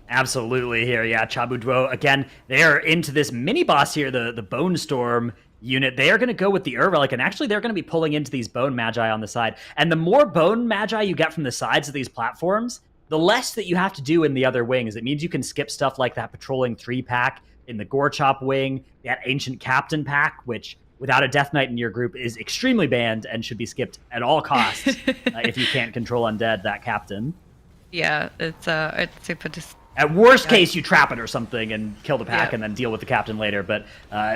S1: Absolutely here, yeah. Chabu Duo, again, they are into this mini boss here, the Bone Storm unit. They are going to go with the Ur Relic, and actually they're going to be pulling into these Bone Magi on the side. And the more Bone Magi you get from the sides of these platforms, the less that you have to do in the other wings. It means you can skip stuff like that Patrolling 3-pack in the Gore Chop wing, that Ancient Captain pack, which without a Death Knight in your group is extremely banned and should be skipped at all costs if you can't control undead, that Captain.
S2: Yeah, it's super
S1: At worst case, you trap it or something and kill the pack and then deal with the captain later. But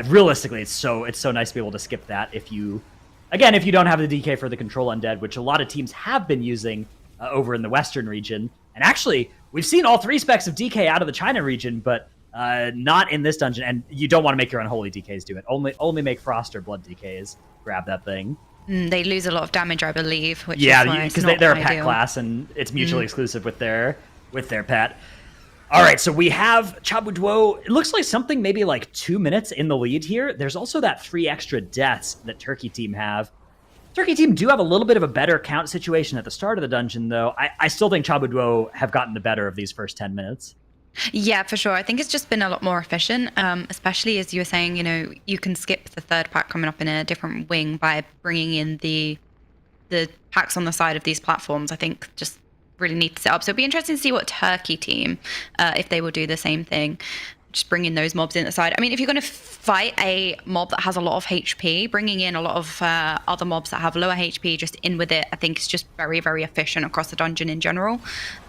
S1: realistically, it's so nice to be able to skip that if you don't have the DK for the control undead, which a lot of teams have been using over in the Western region. And actually, we've seen all 3 specs of DK out of the China region, but not in this dungeon. And you don't want to make your unholy DKs do it. Only make Frost or Blood DKs grab that thing.
S2: They lose a lot of damage, I believe. Which
S1: because they're a pet class and it's mutually exclusive with their pet. All right, so we have Chabu Duo. It looks like something maybe like 2 minutes in the lead here. There's also that 3 extra deaths that Turkey team have. Turkey team do have a little bit of a better count situation at the start of the dungeon, though. I still think Chabu Duo have gotten the better of these first 10 minutes.
S2: Yeah, for sure. I think it's just been a lot more efficient, especially as you were saying, you can skip the 3rd pack coming up in a different wing by bringing in the packs on the side of these platforms. I think just really neat to set up. So it'll be interesting to see what Turkey team, if they will do the same thing, just bringing those mobs in the side. I mean, if you're going to fight a mob that has a lot of HP, bringing in a lot of other mobs that have lower HP just in with it, I think is just very efficient across the dungeon in general.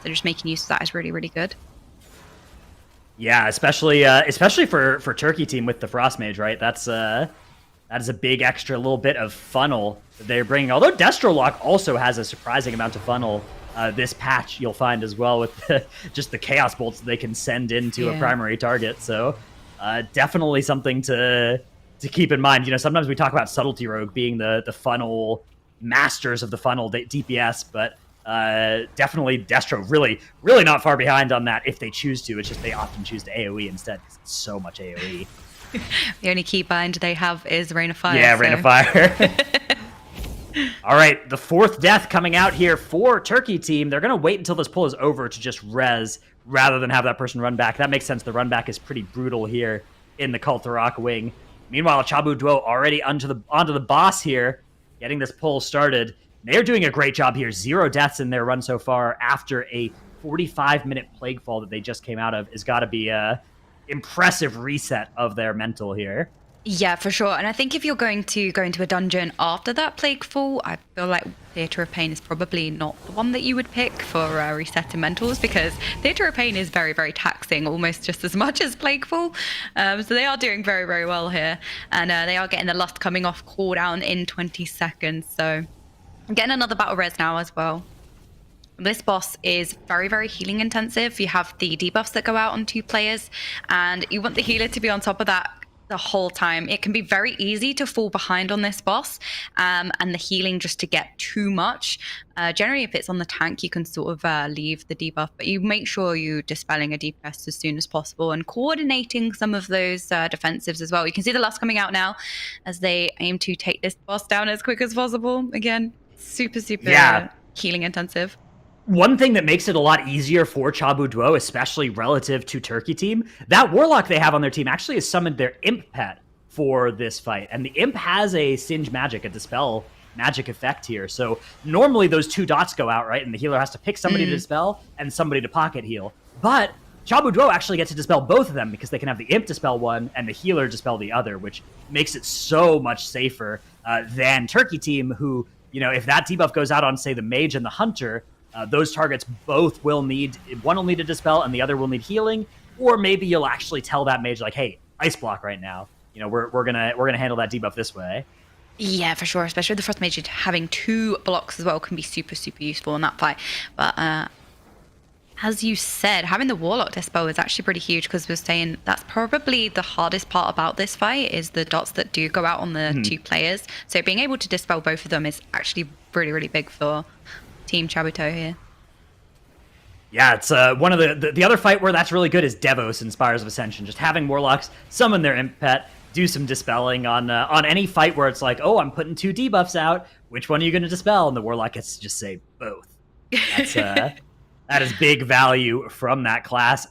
S2: So just making use of that is really good.
S1: Yeah, especially for Turkey team with the Frost Mage, right? That is a big extra little bit of funnel that they're bringing. Although Destrolock also has a surprising amount of funnel. This patch you'll find as well with just the Chaos Bolts they can send into a primary target. So definitely something to keep in mind. Sometimes we talk about Subtlety Rogue being the funnel masters of the funnel DPS, but definitely Destro really not far behind on that if they choose to. It's just they often choose to AoE instead because it's so much AoE.
S2: The only key bind they have is Rain of Fire.
S1: Yeah, Rain of Fire. All right, the 4th death coming out here for Turkey team. They're going to wait until this pull is over to just res rather than have that person run back. That makes sense. The run back is pretty brutal here in the Kul'Thurok wing. Meanwhile, Chabu Duo already onto the boss here, getting this pull started. They're doing a great job here. 0 deaths in their run so far after a 45-minute Plague Fall that they just came out of. Has got to be a impressive reset of their mental here.
S2: Yeah, for sure. And I think if you're going to go into a dungeon after that Plague Fall, I feel like Theatre of Pain is probably not the one that you would pick for resetting mentals, because Theatre of Pain is very taxing, almost just as much as Plague Fall. So they are doing very well here. And they are getting the Lust coming off cooldown in 20 seconds. So I'm getting another battle res now as well. This boss is very healing intensive. You have the debuffs that go out on 2 players, and you want the healer to be on top of that the whole time. It can be very easy to fall behind on this boss, and the healing just to get too much. Generally, if it's on the tank, you can sort of leave the debuff, but you make sure you're dispelling a DPS as soon as possible and coordinating some of those defensives as well. You can see the lust coming out now as they aim to take this boss down as quick as possible. Again, super healing intensive.
S1: One thing that makes it a lot easier for Chabu Duo, especially relative to Turkey Team, that Warlock they have on their team actually has summoned their Imp pet for this fight. And the Imp has a Singe magic, a Dispel magic effect here. So normally those 2 dots go out, right? And the healer has to pick somebody to Dispel and somebody to pocket heal. But Chabu Duo actually gets to Dispel both of them because they can have the Imp Dispel one and the healer Dispel the other, which makes it so much safer than Turkey Team, who, you know, if that debuff goes out on, say, the Mage and the Hunter, those targets both will need, one will need a Dispel and the other will need healing, or maybe you'll actually tell that Mage, like, hey, Ice Block right now. You know, we're gonna handle that debuff this way.
S2: Yeah, for sure. Especially with the Frost Mage, having 2 blocks as well can be super, super useful in that fight. But as you said, having the Warlock Dispel is actually pretty huge, because we're saying that's probably the hardest part about this fight is the dots that do go out on the 2 players. So being able to dispel both of them is actually really, really big for Team Chabuto here.
S1: Yeah, it's one of the other fight where that's really good is Devos in Spires of Ascension. Just having Warlocks summon their Imp pet, do some dispelling on any fight where it's like, oh, I'm putting 2 debuffs out. Which one are you going to dispel? And the Warlock gets to just say both. That's, that is big value from that class.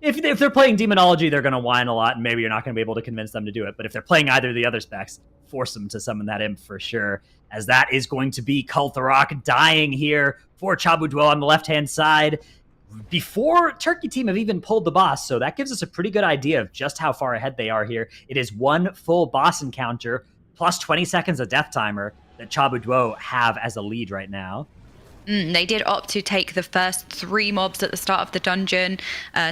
S1: If they're playing Demonology, they're going to whine a lot, and maybe you're not going to be able to convince them to do it. But if they're playing either of the other specs, force them to summon that Imp for sure, as that is going to be Kultharok dying here for Chabu Duo on the left-hand side before Turkey Team have even pulled the boss. So that gives us a pretty good idea of just how far ahead they are here. It is 1 full boss encounter plus 20 seconds of death timer that Chabu Duo have as a lead right now.
S2: They did opt to take the first 3 mobs at the start of the dungeon,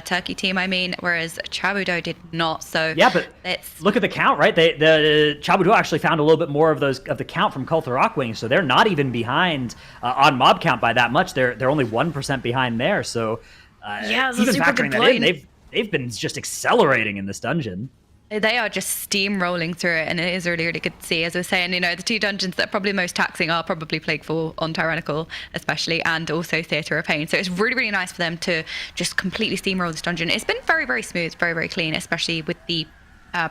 S2: Turkey Team, I mean, whereas Chabudo did not. So
S1: yeah, but look at the count, right? The Chabudo actually found a little bit more of the count from Kultharok Wing, so they're not even behind on mob count by that much. They're only 1% behind there. So
S2: yeah,
S1: even factoring that in, they've been just accelerating in this dungeon.
S2: They are just steamrolling through it, and it is really, really good to see. As I was saying, you know, the 2 dungeons that are probably most taxing are probably Plagueful on Tyrannical, especially, and also Theatre of Pain. So it's really, really nice for them to just completely steamroll this dungeon. It's been very, very smooth, very, very clean, especially with the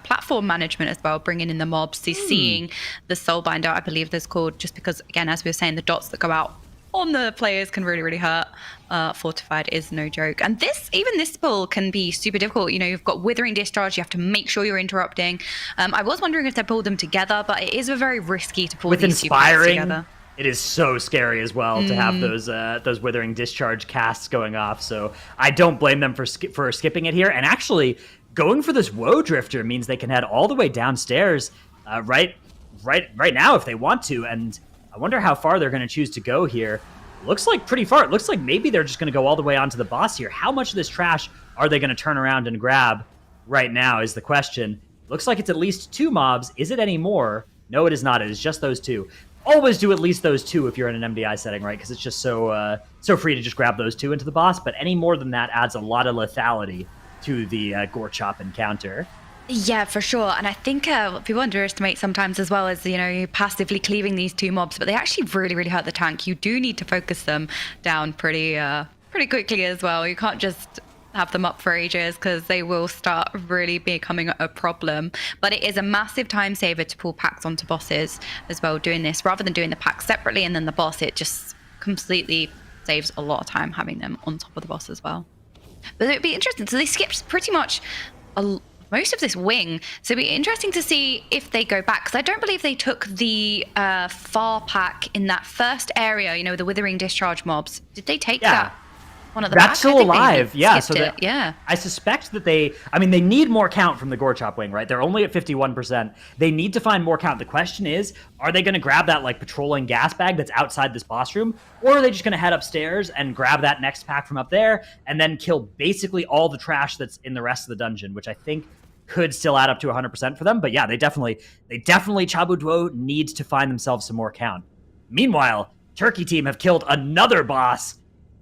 S2: platform management as well, bringing in the mobs, seeing the Soulbinder, I believe that's called, just because, again, as we were saying, the dots that go out on the players can really, really hurt. Fortified is no joke. And even this pull can be super difficult. You know, you've got Withering Discharge, you have to make sure you're interrupting. I was wondering if they pulled them together, but it is very risky to pull these 2 players together.
S1: It is so scary as well to have those Withering Discharge casts going off. So I don't blame them for skipping it here. And actually, going for this Woe Drifter means they can head all the way downstairs right now if they want to. And I wonder how far they're going to choose to go here. Looks like pretty far. It looks like maybe they're just going to go all the way onto the boss here. How much of this trash are they going to turn around and grab right now is the question. Looks like it's at least 2 mobs. Is it any more? No, it is not. It is just those 2. Always do at least those 2 if you're in an MDI setting, right? Because it's just so free to just grab those 2 into the boss. But any more than that adds a lot of lethality to the Gore Chop encounter.
S2: Yeah, for sure. And I think what people underestimate sometimes as well is, you know, passively cleaving these 2 mobs, but they actually really, really hurt the tank. You do need to focus them down pretty quickly as well. You can't just have them up for ages because they will start really becoming a problem. But it is a massive time saver to pull packs onto bosses as well, doing this rather than doing the packs separately and then the boss. It just completely saves a lot of time having them on top of the boss as well. But it'd be interesting. So they skipped pretty much most of this wing, so it'd be interesting to see if they go back, because I don't believe they took the far pack in that first area, you know, the Withering Discharge mobs. Did they take that one of the
S1: That's still alive, yeah. So
S2: yeah.
S1: I suspect that they need more count from the Gore Chop wing, right? They're only at 51%. They need to find more count. The question is, are they going to grab that like patrolling gas bag that's outside this boss room, or are they just going to head upstairs and grab that next pack from up there and then kill basically all the trash that's in the rest of the dungeon, which I think could still add up to 100% for them. But yeah, they definitely Chabu Duo needs to find themselves some more count. Meanwhile, Turkey Team have killed another boss.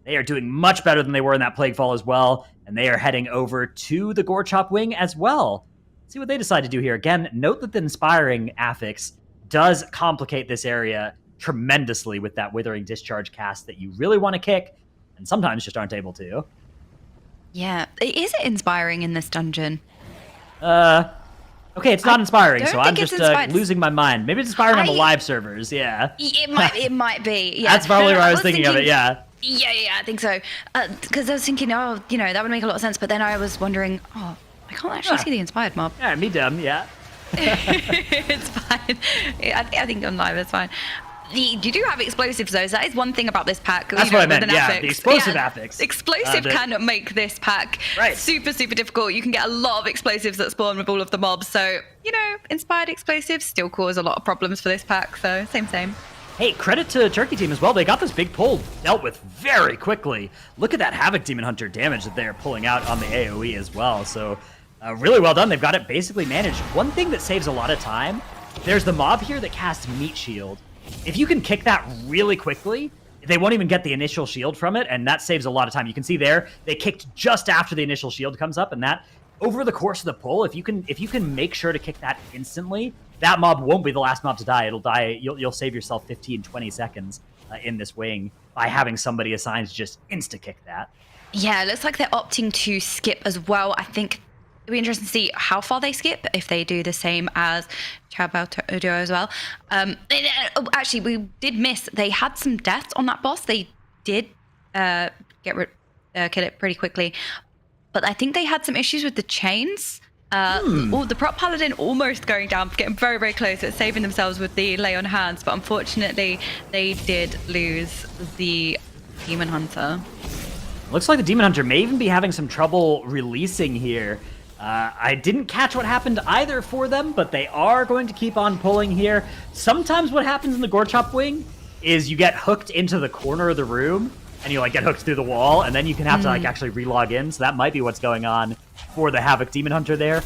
S1: They are doing much better than they were in that Plaguefall as well, and they are heading over to the Gore Chop wing as well. see what they decide to do here. Again, note that the Inspiring Affix does complicate this area tremendously with that Withering Discharge cast that you really want to kick, and sometimes just aren't able to.
S2: Yeah. Is it inspiring in this dungeon?
S1: Okay, it's not inspiring, so I'm just losing my mind. Maybe it's inspiring on the live servers, yeah.
S2: It might be, yeah.
S1: That's probably where I was thinking of it, yeah.
S2: Yeah, I think so. Because I was thinking, oh, you know, that would make a lot of sense, but then I was wondering, oh, I can't actually see the inspired mob.
S1: Yeah, me dumb, yeah.
S2: It's fine. I think on live it's fine. You do have explosives though, so that is one thing about this pack.
S1: That's what I meant, yeah, the explosive affix.
S2: Explosive can make this pack super, super difficult. You can get a lot of explosives that spawn with all of the mobs, so, you know, inspired explosives still cause a lot of problems for this pack, so same.
S1: Hey, credit to Turkey Team as well. They got this big pull dealt with very quickly. Look at that Havoc Demon Hunter damage that they're pulling out on the AoE as well, so really well done. They've got it basically managed. One thing that saves a lot of time, there's the mob here that casts Meat Shield. If you can kick that really quickly, they won't even get the initial shield from it, and that saves a lot of time. You can see there, they kicked just after the initial shield comes up, and that, over the course of the pull, if you can make sure to kick that instantly, that mob won't be the last mob to die. It'll die, you'll save yourself 15, 20 seconds in this wing by having somebody assigned to just insta-kick that.
S2: Yeah, it looks like they're opting to skip as well. I think it'll be interesting to see how far they skip, if they do the same as Chao Duo as well. Actually, we did miss. They had some deaths on that boss. They did kill it pretty quickly. But I think they had some issues with the chains. The prop paladin almost going down, getting very, very close at saving themselves with the lay on hands. But unfortunately, they did lose the Demon Hunter.
S1: Looks like the Demon Hunter may even be having some trouble releasing here. I didn't catch what happened either for them, but they are going to keep on pulling here. Sometimes what happens in the Gorchop wing is you get hooked into the corner of the room, and you get hooked through the wall, and then you can have to actually relog in. So that might be what's going on for the Havoc Demon Hunter there.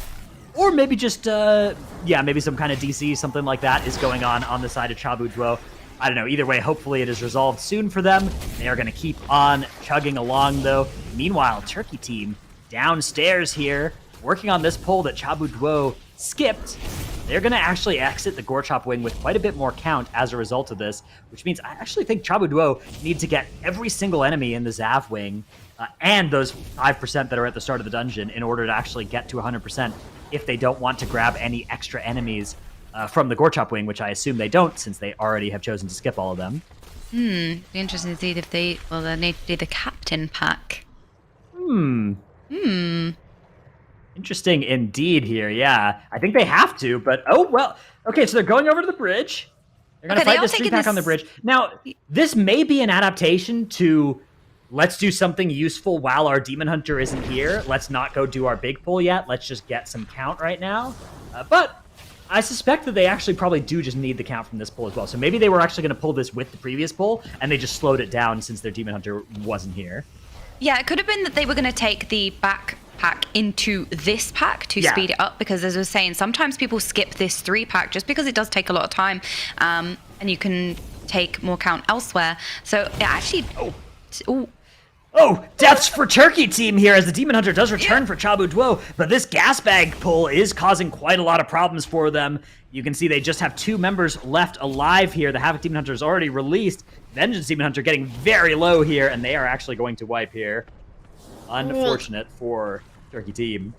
S1: Or maybe just, maybe some kind of DC, something like that is going on the side of Chabu Duo. I don't know. Either way, hopefully it is resolved soon for them. They are going to keep on chugging along, though. Meanwhile, Turkey Team downstairs here, working on this pull that Chabu Duo skipped. They're going to actually exit the Gorchop wing with quite a bit more count as a result of this, which means I actually think Chabu Duo need to get every single enemy in the Zav wing and those 5% that are at the start of the dungeon in order to actually get to 100% if they don't want to grab any extra enemies from the Gorchop wing, which I assume they don't since they already have chosen to skip all of them.
S2: Be interesting to see if they need to do the captain pack.
S1: Interesting indeed here, yeah. I think they have to, but oh well. Okay, so they're going over to the bridge. They're going to fight this 3-pack on the bridge. Now, this may be an adaptation to let's do something useful while our Demon Hunter isn't here. Let's not go do our big pull yet. Let's just get some count right now. But I suspect that they actually probably do just need the count from this pull as well. So maybe they were actually going to pull this with the previous pull, and they just slowed it down since their Demon Hunter wasn't here.
S2: Yeah, it could have been that they were going to take the back pack into this pack to speed it up, because as I was saying, sometimes people skip this 3-pack just because it does take a lot of time, and you can take more count elsewhere. So it actually...
S1: Deaths for Turkey Team here as the Demon Hunter does return for Chabu Duo, but this gas bag pull is causing quite a lot of problems for them. You can see they just have 2 members left alive here. The Havoc Demon Hunter is already released. Vengeance Demon Hunter getting very low here, and they are actually going to wipe here. Unfortunate for Turkey Team.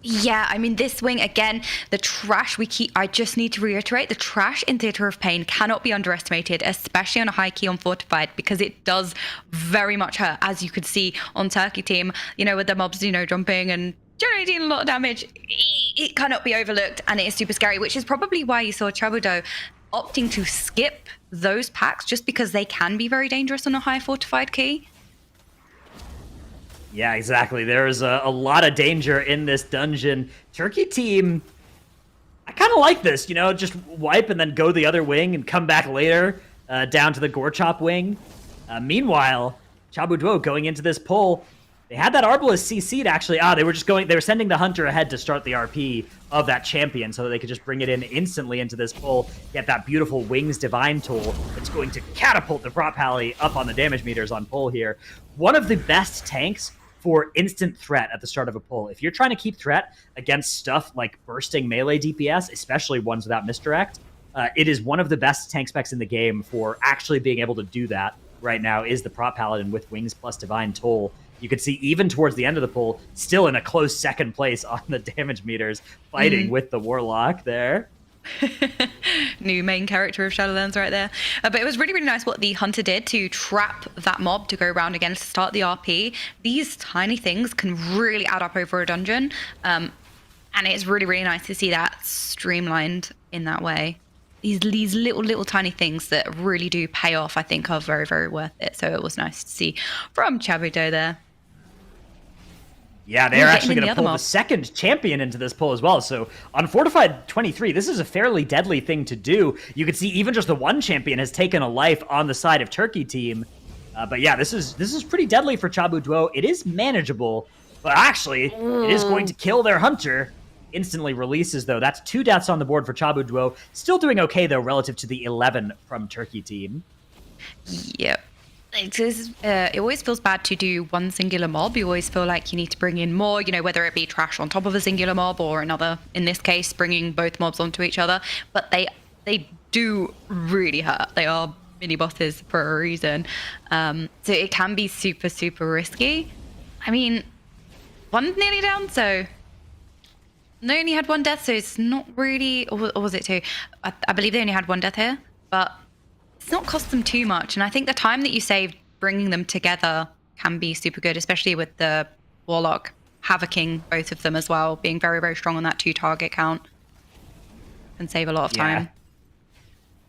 S2: Yeah, I mean, this wing, again, the trash I just need to reiterate, the trash in Theatre of Pain cannot be underestimated, especially on a high key on Fortified, because it does very much hurt, as you could see on Turkey Team, with the mobs, jumping and generating a lot of damage. It cannot be overlooked, and it is super scary, which is probably why you saw Chabudo opting to skip those packs, just because they can be very dangerous on a high Fortified key.
S1: Yeah, exactly. There is a lot of danger in this dungeon. Turkey Team, I kind of like this, just wipe and then go the other wing and come back later down to the Gorchop wing. Meanwhile, Chabu Duo going into this pull, they had that Arbalest CC'd actually. They were sending the Hunter ahead to start the RP of that champion so that they could just bring it in instantly into this pull, get that beautiful Wings Divine tool that's going to catapult the prop pally up on the damage meters on pull here. One of the best tanks for instant threat at the start of a pull. If you're trying to keep threat against stuff like bursting melee DPS, especially ones without misdirect, it is one of the best tank specs in the game for actually being able to do that right now is the Prop Paladin with Wings plus Divine Toll. You could see even towards the end of the pull, still in a close second place on the damage meters, fighting with the Warlock there.
S2: New main character of Shadowlands right there. But it was really, really nice what the Hunter did to trap that mob to go around again to start the RP. These tiny things can really add up over a dungeon. And it's really, really nice to see that streamlined in that way. These little tiny things that really do pay off, I think, are very, very worth it. So it was nice to see from Chabudo there.
S1: Yeah, they're actually going to pull the second champion into this pull as well. So on Fortified 23, this is a fairly deadly thing to do. You can see even just the one champion has taken a life on the side of Turkey Team. But yeah, this is pretty deadly for Chabuduo. It is manageable, but actually it is going to kill their Hunter. Instantly releases, though. That's 2 deaths on the board for Chabuduo. Still doing okay, though, relative to the 11 from Turkey Team.
S2: Yep. It always feels bad to do one singular mob. You always feel like you need to bring in more, whether it be trash on top of a singular mob or another, in this case, bringing both mobs onto each other. But they do really hurt. They are mini bosses for a reason. So it can be super, super risky. I mean, one's nearly down, so they only had 1 death, so it's not really, or was it 2? I believe they only had 1 death here, but it's not cost them too much. And I think the time that you saved bringing them together can be super good, especially with the Warlock havocing both of them as well, being very, very strong on that 2 target count. Can save a lot of time.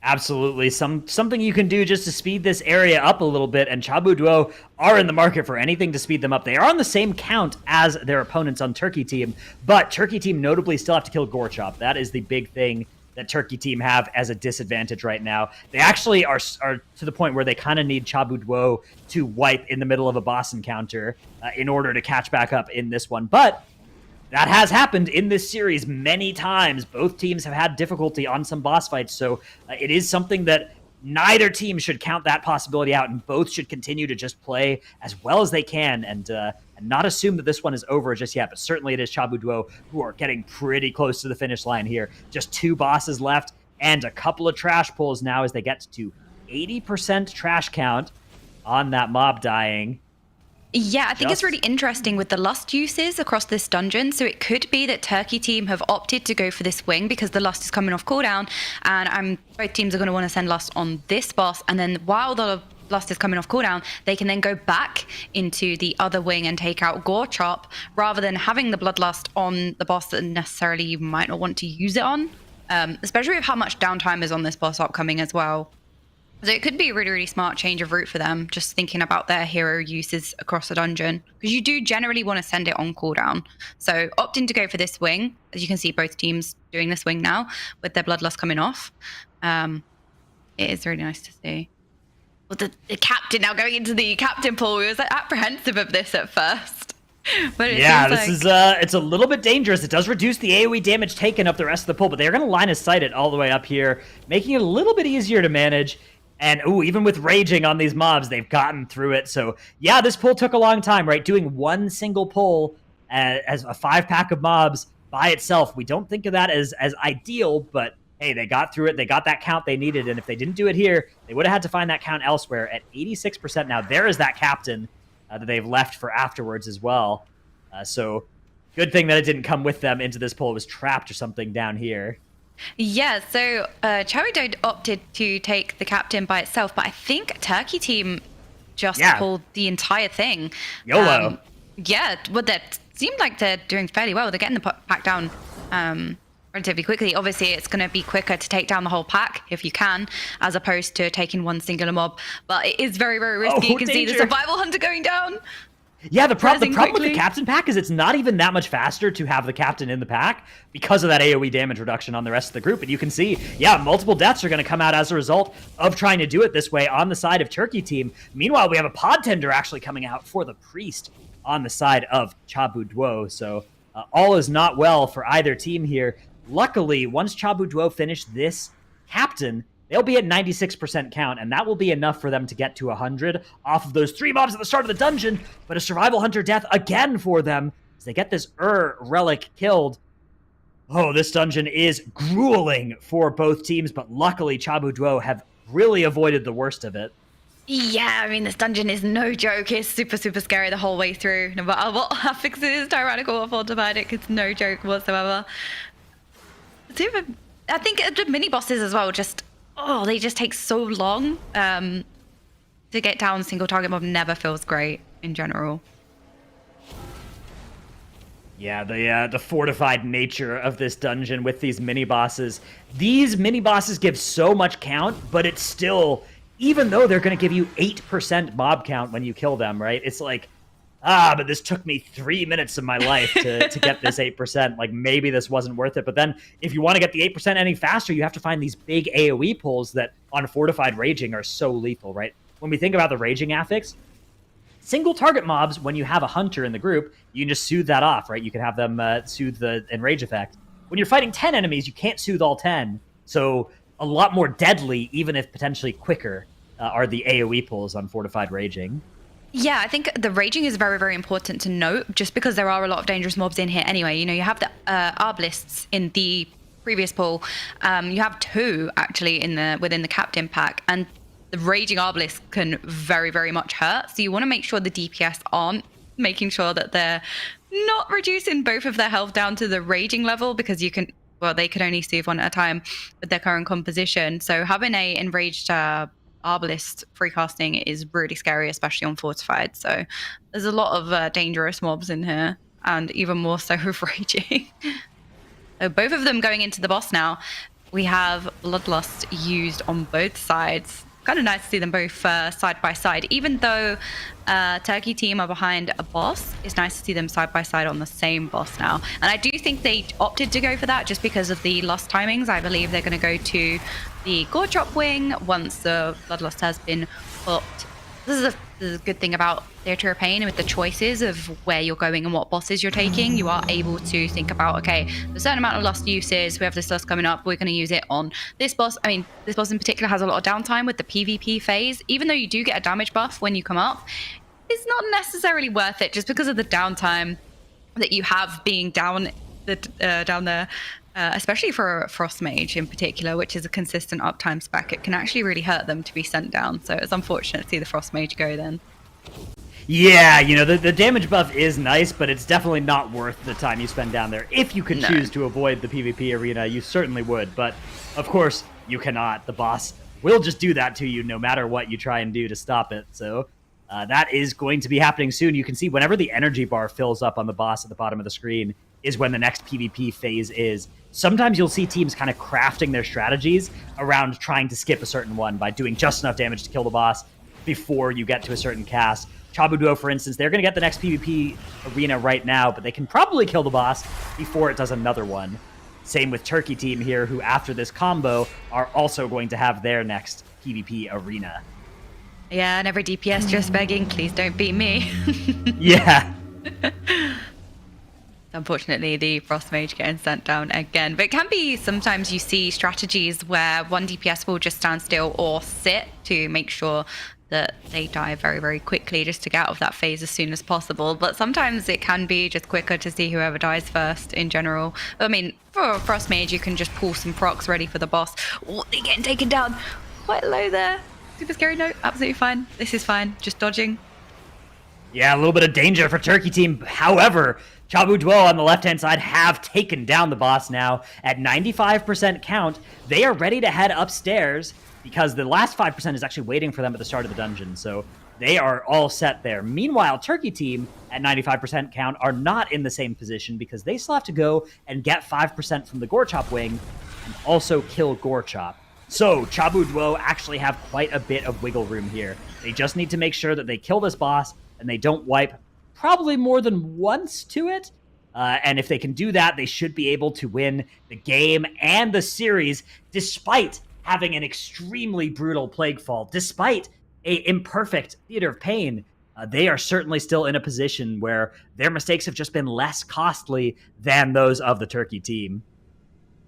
S1: Absolutely. Something you can do just to speed this area up a little bit, and Chabuduo are in the market for anything to speed them up. They are on the same count as their opponents on Turkey Team, but Turkey Team notably still have to kill Gorechop. That is the big thing that Turkey Team have as a disadvantage right now. They actually are to the point where they kind of need Chabuduo to wipe in the middle of a boss encounter in order to catch back up in this one. But that has happened in this series many times. Both teams have had difficulty on some boss fights, so it is something that neither team should count that possibility out, and both should continue to just play as well as they can and not assume that this one is over just yet. But certainly it is Chabuduo who are getting pretty close to the finish line here. Just 2 bosses left and a couple of trash pulls now as they get to 80% trash count on that mob dying.
S2: Yeah, I think it's really interesting with the lust uses across this dungeon. So it could be that Turkey Team have opted to go for this wing because the lust is coming off cooldown, and both teams are going to want to send lust on this boss, and then while the lust is coming off cooldown, they can then go back into the other wing and take out Gorechop, rather than having the bloodlust on the boss that necessarily you might not want to use it on, especially with how much downtime is on this boss upcoming as well. So it could be a really, really smart change of route for them, just thinking about their hero uses across the dungeon, because you do generally want to send it on cooldown. So opting to go for this wing, as you can see both teams doing this wing now with their bloodlust coming off. It is really nice to see. Well, the captain now going into the captain pool, we was like apprehensive of this at first. But
S1: this is it's a little bit dangerous. It does reduce the AoE damage taken up the rest of the pool, but they're going to line of sight it all the way up here, making it a little bit easier to manage. And even with raging on these mobs, they've gotten through it. So yeah, this pull took a long time, right? Doing one single pull as a 5-pack of mobs by itself, we don't think of that as ideal, but hey, they got through it. They got that count they needed, and if they didn't do it here, they would have had to find that count elsewhere. At 86% now, there is that captain that they've left for afterwards as well. So good thing that it didn't come with them into this pull. It was trapped or something down here.
S2: Yeah, so Chabuduo opted to take the captain by itself, but I think Turkey Team just pulled the entire thing.
S1: YOLO.
S2: Well, that seemed like they're doing fairly well. They're getting the pack down relatively quickly. Obviously, it's going to be quicker to take down the whole pack if you can, as opposed to taking one singular mob. But it is very, very risky. You can see the survival hunter going down.
S1: Yeah, the problem with the captain pack is it's not even that much faster to have the captain in the pack because of that AoE damage reduction on the rest of the group. And you can see, multiple deaths are going to come out as a result of trying to do it this way on the side of Turkey Team. Meanwhile, we have a pod tender actually coming out for the priest on the side of Chabuduo. So all is not well for either team here. Luckily, once Chabuduo finished this captain, they'll be at 96% count, and that will be enough for them to get to 100 off of those 3 mobs at the start of the dungeon. But a Survival Hunter death again for them as they get this relic killed. Oh, this dungeon is grueling for both teams, but luckily Chabu Duo have really avoided the worst of it.
S2: Yeah, I mean, this dungeon is no joke. It's super, super scary the whole way through. No matter what affixes, tyrannical or fortified, it's no joke whatsoever. I think the mini bosses as well, they just take so long to get down. Single target mob never feels great in general.
S1: Yeah, the fortified nature of this dungeon with these mini-bosses. These mini-bosses give so much count, but it's still, even though they're going to give you 8% mob count when you kill them, right? It's like, but this took me 3 minutes of my life to get this 8%. Like, maybe this wasn't worth it. But then, if you want to get the 8% any faster, you have to find these big AoE pulls that on Fortified Raging are so lethal, right? When we think about the Raging affix, single target mobs, when you have a hunter in the group, you can just soothe that off, right? You can have them soothe the enrage effect. When you're fighting 10 enemies, you can't soothe all 10. So a lot more deadly, even if potentially quicker, are the AoE pulls on Fortified Raging.
S2: Yeah, I think the raging is very, very important to note, just because there are a lot of dangerous mobs in here anyway. You know, you have the arbalists in the previous pool. You have 2 actually within the captain pack, and the raging arbalists can very, very much hurt. So you want to make sure the DPS aren't making sure that they're not reducing both of their health down to the raging level, because they can only soothe one at a time with their current composition. So having a enraged arbalist free casting is really scary, especially on fortified. So there's a lot of dangerous mobs in here, and even more so with raging. So both of them going into the boss now. We have Bloodlust used on both sides. Kind of nice to see them both side by side. Even though Turkey team are behind a boss, it's nice to see them side by side on the same boss now. And I do think they opted to go for that just because of the lost timings. I believe they're going to go to the Gore Chop wing once the Bloodlust has been popped. This is a good thing about Theatre of Pain with the choices of where you're going and what bosses you're taking. You are able to think about, okay, there's a certain amount of lust uses. We have this lust coming up. We're going to use it on this boss. I mean, this boss in particular has a lot of downtime with the PvP phase. Even though you do get a damage buff when you come up, it's not necessarily worth it just because of the downtime that you have being down there. Especially for a Frost Mage in particular, which is a consistent uptime spec. It can actually really hurt them to be sent down. So it's unfortunate to see the Frost Mage go then.
S1: Yeah, you know, the damage buff is nice, but it's definitely not worth the time you spend down there. If you could choose to avoid the PvP arena, you certainly would. But, of course, you cannot. The boss will just do that to you no matter what you try and do to stop it. So that is going to be happening soon. You can see whenever the energy bar fills up on the boss at the bottom of the screen is when the next PvP phase is. Sometimes you'll see teams kind of crafting their strategies around trying to skip a certain one by doing just enough damage to kill the boss before you get to a certain cast. Chabu Duo, for instance, they're going to get the next PvP arena right now, but they can probably kill the boss before it does another one. Same with Turkey Team here, who after this combo are also going to have their next PvP arena.
S2: Yeah, and every DPS just begging, please don't beat me.
S1: Yeah.
S2: Unfortunately, the Frost Mage getting sent down again. But it can be sometimes you see strategies where one DPS will just stand still or sit to make sure that they die very, very quickly just to get out of that phase as soon as possible. But sometimes it can be just quicker to see whoever dies first in general. I mean, for a Frost Mage, you can just pull some procs ready for the boss. Oh, they're getting taken down quite low there. Super scary. No, absolutely fine. This is fine. Just dodging.
S1: Yeah, a little bit of danger for Turkey Team. However, Chabu Duo on the left-hand side have taken down the boss now at 95% count. They are ready to head upstairs because the last 5% is actually waiting for them at the start of the dungeon. So they are all set there. Meanwhile, Turkey Team at 95% count are not in the same position because they still have to go and get 5% from the Gore Chop wing and also kill Gore Chop. So Chabu Duo actually have quite a bit of wiggle room here. They just need to make sure that they kill this boss and they don't wipe probably more than once to it. And if they can do that, they should be able to win the game and the series, despite having an extremely brutal Plague Fall, despite a imperfect Theatre of Pain. They are certainly still in a position where their mistakes have just been less costly than those of the Turkey Team.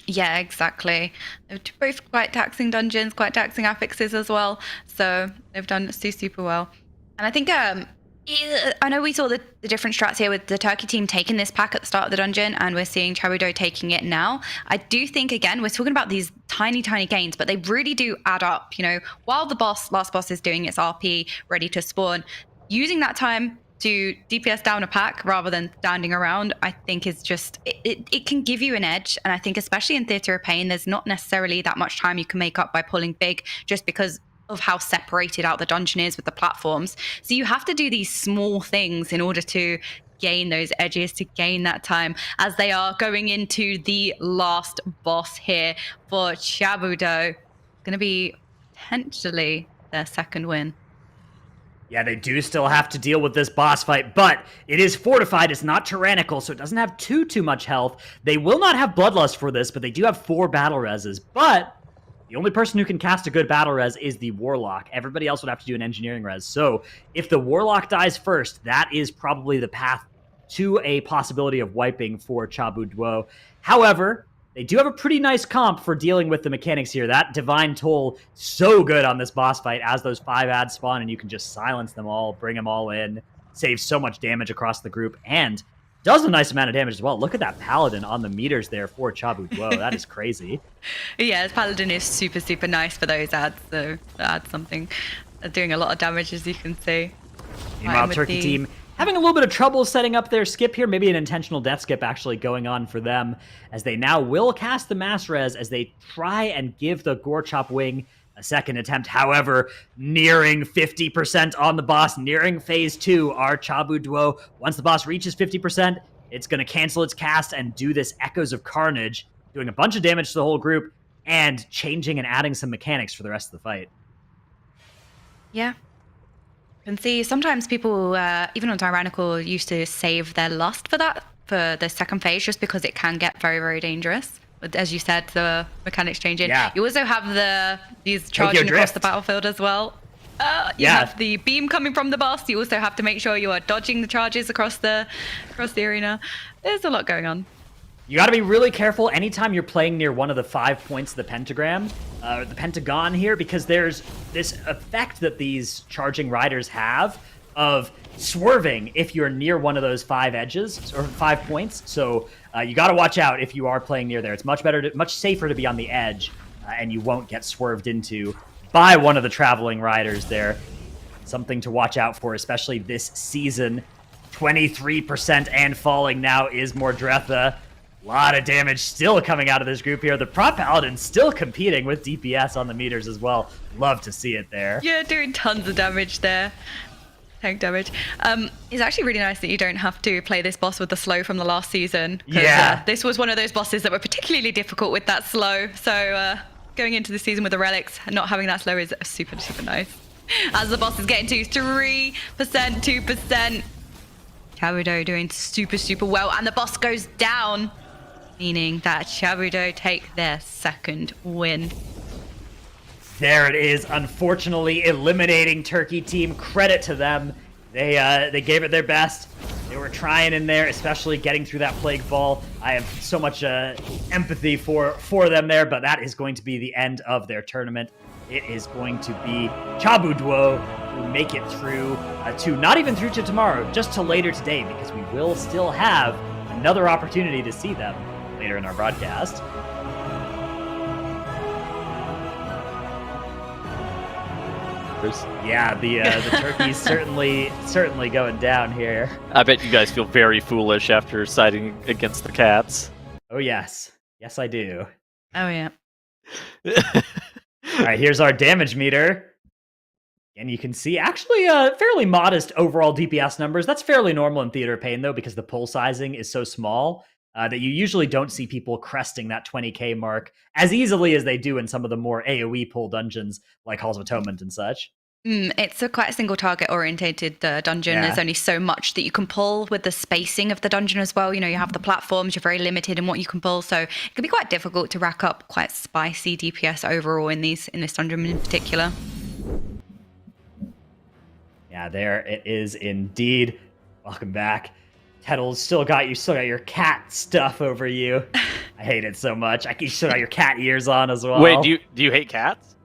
S2: Yeah, exactly. They're both quite taxing dungeons, quite taxing affixes as well. So they've done super well. And I think I know we saw the different strats here with the Turkey team taking this pack at the start of the dungeon, and we're seeing Chabudo taking it now. I do think, again, we're talking about these tiny gains, but they really do add up. You know, while the last boss is doing its RP, ready to spawn, using that time to DPS down a pack rather than standing around, I think is just, it can give you an edge. And I think especially in Theatre of Pain, there's not necessarily that much time you can make up by pulling big, just because of how separated out the dungeon is with the platforms. So you have to do these small things in order to gain those edges, to gain that time, as they are going into the last boss here for Chabudo. Going to be potentially their second win.
S1: Yeah, they do still have to deal with this boss fight, but it is fortified. It's not tyrannical, so it doesn't have too much health. They will not have Bloodlust for this, but they do have 4 battle reses. But the only person who can cast a good battle res is the Warlock. Everybody else would have to do an engineering res. So if the Warlock dies first, that is probably the path to a possibility of wiping for Chabudo. However, they do have a pretty nice comp for dealing with the mechanics here. That Divine Toll, so good on this boss fight as those 5 ads spawn, and you can just silence them all, bring them all in, save so much damage across the group, and does a nice amount of damage as well. Look at that Paladin on the meters there for Chabudo. That is crazy.
S2: Yeah, Paladin is super nice for those ads, so that's something. They're doing a lot of damage, as you can see.
S1: Meanwhile, Turkey team having a little bit of trouble setting up their skip here. Maybe an intentional death skip actually going on for them, as they now will cast the mass res as they try and give the Gore Chop Wing a second attempt. However, nearing 50% on the boss, nearing phase 2 are Chabudo. Once the boss reaches 50%, it's going to cancel its cast and do this Echoes of Carnage, doing a bunch of damage to the whole group and changing and adding some mechanics for the rest of the fight.
S2: Yeah. You can see sometimes people, even on Tyrannical, used to save their lust for that, for the second phase, just because it can get very dangerous. But as you said, the mechanics changing.
S1: Yeah.
S2: You also have these charging across the battlefield as well. You have the beam coming from the boss. You also have to make sure you are dodging the charges across the arena. There's a lot going on.
S1: You got to be really careful anytime you're playing near one of the 5 points of the pentagram, the pentagon here, because there's this effect that these charging riders have of swerving if you're near one of those 5 edges or 5 points. So you got to watch out if you are playing near there. It's much safer to be on the edge, and you won't get swerved into by one of the traveling riders there. Something to watch out for, especially this season. 23% and falling now is Mordretha. A lot of damage still coming out of this group here. The Prop Paladin still competing with DPS on the meters as well. Love to see it there.
S2: Yeah, doing tons of damage there. Tank damage. It's actually really nice that you don't have to play this boss with the slow from the last season.
S1: Yeah.
S2: This was one of those bosses that were particularly difficult with that slow. So going into the season with the relics, not having that slow is super nice. As the boss is getting to 3%, 2%. Chabudo doing super well, and the boss goes down, meaning that Chabudo take their second win.
S1: There it is, unfortunately eliminating Turkey team. Credit to them. They gave it their best. They were trying in there, especially getting through that Plague Ball. I have so much empathy for them there, but that is going to be the end of their tournament. It is going to be Chabudo who make it through to not even through to tomorrow, just to later today, because we will still have another opportunity to see them later in our broadcast. Yeah, the Turkey's certainly going down here.
S3: I bet you guys feel very foolish after siding against the cats.
S1: Oh yes, I do.
S2: Oh yeah.
S1: All right, here's our damage meter. And you can see actually fairly modest overall DPS numbers. That's fairly normal in Theater of Pain, though, because the pull sizing is so small that you usually don't see people cresting that 20k mark as easily as they do in some of the more AoE pull dungeons like Halls of Atonement and such.
S2: It's quite a single target orientated dungeon.
S1: Yeah.
S2: There's only so much that you can pull with the spacing of the dungeon as well. You know, you have the platforms, you're very limited in what you can pull, so it can be quite difficult to rack up quite spicy DPS overall in this dungeon in particular.
S1: Yeah, there it is indeed. Welcome back. Tettle's still got your cat stuff over you. I hate it so much. You still got your cat ears on as well.
S3: Wait, do you hate cats?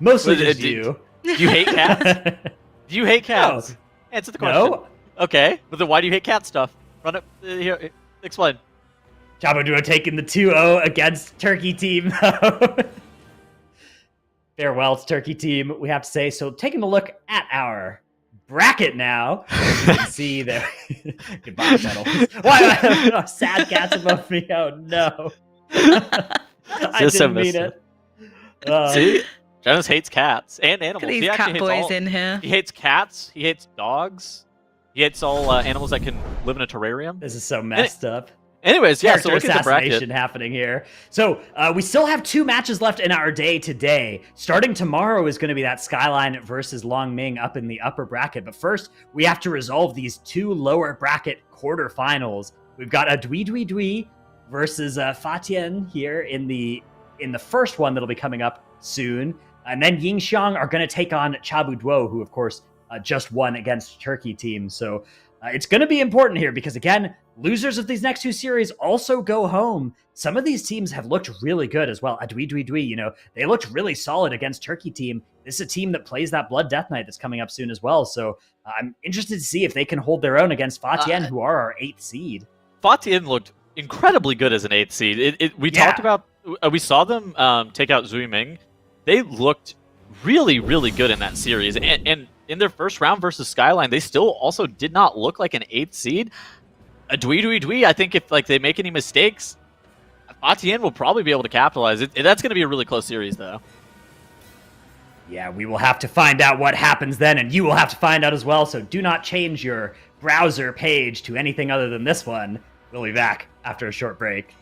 S1: Mostly just you.
S3: Do you hate cats? Do you hate cats?
S1: No.
S3: Answer the question.
S1: No.
S3: Okay, but then why do you hate cat stuff? Run it here. Explain.
S1: Chabuduo taking the 2-0 against Turkey team, though. Farewell to Turkey team, we have to say. So taking a look at our bracket now, you can see there. Goodbye, Metal. Why sad cats above me? Oh no. I didn't mean it.
S3: See? Jonas hates cats and animals.
S2: Look at these
S3: He actually
S2: cat
S3: hates
S2: boys in here.
S3: He hates cats. He hates dogs. He hates all animals that can live in a terrarium.
S1: This is so messed up.
S3: Anyways, yeah, so
S1: Character
S3: look at the bracket.
S1: assassination happening here. So we still have 2 matches left in our day today. Starting tomorrow is going to be that SKYLINE versus MING up in the upper bracket. But first, we have to resolve these 2 lower bracket quarterfinals. We've got a ZHUI versus TIAN here in the first one that'll be coming up soon. And then XIONG are going to take on Chabuduo, who, of course, just won against Turkey team. So it's going to be important here because, again, losers of these next 2 series also go home. Some of these teams have looked really good as well. ZHUI, they looked really solid against Turkey team. This is a team that plays that Blood Death Knight that's coming up soon as well. So I'm interested to see if they can hold their own against TIAN, who are our 8th seed.
S3: TIAN looked incredibly good as an 8th seed. We talked about, we saw them take out ZHUI MING. They looked really, really good in that series. And in their first round versus SKYLINE, they still also did not look like an 8th seed. ZHUI, I think if they make any mistakes, TIAN will probably be able to capitalize. That's going to be a really close series, though.
S1: Yeah, we will have to find out what happens then, and you will have to find out as well, so do not change your browser page to anything other than this one. We'll be back after a short break.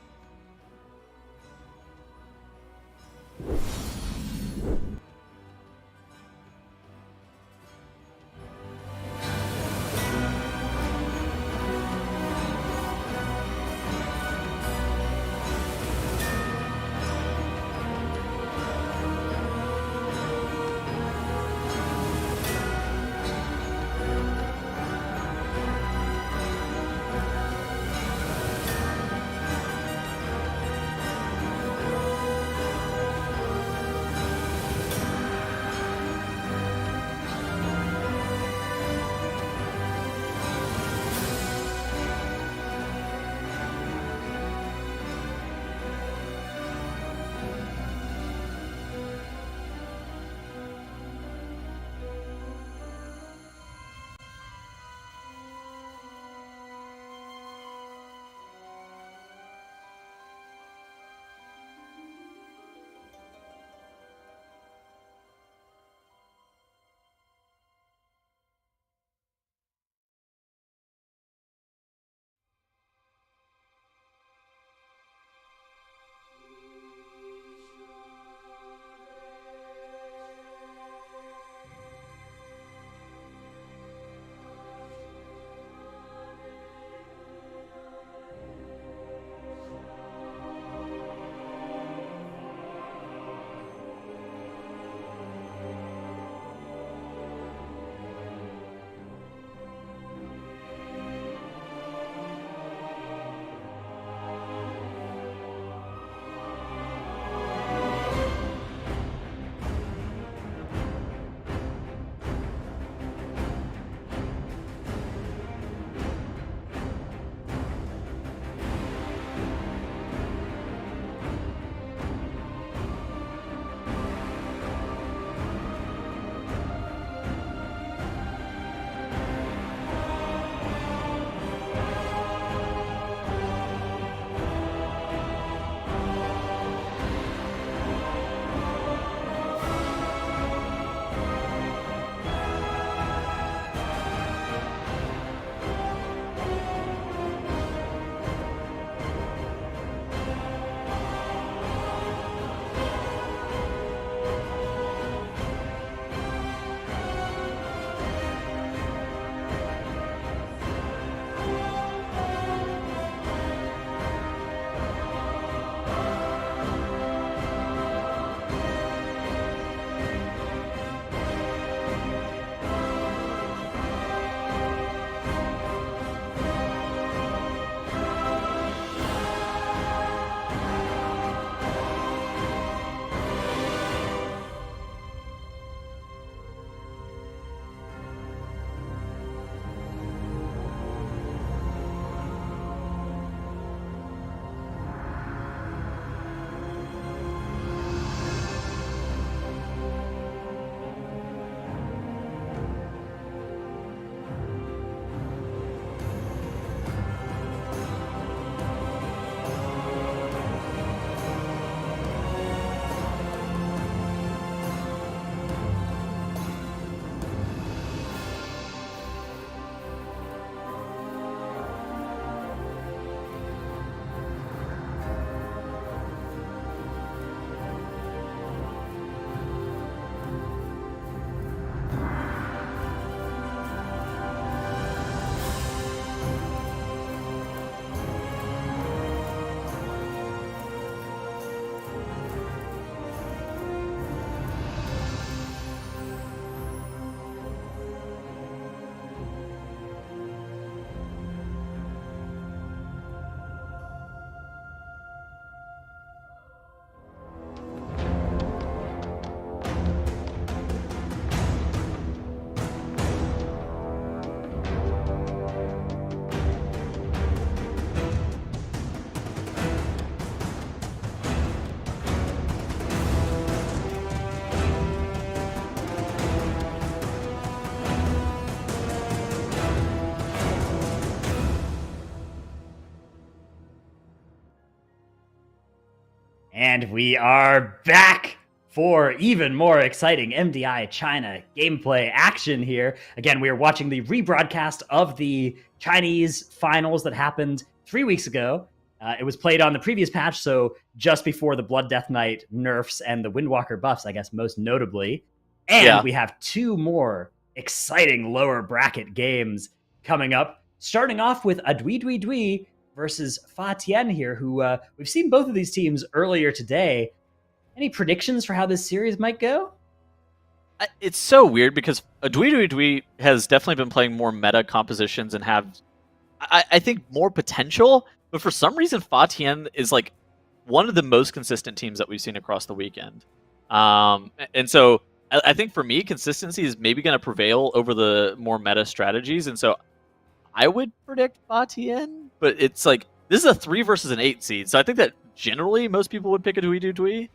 S1: And we are back for even more exciting MDI China gameplay action here. Again, we are watching the rebroadcast of the Chinese finals that happened 3 weeks ago. It was played on the previous patch, so just before the Blood Death Knight nerfs and the Windwalker buffs, I guess most notably. And we have 2 more exciting lower bracket games coming up, starting off with a ZHUI versus TIAN here, who we've seen both of these teams earlier today. Any predictions for how this series might go?
S3: It's so weird because ZHUI has definitely been playing more meta compositions and have, I think, more potential. But for some reason, TIAN is like one of the most consistent teams that we've seen across the weekend. And so I think for me, consistency is maybe going to prevail over the more meta strategies. And so I would predict TIAN, but it's like, this is a 3 versus an 8 seed. So I think that generally most people would pick a ZHUI.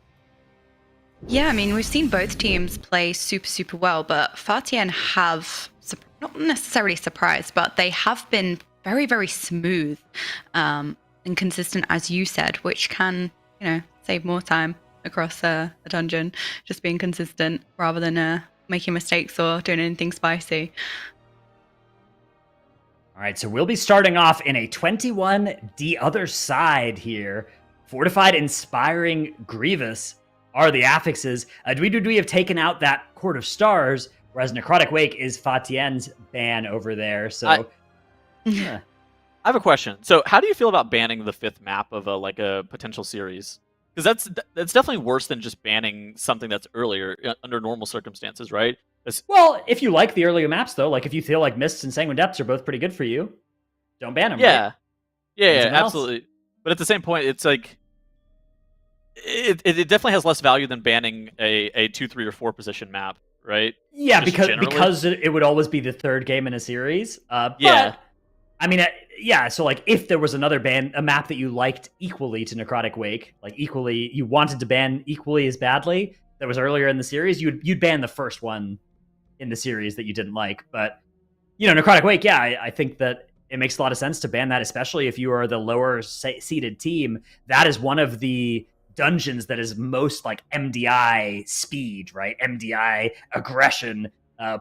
S2: Yeah, I mean, we've seen both teams play super well, but TIAN have, not necessarily surprised, but they have been very smooth and consistent, as you said, which can, save more time across a dungeon, just being consistent rather than making mistakes or doing anything spicy.
S1: All right, so we'll be starting off in a 21 the other side here. Fortified, Inspiring, Grievous are the affixes. ZHUI have taken out that Court of Stars, whereas Necrotic Wake is TIAN's ban over there. So,
S3: I have a question. So, how do you feel about banning the 5th map of a potential series? Because that's definitely worse than just banning something that's earlier under normal circumstances, right?
S1: Well, if you like the earlier maps, though, like if you feel like Mists and Sanguine Depths are both pretty good for you, don't ban them.
S3: Yeah,
S1: right?
S3: yeah, absolutely. But at the same point, it's like it definitely has less value than banning a 2, 3, or 4 position map, right?
S1: Yeah,
S3: Just
S1: because it would always be the 3rd game in a series.
S3: Yeah.
S1: I mean, so like if there was another a map that you liked equally to Necrotic Wake, like equally, you wanted to ban equally as badly, that was earlier in the series, you'd ban the first one in the series that you didn't like. But, Necrotic Wake, I think that it makes a lot of sense to ban that, especially if you are the lower seeded team. That is one of the dungeons that is most like MDI speed, right? MDI aggression,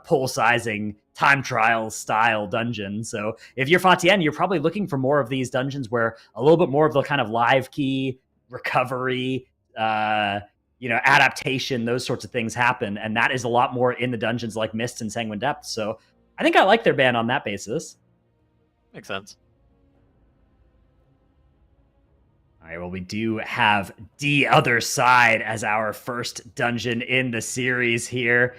S1: pull sizing, time trial style dungeon. So if you're TIAN, you're probably looking for more of these dungeons where a little bit more of the kind of live key recovery, adaptation, those sorts of things happen. And that is a lot more in the dungeons like Mist and Sanguine Depths. So I think I like their ban on that basis.
S3: Makes sense.
S1: All right, well, we do have the other side as our first dungeon in the series here.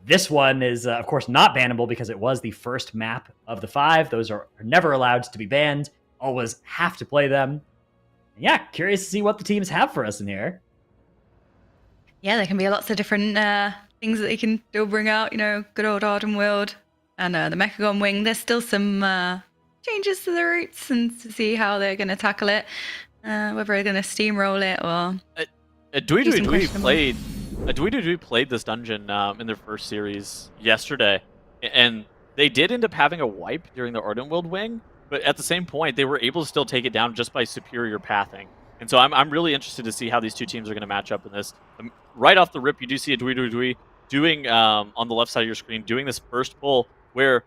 S1: This one is, of course, not bannable because it was the first map of the 5. Those are never allowed to be banned. Always have to play them. And yeah, curious to see what the teams have for us in here.
S2: Yeah, there can be lots of different things that they can still bring out. Good old Arden World and the Mechagon Wing. There's still some changes to the routes and to see how they're going to tackle it. Whether they're going to steamroll it or...
S3: ZHUI played this dungeon in their first series yesterday, and they did end up having a wipe during the Ardenweald wing, but at the same point, they were able to still take it down just by superior pathing. And so I'm really interested to see how these two teams are going to match up in this. Right off the rip, you do see a ZHUI doing, on the left side of your screen, doing this first pull where,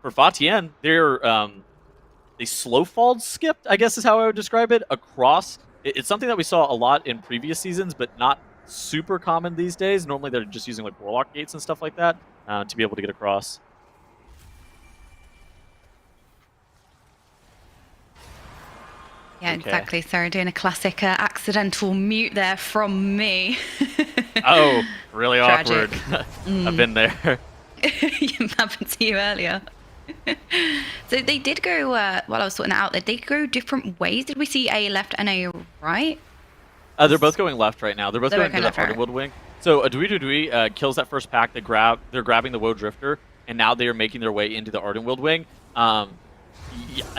S3: for TIAN, they slow-falled skipped, I guess is how I would describe it, across. It's something that we saw a lot in previous seasons, but not super common these days. Normally they're just using like Warlock gates and stuff like that to be able to get across.
S2: Yeah, okay. Exactly. Sorry, doing a classic accidental mute there from me.
S3: Oh, really awkward. I've been there.
S2: It happened to you earlier. So they did go, while I was sorting it out, they did go different ways. Did we see a left and a right?
S3: They're both going left right now. They're both going to the Ardenweald wing. So a ZHUI kills that first pack. They're grabbing the Woe Drifter, and now they are making their way into the Ardenweald wing. I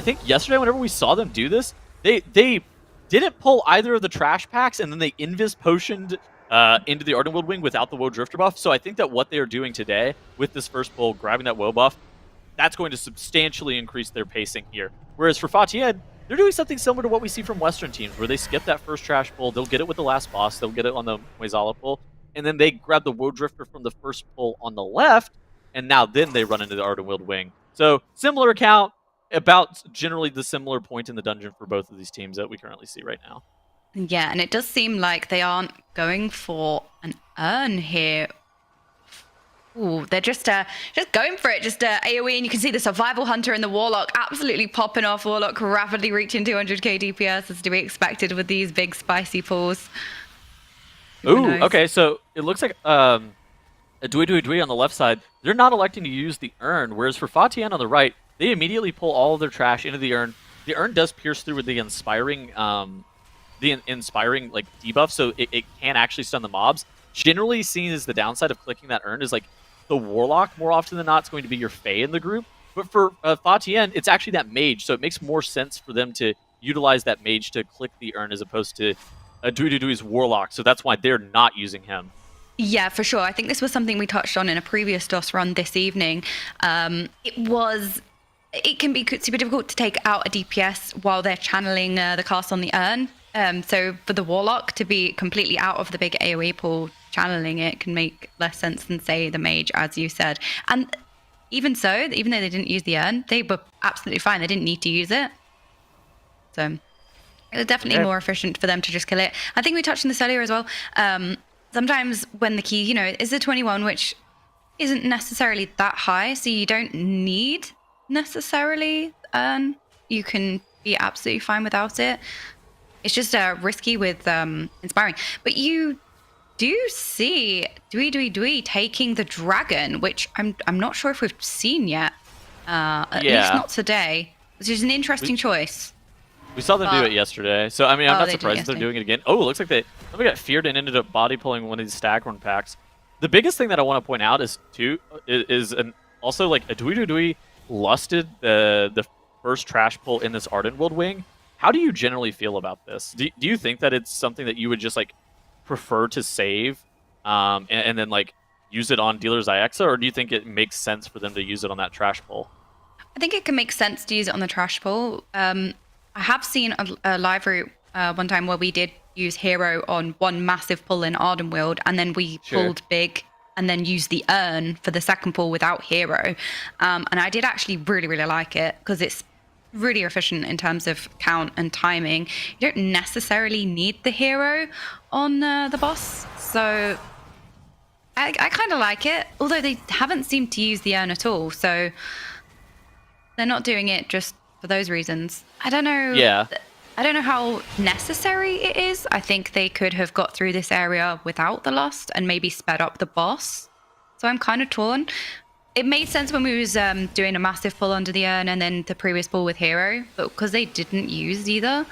S3: think yesterday, whenever we saw them do this, they didn't pull either of the trash packs, and then they invis potioned into the Ardenweald wing without the Woe Drifter buff. So I think that what they are doing today with this first pull, grabbing that Woe buff, that's going to substantially increase their pacing here. Whereas for TIAN, they're doing something similar to what we see from Western teams, where they skip that first trash pull, they'll get it with the last boss, they'll get it on the Moizala pull, and then they grab the Woe Drifter from the first pull on the left, and now then they run into the Ardenweald Wing. So similar account, about generally the similar point in the dungeon for both of these teams that we currently see right now.
S2: Yeah, and it does seem like they aren't going for an urn here. Ooh, they're just going for it, just AoE, and you can see the Survival Hunter and the Warlock absolutely popping off. Warlock rapidly reaching 200k DPS, as to be expected with these big spicy pulls.
S3: Ooh, okay, so it looks like a ZHUI on the left side, they're not electing to use the urn, whereas for TIAN on the right, they immediately pull all of their trash into the urn. The urn does pierce through with the inspiring like debuff, so it can actually stun the mobs. Generally seen as the downside of clicking that urn is like the Warlock, more often than not, is going to be your Fae in the group. But for TIAN, it's actually that Mage, so it makes more sense for them to utilize that Mage to click the urn as opposed to ZHUI's Warlock, so that's why they're not using him.
S2: Yeah, for sure. I think this was something we touched on in a previous DOS run this evening. It can be super difficult to take out a DPS while they're channeling the cast on the urn. So for the Warlock to be completely out of the big AoE pool, channeling it can make less sense than, say, the Mage, as you said. And even so, even though they didn't use the urn, they were absolutely fine. They didn't need to use it. So it was definitely more efficient for them to just kill it. I think we touched on this earlier as well. Sometimes when the key, is a 21, which isn't necessarily that high, so you don't need necessarily urn. You can be absolutely fine without it. It's just risky with inspiring. But you do see ZHUI taking the dragon, which I'm not sure if we've seen yet. At least not today, which is an interesting choice.
S3: We saw them do it yesterday, so I mean, I'm not surprised they're doing it again. Oh, it looks like somebody got feared and ended up body pulling one of these Staghorn packs. The biggest thing that I want to point out is also like a ZHUI lusted the first trash pull in this Ardenweald Wing. How do you generally feel about this? Do you think that it's something that you would just like prefer to save and then like use it on Dealer ZYXA, or do you think it makes sense for them to use it on that trash pull?
S2: I think it can make sense to use it on the trash pull. I have seen a live route one time where we did use Hero on one massive pull in Ardenweald, and then we pulled big and then used the urn for the second pull without Hero. And I did actually really, really like it because it's really efficient in terms of count and timing. You don't necessarily need the Hero on the boss, so I kind of like it, although they haven't seemed to use the urn at all, so they're not doing it just for those reasons. I don't know.
S3: Yeah.
S2: I don't know how necessary it is. I think they could have got through this area without the Lust and maybe sped up the boss. So I'm kind of torn. It made sense when we was doing a massive pull under the urn and then the previous pull with Hero, but because they didn't use either,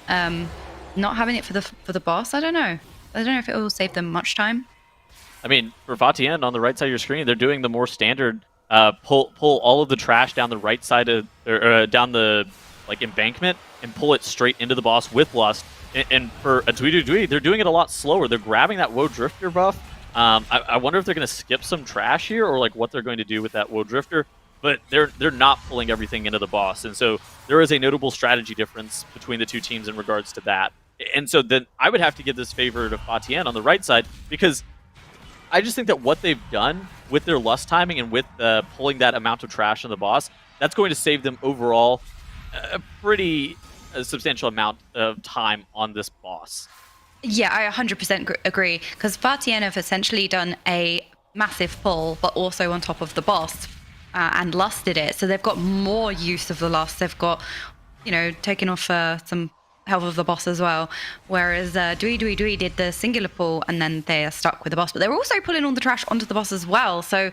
S2: not having it for the boss, I don't know. I don't know if it will save them much time.
S3: I mean, for TIAN on the right side of your screen, they're doing the more standard pull all of the trash down the right side of down the like embankment and pull it straight into the boss with Lust. And for a ZHUI, they're doing it a lot slower. They're grabbing that Woe Drifter buff. I wonder if they're going to skip some trash here, or like what they're going to do with that Woe Drifter. But they're not pulling everything into the boss, and so there is a notable strategy difference between the two teams in regards to that. And so then I would have to give this favor to TIAN on the right side, because I just think that what they've done with their Lust timing and with pulling that amount of trash on the boss, that's going to save them overall a pretty substantial amount of time on this boss.
S2: Yeah, I 100% agree, because TIAN have essentially done a massive pull, but also on top of the boss, and lusted it. So they've got more use of the Lust. They've got, taken off some health of the boss as well. Whereas ZHUI did the singular pull, and then they're stuck with the boss. But they're also pulling all the trash onto the boss as well. So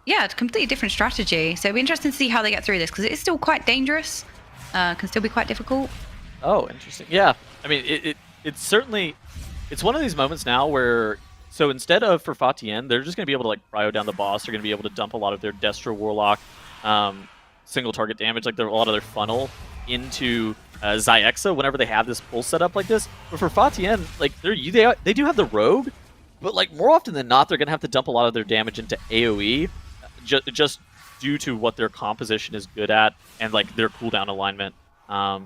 S2: yeah, it's a completely different strategy. So it'll be interesting to see how they get through this, because it is still quite dangerous. Can still be quite difficult.
S3: Oh, interesting. Yeah, I mean, it's certainly, it's one of these moments now where, so instead of for TIAN, they're just going to be able to like cryo down the boss. They're going to be able to dump a lot of their Destro Warlock single target damage, like a lot of their funnel into ZYXA whenever they have this pull set up like this. But for TIAN, like they do have the Rogue, but like more often than not, they're going to have to dump a lot of their damage into AoE, just due to what their composition is good at and like their cooldown alignment.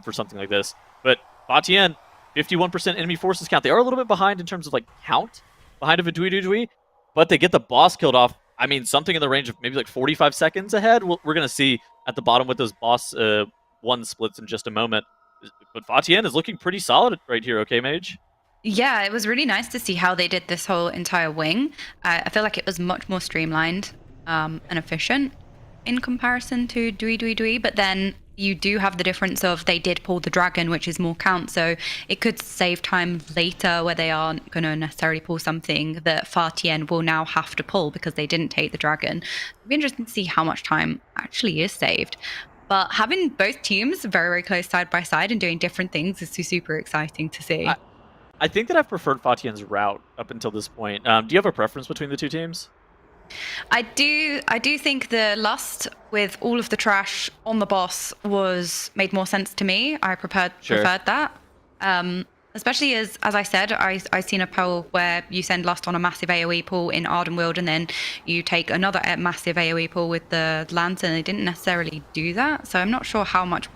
S3: for something like this. But TIAN, 51% enemy forces count. They are a little bit behind in terms of like count, behind of a ZHUI, but they get the boss killed off. I mean, something in the range of maybe like 45 seconds ahead. We're going to see at the bottom with those boss one splits in just a moment. But TIAN is looking pretty solid right here, okay, Mage?
S2: Yeah, it was really nice to see how they did this whole entire wing. I feel like it was much more streamlined and efficient in comparison to ZHUI, but then you do have the difference of they did pull the dragon, which is more count, so it could save time later where they aren't going to necessarily pull something that TIAN will now have to pull because they didn't take the dragon. It'll be interesting to see how much time actually is saved. But having both teams very, very close side by side and doing different things is super exciting to see.
S3: I think that I've preferred TIAN's route up until this point. Do you have a preference between the two teams?
S2: I do think the Lust with all of the trash on the boss made more sense to me. I preferred that. Especially as I said, I seen a poll where you send Lust on a massive AoE pool in Ardenweald and then you take another massive AoE pool with the Lantern. They didn't necessarily do that, so I'm not sure how much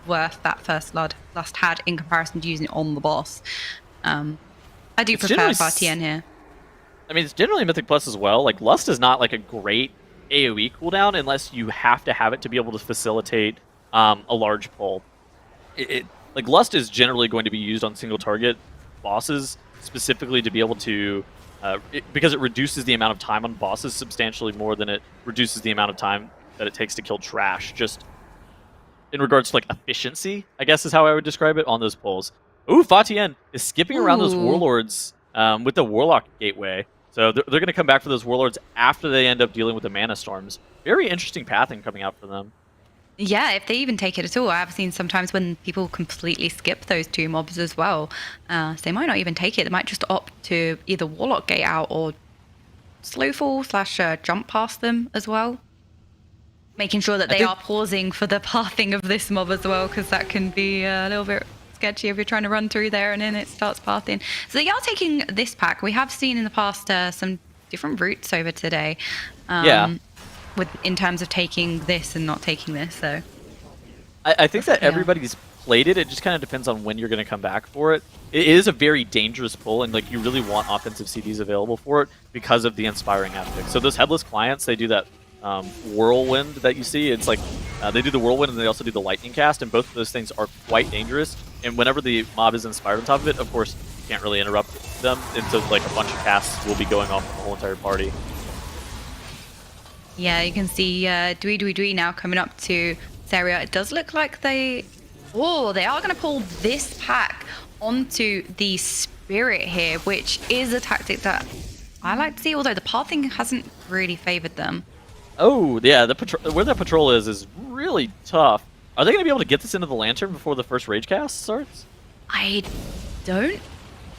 S2: worth that first Lust had in comparison to using it on the boss. I do prefer TIAN here.
S3: I mean, it's generally Mythic Plus as well. Like, Lust is not like a great AoE cooldown unless you have to have it to be able to facilitate a large pull. Like, Lust is generally going to be used on single target bosses specifically to be able to, because it reduces the amount of time on bosses substantially more than it reduces the amount of time that it takes to kill trash. Just in regards to like efficiency, I guess is how I would describe it on those pulls. Ooh, TIAN is skipping around those warlords with the Warlock Gateway. So they're going to come back for those warlords after they end up dealing with the Mana Storms. Very interesting pathing coming out for them.
S2: Yeah, if they even take it at all. I've seen sometimes when people completely skip those two mobs as well. So they might not even take it. They might just opt to either Warlock Gate out or Slowfall / jump past them as well. Making sure that they are pausing for the pathing of this mob as well, because that can be a little bit sketchy if you're trying to run through there and then it starts pathing. So they are taking this pack. We have seen in the past some different routes over today. In terms of taking this and not taking this. So
S3: I think that everybody's played it. It just kind of depends on when you're going to come back for it. It is a very dangerous pull, and like you really want offensive CDs available for it because of the inspiring aspect. So those headless clients, they do that whirlwind that you see. It's like they do the whirlwind and they also do the lightning cast, and both of those things are quite dangerous. And whenever the mob is inspired on top of it, of course, you can't really interrupt them, and so like a bunch of casts will be going off on the whole entire party.
S2: Yeah, you can see ZHUI now coming up to this area. It does look like they are going to pull this pack onto the Spirit here, which is a tactic that I like to see, although the pathing hasn't really favored them.
S3: Oh, yeah, where that patrol is really tough. Are they going to be able to get this into the Lantern before the first Rage cast starts?
S2: I don't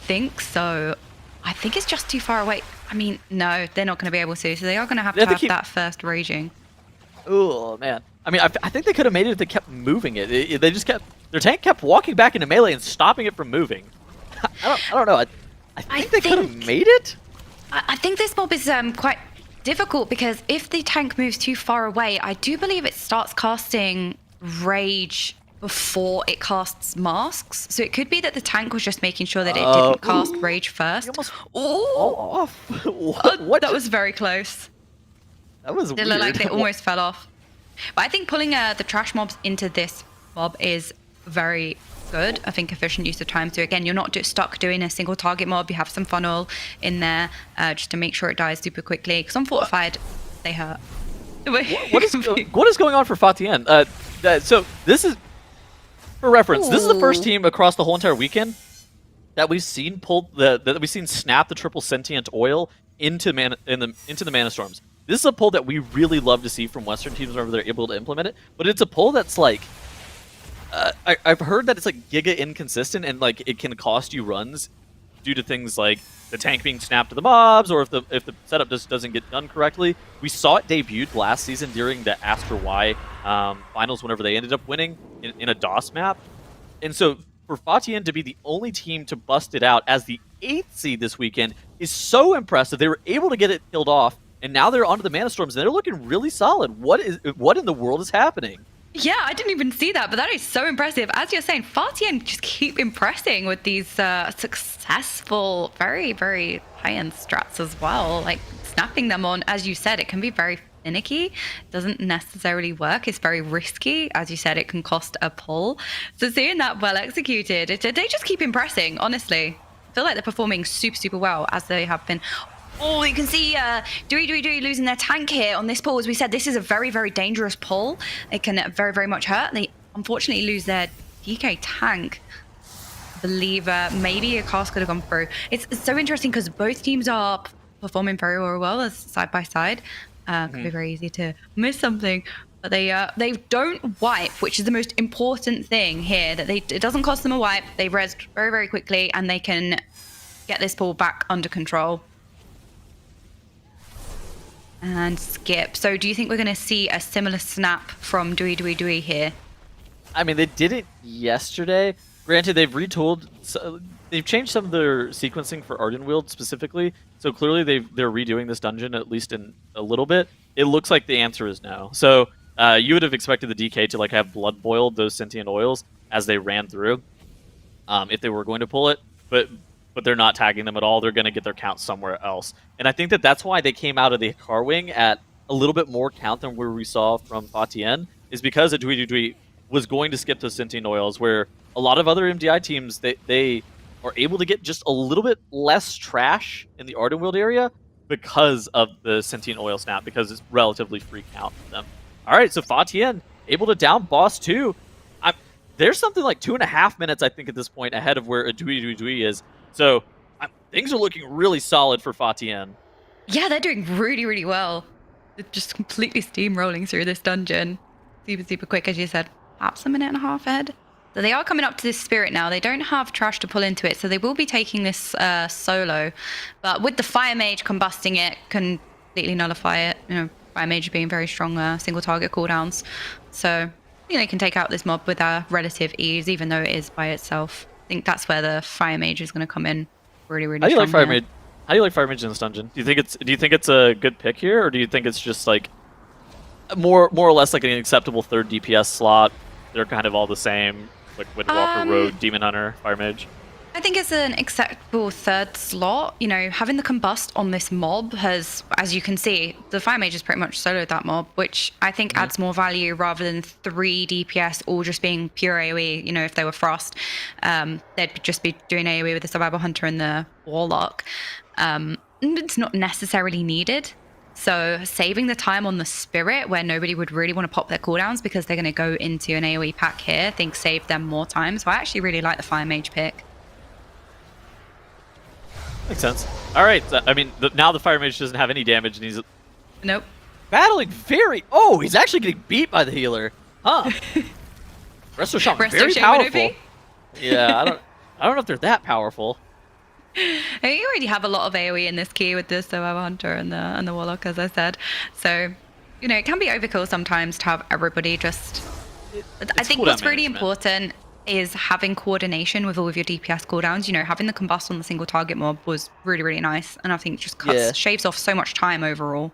S2: think so. I think it's just too far away. I mean, no, they're not going to be able to, so they are going to have that first Raging.
S3: Oh, man. I mean, I think they could have made it if they kept moving it. They just their tank kept walking back into melee and stopping it from moving. I don't know. I think they could have made it?
S2: I think this mob is quite difficult because if the tank moves too far away, I do believe it starts casting Rage before it casts masks. So it could be that the tank was just making sure that it didn't cast Rage first.
S3: Off.
S2: That was very close.
S3: That was weird.
S2: It looked like they almost fell off. But I think pulling the trash mobs into this mob is very good. I think efficient use of time. So again, you're not just stuck doing a single target mob. You have some funnel in there just to make sure it dies super quickly. Because on Fortified, they hurt.
S3: What is going on for TIAN? So this is, for reference, this is the first team across the whole entire weekend that we've seen snap the triple sentient oil into the Mana Storms. This is a pull that we really love to see from Western teams whenever they're able to implement it, but it's a pull that's like I've heard that it's like giga inconsistent and like it can cost you runs due to things like the tank being snapped to the mobs, or if the setup just doesn't get done correctly. We saw it debuted last season during the Aster Y finals whenever they ended up winning in a DOS map. And so for TIAN to be the only team to bust it out as the 8th seed this weekend is so impressive. They were able to get it killed off, and now they're onto the Mana Storms, and they're looking really solid. What in the world is happening?
S2: Yeah, I didn't even see that, but that is so impressive. As you're saying, TIAN just keep impressing with these successful, very, very high-end strats as well. Like, snapping them on, as you said, it can be very finicky. Doesn't necessarily work. It's very risky. As you said, it can cost a pull. So seeing that well executed, they just keep impressing, honestly. I feel like they're performing super, super well, as they have been. Oh, you can see ZHUI losing their tank here on this pull. As we said, this is a very, very dangerous pull. It can very, very much hurt. They unfortunately lose their DK tank. I believe maybe a cast could have gone through. It's so interesting because both teams are performing very, very well as side by side. Could be very easy to miss something. But they don't wipe, which is the most important thing here. That it doesn't cost them a wipe. They res very, very quickly, and they can get this pull back under control. And skip. So do you think we're going to see a similar snap from ZHUI here?
S3: I mean, they did it yesterday. Granted, they've retooled. So they've changed some of their sequencing for Ardenweald specifically. So clearly they're redoing this dungeon, at least in a little bit. It looks like the answer is no. So you would have expected the DK to like have blood boiled those sentient oils as they ran through, if they were going to pull it. But they're not tagging them at all. They're going to get their count somewhere else. And I think that that's why they came out of the car wing at a little bit more count than where we saw from TIAN, is because ZHUI was going to skip those sentient oils, where a lot of other MDI teams, they are able to get just a little bit less trash in the Ardenweald area because of the sentient oil snap, because it's relatively free count for them. All right, so TIAN able to down boss 2. There's something like 2.5 minutes, I think, at this point ahead of where ZHUI is. So things are looking really solid for TIAN.
S2: Yeah, they're doing really, really well. They're just completely steamrolling through this dungeon. Super, super quick, as you said. Perhaps a minute and a half ahead. So they are coming up to this spirit now. They don't have trash to pull into it, so they will be taking this solo. But with the Fire Mage combusting it, completely nullify it. You know, Fire Mage being very strong single target cooldowns. So, you know, they can take out this mob with relative ease, even though it is by itself. I think that's where the Fire Mage is going to come in really, really strong. How
S3: do you like Fire Mage in this dungeon? Do you think it's a good pick here, or do you think it's just like more or less like an acceptable third DPS slot? They're kind of all the same, like Windwalker, Road, Demon Hunter, Fire Mage.
S2: I think it's an acceptable third slot. You know, having the combust on this mob has, as you can see, the Fire Mage has pretty much soloed that mob, which I think adds more value rather than 3 DPS all just being pure AoE. You know, if they were Frost, they'd just be doing AoE with the Survival Hunter and the Warlock. It's not necessarily needed. So saving the time on the Spirit, where nobody would really want to pop their cooldowns because they're going to go into an AoE pack here, I think saved them more time. So I actually really like the Fire Mage pick.
S3: Makes sense. All right. I mean, now the Fire Mage doesn't have any damage, and he's
S2: nope
S3: battling very. Oh, he's actually getting beat by the healer, huh? Resto Shaman, very powerful. Yeah, I don't know if they're that powerful.
S2: You already have a lot of AoE in this key with the Survivor Hunter and the Warlock, as I said. So, you know, it can be overkill sometimes to have everybody just. I think what's really important is having coordination with all of your DPS cooldowns. You know, having the combust on the single target mob was really, really nice, and I think it just shaves off so much time overall.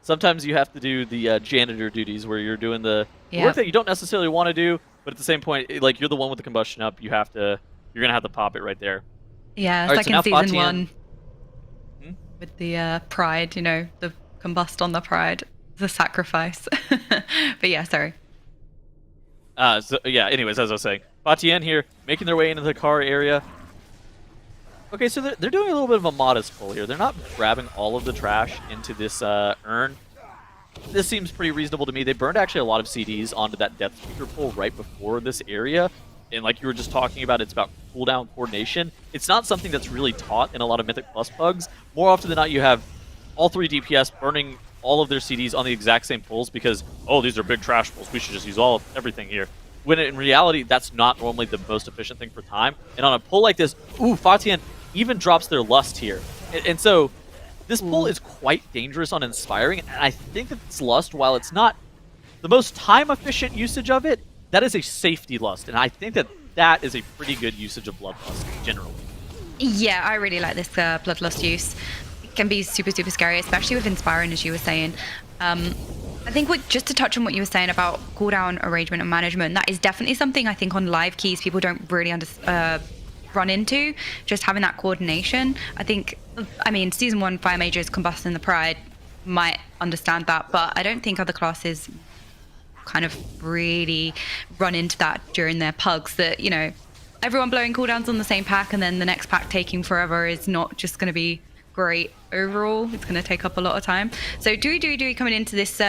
S3: Sometimes you have to do the janitor duties where you're doing the work that you don't necessarily want to do, but at the same point, like, you're the one with the combustion up. You're gonna have to pop it right there.
S2: Yeah, it's like in season 1 with the pride. You know, the combust on the pride, the sacrifice. But yeah, sorry.
S3: Anyways, as I was saying, TIAN here, making their way into the car area. Okay, so they're doing a little bit of a modest pull here. They're not grabbing all of the trash into this urn. This seems pretty reasonable to me. They burned actually a lot of CDs onto that Death Speaker pull right before this area. And like you were just talking about, it's about cooldown coordination. It's not something that's really taught in a lot of Mythic Plus bugs. More often than not, you have all 3 DPS burning all of their CDs on the exact same pulls because, oh, these are big trash pulls. We should just use everything here. When in reality, that's not normally the most efficient thing for time. And on a pull like this, TIAN even drops their Lust here. And so this pull is quite dangerous on Inspiring. And I think that this Lust, while it's not the most time-efficient usage of it, that is a safety Lust. And I think that is a pretty good usage of Bloodlust, generally.
S2: Yeah, I really like this Bloodlust use. It can be super, super scary, especially with Inspiring, as you were saying. I think just to touch on what you were saying about cooldown arrangement and management, that is definitely something I think on live keys people don't really run into, just having that coordination. I mean, Season 1 Fire Mages, Combust and the Pride might understand that, but I don't think other classes kind of really run into that during their pugs, that, you know, everyone blowing cooldowns on the same pack and then the next pack taking forever is not just going to be great overall. It's going to take up a lot of time. So ZHUI coming into this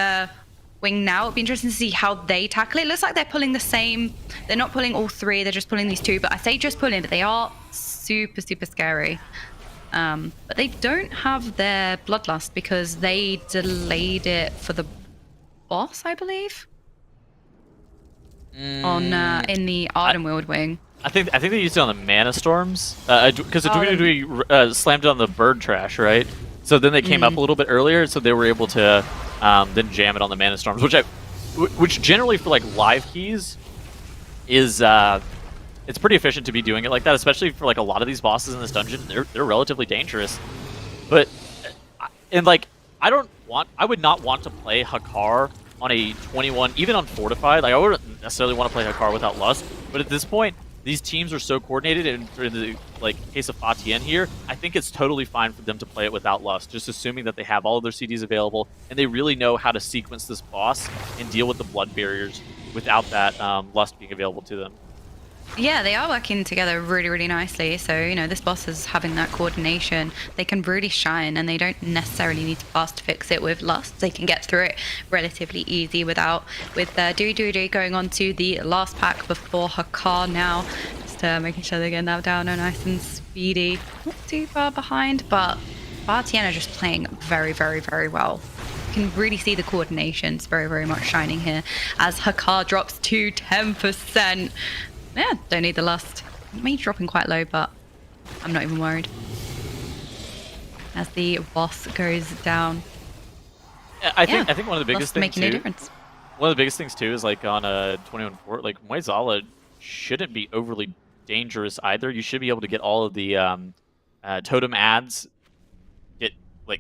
S2: wing now. It'll be interesting to see how they tackle it. It looks like they're pulling the same. They're not pulling all three. They're just pulling these two. But I say just pulling, but they are super, super scary. But they don't have their Bloodlust because they delayed it for the boss, I believe, on in the Ardenweald wing.
S3: I think they used it on the Mana Storms because ZHUI slammed it on the Bird Trash, right? So then they came up a little bit earlier, so they were able to then jam it on the Mana Storms, which generally for like live keys is it's pretty efficient to be doing it like that, especially for like a lot of these bosses in this dungeon. They're relatively dangerous, but like I would not want to play Hakar on a 21, even on Fortified. Like I wouldn't necessarily want to play Hakar without Lust, but at this point, these teams are so coordinated, and in the case of TIAN here, I think it's totally fine for them to play it without Lust, just assuming that they have all of their CDs available, and they really know how to sequence this boss and deal with the blood barriers without that Lust being available to them.
S2: Yeah, they are working together really, really nicely. So, you know, this boss is having that coordination. They can really shine, and they don't necessarily need to fast fix it with Lust. They can get through it relatively easy with ZHUI going on to the last pack before Hakar now. Just making sure they're getting that down nice and speedy. Not too far behind, but TIAN are just playing very, very, very well. You can really see the coordination's very, very much shining here as Hakar drops to 10%. Yeah, don't need the Lust. Mage dropping quite low, but I'm not even worried. As the boss goes down.
S3: I think one of the biggest things
S2: making
S3: too,
S2: no difference.
S3: one of the biggest things too is like on a 21-4, like Moizala shouldn't be overly dangerous either. You should be able to get all of the totem ads,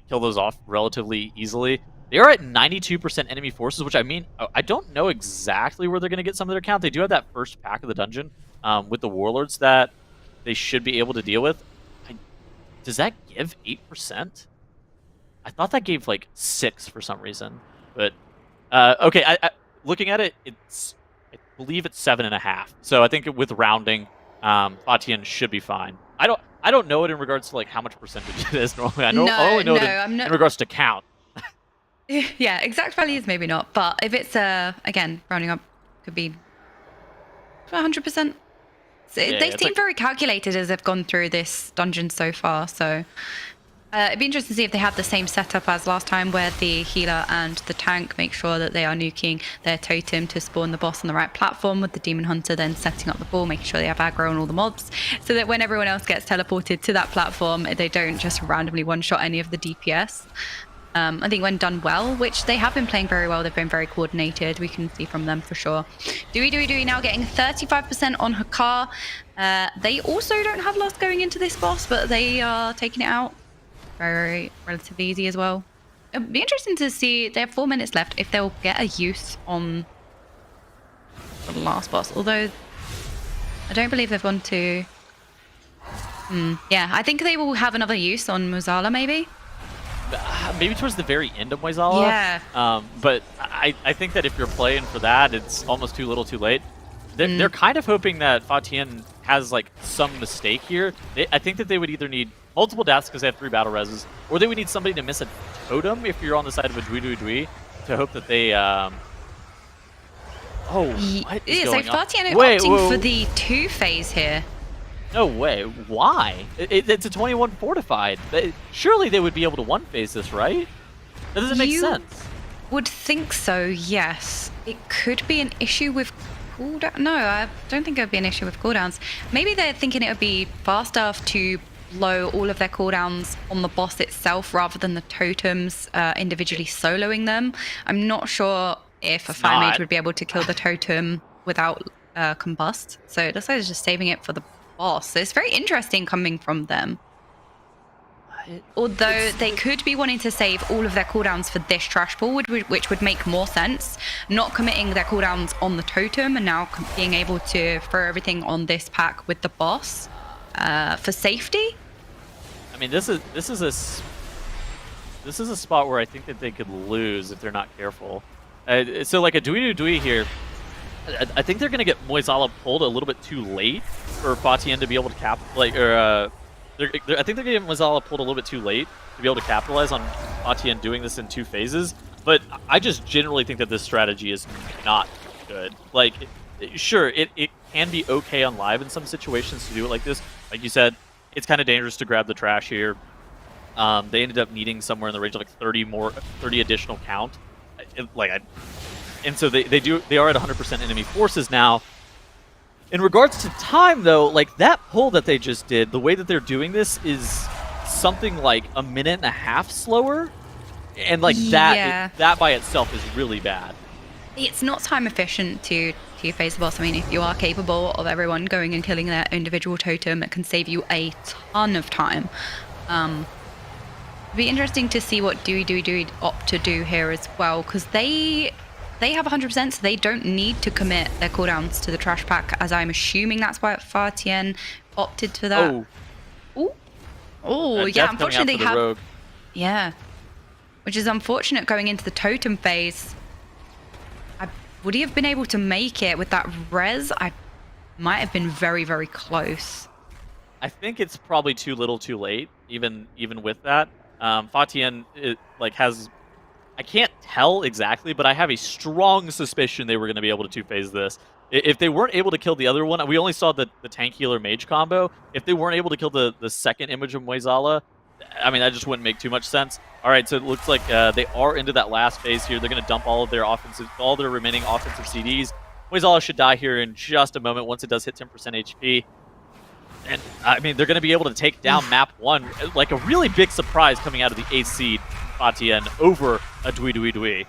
S3: kill those off relatively easily. They are at 92% enemy forces, which I mean, I don't know exactly where they're going to get some of their count. They do have that first pack of the dungeon with the warlords that they should be able to deal with. Does that give 8%? I thought that gave like 6 for some reason. But okay, I looking at it, I believe it's 7.5. So I think with rounding, TIAN should be fine. I don't know it in regards to like how much percentage it is normally. I only know it in regards to count.
S2: Yeah, exact values maybe not, but if it's again rounding up, could be 100%. They seem very calculated as they've gone through this dungeon so far. So it'd be interesting to see if they have the same setup as last time, where the healer and the tank make sure that they are nuking their totem to spawn the boss on the right platform, with the demon hunter then setting up the ball, making sure they have aggro on all the mobs, so that when everyone else gets teleported to that platform, they don't just randomly one-shot any of the DPS. I think when done well, which they have been playing very well, they've been very coordinated. We can see from them for sure. ZHUI now getting 35% on Hakar. They also don't have Lust going into this boss, but they are taking it out very relatively easy as well. It'll be interesting to see. They have 4 minutes left if they'll get a use on the last boss. Although I don't believe they've gone to. Yeah, I think they will have another use on Moizala maybe.
S3: Maybe towards the very end of Moizala.
S2: Yeah.
S3: But I think that if you're playing for that, it's almost too little too late. They're kind of hoping that TIAN has like some mistake here. I think that they would either need multiple deaths because they have 3 battle reses, or they would need somebody to miss a totem if you're on the side of a ZHUI to hope that they... what is going on?
S2: So TIAN are opting for the 2 phase here.
S3: No way. Why? It's a 21 fortified. Surely they would be able to 1-phase this, right? That doesn't make sense.
S2: Would think so, yes. It could be an issue with cooldown. No, I don't think it would be an issue with cooldowns. Maybe they're thinking it would be faster to blow all of their cooldowns on the boss itself rather than the totems individually soloing them. I'm not sure if a fire mage would be able to kill the totem without combust. So that's why they're just saving it for the boss. So it's very interesting coming from them. Although they could be wanting to save all of their cooldowns for this trash pool, which would make more sense. Not committing their cooldowns on the totem and now being able to throw everything on this pack with the boss for safety.
S3: I mean, this is a spot where I think that they could lose if they're not careful. So like a Dui here, I think they're going to get Moisala pulled a little bit too late for Fatien to be able to I think they're going to get Moisala pulled a little bit too late to be able to capitalize on Fatien doing this in 2 phases. But I just generally think that this strategy is not good. Like, sure, it can be okay on live in some situations to do it like this. Like you said, it's kind of dangerous to grab the trash here. They ended up needing somewhere in the range of like 30 additional count. And so they are at 100% enemy forces now. In regards to time, though, like that pull that they just did, the way that they're doing this is something like a minute and a half slower, and like that by itself is really bad.
S2: It's not time efficient to phase the boss. I mean, if you are capable of everyone going and killing their individual totem, it can save you a ton of time. It'd be interesting to see what Dui opt to do here as well, because they have 100%, so they don't need to commit their cooldowns to the trash pack, as I'm assuming that's why Fatien opted for that. Oh, yeah, unfortunately they have...
S3: Rogue.
S2: Yeah. Which is unfortunate going into the totem phase. Would he have been able to make it with that res? I might have been very, very close.
S3: I think it's probably too little too late, even with that. Fatien has... I can't tell exactly, but I have a strong suspicion they were going to be able to 2-phase this. If they weren't able to kill the other one, we only saw the tank healer mage combo. If they weren't able to kill the second image of Moisala, I mean, that just wouldn't make too much sense. All right, so it looks like they are into that last phase here. They're going to dump all their remaining offensive CDs. Moisala should die here in just a moment once it does hit 10% HP. And, I mean, they're going to be able to take down map 1. Like, a really big surprise coming out of the 8th seed, Fatien, over a Dui.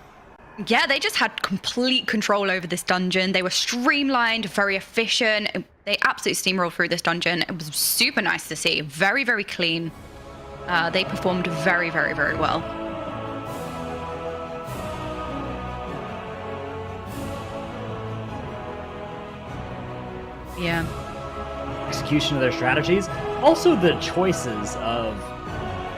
S2: Yeah, they just had complete control over this dungeon. They were streamlined, very efficient. They absolutely steamrolled through this dungeon. It was super nice to see. Very, very clean. They performed very, very, very well. Yeah.
S1: Execution of their strategies. Also the choices of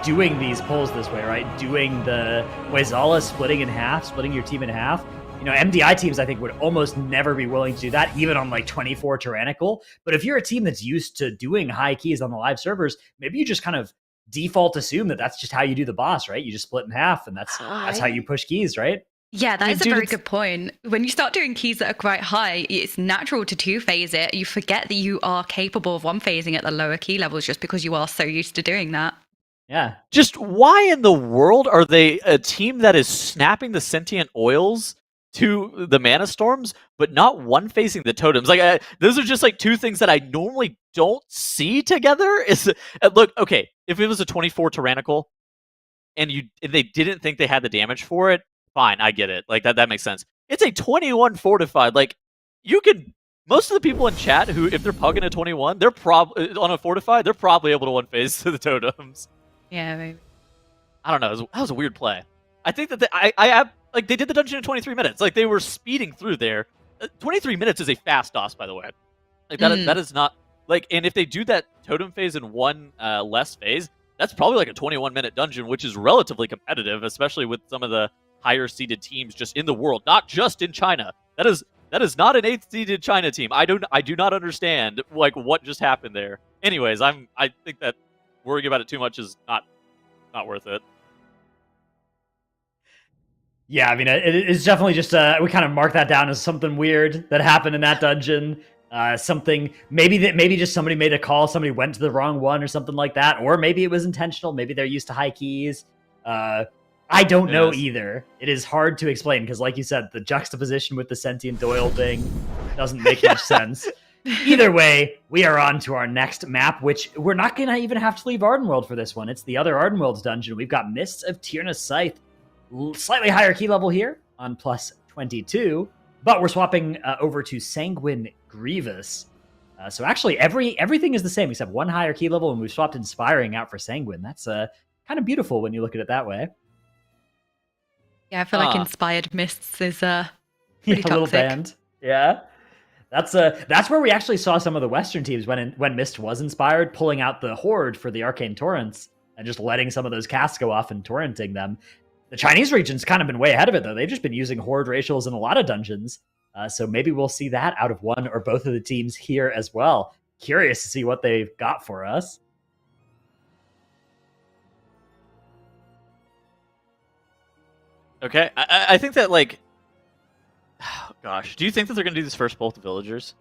S1: doing these pulls this way, right? Doing the Moisala splitting in half, splitting your team in half. You know, MDI teams, I think, would almost never be willing to do that, even on like 24 Tyrannical. But if you're a team that's used to doing high keys on the live servers, maybe you just kind of default assume that that's just how you do the boss, right? You just split in half, and that's how you push keys, right?
S2: Yeah, that is a very good point. When you start doing keys that are quite high, it's natural to 2-phase it. You forget that you are capable of 1-phasing at the lower key levels just because you are so used to doing that.
S1: Yeah.
S3: Just why in the world are they a team that is snapping the sentient oils to the mana storms, but not 1-phasing the totems? Like, those are just like 2 things that I normally don't see together. Look, okay, if it was a 24 Tyrannical and they didn't think they had the damage for it, fine, I get it. Like that makes sense. It's a 21 fortified. Like, you could... Most of the people in chat who, if they're pugging a 21, they're probably on a fortified, they're probably able to 1-phase to the totems.
S2: Yeah, maybe.
S3: I don't know. That was a weird play. I think that they did the dungeon in 23 minutes. Like, they were speeding through there. 23 minutes is a fast DOS, by the way. Like that is not like. And if they do that totem phase in one less phase, that's probably like a 21-minute dungeon, which is relatively competitive, especially with some of the higher seeded teams just in the world, not just in China. That is not an 8th seeded China team. I do not understand like what just happened there. Anyways, I think that worrying about it too much is not worth it.
S1: Yeah, I mean, it's definitely just we kind of mark that down as something weird that happened in that dungeon. Something maybe just somebody made a call, somebody went to the wrong one or something like that, or maybe it was intentional. Maybe they're used to high keys. I don't know either. It is hard to explain because, like you said, the juxtaposition with the sentient Doyle thing doesn't make much sense. Either way, we are on to our next map, which we're not going to even have to leave Ardenworld for this one. It's the other Ardenworld's dungeon. We've got Mists of Tyrna's Scythe. Slightly higher key level here on plus 22, but we're swapping over to Sanguine Grievous. So actually, everything is the same except one higher key level, and we've swapped Inspiring out for Sanguine. That's kind of beautiful when you look at it that way.
S2: Yeah, I feel like Inspired Mists is pretty
S1: a
S2: toxic.
S1: little banned. Yeah. That's where we actually saw some of the Western teams when Mist was inspired, pulling out the Horde for the Arcane Torrents and just letting some of those casts go off and torrenting them. The Chinese region's kind of been way ahead of it, though. They've just been using Horde racials in a lot of dungeons. So maybe we'll see that out of one or both of the teams here as well. Curious to see what they've got for us.
S3: Okay, I think that, like, oh, gosh, do you think that they're going to do this first pull with the villagers?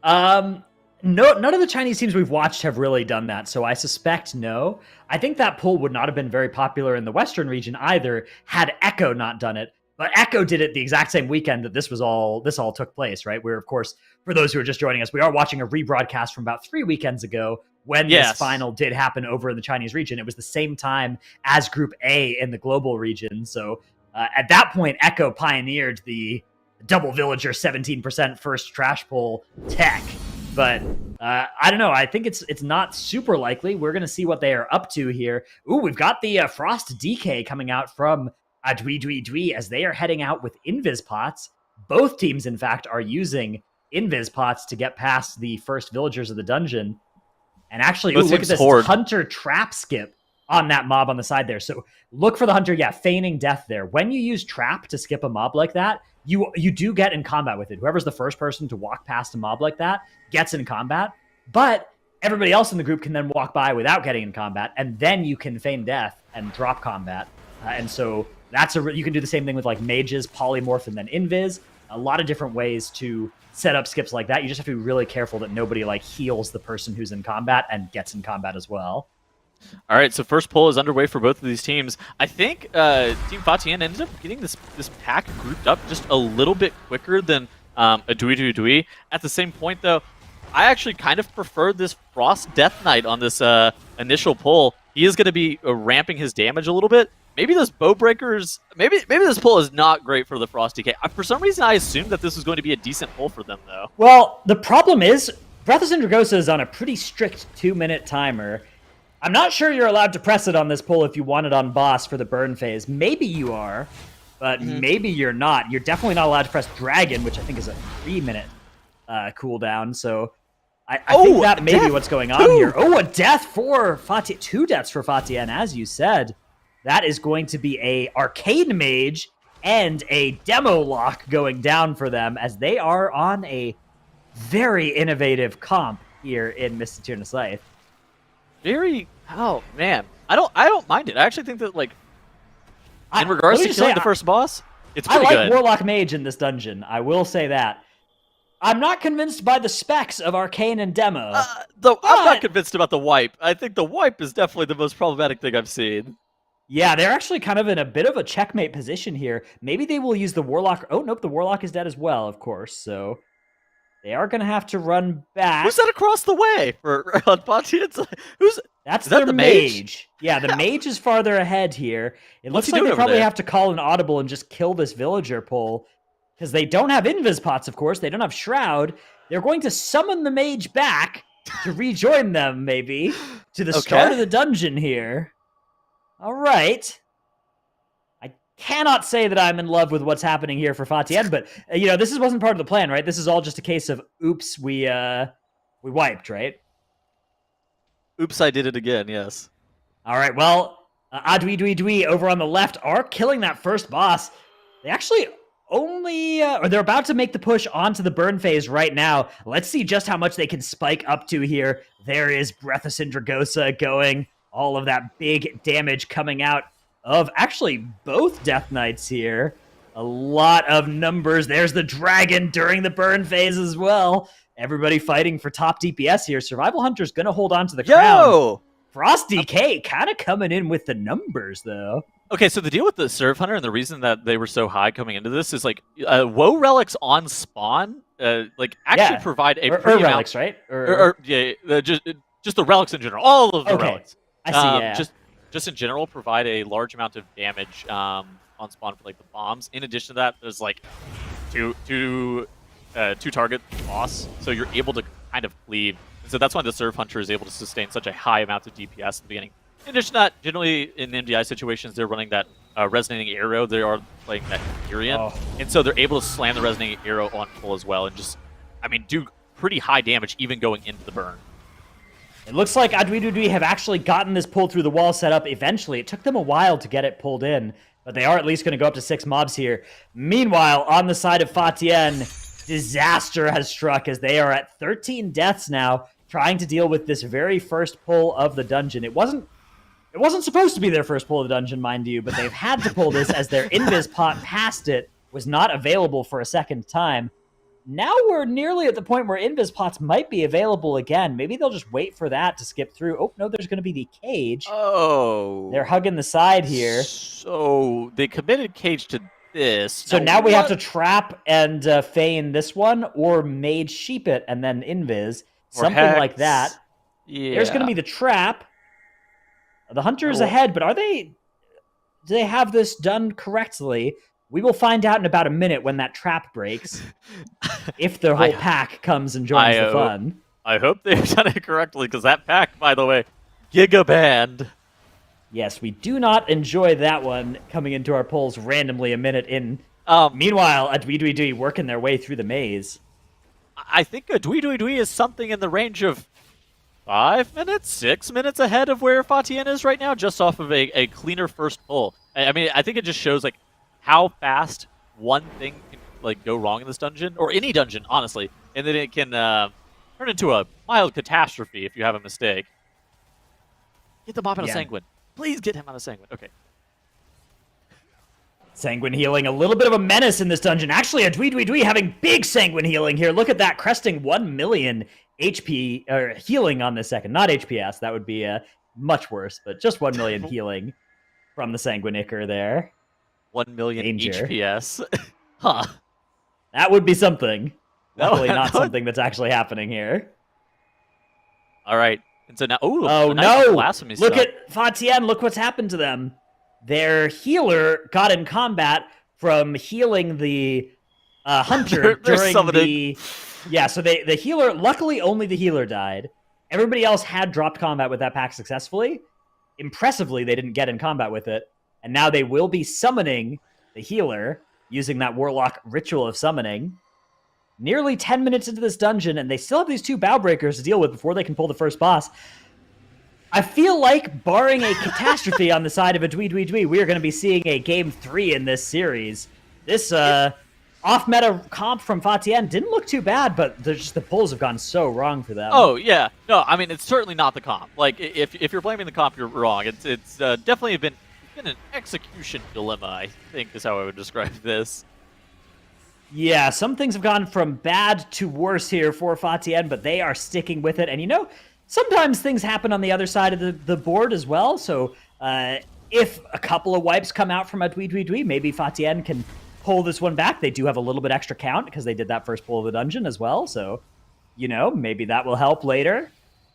S1: No, none of the Chinese teams we've watched have really done that, so I suspect no. I think that pull would not have been very popular in the Western region either, had Echo not done it. But Echo did it the exact same weekend that this all took place, right? We're, of course, for those who are just joining us, we are watching a rebroadcast from about 3 weekends ago when this final did happen over in the Chinese region. It was the same time as Group A in the global region. So at that point, Echo pioneered the double villager 17% first trash pull tech. But I don't know. I think it's not super likely. We're going to see what they are up to here. Ooh, we've got the Frost DK coming out from ZHUI as they are heading out with Invis Pots. Both teams, in fact, are using Invis Pots to get past the first villagers of the dungeon. And actually, look at this Hunter trap skip on that mob on the side there. So look for the Hunter, feigning death there. When you use trap to skip a mob like that, you do get in combat with it. Whoever's the first person to walk past a mob like that gets in combat. But everybody else in the group can then walk by without getting in combat, and then you can feign death and drop combat. And so you can do the same thing with like mages, polymorph, and then invis. A lot of different ways to set up skips like that. You just have to be really careful that nobody like heals the person who's in combat and gets in combat as well.
S3: All right, so first pull is underway for both of these teams. I think Team TIAN ended up getting this pack grouped up just a little bit quicker than a ZHUI. At the same point, though, I actually kind of prefer this Frost Death Knight on this initial pull. He is going to be ramping his damage a little bit. Maybe those bow breakers. Maybe this pull is not great for the Frost DK. For some reason, I assumed that this was going to be a decent pull for them, though.
S1: Well, the problem is Breath of Sindragosa is on a pretty strict 2-minute timer. I'm not sure you're allowed to press it on this pull if you want it on boss for the burn phase. Maybe you are, but maybe you're not. You're definitely not allowed to press Dragon, which I think is a 3-minute cooldown. So I think that may be what's going on here. Oh, a death for Fatian. 2 deaths for Fatian, as you said. That is going to be a Arcane Mage and a Demo Lock going down for them, as they are on a very innovative comp here in Mystic Scythe.
S3: Oh man, I don't mind it. I actually think that, like, in regards to killing the first boss, it's pretty good.
S1: I like Warlock Mage in this dungeon. I will say that. I'm not convinced by the specs of Arcane and Demo.
S3: I'm not convinced about the wipe. I think the wipe is definitely the most problematic thing I've seen.
S1: Yeah, they're actually kind of in a bit of a checkmate position here. Maybe they will use the Warlock. Oh, nope, the Warlock is dead as well, of course. So they are going to have to run back.
S3: Who's that across the way for on Fatian?
S1: That's their mage. Yeah, the mage is farther ahead here. It looks like they probably have to call an audible and just kill this villager pull, because they don't have invis pots, of course. They don't have shroud. They're going to summon the mage back to rejoin them, maybe, to the start of the dungeon here. All right. I cannot say that I'm in love with what's happening here for Fatian, but this wasn't part of the plan, right? This is all just a case of oops, we wiped, right?
S3: Oops, I did it again. Yes. All
S1: right. Well, ZHUI over on the left are killing that first boss. They actually or they're about to make the push onto the burn phase right now. Let's see just how much they can spike up to here. There is Breath of Sindragosa going. All of that big damage coming out of actually both Death Knights here. A lot of numbers. There's the dragon during the burn phase as well. Everybody fighting for top DPS here. Survival Hunter's going to hold on to the crown. Frost DK kind of coming in with the numbers, though.
S3: Okay, so the deal with the Serve Hunter and the reason that they were so high coming into this is, like, woe relics on spawn, actually provide a pretty
S1: relics, right?
S3: Just the relics in general. All of the relics.
S1: I see, yeah.
S3: Just in general, provide a large amount of damage on spawn for, like, the bombs. In addition to that, there's, like, to two-target boss, so you're able to kind of cleave. And so that's why the Surf Hunter is able to sustain such a high amount of DPS at the beginning. In addition to that, generally in MDI situations, they're running that Resonating Arrow. They are playing that Tyrian, and so they're able to slam the Resonating Arrow on full as well, and just, I mean, do pretty high damage even going into the burn.
S1: It looks like ZHUI have actually gotten this pull through the wall set up eventually. It took them a while to get it pulled in, but they are at least going to go up to 6 mobs here. Meanwhile, on the side of Fatien, disaster has struck as they are at 13 deaths now, trying to deal with this very first pull of the dungeon. It wasn't supposed to be their first pull of the dungeon, mind you, but they've had to pull this as their invis pot past it was not available for a second time. Now we're nearly at the point where invis pots might be available again. Maybe they'll just wait for that to skip through. Oh, no, there's going to be the cage.
S3: Oh.
S1: They're hugging the side here.
S3: So they committed cage to this.
S1: So now we have to trap and feign this one, or mage sheep it and then invis. Something
S3: hex.
S1: like that.
S3: Yeah.
S1: There's going to be the trap. The hunter is ahead, but do they have this done correctly? We will find out in about a minute when that trap breaks. If the whole pack comes and joins the fun.
S3: I hope they've done it correctly, because that pack, by the way, Giga Band.
S1: Yes, we do not enjoy that one coming into our polls randomly a minute in. Meanwhile, ZHUI working their way through the maze.
S3: I think ZHUI is something in the range of 5 minutes, 6 minutes ahead of where Fatien is right now, just off of a cleaner first pull. I mean, I think it just shows like how fast one thing can like go wrong in this dungeon, or any dungeon, honestly, and then it can turn into a mild catastrophe if you have a mistake. Get the mob out of Sanguine. Please get him out of Sanguine. Okay.
S1: Sanguine healing, a little bit of a menace in this dungeon. Actually, ZHUI having big Sanguine healing here. Look at that, cresting 1 million HP, or healing on this second. Not HPS, that would be much worse, but just 1 million healing from the Sanguinicker there.
S3: 1 million
S1: Danger.
S3: HPS. Huh.
S1: That would be something. Luckily, not
S3: would...
S1: something that's actually happening here.
S3: All right. And so now,
S1: oh
S3: nice
S1: no!
S3: blasphemy
S1: Look
S3: stuff.
S1: at Fatien. Look what's happened to them. Their healer got in combat from healing the hunter during the. Yeah, so the healer. Luckily, only the healer died. Everybody else had dropped combat with that pack successfully. Impressively, they didn't get in combat with it, and now they will be summoning the healer using that warlock ritual of summoning. Nearly 10 minutes into this dungeon, and they still have these 2 bow breakers to deal with before they can pull the first boss. I feel like, barring a catastrophe on the side of ZHUI, we are going to be seeing a Game 3 in this series. This off-meta comp from Fatien didn't look too bad, but the pulls have gone so wrong for them.
S3: Oh, yeah. No, I mean, it's certainly not the comp. Like, if you're blaming the comp, you're wrong. It's definitely been an execution dilemma, I think, is how I would describe this.
S1: Yeah, some things have gone from bad to worse here for Fatien, but they are sticking with it. And, you know, sometimes things happen on the other side of the board as well. So if a couple of wipes come out from ZHUI, maybe Fatien can pull this one back. They do have a little bit extra count because they did that first pull of the dungeon as well. So, you know, maybe that will help later.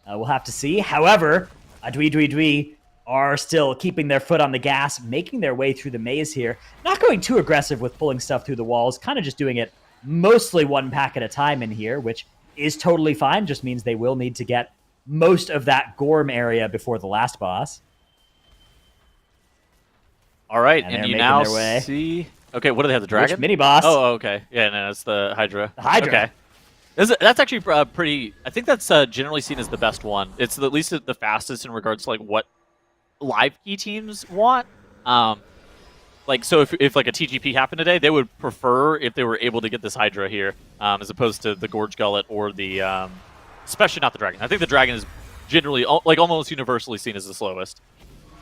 S1: We'll have to see. However, ZHUI are still keeping their foot on the gas, making their way through the maze here. Not going too aggressive with pulling stuff through the walls, kind of just doing it mostly one pack at a time in here, which is totally fine. Just means they will need to get most of that Gorm area before the last boss.
S3: All right, and you now see... Okay, what do they have, the dragon?
S1: Which mini-boss?
S3: Oh, okay. Yeah, no, it's the Hydra.
S1: The Hydra.
S3: Okay. That's actually pretty... I think that's generally seen as the best one. It's at least the fastest in regards to like what live key teams want. Like, so if like a TGP happened today, they would prefer if they were able to get this Hydra here, as opposed to the Gorge Gullet or the... especially not the dragon. I think the dragon is generally, like, almost universally seen as the slowest.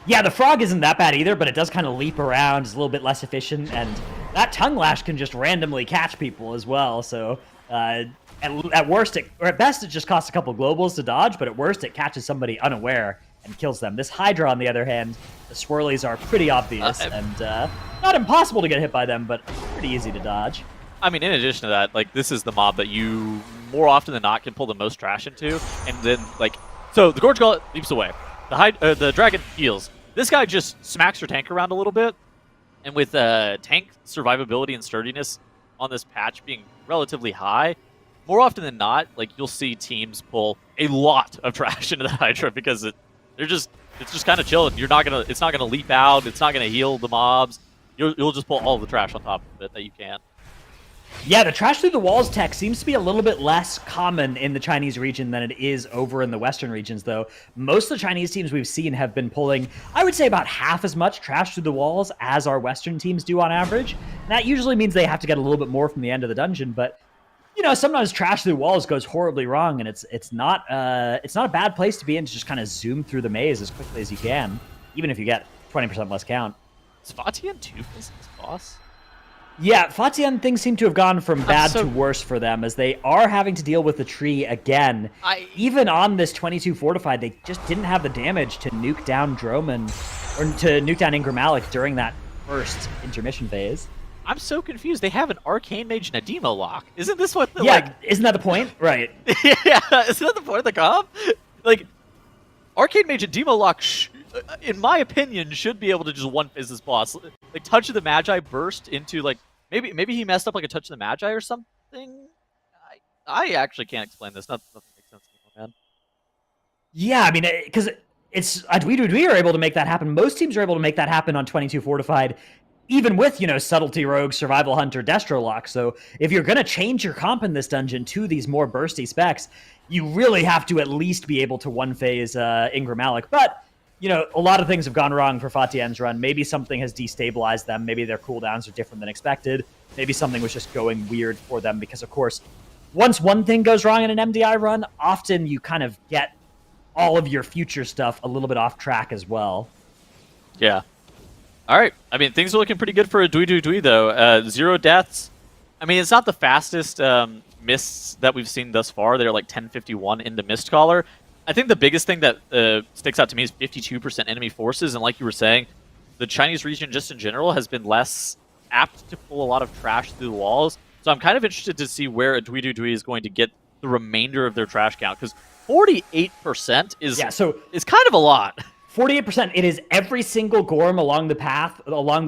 S1: Yeah, the frog isn't that bad either, but it does kind of leap around, is a little bit less efficient, and that tongue lash can just randomly catch people as well, so at worst, or at best, it just costs a couple globals to dodge, but at worst, it catches somebody unaware and kills them. This Hydra, on the other hand, the swirlies are pretty obvious, and not impossible to get hit by them, but pretty easy to dodge.
S3: I mean, in addition to that, like, this is the mob that you, more often than not, can pull the most trash into, and then, like, so the Gorge Gullet leaps away. The dragon heals. This guy just smacks your tank around a little bit, and with tank survivability and sturdiness, on this patch being relatively high, more often than not, like you'll see teams pull a lot of trash into the Hydra because it's just kind of chilling. It's not gonna leap out. It's not gonna heal the mobs. You'll just pull all of the trash on top of it that you can.
S1: Yeah, the trash through the walls tech seems to be a little bit less common in the Chinese region than it is over in the Western regions, though. Most of the Chinese teams we've seen have been pulling, I would say, about half as much trash through the walls as our Western teams do on average. And that usually means they have to get a little bit more from the end of the dungeon, but you know, sometimes trash through the walls goes horribly wrong, and it's not a bad place to be in to just kind of zoom through the maze as quickly as you can, even if you get 20% less count.
S3: Is Fatian 2 this boss?
S1: Yeah, Fatian, things seem to have gone from bad to worse for them, as they are having to deal with the tree again. Even on this 22 fortified, they just didn't have the damage to nuke down Droman, or to nuke down Ingram Malik during that first intermission phase.
S3: I'm so confused. They have an Arcane Mage and a Demo Lock. Isn't this what?
S1: Isn't that the point? Right.
S3: Yeah, isn't that the point of the comp? Like, Arcane Mage and Demo Lock, in my opinion, should be able to just one-phase this boss. Like, Touch of the Magi burst into, like, maybe he messed up, like, a Touch of the Magi or something? I actually can't explain this. Nothing makes sense to me, man.
S1: Yeah, I mean, because it's... We are able to make that happen. Most teams are able to make that happen on 22 fortified, even with, you know, Subtlety Rogue, Survival Hunter, Destro Lock. So if you're going to change your comp in this dungeon to these more bursty specs, you really have to at least be able to one-phase Ingram Malik. But, you know, a lot of things have gone wrong for Fatian's run. Maybe something has destabilized them. Maybe their cooldowns are different than expected. Maybe something was just going weird for them because, of course, once one thing goes wrong in an MDI run, often you kind of get all of your future stuff a little bit off track as well.
S3: Yeah. All right. I mean, things are looking pretty good for a Dui, though. 0 deaths. I mean, it's not the fastest mists that we've seen thus far. They're like 10:51 into Mistcaller. I think the biggest thing that sticks out to me is 52% enemy forces. And like you were saying, the Chinese region just in general has been less apt to pull a lot of trash through the walls. So I'm kind of interested to see where a Dui is going to get the remainder of their trash count. Because 48% is kind of a lot.
S1: 48%, it is every single Gorm along the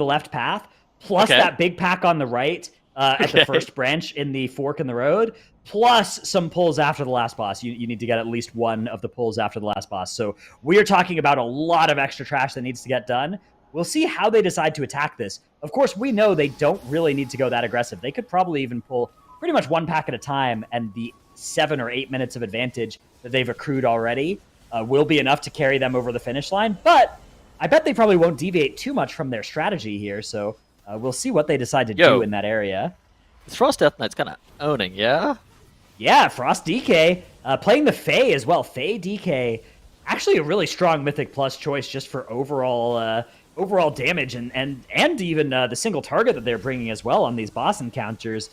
S1: left path, plus that big pack on the right at the first branch in the fork in the road, plus some pulls after the last boss. You need to get at least one of the pulls after the last boss. So we are talking about a lot of extra trash that needs to get done. We'll see how they decide to attack this. Of course, we know they don't really need to go that aggressive. They could probably even pull pretty much one pack at a time, and the 7 or 8 minutes of advantage that they've accrued already will be enough to carry them over the finish line, but I bet they probably won't deviate too much from their strategy here, so we'll see what they decide to do in that area.
S3: This Frost Death Knight's kind of owning, yeah?
S1: Yeah, Frost DK, playing the Fae as well. Fae DK, actually a really strong Mythic Plus choice just for overall damage and even the single target that they're bringing as well on these boss encounters.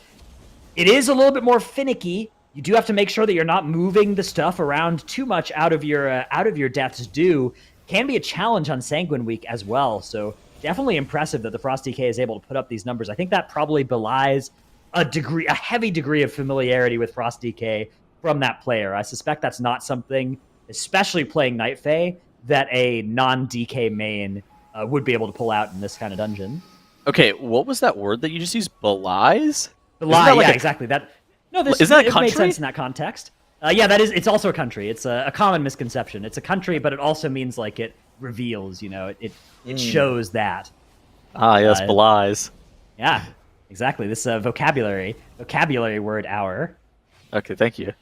S1: It is a little bit more finicky. You do have to make sure that you're not moving the stuff around too much out of your death's due. Can be a challenge on Sanguine Week as well. So definitely impressive that the Frost DK is able to put up these numbers. I think that probably belies a heavy degree of familiarity with Frost DK from that player. I suspect that's not something, especially playing Night Fae, that a non-DK main would be able to pull out in this kind of dungeon.
S3: Okay, what was that word that you just used? Belies?
S1: Belie, yeah, exactly. No,
S3: is that a country?
S1: It made sense in that context. Yeah, that is. It's also a country. It's a common misconception. It's a country, but it also means like it reveals. You know, it shows that.
S3: Ah, yes, belies.
S1: Yeah, exactly. This vocabulary word hour.
S3: Okay, thank you.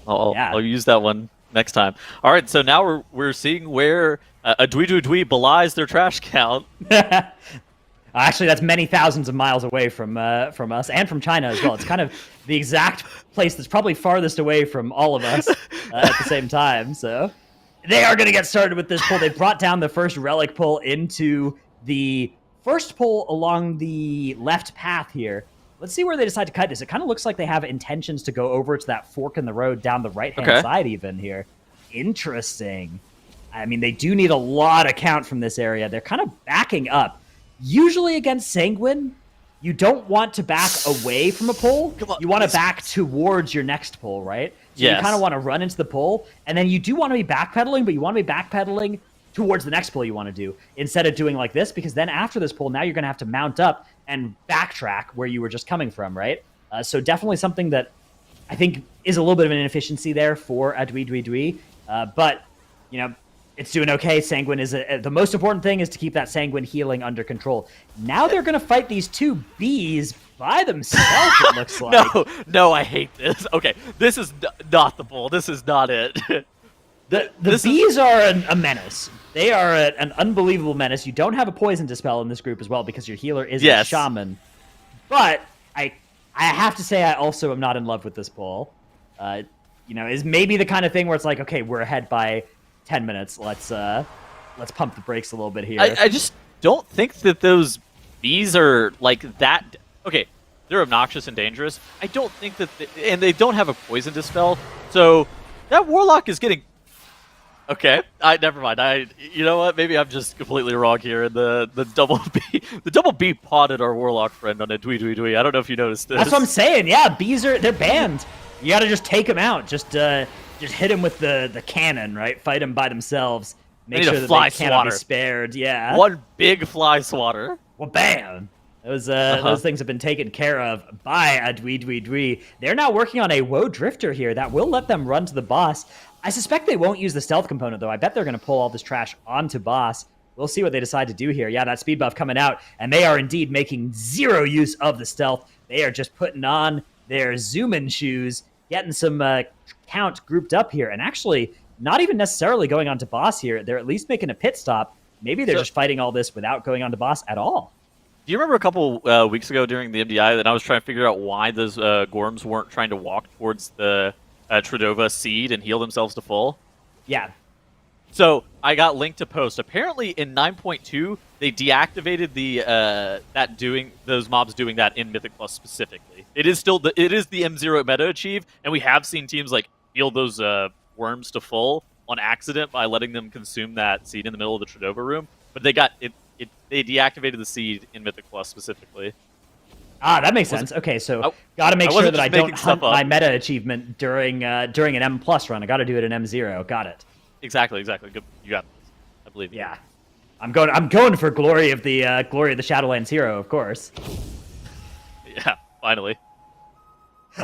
S3: I'll use that one next time. All right, so now we're seeing where a Dui belies their trash count.
S1: Actually, that's many thousands of miles away from us and from China as well. It's kind of the exact place that's probably farthest away from all of us at the same time. So they are going to get started with this pull. They brought down the first relic pull into the first pull along the left path here. Let's see where they decide to cut this. It kind of looks like they have intentions to go over to that fork in the road down the right-hand side even here. Interesting. I mean, they do need a lot of count from this area. They're kind of backing up. Usually against Sanguine, you don't want to back away from a pull. You want to back towards your next pull, right? So you kind of want to run into the pull, and then you do want to be backpedaling, but you want to be backpedaling towards the next pull you want to do, instead of doing like this, because then after this pull, now you're going to have to mount up and backtrack where you were just coming from, right? So definitely something that I think is a little bit of an inefficiency there for ZHUI. But, you know, it's doing okay. Sanguine is the most important thing is to keep that Sanguine healing under control. Now they're going to fight these two bees by themselves, it looks like.
S3: No, I hate this. Okay, this is not the bull. This is not it.
S1: The bees are a menace. They are an unbelievable menace. You don't have a poison dispel in this group as well because your healer is a shaman. But I have to say I also am not in love with this pull. You know, is maybe the kind of thing where it's like, okay, we're ahead by 10 minutes. Let's pump the brakes a little bit here.
S3: I just don't think that those bees are like that. Okay, they're obnoxious and dangerous. I don't think that, and they don't have a poison dispel. So that warlock is getting. Okay, never mind. You know what? Maybe I'm just completely wrong here. And the double B potted our warlock friend on a Dwee. I don't know if you noticed this.
S1: That's what I'm saying. Yeah, bees they're banned. You got to just take them out. Just hit them with the cannon, right? Fight them by themselves. Make sure that they cannot be spared. Yeah.
S3: One big fly swatter.
S1: Well, bam. Those things have been taken care of by ZHUI. They're now working on a Woe Drifter here that will let them run to the boss. I suspect they won't use the stealth component, though. I bet they're going to pull all this trash onto boss. We'll see what they decide to do here. Yeah, that speed buff coming out, and they are indeed making zero use of the stealth. They are just putting on their zoom-in shoes, getting some count grouped up here, and actually not even necessarily going on to boss here. They're at least making a pit stop. Maybe they're just fighting all this without going on to boss at all.
S3: Do you remember a couple weeks ago during the MDI that I was trying to figure out why those Gorms weren't trying to walk towards the Tredova seed and heal themselves to full?
S1: Yeah.
S3: So I got linked to post. Apparently in 9.2 they deactivated those mobs doing that in Mythic Plus specifically. It is still the M0 meta achieve, and we have seen teams like heal those worms to full on accident by letting them consume that seed in the middle of the Tredova room. But they got it. They deactivated the seed in Mythic Plus specifically.
S1: Ah, that makes sense. Okay, so got to make sure that I don't hunt my meta achievement during an M plus run. I got to do it in M0. Got it.
S3: Exactly. Good. You got this. I believe you.
S1: Yeah, I'm going for glory of the Shadowlands hero, of course.
S3: Yeah, finally.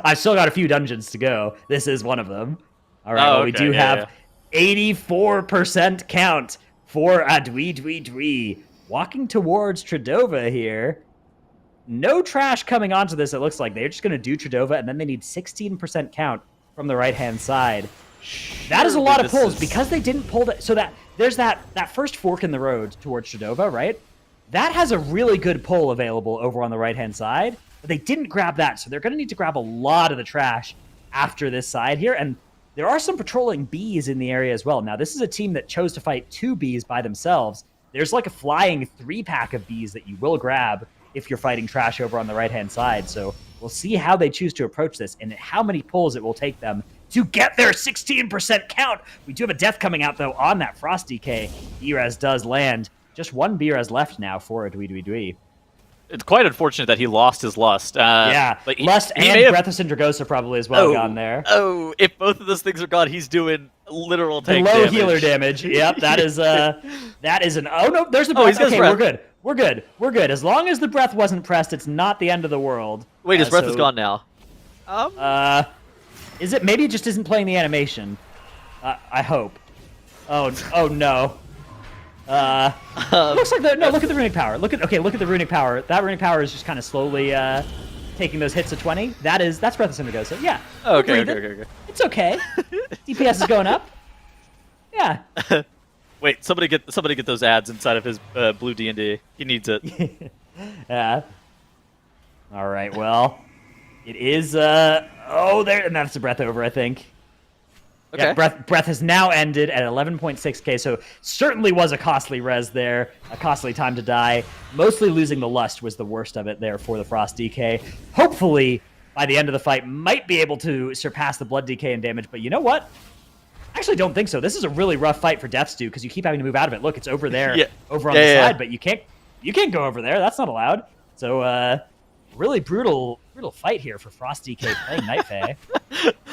S1: I've still got a few dungeons to go. This is one of them. All right, we do have 84% count for ZHUI. Walking towards Tredova here. No trash coming onto this, it looks like. They're just going to do Tredova, and then they need 16% count from the right-hand side. That is a lot of pulls, because they didn't pull that. So there's that first fork in the road towards Tredova, right? That has a really good pull available over on the right-hand side, but they didn't grab that, so they're going to need to grab a lot of the trash after this side here, and there are some patrolling bees in the area as well. Now, this is a team that chose to fight 2 bees by themselves. There's like a flying 3-pack of bees that you will grab if you're fighting trash over on the right-hand side. So we'll see how they choose to approach this and how many pulls it will take them to get their 16% count. We do have a death coming out, though, on that Frost DK. B-Res does land. Just 1 B-Res left now for ZHUI.
S3: It's quite unfortunate that he lost his Lust.
S1: Yeah,
S3: like
S1: Lust and Breath of Cindergosa probably as well gone there.
S3: Oh, if both of those things are gone, he's doing literal tank
S1: low
S3: damage.
S1: Healer damage. Yep, that is an... Oh, no, there's the breath. Okay, we're good. As long as the breath wasn't pressed, it's not the end of the world.
S3: Wait, his breath is gone now.
S1: Is it? Maybe it just isn't playing the animation. I hope. Oh no. Looks like look at the runic power. Look at the runic power. That runic power is just kind of slowly taking those hits of 20. That's Breath of Cindergosa. Yeah.
S3: Okay.
S1: It's okay. DPS is going up. Yeah.
S3: Wait, somebody get those ads inside of his blue D&D. He needs it.
S1: Yeah. All right. Well, it is. There, and that's the breath over, I think.
S3: Okay.
S1: Yeah, breath has now ended at 11.6k, so certainly was a costly res there, a costly time to die. Mostly losing the Lust was the worst of it there for the Frost DK. Hopefully, by the end of the fight, might be able to surpass the Blood DK in damage, but you know what? I actually don't think so. This is a really rough fight for Death's Due, because you keep having to move out of it. Look, it's over there, over on the side, but you can't go over there. That's not allowed. So, really brutal fight here for Frost DK playing Night Fae.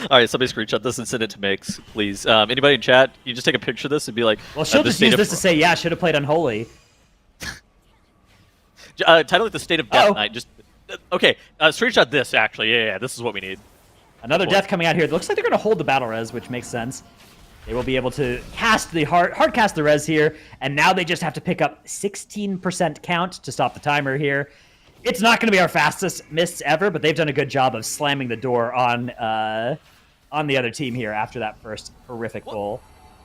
S3: All right, somebody screenshot this and send it to Mix, please. Anybody in chat, you just take a picture of this and be like...
S1: Well, she'll just use this to say, yeah, should have played Unholy.
S3: Title it The State of Death Knight. Just Okay, screenshot this, actually. Yeah, this is what we need.
S1: Another death coming out here. It looks like they're going to hold the battle res, which makes sense. They will be able to cast the hard cast the res here, and now they just have to pick up 16% count to stop the timer here. It's not going to be our fastest mists ever, but they've done a good job of slamming the door on the other team here after that first horrific pull.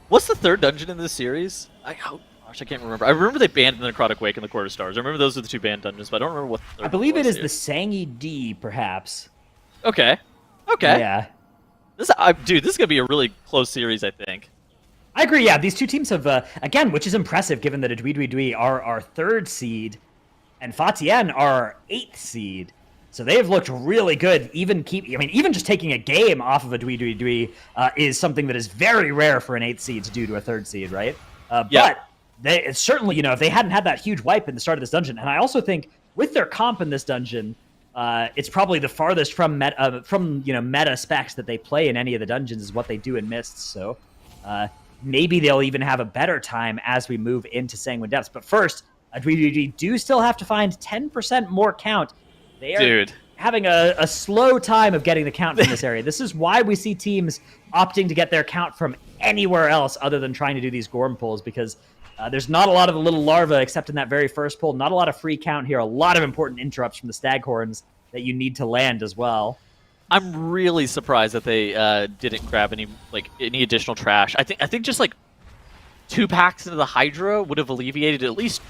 S3: What's the third dungeon in this series? Oh gosh, I can't remember. I remember they banned the Necrotic Wake and the Quarter Stars. I remember those are the two banned dungeons, but I don't remember what the third
S1: I believe it is
S3: here.
S1: the Sangi D, perhaps.
S3: Okay.
S1: Yeah.
S3: Dude, this is going to be a really close series, I think.
S1: I agree, yeah. These two teams have, again, which is impressive given that ZHUI are our 3rd seed and TIAN are our 8th seed. So they've looked really good. Even just taking a game off of a ZHUI is something that is very rare for an 8th seed to do to a 3rd seed, right? But they certainly, if they hadn't had that huge wipe in the start of this dungeon, and I also think with their comp in this dungeon, it's probably the farthest from meta specs that they play in any of the dungeons is what they do in Mists. So maybe they'll even have a better time as we move into Sanguine Depths. But first, ZHUI do still have to find 10% more count. They are having a slow time of getting the count from this area. This is why we see teams opting to get their count from anywhere else other than trying to do these Gorm pulls, because there's not a lot of the little larva except in that very first pull. Not a lot of free count here. A lot of important interrupts from the Staghorns that you need to land as well.
S3: I'm really surprised that they didn't grab any additional trash. I think just 2 packs into the Hydra would have alleviated at least,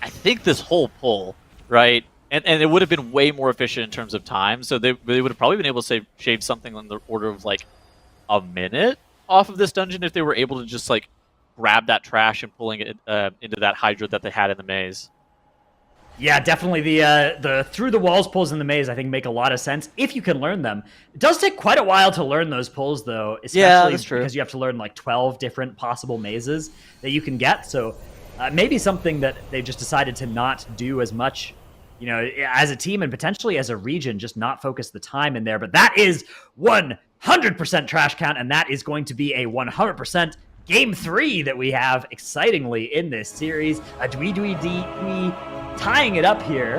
S3: I think, this whole pull, right? And it would have been way more efficient in terms of time. So they would have probably been able to shave something on the order of a minute off of this dungeon if they were able to just grab that trash and pulling it into that Hydra that they had in the maze.
S1: Yeah, definitely the through the walls pulls in the maze, I think, make a lot of sense if you can learn them. It does take quite a while to learn those pulls, though, especially because you have to learn 12 different possible mazes that you can get. So maybe something that they've just decided to not do as much, as a team and potentially as a region, just not focus the time in there. But that is 100% trash count, and that is going to be a 100% Game 3 that we have, excitingly, in this series. ZHUI tying it up here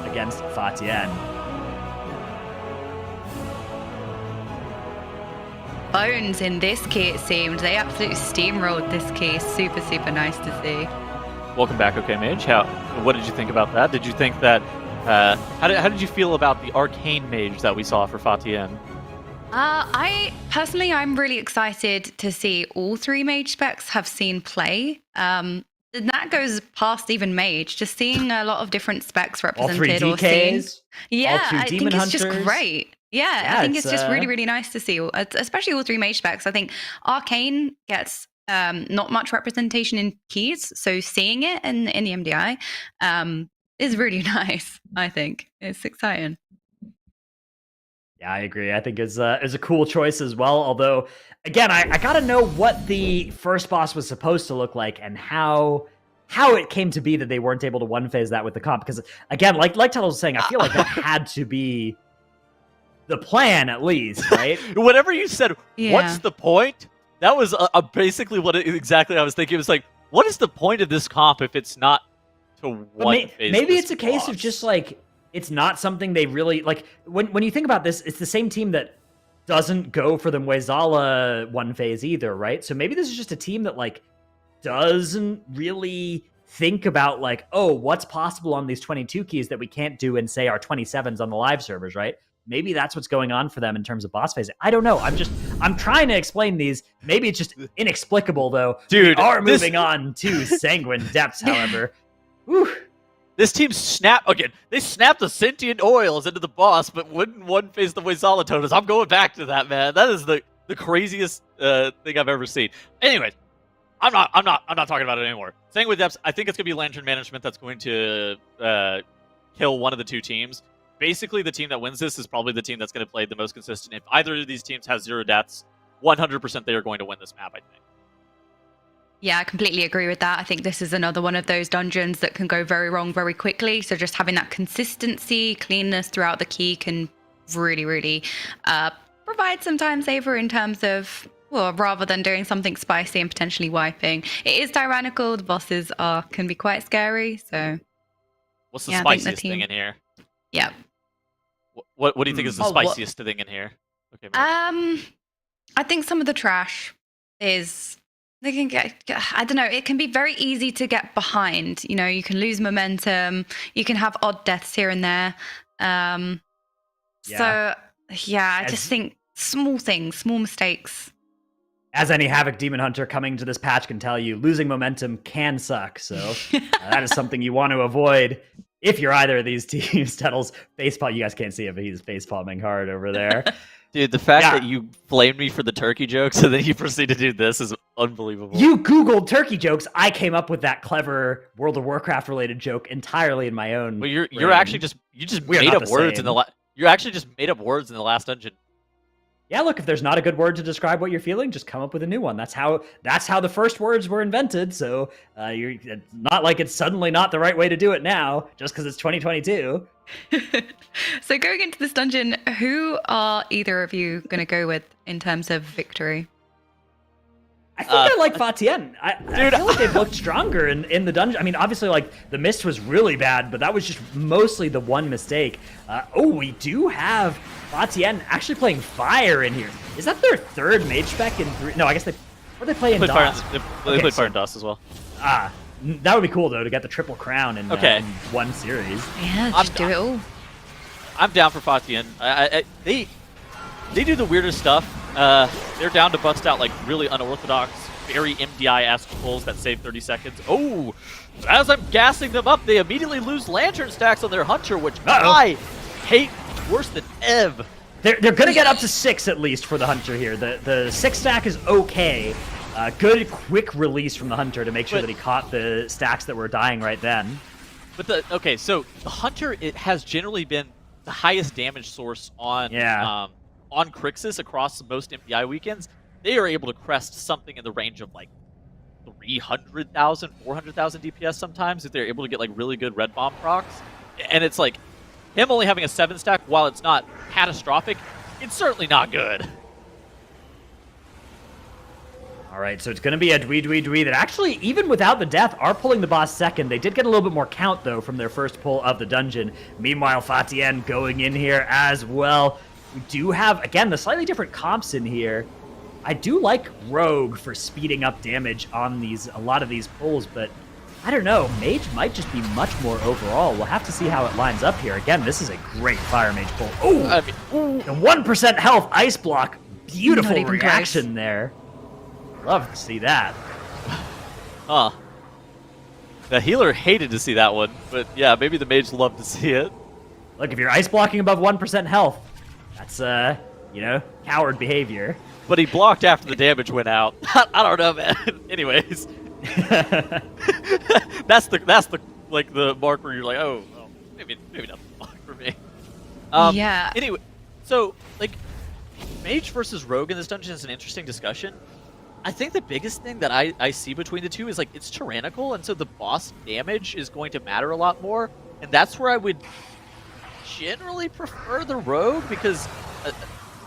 S1: against TIAN.
S2: Bones in this key, it seemed. They absolutely steamrolled this key. Super, super nice to see.
S3: Welcome back, OK Mage. What did you think about that? Did you think that... how did you feel about the Arcane Mage that we saw for TIAN?
S2: I'm really excited to see all 3 mage specs have seen play. And that goes past even mage, just seeing a lot of different specs represented.
S1: All 3 DKs,
S2: or seen. Yeah,
S1: all 2
S2: I think
S1: Demon
S2: it's
S1: Hunters.
S2: just great. Yeah, I think it's just really, really nice to see, especially all 3 mage specs. I think Arcane gets not much representation in keys, so seeing it in the MDI is really nice, I think. It's exciting.
S1: Yeah, I agree. I think it's a cool choice as well. Although, again, I got to know what the first boss was supposed to look like and how it came to be that they weren't able to one-phase that with the comp. Because, again, like Tuttle was saying, I feel like that had to be the plan, at least, right?
S3: Whatever you said, what's the point? That was basically exactly I was thinking. It was what is the point of this comp if it's not to one-phase
S1: maybe
S3: this
S1: it's a case
S3: boss?
S1: of just, it's not something they really when you think about this, it's the same team that doesn't go for the Muezala one phase either, right? So maybe this is just a team that doesn't really think about what's possible on these 22 keys that we can't do in, say, our 27s on the live servers, right? Maybe that's what's going on for them in terms of boss phase. I don't know. I'm trying to explain these. Maybe it's just inexplicable, though.
S3: Dude,
S1: we are moving on to Sanguine Depths, however. Whew.
S3: This team they snapped the sentient oils into the boss, but wouldn't one-phase the Muezala totems. I'm going back to that, man. That is the craziest thing I've ever seen. Anyways, I'm not talking about it anymore. Sanguine Depths, I think it's gonna be Lantern Management that's going to kill one of the 2 teams. Basically, the team that wins this is probably the team that's going to play the most consistent. If either of these teams has 0 deaths, 100% they are going to win this map, I think.
S2: Yeah, I completely agree with that. I think this is another one of those dungeons that can go very wrong very quickly. So just having that consistency, cleanness throughout the key can really, really provide some time saver in terms of, well, rather than doing something spicy and potentially wiping. It is tyrannical. The bosses can be quite scary. So
S3: what's the spiciest thing in here?
S2: Yeah.
S3: What do you think is the
S2: Oh, what-
S3: spiciest thing in here? Okay. Maybe.
S2: I think some of the trash is they can get. I don't know. It can be very easy to get behind. You know, you can lose momentum. You can have odd deaths here and there. So yeah, I just think small things, small mistakes.
S1: As any Havoc Demon Hunter coming to this patch can tell you, losing momentum can suck. So that is something you want to avoid if you're either of these teams. Tettle's facepalm. You guys can't see it, but he's facepalming hard over there.
S3: Dude, the fact that you blamed me for the turkey jokes and then you proceed to do this is unbelievable.
S1: You Googled turkey jokes. I came up with that clever World of Warcraft related joke entirely in my own.
S3: Well, you're
S1: brain.
S3: actually just made up words in the you actually just made up words in the last dungeon.
S1: Yeah, look, if there's not a good word to describe what you're feeling, just come up with a new one. That's how the first words were invented. So it's not like it's suddenly not the right way to do it now, just because it's 2022.
S2: So going into this dungeon, who are either of you going to go with in terms of victory?
S1: I think I like Fatien. I feel like they've looked stronger in the dungeon. I mean, obviously, like, the mist was really bad, but that was just mostly the one mistake. We do have Fatien actually playing fire in here. Is that their third mage spec in 3? No, I guess they play in DOS.
S3: They played Fire and Dust as well.
S1: That would be cool, though, to get the triple crown in one series.
S2: Yeah, just do it all.
S3: I'm down for Fatien. They do the weirdest stuff. They're down to bust out like really unorthodox, very MDI-esque pulls that save 30 seconds. Oh, as I'm gassing them up, they immediately lose lantern stacks on their hunter, which I hate worse than Ev.
S1: They're gonna get up to 6 at least for the hunter here. The 6 stack is okay. Good quick release from the hunter to make sure that he caught the stacks that were dying right then.
S3: But so the hunter, it has generally been the highest damage source on on Crixus across most MDI weekends. They are able to crest something in the range of like 300,000, 400,000 DPS sometimes if they're able to get like really good red bomb procs. And it's like him only having a 7 stack, while it's not catastrophic, it's certainly not good.
S1: All right, so it's going to be a Dwee that actually, even without the death, are pulling the boss second. They did get a little bit more count, though, from their first pull of the dungeon. Meanwhile, Fatien going in here as well. We do have, again, the slightly different comps in here. I do like Rogue for speeding up damage on a lot of these pulls, but I don't know. Mage might just be much more overall. We'll have to see how it lines up here. Again, this is a great Fire Mage pull. Oh, the 1% health Ice Block. Beautiful reaction there. Love to see that.
S3: The healer hated to see that one, but yeah, maybe the mage loved to see it.
S1: Look, if you're ice blocking above 1% health, that's, coward behavior.
S3: But he blocked after the damage went out. I don't know, man. Anyways. that's the mark where you're like, oh maybe not the block for me.
S2: Yeah.
S3: Anyway, so, like, mage versus rogue in this dungeon is an interesting discussion. I think the biggest thing that I see between the two is, like, it's tyrannical, and so the boss damage is going to matter a lot more, and that's where I would generally prefer the rogue, because,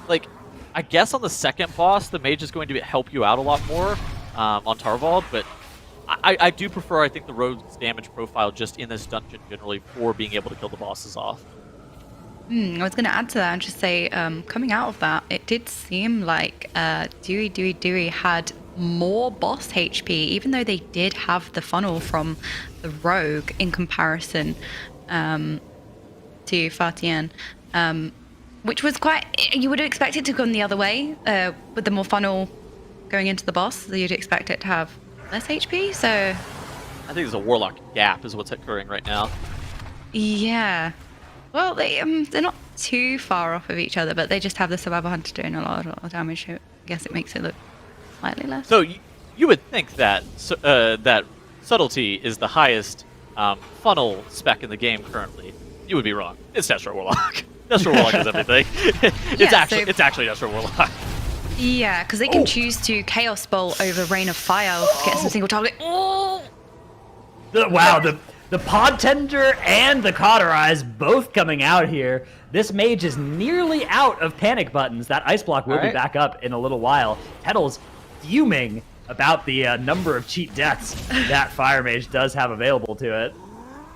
S3: I guess on the second boss, the mage is going to help you out a lot more on Tarvald, but I do prefer, I think, the rogue's damage profile just in this dungeon generally for being able to kill the bosses off.
S2: I was going to add to that and just say, coming out of that, it did seem like Dewey had more boss HP, even though they did have the funnel from the rogue in comparison to Fatien, which was quite... You would have expected to go the other way, with the more funnel going into the boss, so you'd expect it to have less HP, so...
S3: I think there's a Warlock gap is what's occurring right now.
S2: Yeah. Well, they're not too far off of each other, but they just have the Survivor Hunter doing a lot of damage. So I guess it makes it look slightly less.
S3: So you would think that that Subtlety is the highest funnel spec in the game currently. You would be wrong. It's Destro Warlock. Destro Warlock is everything. It's actually Destro Warlock.
S2: Yeah, because they can choose to Chaos Bolt over Rain of Fire to get some single target.
S1: The Pod Tender and the Cauterize both coming out here. This mage is nearly out of panic buttons. That ice block will be back up in a little while. Petal's fuming about the number of cheat deaths that Fire Mage does have available to it.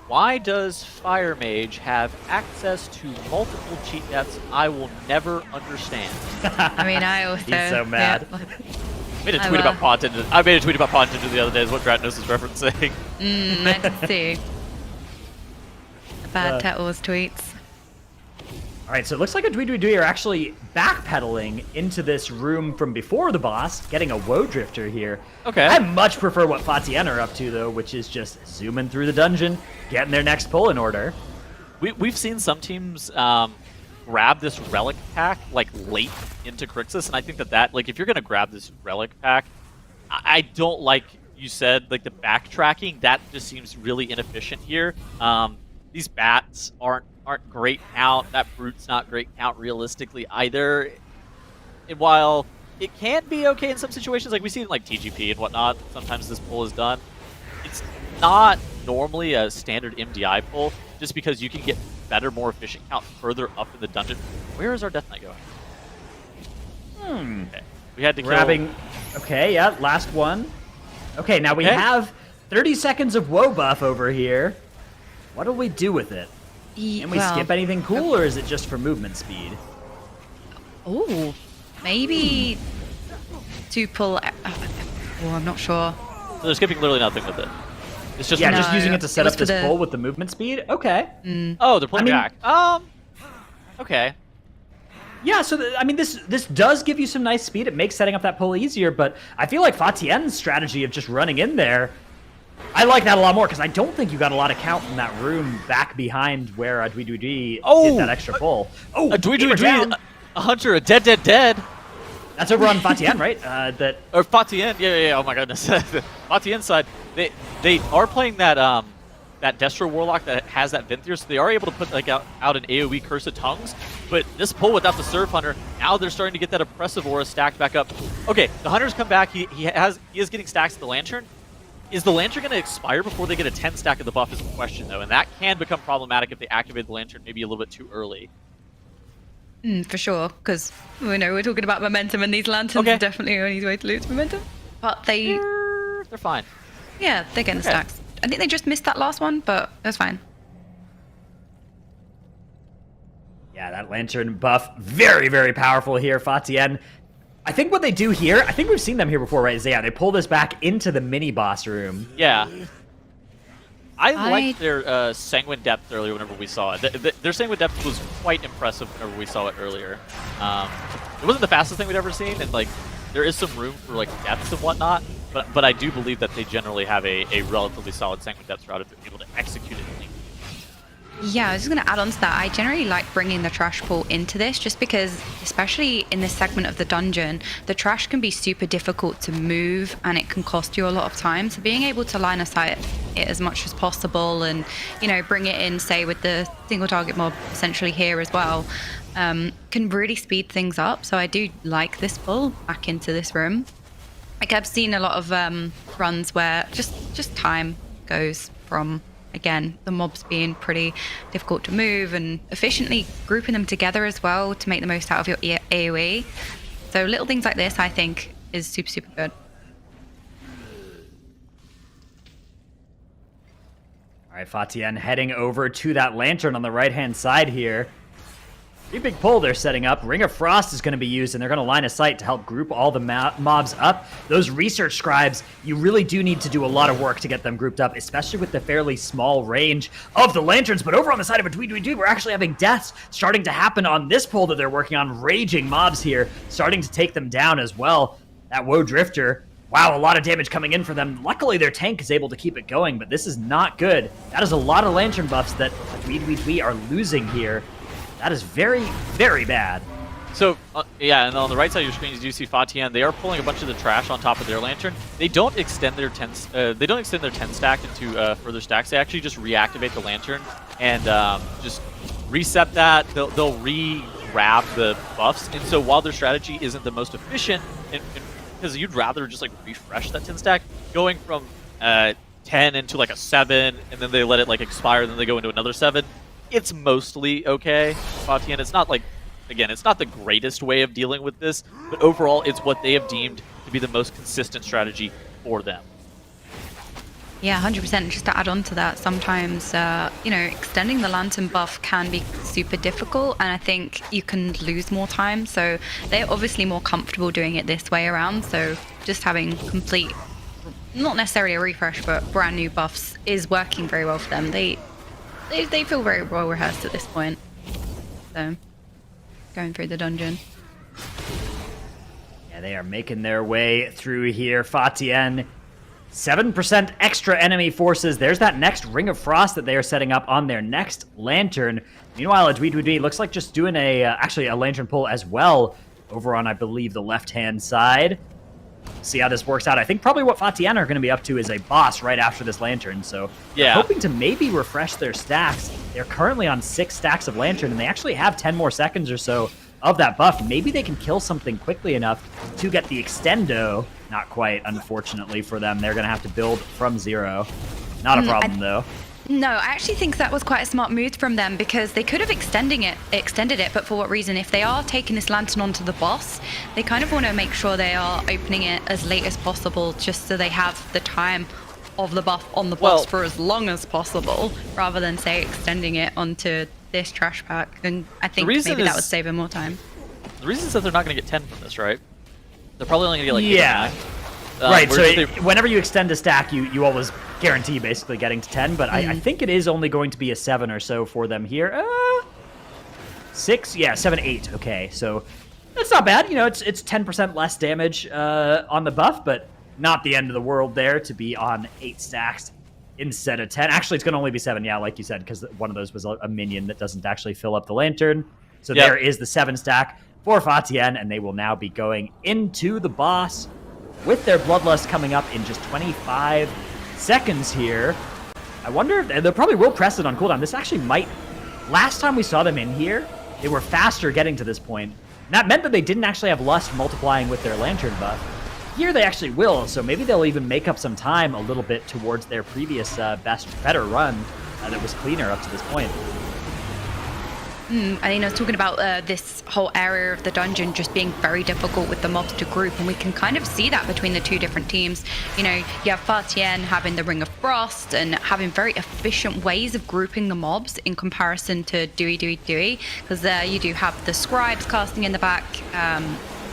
S3: Why does Fire Mage have access to multiple cheat deaths? I will never understand.
S2: I mean, I also...
S1: He's so mad.
S2: Yeah.
S3: I made a tweet about Paw Tender. I made a tweet about Paw Tender the other day, is what Dratnos is referencing.
S2: I can see. Bad Turtles tweets.
S1: All right, so it looks like a ZHUI are actually backpedaling into this room from before the boss, getting a Woe Drifter here.
S3: Okay.
S1: I much prefer what TIAN are up to, though, which is just zooming through the dungeon, getting their next pull in order.
S3: We've seen some teams grab this relic pack like late into Crixus, and I think that like if you're gonna grab this relic pack, I don't like you said like the backtracking. That just seems really inefficient here. These bats aren't great count. That brute's not great count realistically either. And while it can be okay in some situations, like we see in like TGP and whatnot, sometimes this pull is done. It's not normally a standard MDI pull, just because you can get better, more efficient count further up in the dungeon. Where is our Death Knight going? Okay. We had to
S1: Grabbing. Okay, yeah, last one. Okay, now we have 30 seconds of Woe buff over here. What do we do with it? Can we skip anything cool, or is it just for movement speed?
S2: Oh, maybe to pull... Oh, I'm not sure.
S3: So they're skipping literally nothing with it. It's just
S1: just using it to set up this pull with the movement speed? Okay.
S3: Oh, they're pulling back. Okay.
S1: Yeah, so I mean, this does give you some nice speed. It makes setting up that pull easier, but I feel like TIAN's strategy of just running in there, I like that a lot more, because I don't think you got a lot of count in that room back behind where a ZHUI did that extra pull. Oh,
S3: a ZHUI, a hunter, a dead.
S1: That's over on TIAN, right?
S3: Or TIAN, yeah. Oh my goodness, TIAN side, they are playing that that Destro Warlock that has that Venthyr, so they are able to put like out an AoE Curse of Tongues. But this pull without the Surf Hunter, now they're starting to get that Oppressive Aura stacked back up. Okay, the Hunters come back. He is getting stacks of the Lantern. Is the Lantern going to expire before they get a 10 stack of the buff is a question, though, and that can become problematic if they activate the Lantern maybe a little bit too early.
S2: For sure, because we know we're talking about momentum, and these Lanterns are definitely the only way to lose momentum. But
S3: they're fine.
S2: Yeah, they're getting the stacks. I think they just missed that last one, but that's fine.
S1: Yeah, that Lantern buff, very, very powerful here, TIAN. I think what they do here, I think we've seen them here before, right? Is they pull this back into the mini-boss room.
S3: Yeah. I liked their Sanguine Depth earlier whenever we saw it. Their Sanguine Depth was quite impressive whenever we saw it earlier. It wasn't the fastest thing we'd ever seen, and like there is some room for like depths and whatnot, but I do believe that they generally have a relatively solid Sanguine Depth route if they're able to execute it.
S2: Yeah, I was just going to add on to that. I generally like bringing the trash pool into this just because, especially in this segment of the dungeon, the trash can be super difficult to move and it can cost you a lot of time. So being able to line of sight it as much as possible and, you know, bring it in, say, with the single target mob essentially here as well, can really speed things up. So I do like this pull back into this room. Like I've seen a lot of runs where just time goes from... Again, the mobs being pretty difficult to move and efficiently grouping them together as well to make the most out of your AoE. So little things like this, I think, is super, super good.
S1: All right, TIAN heading over to that Lantern on the right-hand side here. Pretty big pull they're setting up. Ring of Frost is going to be used, and they're going to line of sight to help group all the mobs up. Those research scribes, you really do need to do a lot of work to get them grouped up, especially with the fairly small range of the Lanterns. But over on the side of a ZHUI, we're actually having deaths starting to happen on this pull that they're working on. Raging mobs here, starting to take them down as well. That Woe Drifter, wow, a lot of damage coming in for them. Luckily, their tank is able to keep it going, but this is not good. That is a lot of Lantern buffs that ZHUI are losing here. That is very, very bad.
S3: So, yeah, and on the right side of your screen, you do see TIAN. They are pulling a bunch of the trash on top of their Lantern. They don't extend their 10 stack into further stacks. They actually just reactivate the Lantern and just reset that. They'll re-grab the buffs. And so while their strategy isn't the most efficient, because you'd rather just like refresh that 10 stack, going from 10 into like a 7, and then they let it like expire, and then they go into another 7. It's mostly okay. TIAN, it's not like, again, it's not the greatest way of dealing with this, but overall, it's what they have deemed to be the most consistent strategy for them.
S2: Yeah, 100%. Just to add on to that, sometimes, you know, extending the lantern buff can be super difficult, and I think you can lose more time. So they're obviously more comfortable doing it this way around. So just having complete, not necessarily a refresh, but brand new buffs is working very well for them. They feel very well rehearsed at this point. So going through the dungeon.
S1: Yeah, they are making their way through here. TIAN. 7% extra enemy forces. There's that next Ring of Frost that they are setting up on their next lantern. Meanwhile, ZHUI looks like just doing actually a lantern pull as well over on, I believe, the left-hand side. See how this works out. I think probably what TIAN are going to be up to is a boss right after this lantern. So they're hoping to maybe refresh their stacks. They're currently on 6 stacks of lantern, and they actually have 10 more seconds or so of that buff. Maybe they can kill something quickly enough to get the extendo. Not quite, unfortunately, for them. They're going to have to build from 0. Not a problem, though.
S2: No, I actually think that was quite a smart move from them, because they could have extended it, but for what reason? If they are taking this lantern onto the boss, they kind of want to make sure they are opening it as late as possible, just so they have the time of the buff on the boss for as long as possible, rather than, say, extending it onto this trash pack. And I think maybe that would save them more time.
S3: The reason is that they're not going to get 10 from this, right? They're probably only going to get like 8 or 9.
S1: Right, so whenever you extend a stack, you always guarantee basically getting to 10, but I think it is only going to be a 7 or so for them here. 6? Yeah, 7, 8. Okay, so that's not bad. You know, it's 10% less damage on the buff, but not the end of the world there to be on 8 stacks instead of 10. Actually, it's going to only be 7, yeah, like you said, because one of those was a minion that doesn't actually fill up the lantern. So there is the 7 stack for TIAN, and they will now be going into the boss with their Bloodlust coming up in just 25 seconds here. I wonder if they probably will press it on cooldown. This actually might... Last time we saw them in here, they were faster getting to this point. And that meant that they didn't actually have Lust multiplying with their Lantern buff. Here they actually will, so maybe they'll even make up some time a little bit towards their previous better run that was cleaner up to this point.
S2: And I was talking about this whole area of the dungeon just being very difficult with the mobs to group, and we can kind of see that between the two different teams. You know, you have TIAN having the Ring of Frost and having very efficient ways of grouping the mobs in comparison to ZHUI, because you do have the scribes casting in the back,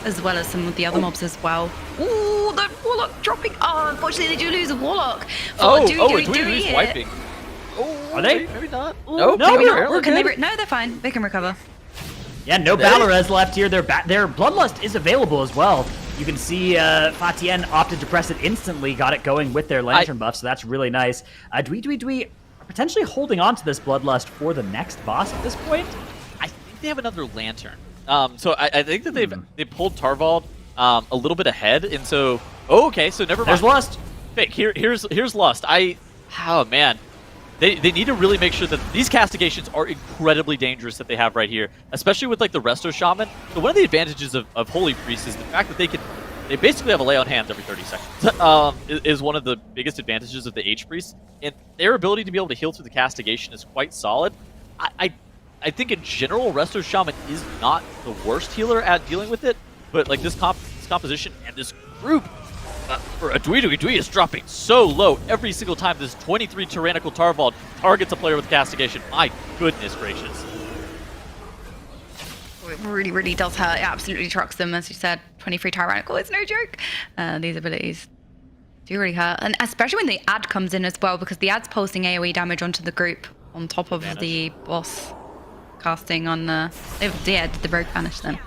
S2: as well as some of the other mobs as well. Ooh, the Warlock dropping. Oh, unfortunately they do lose a Warlock.
S3: ZHUI's wiping.
S1: Are they?
S3: Maybe not.
S1: No,
S2: they're fine. They can recover.
S1: Yeah, no Balorez left here. Their Bloodlust is available as well. You can see TIAN opted to press it instantly, got it going with their Lantern buff, so that's really nice. ZHUI are potentially holding on to this Bloodlust for the next boss at this point.
S3: I think they have another Lantern. So I think that they pulled Tarvald a little bit ahead, and so okay, so never mind.
S1: There's Lust.
S3: Fake. Here's Lust. Oh man. They need to really make sure that these castigations are incredibly dangerous that they have right here, especially with like the Resto Shaman. So one of the advantages of Holy Priest is the fact that they basically have a lay on hands every 30 seconds. Is one of the biggest advantages of the H Priest, and their ability to be able to heal through the castigation is quite solid. I think in general Resto Shaman is not the worst healer at dealing with it, but like this composition and this group. For a ZHUI is dropping so low every single time this 23 Tyrannical Tarvald targets a player with castigation. My goodness gracious.
S2: It really, really does hurt. It absolutely trucks them, as you said. 23 Tyrannical is no joke. These abilities do really hurt. And especially when the ad comes in as well, because the ad's pulsing AoE damage onto the group on top of the boss casting on the... the rogue vanish then.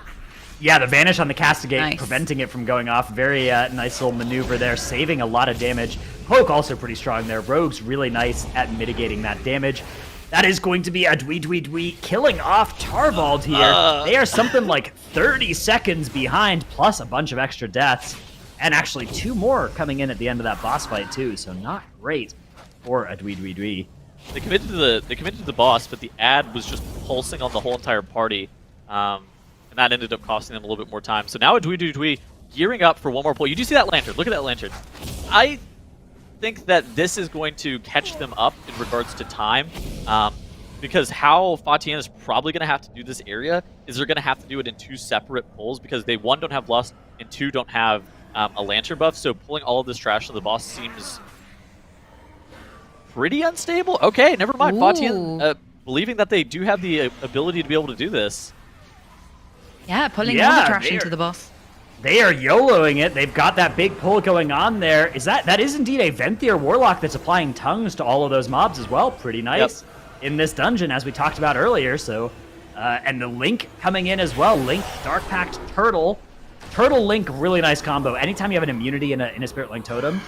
S1: Yeah, the Vanish on the Castigate, preventing it from going off. Very nice little maneuver there, saving a lot of damage. Poke also pretty strong there. Rogue's really nice at mitigating that damage. That is going to be a ZHUI killing off Tarvald here. They are something like 30 seconds behind, plus a bunch of extra deaths. And actually 2 more coming in at the end of that boss fight too, so not great for a ZHUI.
S3: They committed to the boss, but the ad was just pulsing on the whole entire party. And that ended up costing them a little bit more time. So now a ZHUI gearing up for one more pull. You do see that Lantern. Look at that Lantern. I think that this is going to catch them up in regards to time. Because how TIAN is probably going to have to do this area is they're going to have to do it in 2 separate pulls, because they, 1, don't have Lust, and 2, don't have a Lantern buff. So pulling all of this trash to the boss seems pretty unstable. Okay, never mind.
S2: Ooh.
S3: Fatian, believing that they do have the ability to be able to do this.
S2: Yeah, pulling all
S1: Yeah,
S2: the trash
S1: they're-
S2: into the boss.
S1: They are YOLOing it. They've got that big pull going on there. That is indeed a Venthyr Warlock that's applying tongues to all of those mobs as well. Pretty nice in this dungeon, as we talked about earlier. So, and the Link coming in as well. Link, Dark Pact, Turtle. Turtle Link, really nice combo. Anytime you have an immunity in a Spirit Link Totem,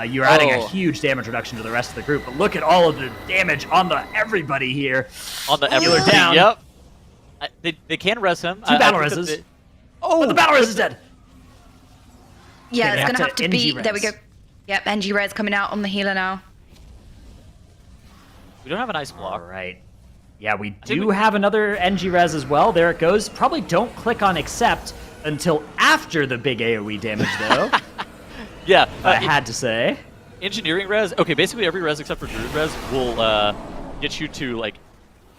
S1: you're adding a huge damage reduction to the rest of the group. But look at all of the damage on the everybody here.
S3: On the
S1: Healer
S3: everything.
S1: down.
S3: Yep. They can res him.
S1: Two battle
S3: I think
S1: reses.
S3: that
S1: Oh, the battle res is dead.
S2: Yeah,
S1: they
S2: it's
S1: have
S2: gonna have
S1: to
S2: to be.
S1: NG
S2: There we go.
S1: res.
S2: Yep, NG res coming out on the healer now.
S3: we don't have an ice
S1: All
S3: block.
S1: right. Yeah, we
S3: think
S1: do
S3: we-
S1: have another NG res as well. There it goes. Probably don't click on accept until after the big AoE damage, though.
S3: Yeah.
S1: I had to say.
S3: Engineering res. Okay, basically every res except for Druid res will get you to like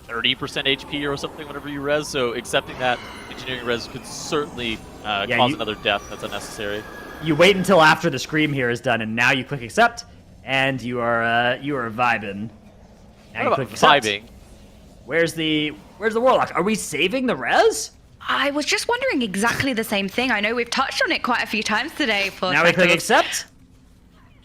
S3: 30% HP or something whenever you res. So accepting that engineering res could certainly cause another death that's unnecessary.
S1: You wait until after the scream here is done, and now you click accept, and you are vibing. Now you
S3: What
S1: click
S3: about
S1: accept.
S3: vibing?
S1: Where's the Warlock? Are we saving the res?
S2: I was just wondering exactly the same thing. I know we've touched on it quite a few times today. For
S1: Now we click
S2: Tackles.
S1: accept.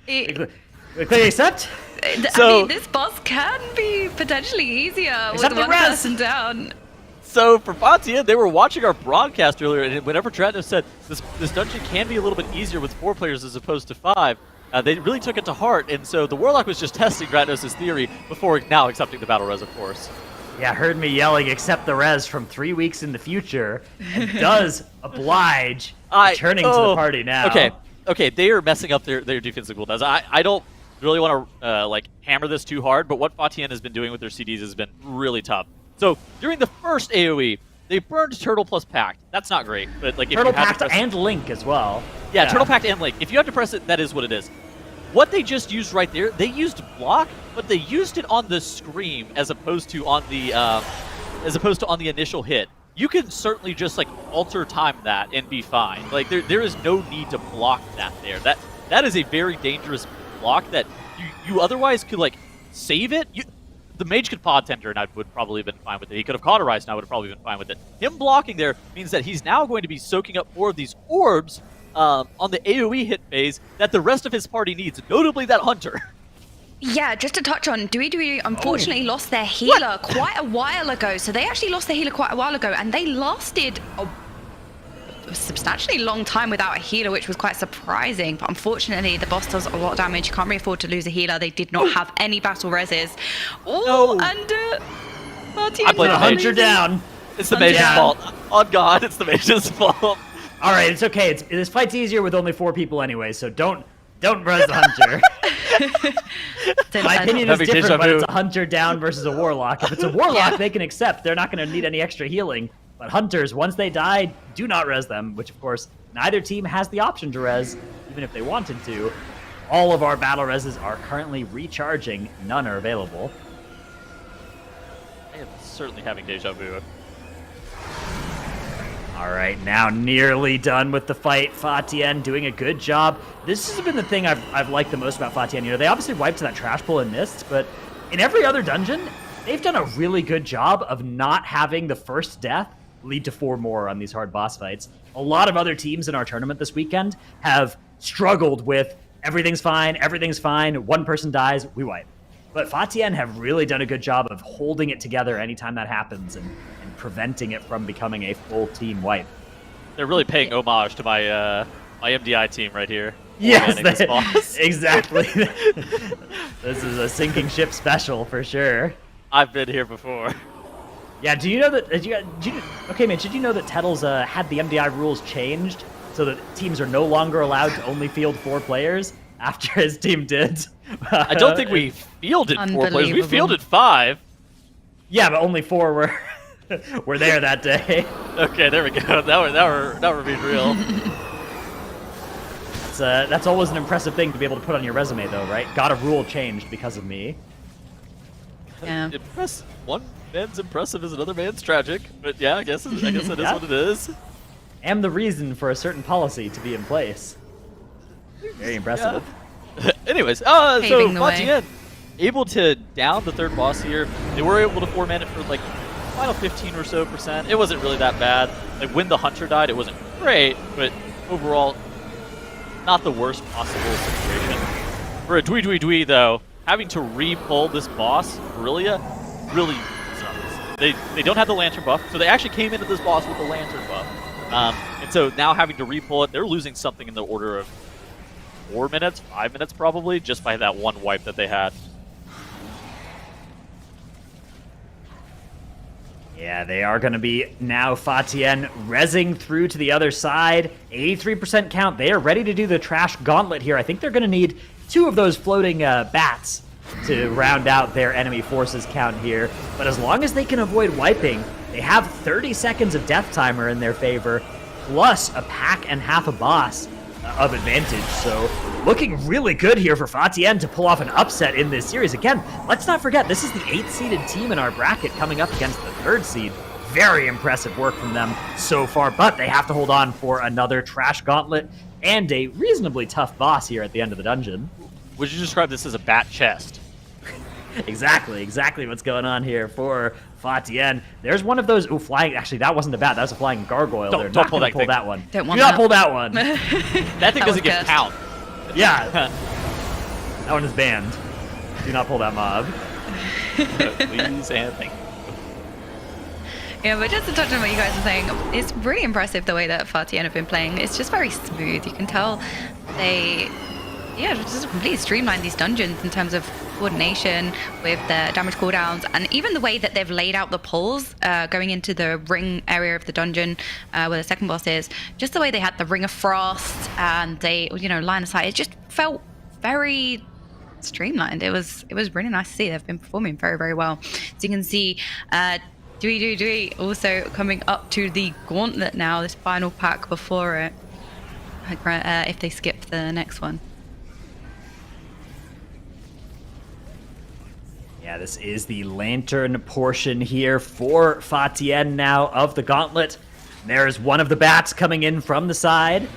S2: It-
S1: We click accept.
S2: I
S3: So-
S2: mean, this boss can be potentially easier
S1: Except
S2: with
S1: the
S2: one
S1: res.
S2: person down.
S3: So for Fatian, they were watching our broadcast earlier, and whenever Tratnos said this dungeon can be a little bit easier with 4 players as opposed to 5, they really took it to heart, and so the Warlock was just testing Tratnos' theory before now accepting the battle res, of course.
S1: Yeah, heard me yelling accept the res from 3 weeks in the future, and does oblige returning to the party now.
S3: Okay, they are messing up their defensive cooldowns. I don't really want to like hammer this too hard, but what Fatian has been doing with their CDs has been really tough. So during the first AoE, they burned Turtle plus Pact. That's not great, but like if
S1: Turtle
S3: you had to
S1: Pact
S3: press
S1: and Link as well.
S3: yeah, Turtle Pact and Link. If you have to press it, that is what it is. What they just used right there, they used block, but they used it on the scream as opposed to on the initial hit. You can certainly just like alter time that and be fine. Like there is no need to block that there. That is a very dangerous block that you otherwise could like save it. The mage could pod tender and I would probably have been fine with it. He could have cauterized and I would have probably been fine with it. Him blocking there means that he's now going to be soaking up more of these orbs on the AoE hit phase that the rest of his party needs, notably that hunter.
S2: Yeah, just to touch on, ZHUI unfortunately lost their healer quite a while ago. So they actually lost their healer quite a while ago, and they lasted a substantially long time without a healer, which was quite surprising. But unfortunately, the boss does a lot of damage. You can't really afford to lose a healer. They did not have any battle reses. Oh,
S3: No.
S2: and
S3: I blame
S1: The
S3: the
S1: hunter down.
S3: It's the mage's
S1: Yeah.
S3: fault. On God, it's the mage's fault.
S1: All right, it's okay. This fight's easier with only 4 people anyway, so don't res the hunter. My opinion is
S3: Having deja
S1: different when
S3: vu.
S1: it's a hunter down versus a warlock. If it's a warlock, they can accept. They're not going to need any extra healing. But hunters, once they die, do not res them, which of course, neither team has the option to res, even if they wanted to. All of our battle reses are currently recharging. None are available.
S3: I am certainly having deja vu.
S1: All right, now nearly done with the fight. Fatian doing a good job. This has been the thing I've liked the most about Fatian. You know, they obviously wiped to that trash pool and missed, but in every other dungeon, they've done a really good job of not having the first death lead to 4 more on these hard boss fights. A lot of other teams in our tournament this weekend have struggled with everything's fine, one person dies, we wipe. But Fatian have really done a good job of holding it together anytime that happens and preventing it from becoming a full team wipe.
S3: They're really paying homage to my my MDI team right here.
S1: Yes,
S3: Manning this boss.
S1: exactly. This is a sinking ship special for sure.
S3: I've been here before.
S1: Yeah, do you know that? Okay, Mitch, did you know that Tettles had the MDI rules changed so that teams are no longer allowed to only field 4 players after his team did?
S3: I don't think we fielded 4 players. We
S2: Unbelievable.
S3: fielded 5.
S1: Yeah, but only 4 were there that day.
S3: Okay, there we go. Now we're being real.
S1: That's always an impressive thing to be able to put on your resume, though, right? Got a rule changed because of me.
S2: Yeah.
S3: One man's impressive is another man's tragic. But yeah, I guess that is
S1: Yeah.
S3: what it is.
S1: Am the reason for a certain policy to be in place. Very impressive.
S3: Anyways,
S2: Paving
S3: so
S2: the way.
S3: Fatian, able to down the third boss here. They were able to 4-man it for like final 15 or so percent. It wasn't really that bad. Like when the Hunter died, it wasn't great, but overall, not the worst possible situation. For a ZHUI though, having to re-pull this boss, Aurelia, really sucks. They don't have the Lantern buff, so they actually came into this boss with the Lantern buff. And so now having to re-pull it, they're losing something in the order of 4 minutes, 5 minutes probably, just by that one wipe that they had.
S1: Yeah, they are going to be now TIAN rezzing through to the other side. 83% count. They are ready to do the trash gauntlet here. I think they're going to need 2 of those floating bats to round out their enemy forces count here. But as long as they can avoid wiping, they have 30 seconds of death timer in their favor, plus a pack and half a boss of advantage. So looking really good here for TIAN to pull off an upset in this series. Again, let's not forget, this is the 8th-seeded team in our bracket coming up against the 3rd seed. Very impressive work from them so far, but they have to hold on for another trash gauntlet and a reasonably tough boss here at the end of the dungeon.
S3: Would you describe this as a bat chest?
S1: Exactly what's going on here for TIAN. There's one of those, flying, actually that wasn't a bat, that was a flying gargoyle.
S3: Don't pull that
S1: pull that one.
S2: Don't
S1: Do
S2: want
S1: not
S2: that.
S1: pull that one.
S3: That thing doesn't get count.
S1: Yeah. That one is banned. Do not pull that mob.
S3: Please and thank you.
S2: Yeah, but just to touch on what you guys are saying, it's really impressive the way that TIAN have been playing. It's just very smooth. You can tell they, just completely streamlined these dungeons in terms of coordination with the damage cooldowns, and even the way that they've laid out the pulls going into the ring area of the dungeon where the second boss is. Just the way they had the Ring of Frost and they, line of sight. It just felt very streamlined. It was really nice to see. They've been performing very, very well. So you can see ZHUI also coming up to the gauntlet now, this final pack before it, if they skip the next one.
S1: Yeah, this is the lantern portion here for TIAN now of the gauntlet. There's one of the bats coming in from the side.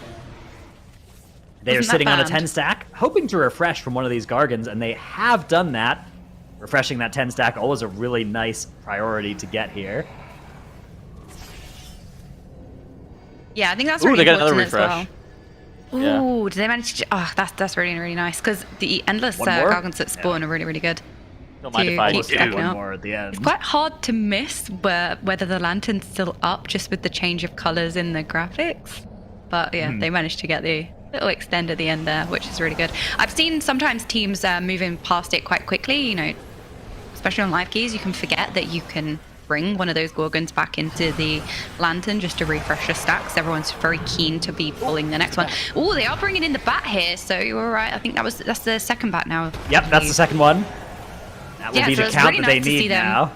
S1: They are sitting on a 10 stack, hoping to refresh from one of these Gargans, and they have done that. Refreshing that 10 stack, always a really nice priority to get here.
S2: Yeah, I think that's really
S3: they got
S2: important
S3: another
S2: as well.
S3: refresh.
S2: Ooh, did they manage to... Oh, that's really, really nice, because the endless Gargants that spawn are really, really good.
S3: Don't mind if I
S2: keep
S3: do.
S2: stacking
S1: One
S2: up.
S1: more at the end.
S2: It's quite hard to miss whether the lantern's still up just with the change of colors in the graphics. But yeah, they managed to get the little extend at the end there, which is really good. I've seen sometimes teams moving past it quite quickly, especially on live keys. You can forget that you can bring one of those Gorgons back into the lantern just to refresh the stacks. Everyone's very keen to be pulling the next one. Oh, they are bringing in the bat here, so you were right. I think that's the second bat now.
S1: Yep, that's the second one. That will be
S2: so
S1: the
S2: it's
S1: count
S2: really
S1: that they
S2: nice to see
S1: need
S2: them.
S1: now.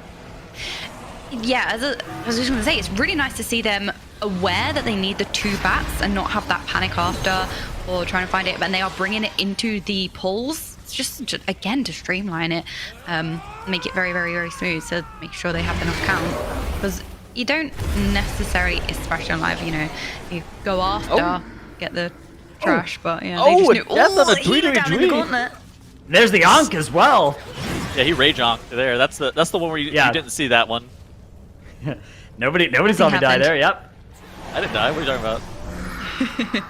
S2: Yeah, I was just going to say, it's really nice to see them aware that they need the 2 bats and not have that panic after or trying to find it, and they are bringing it into the pulls. It's just again, to streamline it, make it very, very, very smooth, so make sure they have enough count. Because you don't necessarily, especially on live, you go after, get the trash, but yeah, they just knew,
S3: that's on a
S2: down in the gauntlet.
S1: There's the Ankh as well.
S3: Yeah, he rage onked there. That's the one where you didn't see that one.
S1: Nobody saw me die there. Yep.
S3: I didn't die. What are you talking about?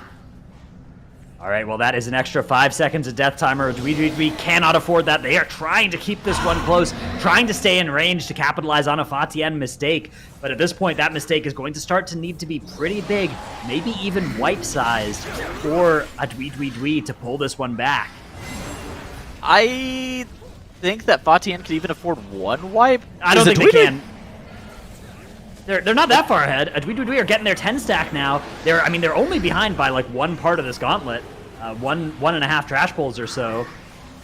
S1: All right, well, that is an extra 5 seconds of death timer. We cannot afford that. They are trying to keep this one close, trying to stay in range to capitalize on a TIAN mistake. But at this point, that mistake is going to start to need to be pretty big, maybe even wipe-sized, for a ZHUI to pull this one back.
S3: I think that TIAN could even afford 1 wipe.
S1: I don't think they can. They're not that far ahead. ZHUI are getting their 10 stack now. They're only behind by like 1 part of this gauntlet, 1.5 trash pulls or so.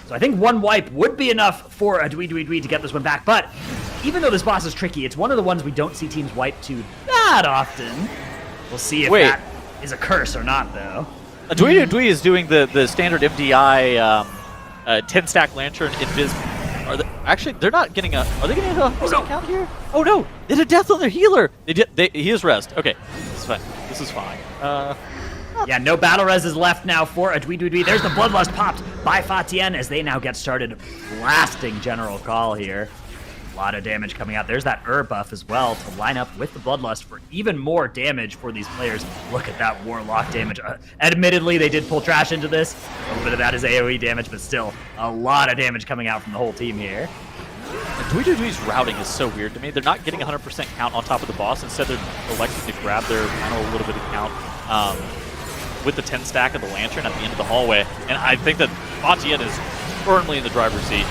S1: So I think 1 wipe would be enough for a ZHUI to get this one back. But even though this boss is tricky, it's one of the ones we don't see teams wipe to that often. We'll see if that is a curse or not, though.
S3: ZHUI is doing the standard MDI 10 stack lantern invis. Actually, they're not getting a. Are they getting a 100% count here? Oh no! They did a death on their healer. He is rest. Okay, this is fine. This is fine.
S1: Yeah, no battle res is left now for a ZHUI. There's the Bloodlust popped by TIAN as they now get started blasting General Call here. A lot of damage coming out. There's that buff as well to line up with the Bloodlust for even more damage for these players. Look at that Warlock damage. Admittedly, they did pull trash into this. A little bit of that is AoE damage, but still a lot of damage coming out from the whole team here.
S3: ZHUI's routing is so weird to me. They're not getting 100% count on top of the boss. Instead, they're electing to grab their final little bit of count with the 10 stack of the Lantern at the end of the hallway. And I think that TIAN is firmly in the driver's seat.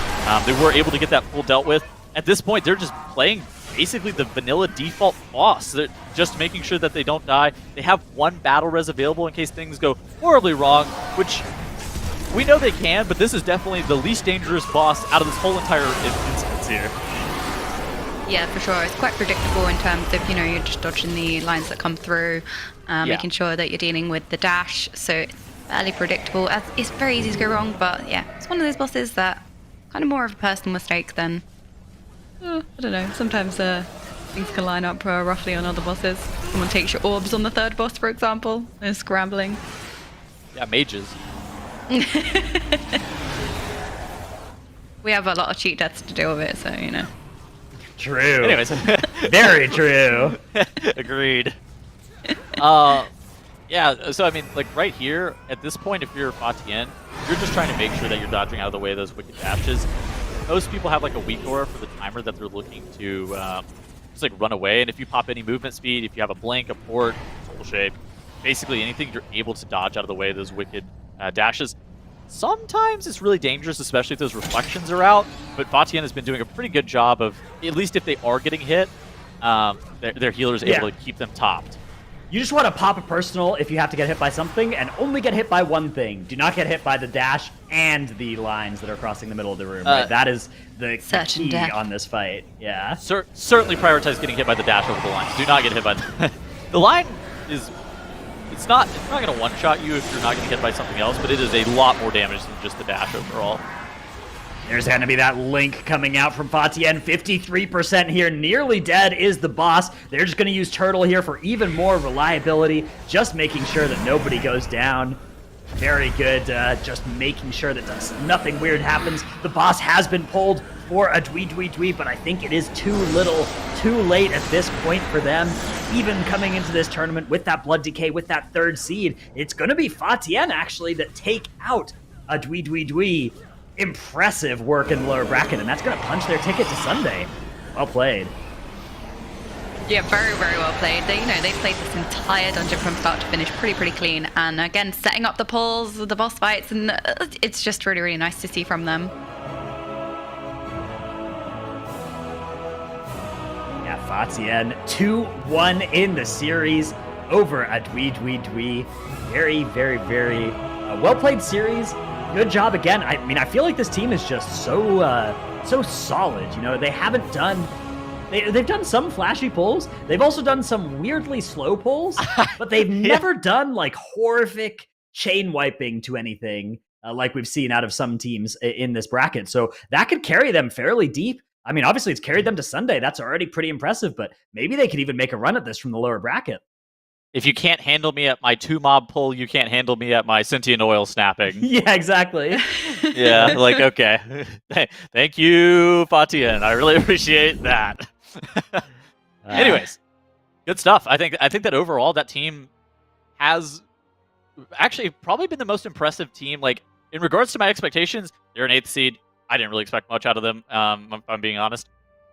S3: They were able to get that full dealt with. At this point, they're just playing basically the vanilla default boss. They're just making sure that they don't die. They have one battle res available in case things go horribly wrong, which we know they can, but this is definitely the least dangerous boss out of this whole entire instance here.
S2: Yeah, for sure. It's quite predictable in terms of, you're just dodging the lines that come through, making sure that you're dealing with the dash, so it's fairly predictable. It's very easy to go wrong, but yeah, it's one of those bosses that kind of more of a personal mistake than, I don't know, sometimes things can line up roughly on other bosses. Someone takes your orbs on the third boss, for example, and is scrambling.
S3: Yeah, mages.
S2: We have a lot of cheat deaths to deal with it, so,
S1: True.
S3: Anyways.
S1: Very true.
S3: Agreed. Yeah, so I mean, like right here, at this point, if you're TIAN, you're just trying to make sure that you're dodging out of the way of those wicked dashes. Most people have like a weak aura for the timer that they're looking to just like run away, and if you pop any movement speed, if you have a blink, a port, soul shape, basically anything you're able to dodge out of the way of those wicked dashes. Sometimes it's really dangerous, especially if those reflections are out, but TIAN has been doing a pretty good job of, at least if they are getting hit, their healer is able to keep them topped.
S1: You just want to pop a personal if you have to get hit by something, and only get hit by one thing. Do not get hit by the dash and the lines that are crossing the middle of the room. Right? That is the key on this fight. Yeah.
S3: Certainly prioritize getting hit by the dash over the lines. Do not get hit by the line. It's not going to one-shot you if you're not getting hit by something else, but it is a lot more damage than just the dash overall.
S1: There's going to be that link coming out from TIAN. 53% here. Nearly dead is the boss. They're just going to use Turtle here for even more reliability, just making sure that nobody goes down. Very good, just making sure that nothing weird happens. The boss has been pulled for a ZHUI, but I think it is too little, too late at this point for them. Even coming into this tournament with that Blood Decay, with that third seed, it's going to be TIAN actually that take out a ZHUI. Impressive work in the lower bracket, and that's going to punch their ticket to Sunday. Well played.
S2: Yeah, very, very well played. They played this entire dungeon from start to finish pretty clean, and again, setting up the pulls, the boss fights, and it's just really, really nice to see from them. Yeah,
S1: TIAN 2-1 in the series over a ZHUI. Very, very, very well played series. Good job again. I mean, I feel like this team is just so solid. They haven't done. They've done some flashy pulls. They've also done some weirdly slow pulls, but they've never done like horrific chain wiping to anything like we've seen out of some teams in this bracket. So that could carry them fairly deep. I mean, obviously it's carried them to Sunday. That's already pretty impressive, but maybe they could even make a run at this from the lower bracket.
S3: If you can't handle me at my 2-mob pull, you can't handle me at my sentient oil snapping.
S1: Yeah, exactly.
S3: Yeah, like, okay. Thank you, TIAN. I really appreciate that. Anyways, good stuff. I think that overall that team has actually probably been the most impressive team. Like, in regards to my expectations, they're an 8th seed. I didn't really expect much out of them, if I'm being honest.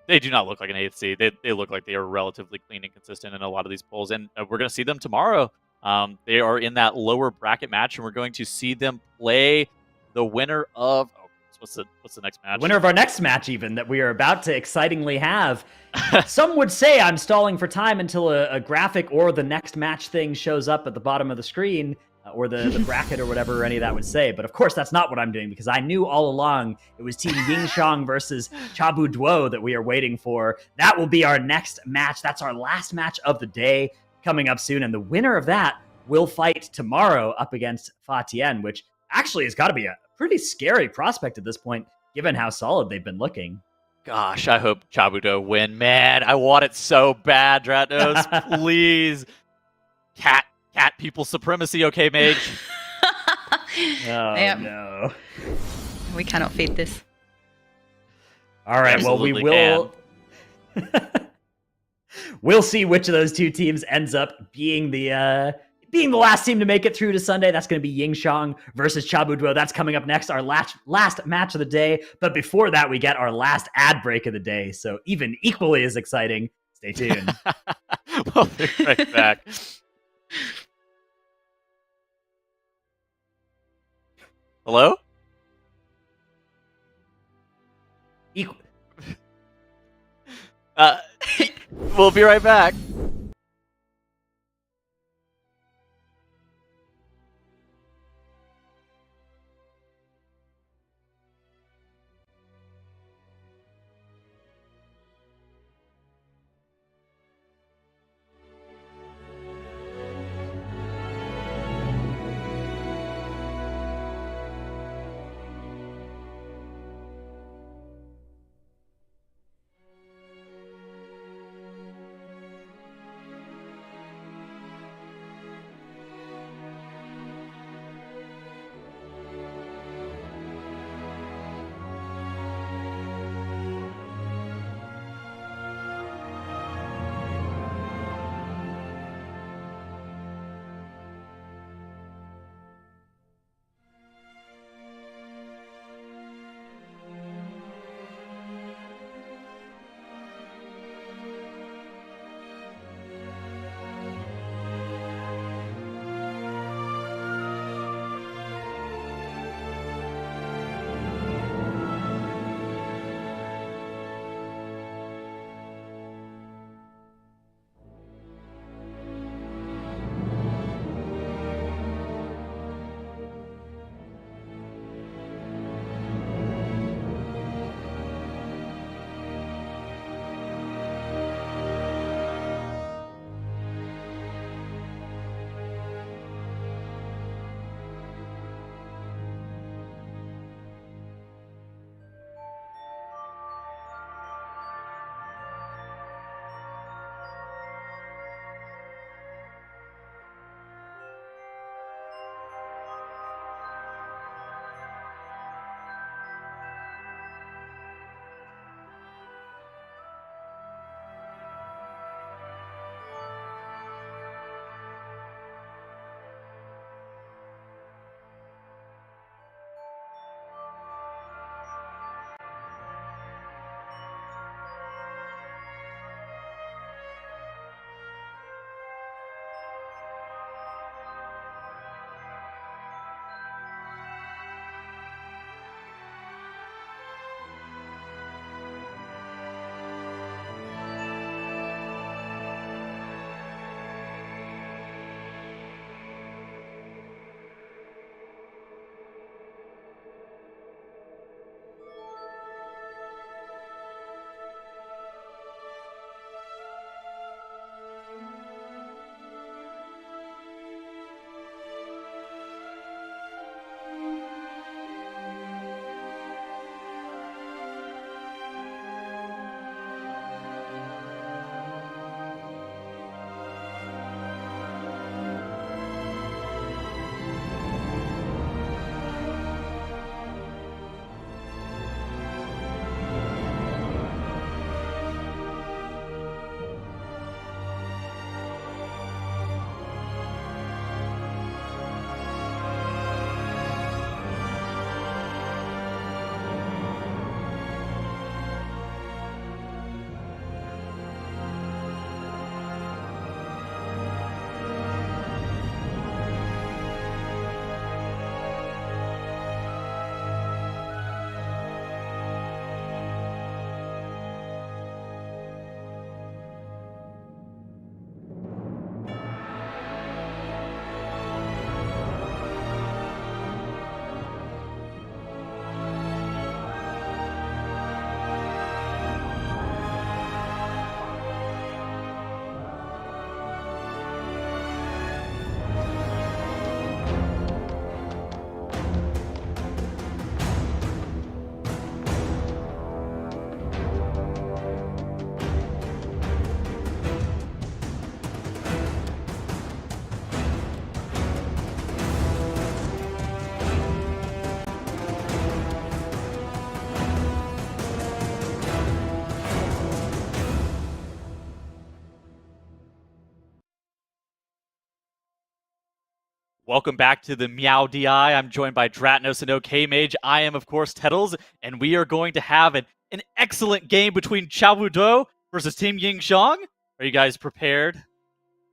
S3: They do not look like an 8th seed. They look like they are relatively clean and consistent in a lot of these polls, and we're going to see them tomorrow. They are in that lower bracket match, and we're going to see them play the winner of... what's the next match?
S1: Winner of our next match, even, that we are about to excitingly have. Some would say I'm stalling for time until a graphic or the next match thing shows up at the bottom of the screen, or the bracket or whatever any of that would say. But of course, that's not what I'm doing, because I knew all along it was Team XIONG versus Chabu Duo that we are waiting for. That will be our next match. That's our last match of the day coming up soon. And the winner of that will fight tomorrow up against TIAN, which actually has got to be a pretty scary prospect at this point, given how solid they've been looking.
S3: Gosh, I hope Chabuto win, man. I want it so bad, Dratnos. Please. Cat Cat people supremacy, okay, Mage?
S1: Oh
S2: Yep.
S1: no.
S2: We cannot feed this.
S1: All right, well, we
S3: Absolutely
S1: will. We'll see which of those two teams ends up being the last team to make it through to Sunday. That's going to be XIONG versus Chabuduo. That's coming up next, our last match of the day. But before that, we get our last ad break of the day. So even equally as exciting. Stay tuned.
S3: We'll be right back. Hello? We'll be right back. Welcome back to the Meow DI. I'm joined by Dratnos and OK Mage. I am, of course, Tettles, and we are going to have an excellent game between Chabudo versus Team XIONG. Are you guys prepared?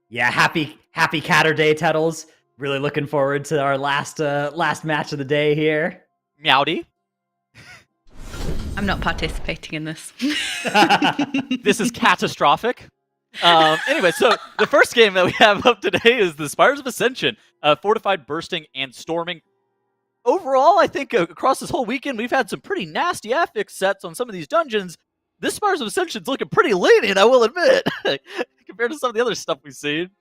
S1: Yeah, happy Catter Day, Tettles. Really looking forward to our last match of the day here.
S3: Meowdy.
S2: I'm not participating in this.
S3: This is catastrophic. Anyway, so the first game that we have up today is the Spires of Ascension, Fortified Bursting and Storming. Overall, I think across this whole weekend, we've had some pretty nasty affix sets on some of these dungeons. This Spires of Ascension's looking pretty lenient, I will admit, compared to some of the other stuff we've seen.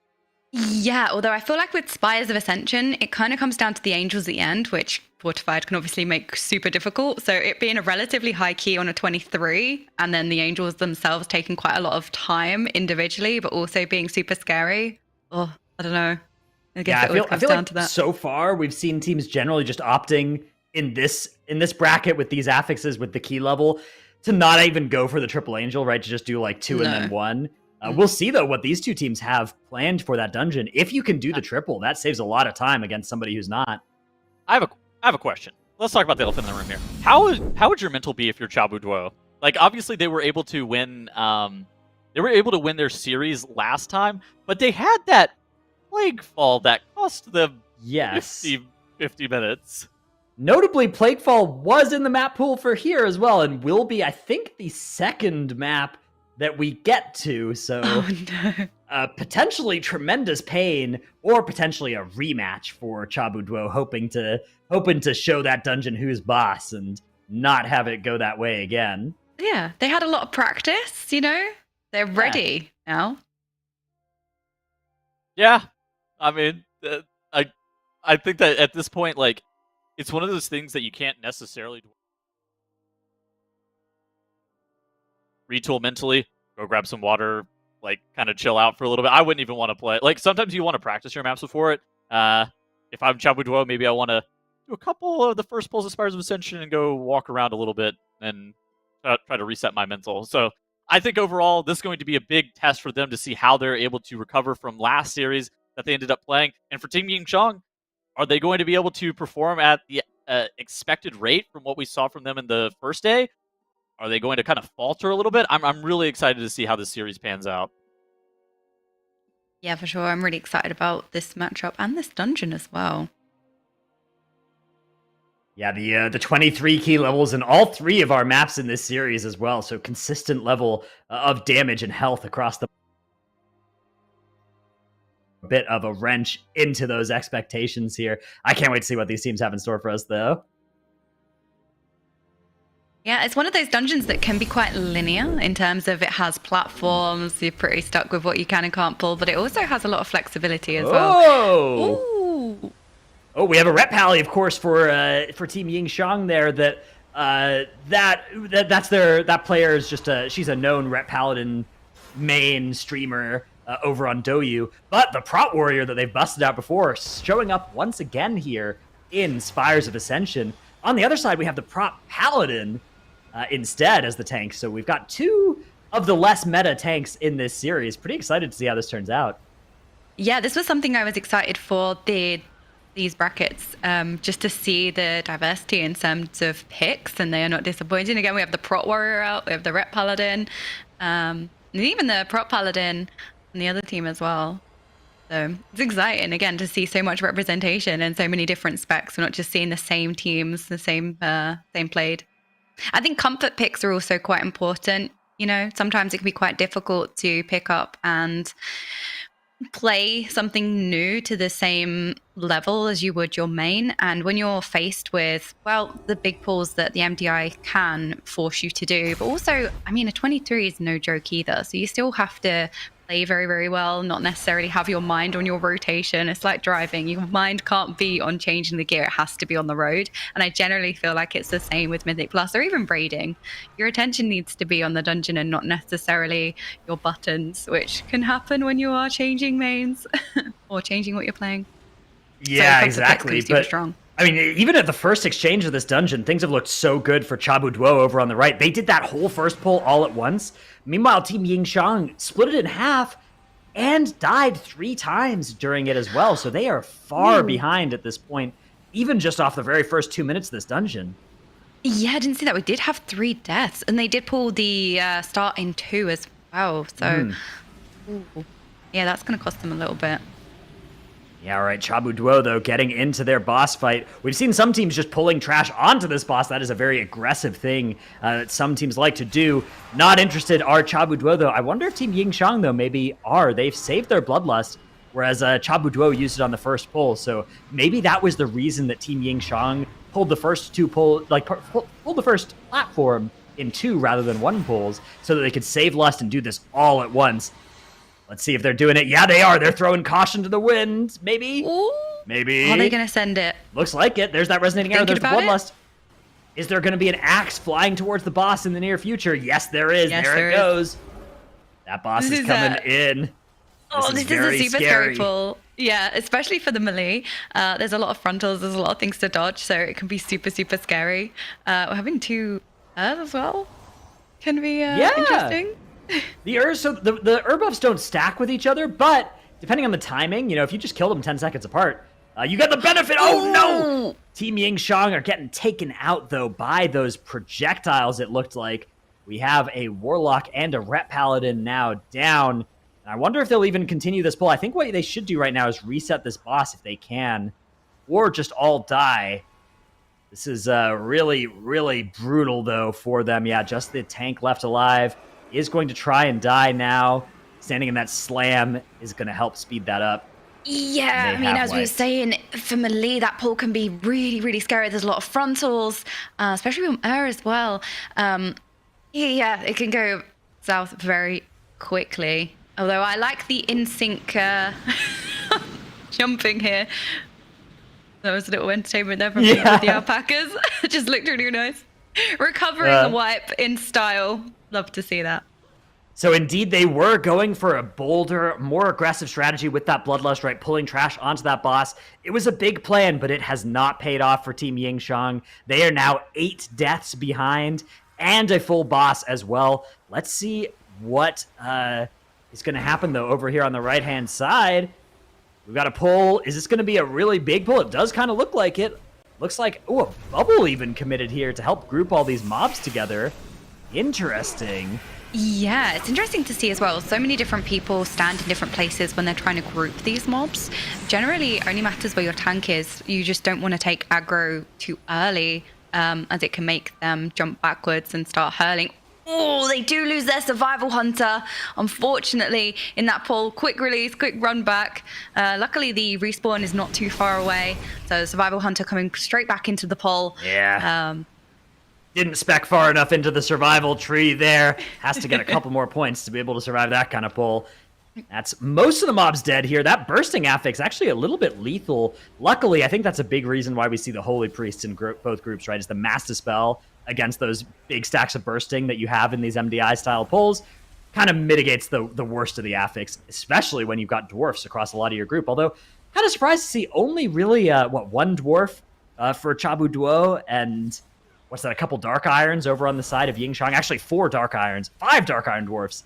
S2: Yeah, although I feel like with Spires of Ascension, it kind of comes down to the Angels at the end, which Fortified can obviously make super difficult. So it being a relatively high key on a 23, and then the Angels themselves taking quite a lot of time individually, but also being super scary. Oh, I don't know. I guess it comes down to that.
S1: So far, we've seen teams generally just opting in this bracket with these affixes with the key level to not even go for the triple angel, right? To just do like two and then one. We'll see, though, what these two teams have planned for that dungeon. If you can do the triple, that saves a lot of time against somebody who's not.
S3: I have a question. Let's talk about the elephant in the room here. How would your mental be if you're Chabuduo? Like, obviously, they were able to win. They were able to win their series last time, but they had that Plague Fall that cost them 50 minutes.
S1: Notably, Plaguefall was in the map pool for here as well, and will be, I think, the second map that we get to, so potentially tremendous pain, or potentially a rematch for Chabuduo, hoping to show that dungeon who's boss and not have it go that way again.
S2: Yeah, they had a lot of practice, They're ready now.
S3: Yeah, I mean, I think that at this point, like, it's one of those things that you can't necessarily retool mentally, go grab some water, like, kind of chill out for a little bit. I wouldn't even want to play. Like, sometimes you want to practice your maps before it. If I'm Chabuduo, maybe I want to do a couple of the first pulls of Spires of Ascension and go walk around a little bit and try to reset my mental. So I think overall, this is going to be a big test for them to see how they're able to recover from last series that they ended up playing. And for Team XIONG, are they going to be able to perform at the expected rate from what we saw from them in the first day? Are they going to kind of falter a little bit? I'm really excited to see how this series pans out.
S2: Yeah, for sure. I'm really excited about this matchup and this dungeon as well.
S1: Yeah, the 23 key levels in all three of our maps in this series as well. So consistent level of damage and health across the bit of a wrench into those expectations here. I can't wait to see what these teams have in store for us, though.
S2: Yeah, it's one of those dungeons that can be quite linear in terms of it has platforms, you're pretty stuck with what you can and can't pull, but it also has a lot of flexibility as well. Ooh.
S1: Oh, we have a rep pally, of course, for Team XIONG there. That player is just she's a known rep paladin main streamer over on Douyu, but the prot warrior that they've busted out before showing up once again here in Spires of Ascension. On the other side, we have the prot paladin instead as the tank. So we've got two of the less meta tanks in this series. Pretty excited to see how this turns out.
S2: Yeah, this was something I was excited for these brackets, just to see the diversity in terms of picks, and they are not disappointing. Again, we have the prot warrior out, we have the rep paladin, and even the prot paladin on the other team as well. So it's exciting, again, to see so much representation and so many different specs. We're not just seeing the same teams, the same played. I think comfort picks are also quite important. Sometimes it can be quite difficult to pick up and play something new to the same level as you would your main. And when you're faced with, the big pulls that the MDI can force you to do, but also, a 23 is no joke either. So you still have to play very, very well, not necessarily have your mind on your rotation. It's like driving. Your mind can't be on changing the gear. It has to be on the road. And I generally feel like it's the same with Mythic Plus or even raiding. Your attention needs to be on the dungeon and not necessarily your buttons, which can happen when you are changing mains or changing what you're playing.
S1: Yeah,
S2: so
S1: exactly.
S2: Super strong.
S1: Even at the first exchange of this dungeon, things have looked so good for Chabuduo over on the right. They did that whole first pull all at once. Meanwhile, Team XIONG split it in half, and died 3 times during it as well. So they are far behind at this point, even just off the very first 2 minutes of this dungeon.
S2: Yeah, I didn't see that. We did have 3 deaths, and they did pull the start in 2 as well. So, yeah, that's going to cost them a little bit.
S1: Yeah, all right. Chabu Duo, though, getting into their boss fight. We've seen some teams just pulling trash onto this boss. That is a very aggressive thing that some teams like to do. Not interested are Chabu Duo, though. I wonder if Team Yingxiong, though, maybe are. They've saved their Bloodlust, whereas Chabu Duo used it on the first pull. So maybe that was the reason that Team Yingxiong pulled the first pulled the first platform in 2 rather than 1 pulls, so that they could save Lust and do this all at once. Let's see if they're doing it. Yeah, they are. They're throwing caution to the wind. Maybe.
S2: Ooh.
S1: Maybe.
S2: Are they going to send it?
S1: Looks like it. There's that resonating arrow. There's the Bloodlust. Is there going to be an axe flying towards the boss in the near future? Yes, there is.
S2: Yes,
S1: there it goes. That boss is coming in.
S2: This is a super scary pull. Yeah, especially for the melee. There's a lot of frontals. There's a lot of things to dodge, so it can be super, super scary. We're having 2 as well. Can be interesting.
S1: The Ur buffs don't stack with each other, but depending on the timing, you know, if you just kill them 10 seconds apart, you get the benefit. Oh no! Team Yingxiong are getting taken out though by those projectiles. It looked like we have a Warlock and a Ret Paladin now down. And I wonder if they'll even continue this pull. I think what they should do right now is reset this boss if they can, or just all die. This is really, really brutal though for them. Yeah, just the tank left alive is going to try and die now. Standing in that slam is going to help speed that up.
S2: Yeah, I mean, as we were saying, for melee, that pull can be really, really scary. There's a lot of frontals, especially from as well. Yeah, it can go south very quickly. Although I like the in-sync jumping here. That was a little entertainment there from the alpacas. It just looked really nice. Recovering the wipe in style. Love to see that.
S1: So indeed, they were going for a bolder, more aggressive strategy with that Bloodlust, right? Pulling trash onto that boss. It was a big plan, but it has not paid off for Team Yingxiong. They are now 8 deaths behind and a full boss as well. Let's see what is going to happen, though, over here on the right-hand side. We've got a pull. Is this going to be a really big pull? It does kind of look like it. Looks like, a bubble even committed here to help group all these mobs together. Interesting.
S2: Yeah, it's interesting to see as well. So many different people stand in different places when they're trying to group these mobs. Generally, it only matters where your tank is. You just don't want to take aggro too early, as it can make them jump backwards and start hurling. Oh, they do lose their Survival Hunter, unfortunately, in that pull. Quick release, quick run back. Luckily, the respawn is not too far away. So Survival Hunter coming straight back into the pull.
S1: Yeah. Didn't spec far enough into the survival tree there. Has to get a couple more points to be able to survive that kind of pull. That's most of the mobs dead here. That bursting affix actually a little bit lethal. Luckily, I think that's a big reason why we see the Holy Priests in both groups, right? Is the Mass Dispel against those big stacks of bursting that you have in these MDI-style pulls. Kind of mitigates the worst of the affix, especially when you've got dwarfs across a lot of your group. Although, kind of surprised to see only really, one dwarf for Chabu Duo and... what's that, a couple Dark Irons over on the side of Yingxiong? Actually, 4 Dark Irons, 5 Dark Iron Dwarfs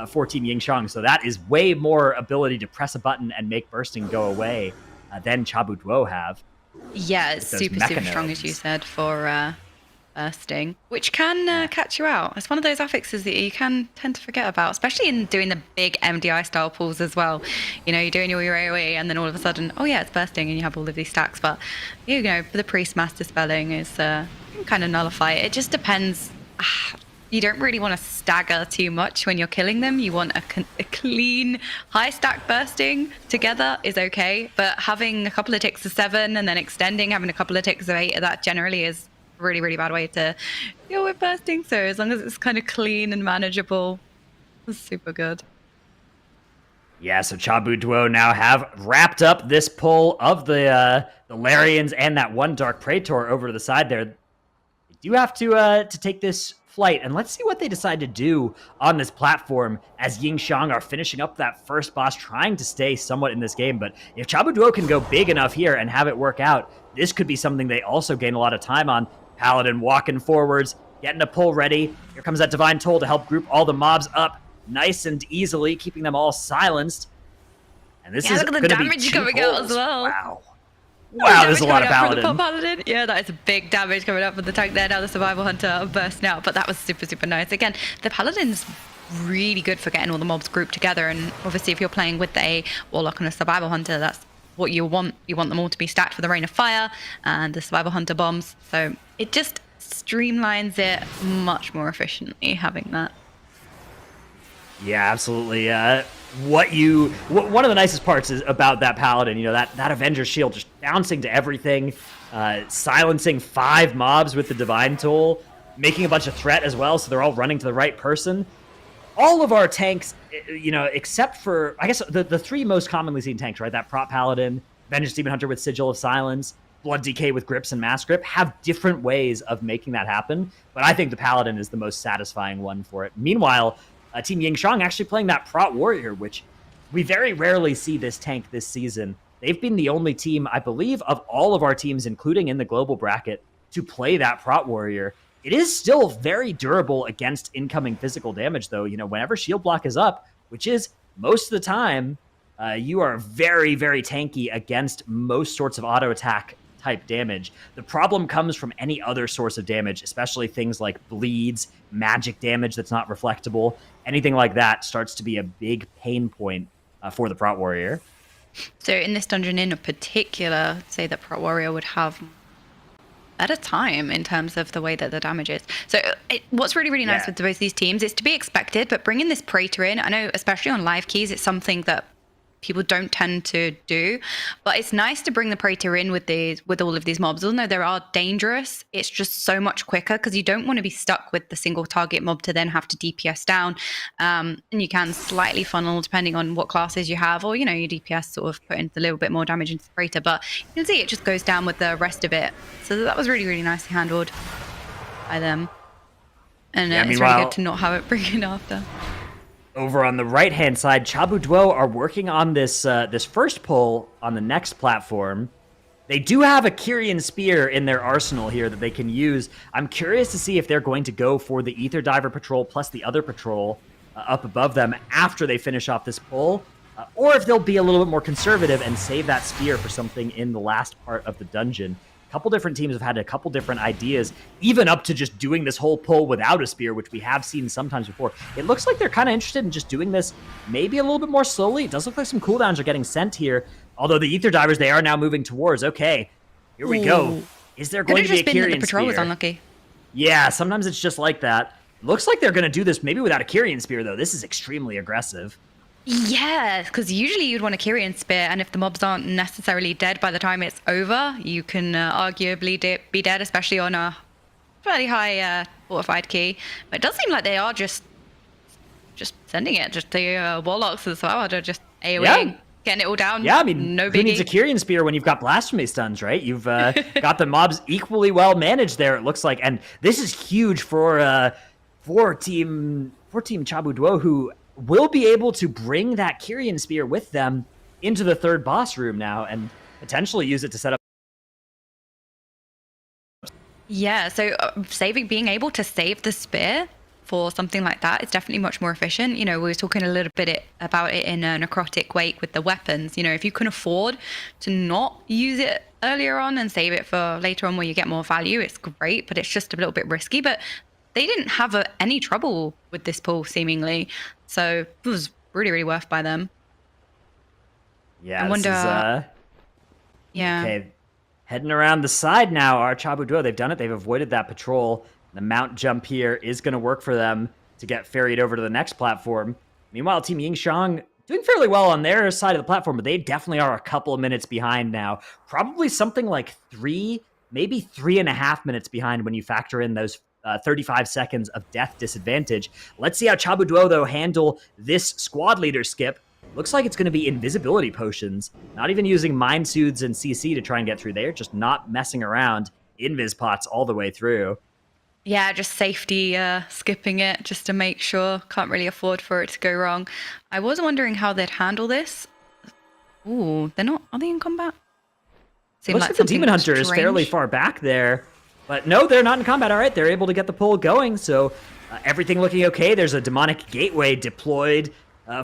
S1: for Team Yingxiong. So that is way more ability to press a button and make bursting go away than Chabu Duo have.
S2: Yeah, it's super strong, as you said, for bursting, which can catch you out. It's one of those affixes that you can tend to forget about, especially in doing the big MDI style pulls as well. You know, you're doing your AoE and then all of a sudden, oh yeah, it's bursting and you have all of these stacks. But, you know, for the Priest Mass Dispelling is... kind of nullify it. It just depends. You don't really want to stagger too much when you're killing them. You want a clean high stack bursting together is okay, but having a couple of ticks of 7 and then extending, having a couple of ticks of 8, that generally is a really, really bad way to deal with bursting. So as long as it's kind of clean and manageable, it's super good.
S1: Yeah, so Chabu Duo now have wrapped up this pull of the Larians and that one Dark Praetor over to the side there. Do have to take this flight, and let's see what they decide to do on this platform as Yingxiong are finishing up that first boss, trying to stay somewhat in this game. But if Chabu Duo can go big enough here and have it work out, this could be something they also gain a lot of time on. Paladin walking forwards, getting a pull ready. Here comes that Divine Toll to help group all the mobs up nice and easily, keeping them all silenced. And this
S2: Yeah,
S1: is
S2: look at the
S1: going to be
S2: damage
S1: 2
S2: coming out
S1: pulls.
S2: as well.
S1: Wow.
S2: Oh,
S1: Wow, there's a lot
S2: damage
S1: of
S2: coming out from the
S1: Paladin.
S2: Pop Paladin. Yeah, that is a big damage coming up from the tank there. Now the Survival Hunter bursting out, but that was super, super nice. Again, the Paladin's really good for getting all the mobs grouped together, and obviously if you're playing with a Warlock and a Survival Hunter, that's what you want. You want them all to be stacked for the Rain of Fire and the Survival Hunter bombs. So it just streamlines it much more efficiently having that.
S1: Yeah, absolutely. One of the nicest parts is about that Paladin, you know, that Avenger Shield just bouncing to everything, silencing 5 mobs with the Divine Tool, making a bunch of threat as well, so they're all running to the right person. All of our tanks, you know, except for, I guess, the 3 most commonly seen tanks, right? That Prop Paladin, Vengeance Demon Hunter with Sigil of Silence, Blood DK with Grips and Mass Grip, have different ways of making that happen, but I think the Paladin is the most satisfying one for it. Meanwhile, Team XIONG actually playing that Prot Warrior, which we very rarely see this tank this season. They've been the only team, I believe, of all of our teams, including in the global bracket, to play that Prot Warrior. It is still very durable against incoming physical damage, though. You know, whenever shield block is up, which is most of the time, you are very, very tanky against most sorts of auto attack type damage. The problem comes from any other source of damage, especially things like bleeds, magic damage that's not reflectable. Anything like that starts to be a big pain point for the Prot Warrior.
S2: So in this dungeon in particular, say that Prot Warrior would have better time in terms of the way that the damage is. So what's really, really nice with both these teams is to be expected, but bringing this Praetor in, I know especially on live keys, it's something that people don't tend to do, but it's nice to bring the Praetor in with all of these mobs. Although they are dangerous, it's just so much quicker because you don't want to be stuck with the single target mob to then have to DPS down. And you can slightly funnel depending on what classes you have, or, you know, your DPS sort of put in a little bit more damage into the Praetor, but you can see it just goes down with the rest of it. So that was really, really nicely handled by them. And it's really good to not have it bring in after.
S1: Over on the right-hand side, Chabu Duo are working on this first pull on the next platform. They do have a Kyrian Spear in their arsenal here that they can use. I'm curious to see if they're going to go for the Ether Diver patrol plus the other patrol up above them after they finish off this pull, or if they'll be a little bit more conservative and save that Spear for something in the last part of the dungeon. A couple different teams have had a couple different ideas, even up to just doing this whole pull without a spear, which we have seen sometimes before. It looks like they're kind of interested in just doing this maybe a little bit more slowly. It does look like some cooldowns are getting sent here, although the Ether Divers, they are now moving towards. Okay, here we go. Is there going to be a Kyrian
S2: the patrol
S1: Spear?
S2: Was unlucky.
S1: Yeah, sometimes it's just like that. Looks like they're going to do this maybe without a Kyrian Spear, though. This is extremely aggressive.
S2: Yeah, because usually you'd want a Kyrian Spear, and if the mobs aren't necessarily dead by the time it's over, you can arguably be dead, especially on a fairly high fortified key. But it does seem like they are just sending it, just the Warlocks as well. They're just AoEing, getting it all down.
S1: Yeah, I mean,
S2: no biggie.
S1: Who needs a Kyrian Spear when you've got Blasphemy stuns, right? You've got the mobs equally well managed there, it looks like. And this is huge for Team Chabu Duo, who will be able to bring that Kyrian Spear with them into the third boss room now and potentially use it to set up. Yeah,
S2: so being able to save the spear for something like that is definitely much more efficient. You know, we were talking a little bit about it in a Necrotic Wake with the weapons. You know, if you can afford to not use it earlier on and save it for later on where you get more value, it's great, but it's just a little bit risky. But they didn't have any trouble with this pull, seemingly. So it was really, really worth by them.
S1: Yeah,
S2: I wonder. Yeah.
S1: Okay, heading around the side now, our Chabu Duo, they've done it. They've avoided that patrol. The mount jump here is going to work for them to get ferried over to the next platform. Meanwhile, Team XIONG doing fairly well on their side of the platform, but they definitely are a couple of minutes behind now. Probably something like 3, maybe 3.5 minutes behind when you factor in those 35 seconds of death disadvantage. Let's see how Chabu Duo, though, handle this squad leader skip. Looks like it's going to be invisibility potions. Not even using Mind Soothes and CC to try and get through there. Just not messing around. Invis pots all the way through.
S2: Yeah, just safety skipping it just to make sure. Can't really afford for it to go wrong. I was wondering how they'd handle this. Ooh, they're not. Are they in combat?
S1: Looks like the Demon Hunter is fairly far back there. But no, they're not in combat. All right, they're able to get the pull going. So everything looking okay. There's a Demonic Gateway deployed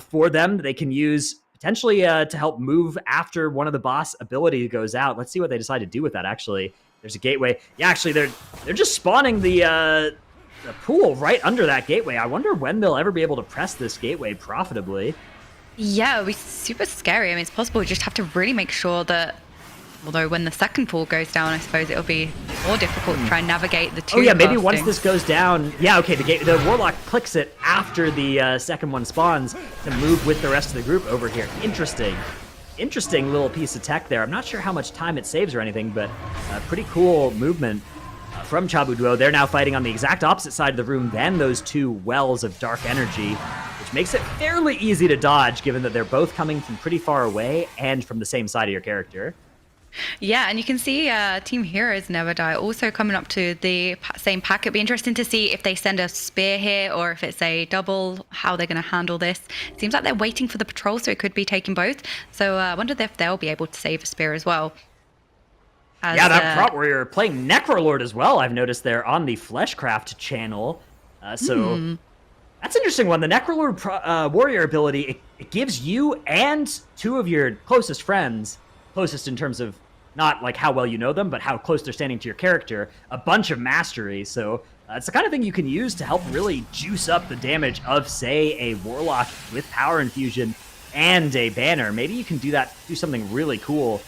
S1: for them that they can use potentially to help move after one of the boss ability goes out. Let's see what they decide to do with that, actually. There's a gateway. Yeah, actually, they're just spawning the pool right under that gateway. I wonder when they'll ever be able to press this gateway profitably.
S2: Yeah, it'll be super scary. I mean, it's possible. You just have to really make sure that, although when the second pool goes down, I suppose it'll be more difficult to try and navigate the two.
S1: Oh yeah, maybe once this goes down, yeah, okay, the Warlock clicks it after the second one spawns to move with the rest of the group over here. Interesting little piece of tech there. I'm not sure how much time it saves or anything, but pretty cool movement from Chabuduo. They're now fighting on the exact opposite side of the room than those two wells of dark energy, which makes it fairly easy to dodge, given that they're both coming from pretty far away and from the same side of your character.
S2: Yeah, and you can see Team Heroes Never Die also coming up to the same pack. It'd be interesting to see if they send a spear here or if it's a double, how they're going to handle this. It seems like they're waiting for the patrol, so it could be taking both. So I wonder if they'll be able to save a spear as well.
S1: Yeah, that Prot Warrior playing Necrolord as well, I've noticed there on the Fleshcraft channel. That's an interesting one. The Necrolord Warrior ability, it gives you and two of your closest friends, closest in terms of not like how well you know them, but how close they're standing to your character, a bunch of mastery. So it's the kind of thing you can use to help really juice up the damage of, say, a Warlock with Power Infusion and a Banner. Maybe you can do something really cool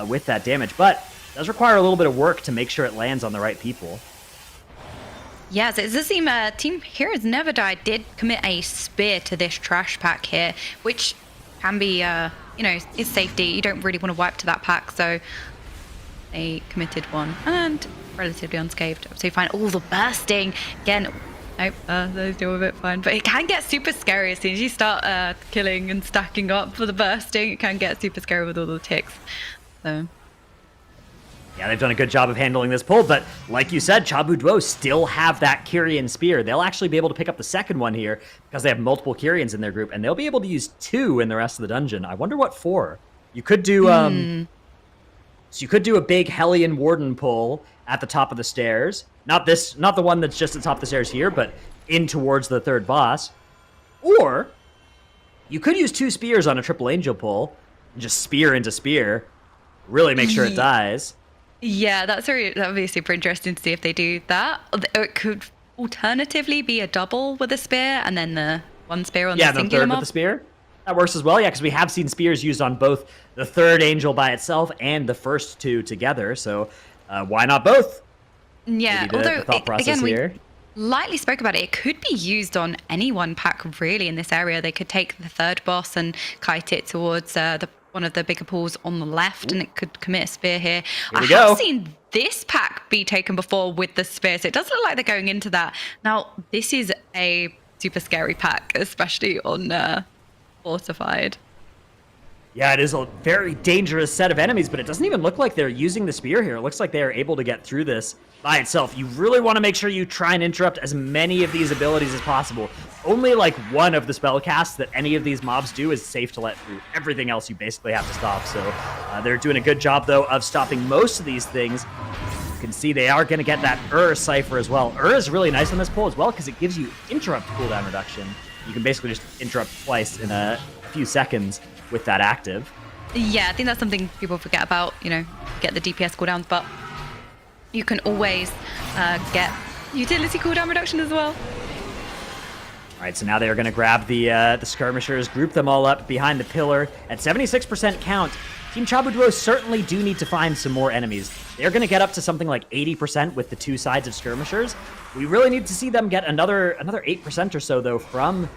S1: with that damage, but it does require a little bit of work to make sure it lands on the right people.
S2: Yeah, so it does seem Team Heroes Never Die did commit a spear to this trash pack here, which can be, is safety. You don't really want to wipe to that pack, so they committed one and relatively unscathed. So you find all the bursting again. Nope, they deal with it fine, but it can get super scary as soon as you start killing and stacking up for the bursting. It can get super scary with all the ticks. So.
S1: Yeah, they've done a good job of handling this pull, but like you said, Chabuduo still have that Kyrian Spear. They'll actually be able to pick up the second one here because they have multiple Kyrians in their group, and they'll be able to use 2 in the rest of the dungeon. I wonder what for. You could do so you could do a big Hellion Warden pull at the top of the stairs. Not the one that's just at the top of the stairs here, but in towards the third boss. Or you could use 2 spears on a triple angel pull and just spear into spear. Really make sure it dies.
S2: Yeah, that would be super interesting to see if they do that. Or it could alternatively be a double with a spear and then the one spear on the singular
S1: third
S2: mob.
S1: with the spear. That works as well, yeah, because we have seen spears used on both the third angel by itself and the first 2 together, so why not both?
S2: Yeah, although, again, we lightly spoke about it. It could be used on any one pack, really, in this area. They could take the third boss and kite it towards one of the bigger pools on the left, and it could commit a spear here. I have seen this pack be taken before with the spear, so it does look like they're going into that. Now, this is a super scary pack, especially on Fortified.
S1: Yeah, it is a very dangerous set of enemies, but it doesn't even look like they're using the spear here. It looks like they are able to get through this by itself. You really want to make sure you try and interrupt as many of these abilities as possible. Only like one of the spell casts that any of these mobs do is safe to let through. Everything else you basically have to stop. So they're doing a good job, though, of stopping most of these things. You can see they are going to get that Cipher as well. is really nice on this pull as well because it gives you interrupt cooldown reduction. You can basically just interrupt twice in a few seconds with that active.
S2: Yeah, I think that's something people forget about, get the DPS cooldowns, but you can always get utility cooldown reduction as well.
S1: All right, so now they are going to grab the skirmishers, group them all up behind the pillar. At 76% count, Team Chabuduo certainly do need to find some more enemies. They're going to get up to something like 80% with the 2 sides of skirmishers. We really need to see them get another 8% or so, though, from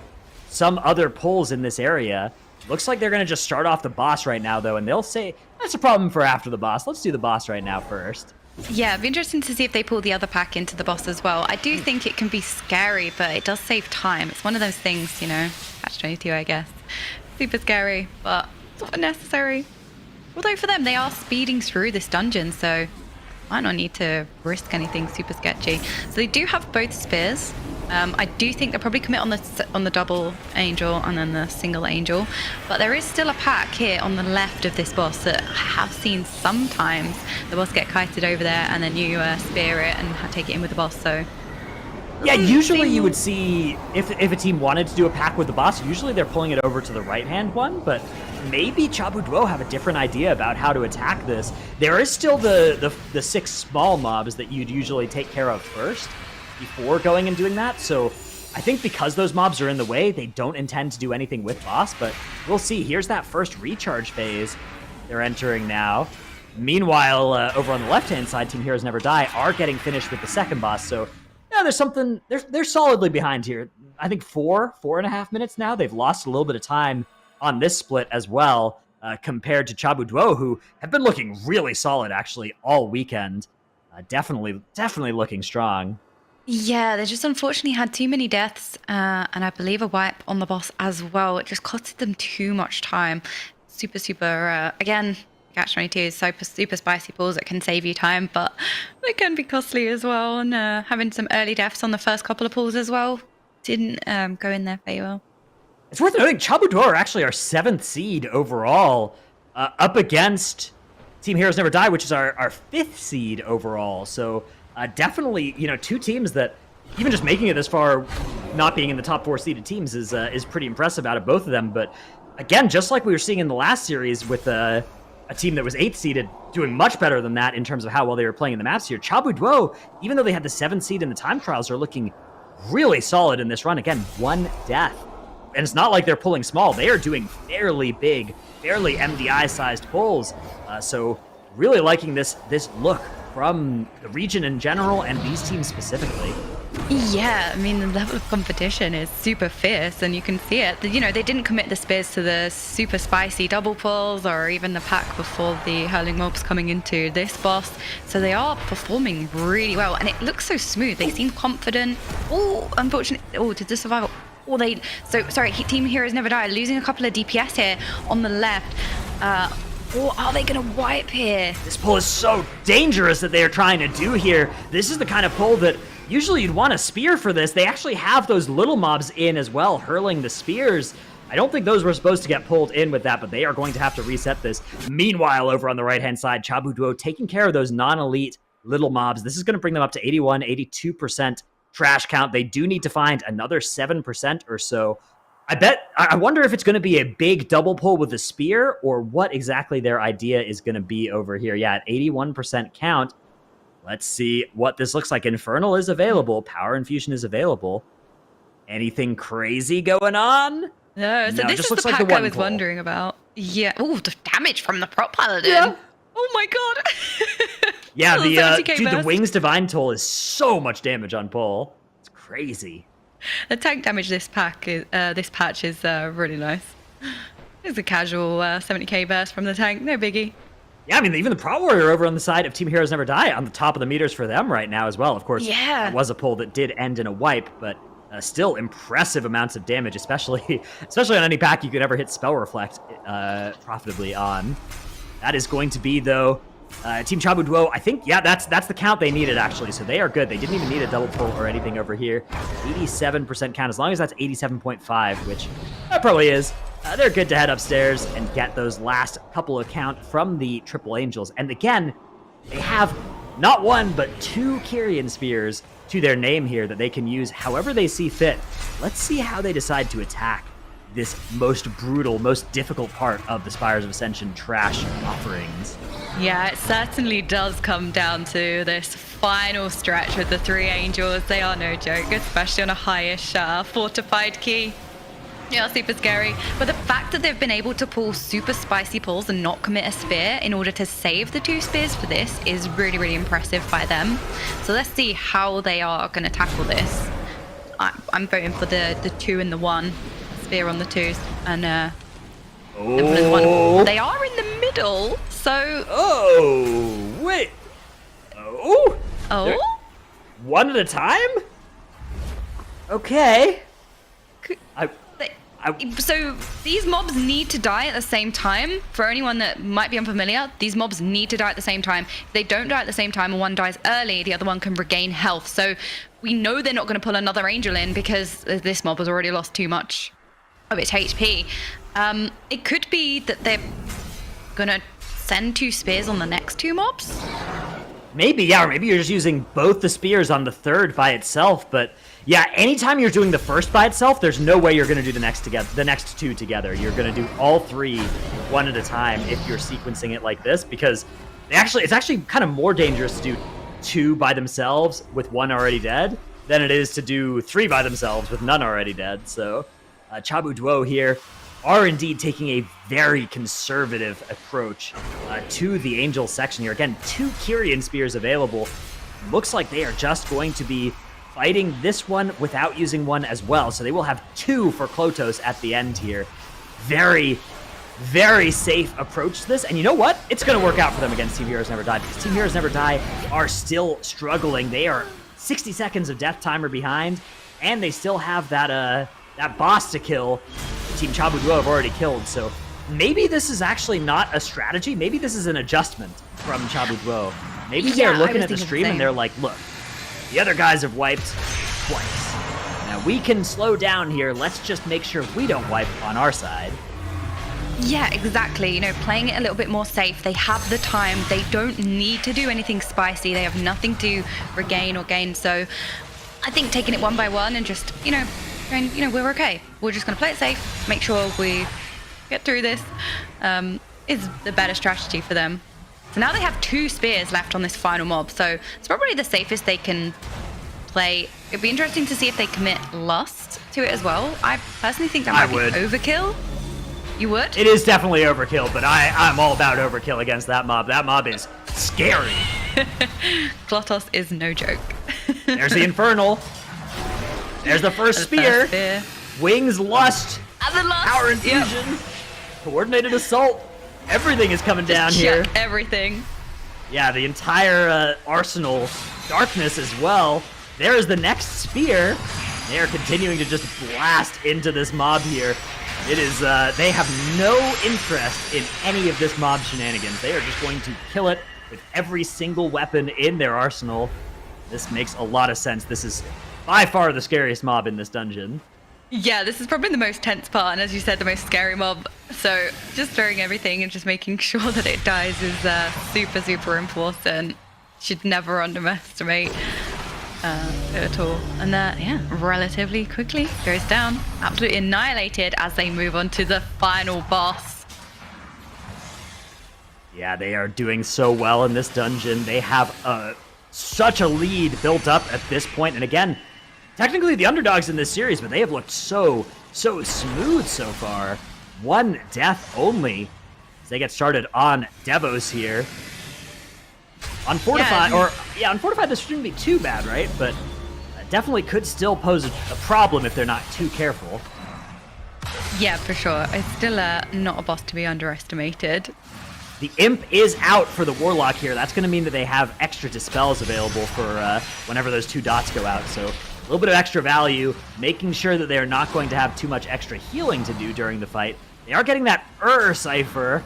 S1: some other pulls in this area. Looks like they're going to just start off the boss right now, though, and they'll say, that's a problem for after the boss. Let's do the boss right now first.
S2: Yeah, it'd be interesting to see if they pull the other pack into the boss as well. I do think it can be scary, but it does save time. It's one of those things, catch-22, I guess. Super scary, but sort of necessary. Although for them, they are speeding through this dungeon, so might not need to risk anything super sketchy. So they do have both spears. I do think they'll probably commit on the double angel and then the single angel, but there is still a pack here on the left of this boss that I have seen sometimes the boss get kited over there and then you spear it and take it in with the boss. So
S1: Yeah, usually you would see, if a team wanted to do a pack with the boss, usually they're pulling it over to the right-hand one, but maybe Chabu Duo have a different idea about how to attack this. There is still the 6 small mobs that you'd usually take care of first before going and doing that, so I think because those mobs are in the way, they don't intend to do anything with boss, but we'll see. Here's that first recharge phase they're entering now. Meanwhile, over on the left-hand side, Team Heroes Never Die are getting finished with the second boss, so yeah, there's something, they're solidly behind here. I think 4.5 minutes now. They've lost a little bit of time on this split as well, compared to Chabu Duo, who have been looking really solid, actually, all weekend. Definitely looking strong.
S2: Yeah, they just unfortunately had too many deaths, and I believe a wipe on the boss as well. It just costed them too much time. Super, again, Catch-22 is super spicy pulls that can save you time, but they can be costly as well. And having some early deaths on the first couple of pulls as well didn't go in their favor.
S1: It's worth noting, Chabu Duo are actually our 7th seed overall, up against Team Heroes Never Die, which is our 5th seed overall. So definitely, you know, 2 teams that, even just making it this far, not being in the top 4 seeded teams is pretty impressive out of both of them. But again, just like we were seeing in the last series with a team that was 8th seeded doing much better than that in terms of how well they were playing in the maps here, Chabu Duo, even though they had the 7th seed in the time trials, are looking really solid in this run. Again, 1 death. And it's not like they're pulling small. They are doing fairly big, fairly MDI-sized pulls. So really liking this look from the region in general and these teams specifically.
S2: Yeah, I mean, the level of competition is super fierce, and you can see it. You know, they didn't commit the spears to the super spicy double pulls or even the pack before the hurling mobs coming into this boss. So they are performing really well, and it looks so smooth. They seem confident. Oh, unfortunately. Oh, did the survival? Oh, sorry, Team Heroes Never Die, losing a couple of DPS here on the left. Or are they going to wipe here?
S1: This pull is so dangerous that they are trying to do here. This is the kind of pull that usually you'd want a spear for this. They actually have those little mobs in as well, hurling the spears. I don't think those were supposed to get pulled in with that, but they are going to have to reset this. Meanwhile, over on the right-hand side, Chabu Duo taking care of those non-elite little mobs. This is going to bring them up to 81, 82% trash count. They do need to find another 7% or so. I wonder if it's going to be a big double pull with the spear, or what exactly their idea is going to be over here. Yeah, at 81% count. Let's see what this looks like. Infernal is available. Power Infusion is available. Anything crazy going on?
S2: No, so this is the pack I was wondering about. Yeah. Oh, the damage from the prop paladin.
S1: Yeah.
S2: Oh my god.
S1: Yeah, the Wings Divine Toll is so much damage on pull. It's crazy.
S2: The tank damage this patch is really nice. It's a casual 70k burst from the tank, no biggie.
S1: Yeah, I mean, even the Prot Warrior over on the side of Team Heroes Never Die on the top of the meters for them right now as well. Of course,
S2: yeah,
S1: it was a pull that did end in a wipe, but still impressive amounts of damage, especially on any pack you could ever hit Spell Reflect profitably on. That is going to be, though, Team Chabu Duo. I think, yeah, that's the count they needed, actually. So they are good. They didn't even need a double pull or anything over here. 87% count, as long as that's 87.5, which that probably is. They're good to head upstairs and get those last couple of count from the Triple Angels. And again, they have not 1, but 2 Kyrian Spears to their name here that they can use however they see fit. Let's see how they decide to attack this most brutal, most difficult part of the Spires of Ascension trash offerings.
S2: Yeah, it certainly does come down to this final stretch with the 3 Angels. They are no joke, especially on a highish fortified key. Yeah, super scary. But the fact that they've been able to pull super spicy pulls and not commit a spear in order to save the 2 spears for this is really, really impressive by them. So let's see how they are going to tackle this. I'm voting for the 2 and the 1. Spear on the 2s and the 1. They are in the middle, so...
S1: Oh, wait. Oh?
S2: Oh?
S1: One at a time? Okay.
S2: So these mobs need to die at the same time. For anyone that might be unfamiliar, these mobs need to die at the same time. If they don't die at the same time and one dies early, the other one can regain health. So we know they're not going to pull another angel in because this mob has already lost too much of its HP. It could be that they're going to send 2 spears on the next 2 mobs.
S1: Maybe, yeah, or maybe you're just using both the spears on the third by itself, but yeah, anytime you're doing the first by itself, there's no way you're going to do the next two together. You're going to do all three one at a time if you're sequencing it like this, because it's actually kind of more dangerous to do two by themselves with one already dead than it is to do three by themselves with none already dead. So Chabu Duo here are indeed taking a very conservative approach to the Angel section here. Again, 2 Kyrian Spears available. Looks like they are just going to be fighting this one without using one as well. So they will have 2 for Klotos at the end here. Very, very safe approach to this. And you know what? It's going to work out for them against Team Heroes Never Die, because Team Heroes Never Die are still struggling. They are 60 seconds of death timer behind, and they still have that boss to kill. Team Chabu Duo have already killed, so maybe this is actually not a strategy. Maybe this is an adjustment from Chabu Duo. Maybe they're looking at the stream and they're like, look, the other guys have wiped twice. Now we can slow down here. Let's just make sure we don't wipe on our side.
S2: Yeah, exactly. You know, playing it a little bit more safe. They have the time. They don't need to do anything spicy. They have nothing to regain or gain. So I think taking it one by one and just, going, we're okay. We're just going to play it safe, make sure we get through this, is the better strategy for them. So now they have 2 spears left on this final mob, so it's probably the safest they can play. It'd be interesting to see if they commit Lust to it as well. I personally think that might be overkill. You would?
S1: It is definitely overkill, but I'm all about overkill against that mob. That mob is scary.
S2: Klotos is no joke.
S1: There's the Infernal. There's the first spear. Wings, Lust, Power Infusion, Coordinated Assault. Everything is coming down here.
S2: Everything.
S1: Yeah, the entire arsenal. Darkness as well. There is the next spear. They are continuing to just blast into this mob here. It is, they have no interest in any of this mob shenanigans. They are just going to kill it with every single weapon in their arsenal. This makes a lot of sense. This is by far the scariest mob in this dungeon.
S2: Yeah, this is probably the most tense part, and as you said, the most scary mob. So just throwing everything and just making sure that it dies is super, super important. Should never underestimate it at all. And relatively quickly goes down. Absolutely annihilated as they move on to the final boss.
S1: Yeah, they are doing so well in this dungeon. They have such a lead built up at this point. And again, technically the underdogs in this series, but they have looked so smooth so far. 1 death only as they get started on Devos here. On Fortified, on Fortified this shouldn't be too bad, right? But definitely could still pose a problem if they're not too careful.
S2: Yeah, for sure. It's still not a boss to be underestimated.
S1: The Imp is out for the Warlock here. That's going to mean that they have extra Dispels available for whenever those 2 dots go out. So a little bit of extra value, making sure that they are not going to have too much extra healing to do during the fight. They are getting that Cypher.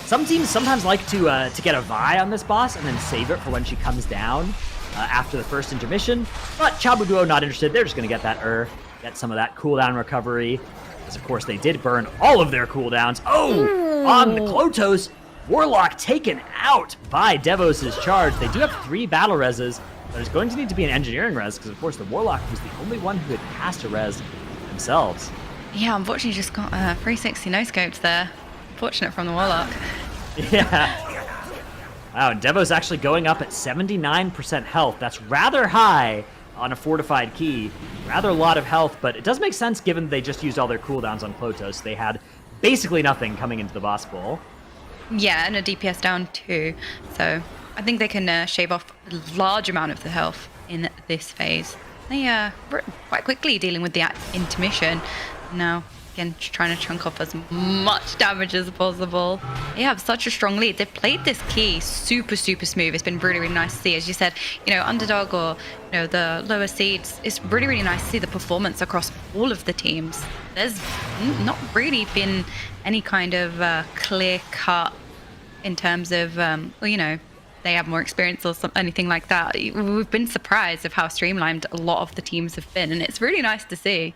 S1: Some teams sometimes like to get a Vi on this boss and then save it for when she comes down after the first intermission. But Chabu Duo not interested. They're just going to get that get some of that cooldown recovery. Because, of course, they did burn all of their cooldowns. On the Klotos, Warlock taken out by Devos' charge. They do have 3 battle reses. There's going to need to be an engineering res, because, of course, the Warlock was the only one who had passed a res themselves.
S2: Yeah, unfortunately just got 360 no-scopes there. Fortunate from the Warlock.
S1: Yeah. Wow, and Devos actually going up at 79% health. That's rather high on a fortified key. Rather a lot of health, but it does make sense given they just used all their cooldowns on Klotos. They had basically nothing coming into the boss bowl.
S2: Yeah, and a DPS down too. So I think they can shave off a large amount of the health in this phase. They were quite quickly dealing with the intermission. Now, again, trying to chunk off as much damage as possible. They have such a strong lead. They've played this key super, super smooth. It's been really, really nice to see. As you said, underdog or, the lower seeds, it's really, really nice to see the performance across all of the teams. There's not really been any kind of clear cut in terms of, they have more experience or anything like that. We've been surprised of how streamlined a lot of the teams have been, and it's really nice to see.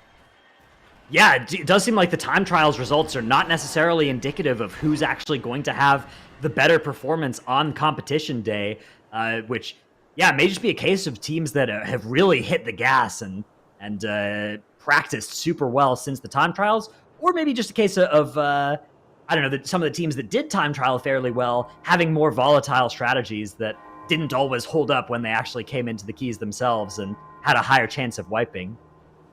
S1: Yeah, it does seem like the time trials results are not necessarily indicative of who's actually going to have the better performance on competition day. which, yeah, may just be a case of teams that have really hit the gas and practiced super well since the time trials, or maybe just a case of I don't know, that some of the teams that did time trial fairly well having more volatile strategies that didn't always hold up when they actually came into the keys themselves and had a higher chance of wiping.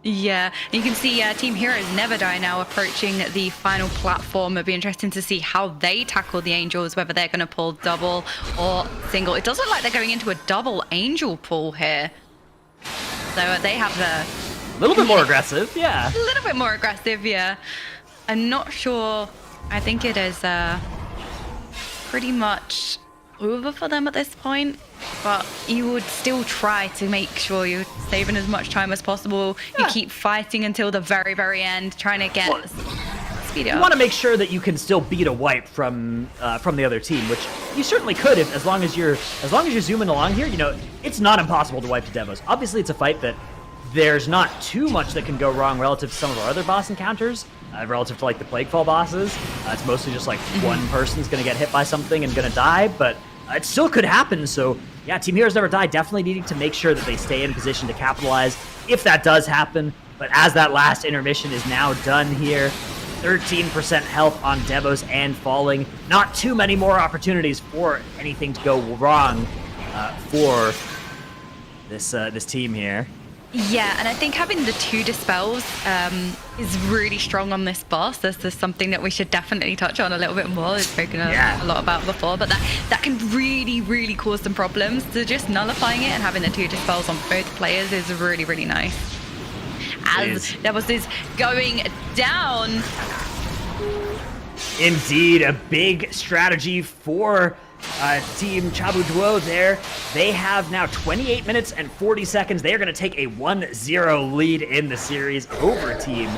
S2: Yeah, you can see Team Heroes Never Die now approaching the final platform. It'll be interesting to see how they tackle the Angels, whether they're going to pull double or single. It does look like they're going into a double Angel pull here. So they have
S1: a little bit more aggressive, yeah.
S2: A little bit more aggressive, yeah. I'm not sure. I think it is pretty much over for them at this point, but you would still try to make sure you're saving as much time as possible. Yeah. You keep fighting until the very, very end, trying to get speed up.
S1: You want to make sure that you can still beat a wipe from the other team, which you certainly could as long as you're zooming along here. You know, it's not impossible to wipe the Devos. Obviously, it's a fight that there's not too much that can go wrong relative to some of our other boss encounters. Relative to like the Plaguefall bosses, it's mostly just like one person's gonna get hit by something and gonna die, but it still could happen. So yeah, Team Heroes Never Die definitely needing to make sure that they stay in position to capitalize if that does happen. But as that last intermission is now done here, 13% health on Devos and falling. Not too many more opportunities for anything to go wrong for this team here.
S2: Yeah, and I think having the 2 dispels is really strong on this boss. This is something that we should definitely touch on a little bit more. We've spoken a lot about before, but that can really, really cause some problems. So just nullifying it and having the 2 dispels on both players is really, really nice. As Devos is going down.
S1: Indeed, a big strategy for Team Chabuduo there. They have now 28 minutes and 40 seconds. They are going to take a 1-0 lead in the series over Team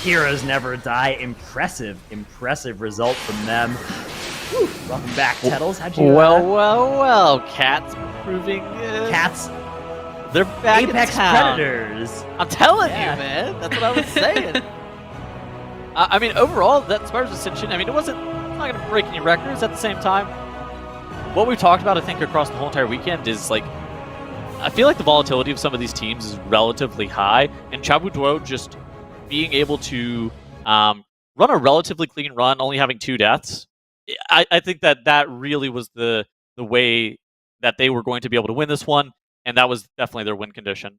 S1: Heroes Never Die. Impressive result from them. Whew. Welcome back, Tettles. How'd you...
S3: Well, Cats proving...
S1: Cats.
S3: They're back
S1: Apex
S3: in town.
S1: Predators.
S3: I'm telling you, man. That's what I was saying. I mean, overall, that Spires Ascension, I mean, it's not going to break any records. At the same time, what we've talked about, I think, across the whole entire weekend is, like, I feel like the volatility of some of these teams is relatively high, and Chabuduo just being able to run a relatively clean run, only having 2 deaths, I think that really was the way that they were going to be able to win this one, and that was definitely their win condition.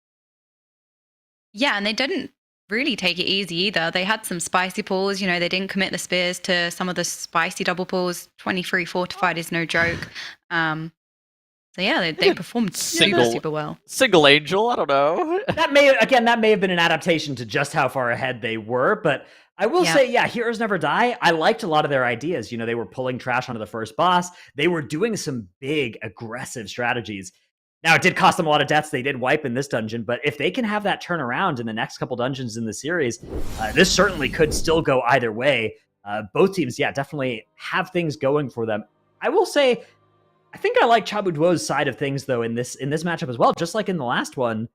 S2: Yeah, and they didn't really take it easy either. They had some spicy pulls. You know, they didn't commit the spears to some of the spicy double pulls. 23 fortified is no joke. So yeah, they performed super well.
S3: Single Angel, I don't know.
S1: that may have been an adaptation to just how far ahead they were, but I will say, yeah, Heroes Never Die, I liked a lot of their ideas. You know, they were pulling trash onto the first boss. They were doing some big, aggressive strategies. Now, it did cost them a lot of deaths. They did wipe in this dungeon, but if they can have that turn around in the next couple dungeons in the series, this certainly could still go either way. Both teams, yeah, definitely have things going for them. I will say, I think I like Chabuduo's side of things, though, in this matchup as well. Just like in the last one,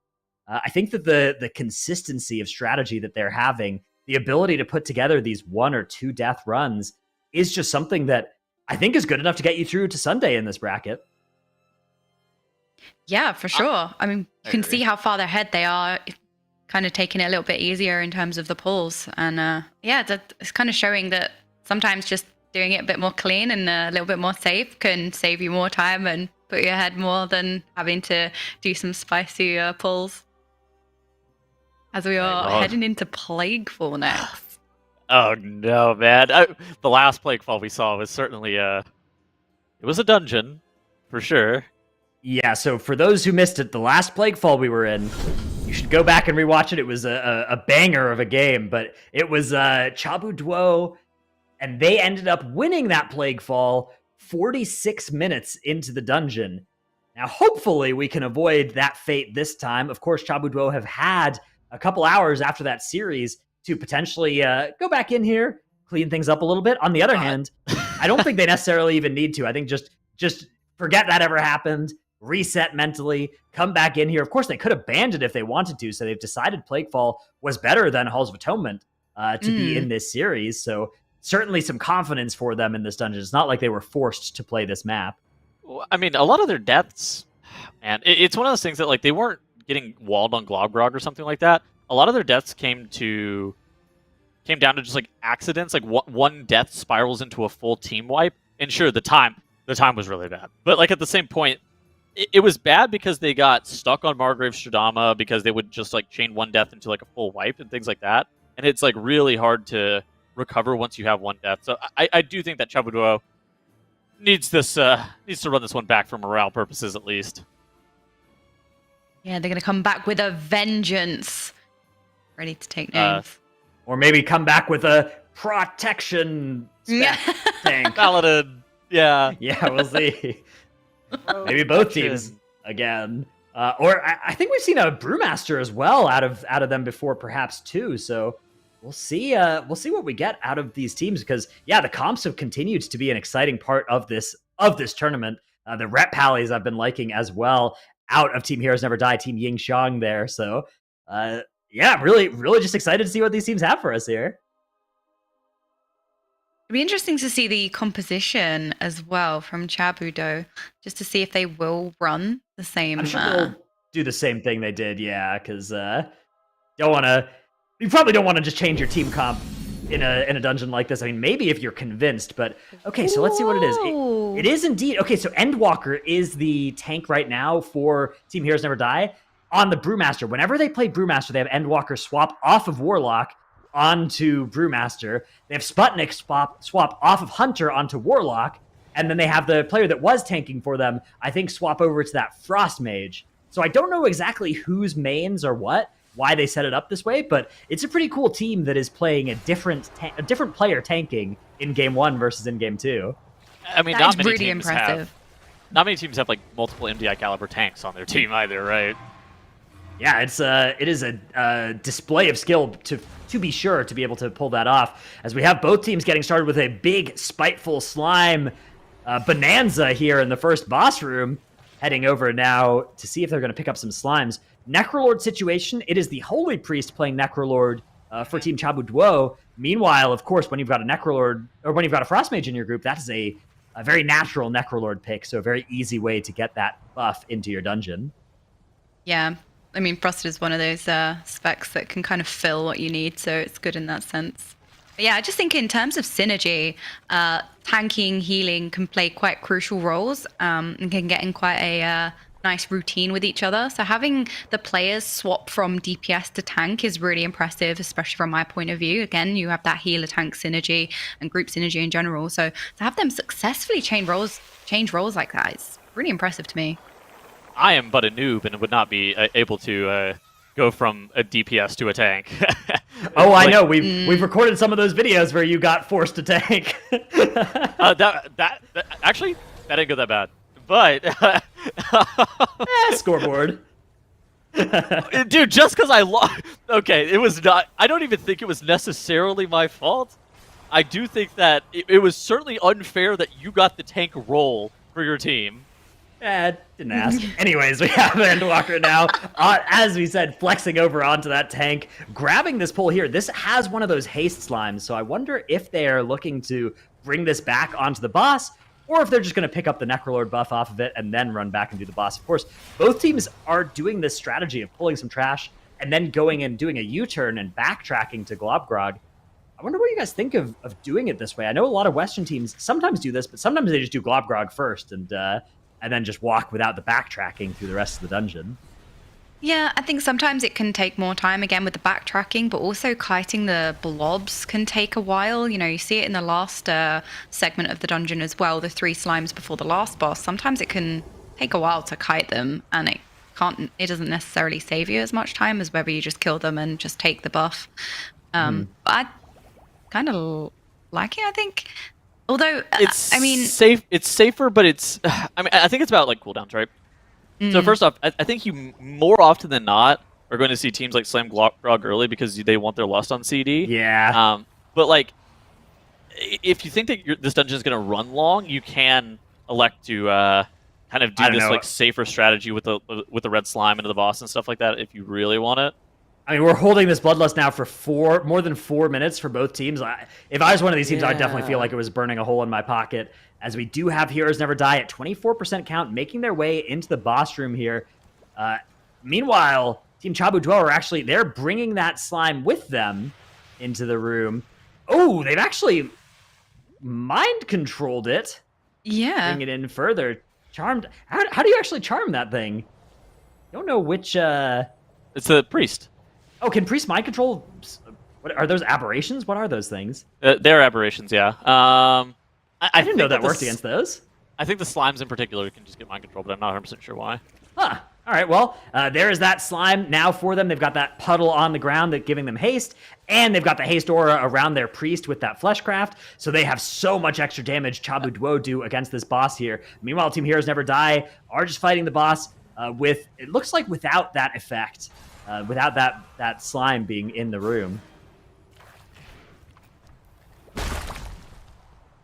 S1: I think that the consistency of strategy that they're having, the ability to put together these 1 or 2 death runs, is just something that I think is good enough to get you through to Sunday in this bracket.
S2: Yeah, for sure. I mean, you can see how far ahead they are, kind of taking it a little bit easier in terms of the pulls. And yeah, it's kind of showing that sometimes just doing it a bit more clean and a little bit more safe can save you more time and put you ahead more than having to do some spicy pulls. As we are heading into Plaguefall next.
S3: Oh no, man. The last Plaguefall we saw was certainly it was a dungeon, for sure.
S1: Yeah, so for those who missed it, the last Plaguefall we were in, you should go back and rewatch it. It was a banger of a game, but it was Chabuduo, and they ended up winning that Plaguefall 46 minutes into the dungeon. Now, hopefully, we can avoid that fate this time. Of course, Chabuduo have had a couple hours after that series to potentially go back in here, clean things up a little bit. On the other hand, I don't think they necessarily even need to. I think just forget that ever happened. Reset mentally, come back in here. Of course, they could abandon if they wanted to, so they've decided Plaguefall was better than Halls of Atonement to be in this series, so certainly some confidence for them in this dungeon. It's not like they were forced to play this map.
S3: I mean, a lot of their deaths, man, it's one of those things that like they weren't getting walled on Globgrog or something like that. A lot of their deaths came down to just like accidents. Like one death spirals into a full team wipe, and sure, the time was really bad. But like at the same point, it was bad because they got stuck on Margrave Stradama because they would just like chain one death into like a full wipe and things like that. And it's like really hard to recover once you have one death. So I do think that Chabuduo needs to run this one back for morale purposes at least.
S2: Yeah, they're gonna come back with a vengeance. Ready to take names.
S1: Or maybe come back with a protection spec tank.
S3: Paladin. Yeah.
S1: Yeah, we'll see. Maybe both teams again. Or I think we've seen a Brewmaster as well out of them before, perhaps too. So we'll see what we get out of these teams, because yeah, the comps have continued to be an exciting part of this tournament. The rep pallies I've been liking as well out of Team Heroes Never Die, Team Ying Xiong there. So yeah, really just excited to see what these teams have for us here.
S2: It'd be interesting to see the composition as well from Chabudo, just to see if they will run the same.
S1: I'm sure they'll do the same thing they did, yeah, because you probably don't want to just change your team comp in a dungeon like this. I mean, maybe if you're convinced, but okay, so let's see what it is. It is indeed okay. So Endwalker is the tank right now for Team Heroes Never Die on the Brewmaster. Whenever they play Brewmaster, they have Endwalker swap off of Warlock onto Brewmaster. They have Sputnik swap off of Hunter onto Warlock, and then they have the player that was tanking for them, I think, swap over to that Frost Mage. So I don't know exactly whose mains or why they set it up this way, but it's a pretty cool team that is playing a different player tanking in game 1 versus in game 2.
S3: I mean,
S2: that's really impressive.
S3: Not many teams have like multiple MDI caliber tanks on their team either, right?
S1: Yeah, it is a display of skill to be sure to be able to pull that off, as we have both teams getting started with a big spiteful slime bonanza here in the first boss room, heading over now to see if they're going to pick up some slimes. Necrolord situation, it is the Holy Priest playing Necrolord for Team Chabuduo. Meanwhile, of course, when you've got a Necrolord, or when you've got a Frost Mage in your group, that is a very natural Necrolord pick, so a very easy way to get that buff into your dungeon.
S2: Yeah, I mean, Frost is one of those specs that can kind of fill what you need, so it's good in that sense. But yeah, I just think in terms of synergy, tanking, healing can play quite crucial roles and can get in quite a nice routine with each other. So having the players swap from DPS to tank is really impressive, especially from my point of view. Again, you have that healer-tank synergy and group synergy in general. So to have them successfully change roles like that is really impressive to me.
S3: I am but a noob and would not be able to go from a DPS to a tank.
S1: Oh, I know. We've recorded some of those videos where you got forced to tank.
S3: that actually, that didn't go that bad. But
S1: scoreboard.
S3: Dude, just because I lost. Okay, it was not. I don't even think it was necessarily my fault. I do think that it was certainly unfair that you got the tank role for your team.
S1: Didn't ask. Anyways, we have Endwalker now, as we said, flexing over onto that tank, grabbing this pull here. This has one of those haste slimes, so I wonder if they are looking to bring this back onto the boss, or if they're just going to pick up the Necrolord buff off of it and then run back and do the boss. Of course, both teams are doing this strategy of pulling some trash and then going and doing a U-turn and backtracking to Globgrog. I wonder what you guys think of doing it this way. I know a lot of Western teams sometimes do this, but sometimes they just do Globgrog first and then just walk without the backtracking through the rest of the dungeon.
S2: Yeah, I think sometimes it can take more time, again, with the backtracking, but also kiting the blobs can take a while. You know, you see it in the last segment of the dungeon as well, the 3 slimes before the last boss. Sometimes it can take a while to kite them, and it doesn't necessarily save you as much time as whether you just kill them and just take the buff. But I kind of like it, I think. Although,
S3: it's safer, but it's, I think it's about, like, cooldowns, right? So first off, I think you, more often than not, are going to see teams, like, slam Globgrog early because they want their lust on CD.
S1: Yeah.
S3: But, like, if you think that this dungeon is going to run long, you can elect to kind of do this, like, safer strategy with the red slime into the boss and stuff like that if you really want it.
S1: I mean, we're holding this bloodlust now for more than 4 minutes for both teams. If I was one of these teams, I'd definitely feel like it was burning a hole in my pocket, as we do have Heroes Never Die at 24% count, making their way into the boss room here. Meanwhile, Team Chabu Duo are actually, they're bringing that slime with them into the room. Oh, they've actually mind-controlled it.
S2: Yeah.
S1: Bring it in further. Charmed. How do you actually charm that thing? Don't know which...
S3: It's a priest.
S1: Oh, can priest mind control? What are those aberrations? What are those things?
S3: They're aberrations, yeah.
S1: I didn't know that worked against those.
S3: I think the slimes in particular can just get mind control, but I'm not 100% sure why.
S1: Huh. All right, well, there is that slime now for them. They've got that puddle on the ground that giving them haste, and they've got the haste aura around their priest with that fleshcraft, so they have so much extra damage Chabu Duo do against this boss here. Meanwhile, Team Heroes Never Die are just fighting the boss with, it looks like without that effect. Without that slime being in the room.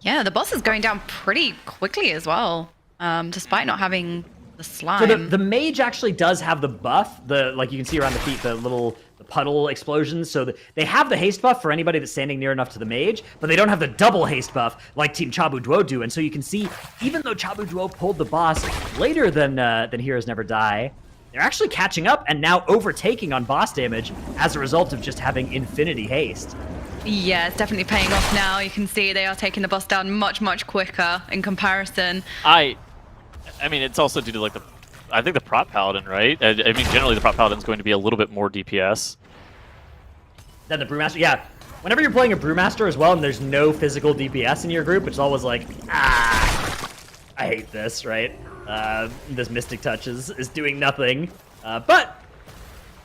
S2: Yeah, the boss is going down pretty quickly as well, despite not having the slime.
S1: So the mage actually does have the buff, like you can see around the feet, the puddle explosions. So they have the haste buff for anybody that's standing near enough to the mage, but they don't have the double haste buff like Team Chabu Duo do. And so you can see, even though Chabu Duo pulled the boss later than Heroes Never Die, they're actually catching up and now overtaking on boss damage as a result of just having infinity haste.
S2: Yeah, it's definitely paying off now. You can see they are taking the boss down much, much quicker in comparison.
S3: I mean, it's also due to like I think the prop paladin, right? I mean, generally the prop paladin's going to be a little bit more DPS
S1: Then the brewmaster, yeah. Whenever you're playing a brewmaster as well, and there's no physical DPS in your group, it's always like, I hate this, right? This Mystic Touch is doing nothing. But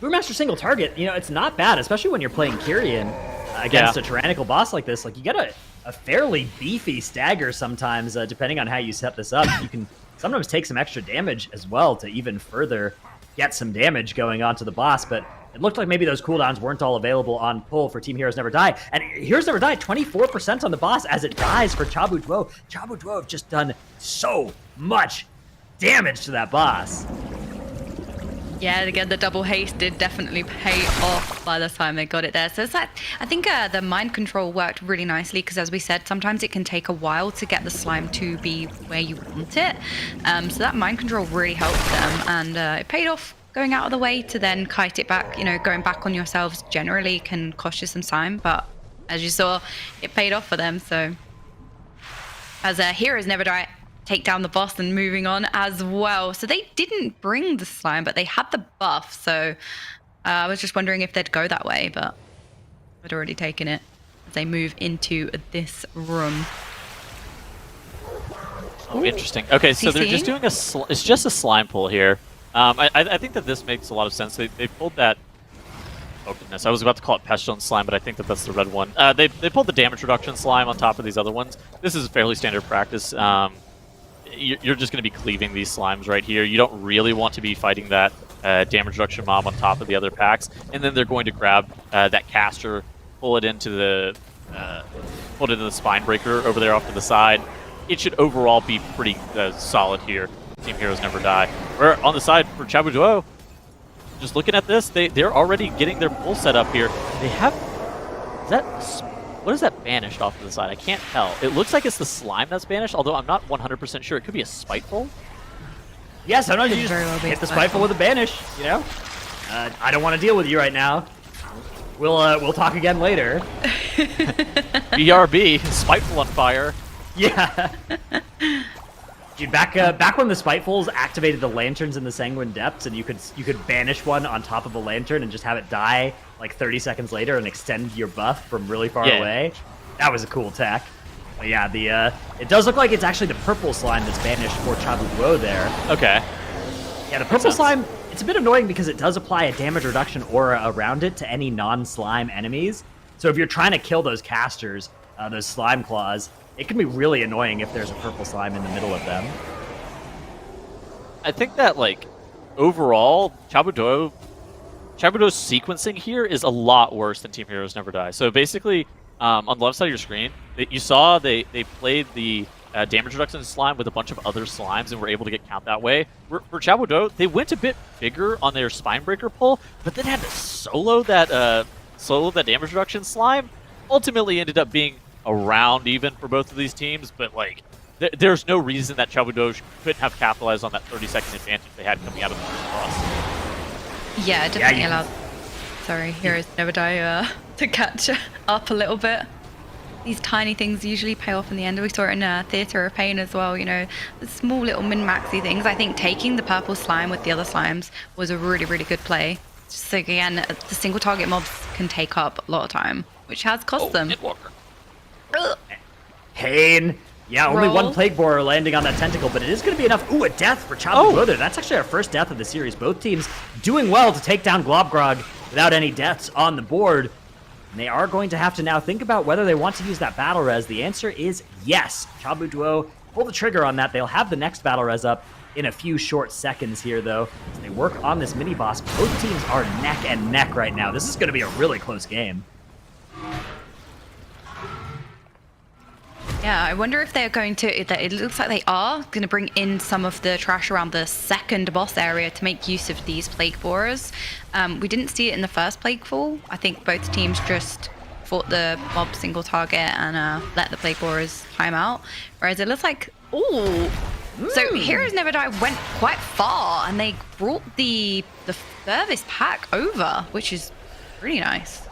S1: Brewmaster single target, it's not bad, especially when you're playing Kyrian against a tyrannical boss like this. Like, you get a fairly beefy stagger sometimes, depending on how you set this up. You can sometimes take some extra damage as well to even further get some damage going onto the boss, but it looked like maybe those cooldowns weren't all available on pull for Team Heroes Never Die. And Heroes Never Die, 24% on the boss as it dies for Chabu Duo. Chabu Duo have just done so much damage to that boss.
S2: Yeah, again, the double haste did definitely pay off by the time they got it there. So it's like, I think the mind control worked really nicely because, as we said, sometimes it can take a while to get the slime to be where you want it. So that mind control really helped them, and it paid off. Going out of the way to then kite it back, going back on yourselves generally can cost you some time, but as you saw, it paid off for them. So as Heroes Never Die take down the boss and moving on as well. So they didn't bring the slime, but they had the buff. So I was just wondering if they'd go that way, but I'd already taken it as they move into this room.
S3: Oh, interesting. Okay, so they're just doing it's just a slime pull here. I think that this makes a lot of sense. They pulled that. Oh goodness, I was about to call it pestilence slime, but I think that's the red one. They pulled the damage reduction slime on top of these other ones. This is fairly standard practice. You're just going to be cleaving these slimes right here. You don't really want to be fighting that damage reduction mob on top of the other packs, and then they're going to grab that caster, pull it into the spine breaker over there off to the side. It should overall be pretty solid here. Team Heroes Never Die. Where on the side for Chabu Duo, just looking at this, they're already getting their pull set up here. They have what is that banished off to the side? I can't tell. It looks like it's the slime that's banished, although I'm not 100% sure. It could be a spiteful.
S1: Yeah, sometimes you just hit the spiteful with a banish. I don't want to deal with you right now. We'll talk again later.
S3: BRB, spiteful on fire.
S1: Yeah. Dude, back when the Spitefuls activated the lanterns in the Sanguine Depths, and you could banish one on top of a lantern and just have it die like 30 seconds later and extend your buff from really far away. That was a cool tech. But yeah, it does look like it's actually the purple slime that's banished for Chabu Duo there.
S3: Okay.
S1: Yeah, the purple slime, it's a bit annoying because it does apply a damage reduction aura around it to any non-slime enemies. So if you're trying to kill those casters, those slime claws, it can be really annoying if there's a purple slime in the middle of them.
S3: I think that, overall, Chabu Duo's sequencing here is a lot worse than Team Heroes Never Die. So basically, on the left side of your screen, you saw they played the damage reduction slime with a bunch of other slimes and were able to get count that way. For Chabudo, they went a bit bigger on their Spinebreaker pull, but then had to solo that damage reduction slime. Ultimately ended up being around even for both of these teams, but like there's no reason that Chabudo couldn't have capitalized on that 30-second advantage they had coming out of the first boss.
S2: Yeah, definitely allowed. Sorry, Heroes Never Die to catch up a little bit. These tiny things usually pay off in the end. We saw it in Theatre of Pain as well, you know, the small little min-maxy things. I think taking the purple slime with the other slimes was a really, really good play. Just again, the single target mobs can take up a lot of time, which has cost them.
S1: Pain. Yeah, only one Plague Borer landing on that tentacle, but it is going to be enough. Ooh, a death for Chabudo there. That's actually our first death of the series. Both teams doing well to take down Globgrog without any deaths on the board. And they are going to have to now think about whether they want to use that battle res. The answer is yes. Chabudo pull the trigger on that. They'll have the next battle res up in a few short seconds here, though, as they work on this mini boss. Both teams are neck and neck right now. This is going to be a really close game.
S2: Yeah, I wonder if they're going to, it looks like they are going to bring in some of the trash around the second boss area to make use of these Plague Borers. We didn't see it in the first Plague Fall. I think both teams just fought the mob single target and let the Plague Borers time out. Whereas it looks like, so Heroes Never Die went quite far and they brought the service pack over, which is really nice.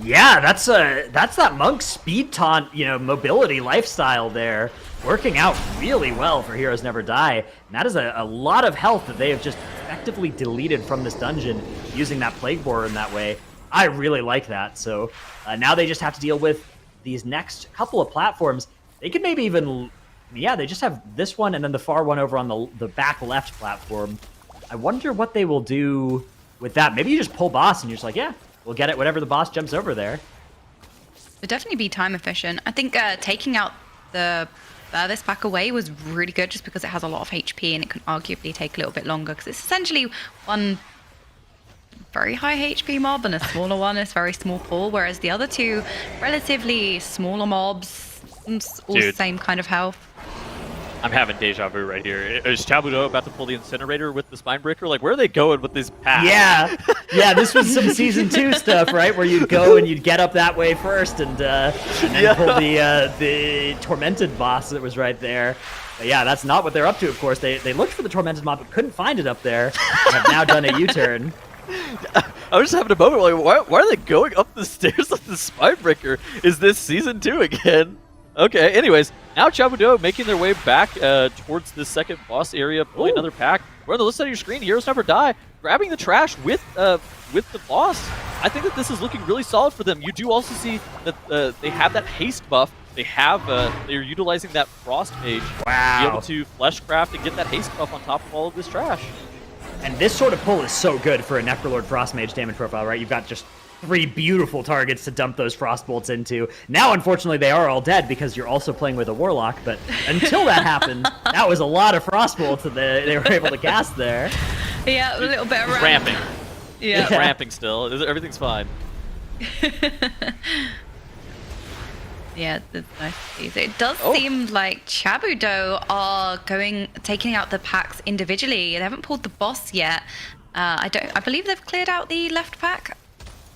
S1: Yeah, that's that monk speed taunt, you know, mobility lifestyle there, working out really well for Heroes Never Die. And that is a lot of health that they have just effectively deleted from this dungeon using that Plague Borer in that way. I really like that. So now they just have to deal with these next couple of platforms. They could maybe even, yeah, they just have this one and then the far one over on the back left platform. I wonder what they will do with that. Maybe you just pull boss and you're just like, yeah, we'll get it whenever the boss jumps over there.
S2: It'd definitely be time efficient. I think taking out the furthest back away was really good just because it has a lot of HP and it can arguably take a little bit longer because it's essentially one very high HP mob and a smaller one is very small pull, whereas the other two relatively smaller mobs, all the same kind of health.
S3: I'm having deja vu right here. Is Chabudo about to pull the incinerator with the Spinebreaker? Like, where are they going with this path?
S1: Yeah, this was some Season 2 stuff, right? Where you'd go and you'd get up that way first and then pull the Tormented boss that was right there. But yeah, that's not what they're up to, of course. They looked for the Tormented mob but couldn't find it up there and have now done a U-turn.
S3: I was just having a moment like, why are they going up the stairs with the Spinebreaker? Is this Season 2 again? Okay, anyways, now Chabudo making their way back towards the second boss area, pulling another pack. We're on the left side of your screen, Heroes Never Die, grabbing the trash with the boss. I think that this is looking really solid for them. You do also see that they have that haste buff. They have, they're utilizing that Frost Mage to be able to Fleshcraft and get that haste buff on top of all of this trash.
S1: And this sort of pull is so good for a Necrolord Frost Mage damage profile, right? You've got just 3 beautiful targets to dump those frost bolts into. Now, unfortunately, they are all dead because you're also playing with a warlock. But until that happened, that was a lot of frost bolts that they were able to cast there.
S2: Yeah, a little bit of
S3: ramping.
S2: Yeah,
S3: ramping still. Everything's fine.
S2: Yeah, that's nice to see. It does seem like Chabudo are taking out the packs individually. They haven't pulled the boss yet. I believe they've cleared out the left pack.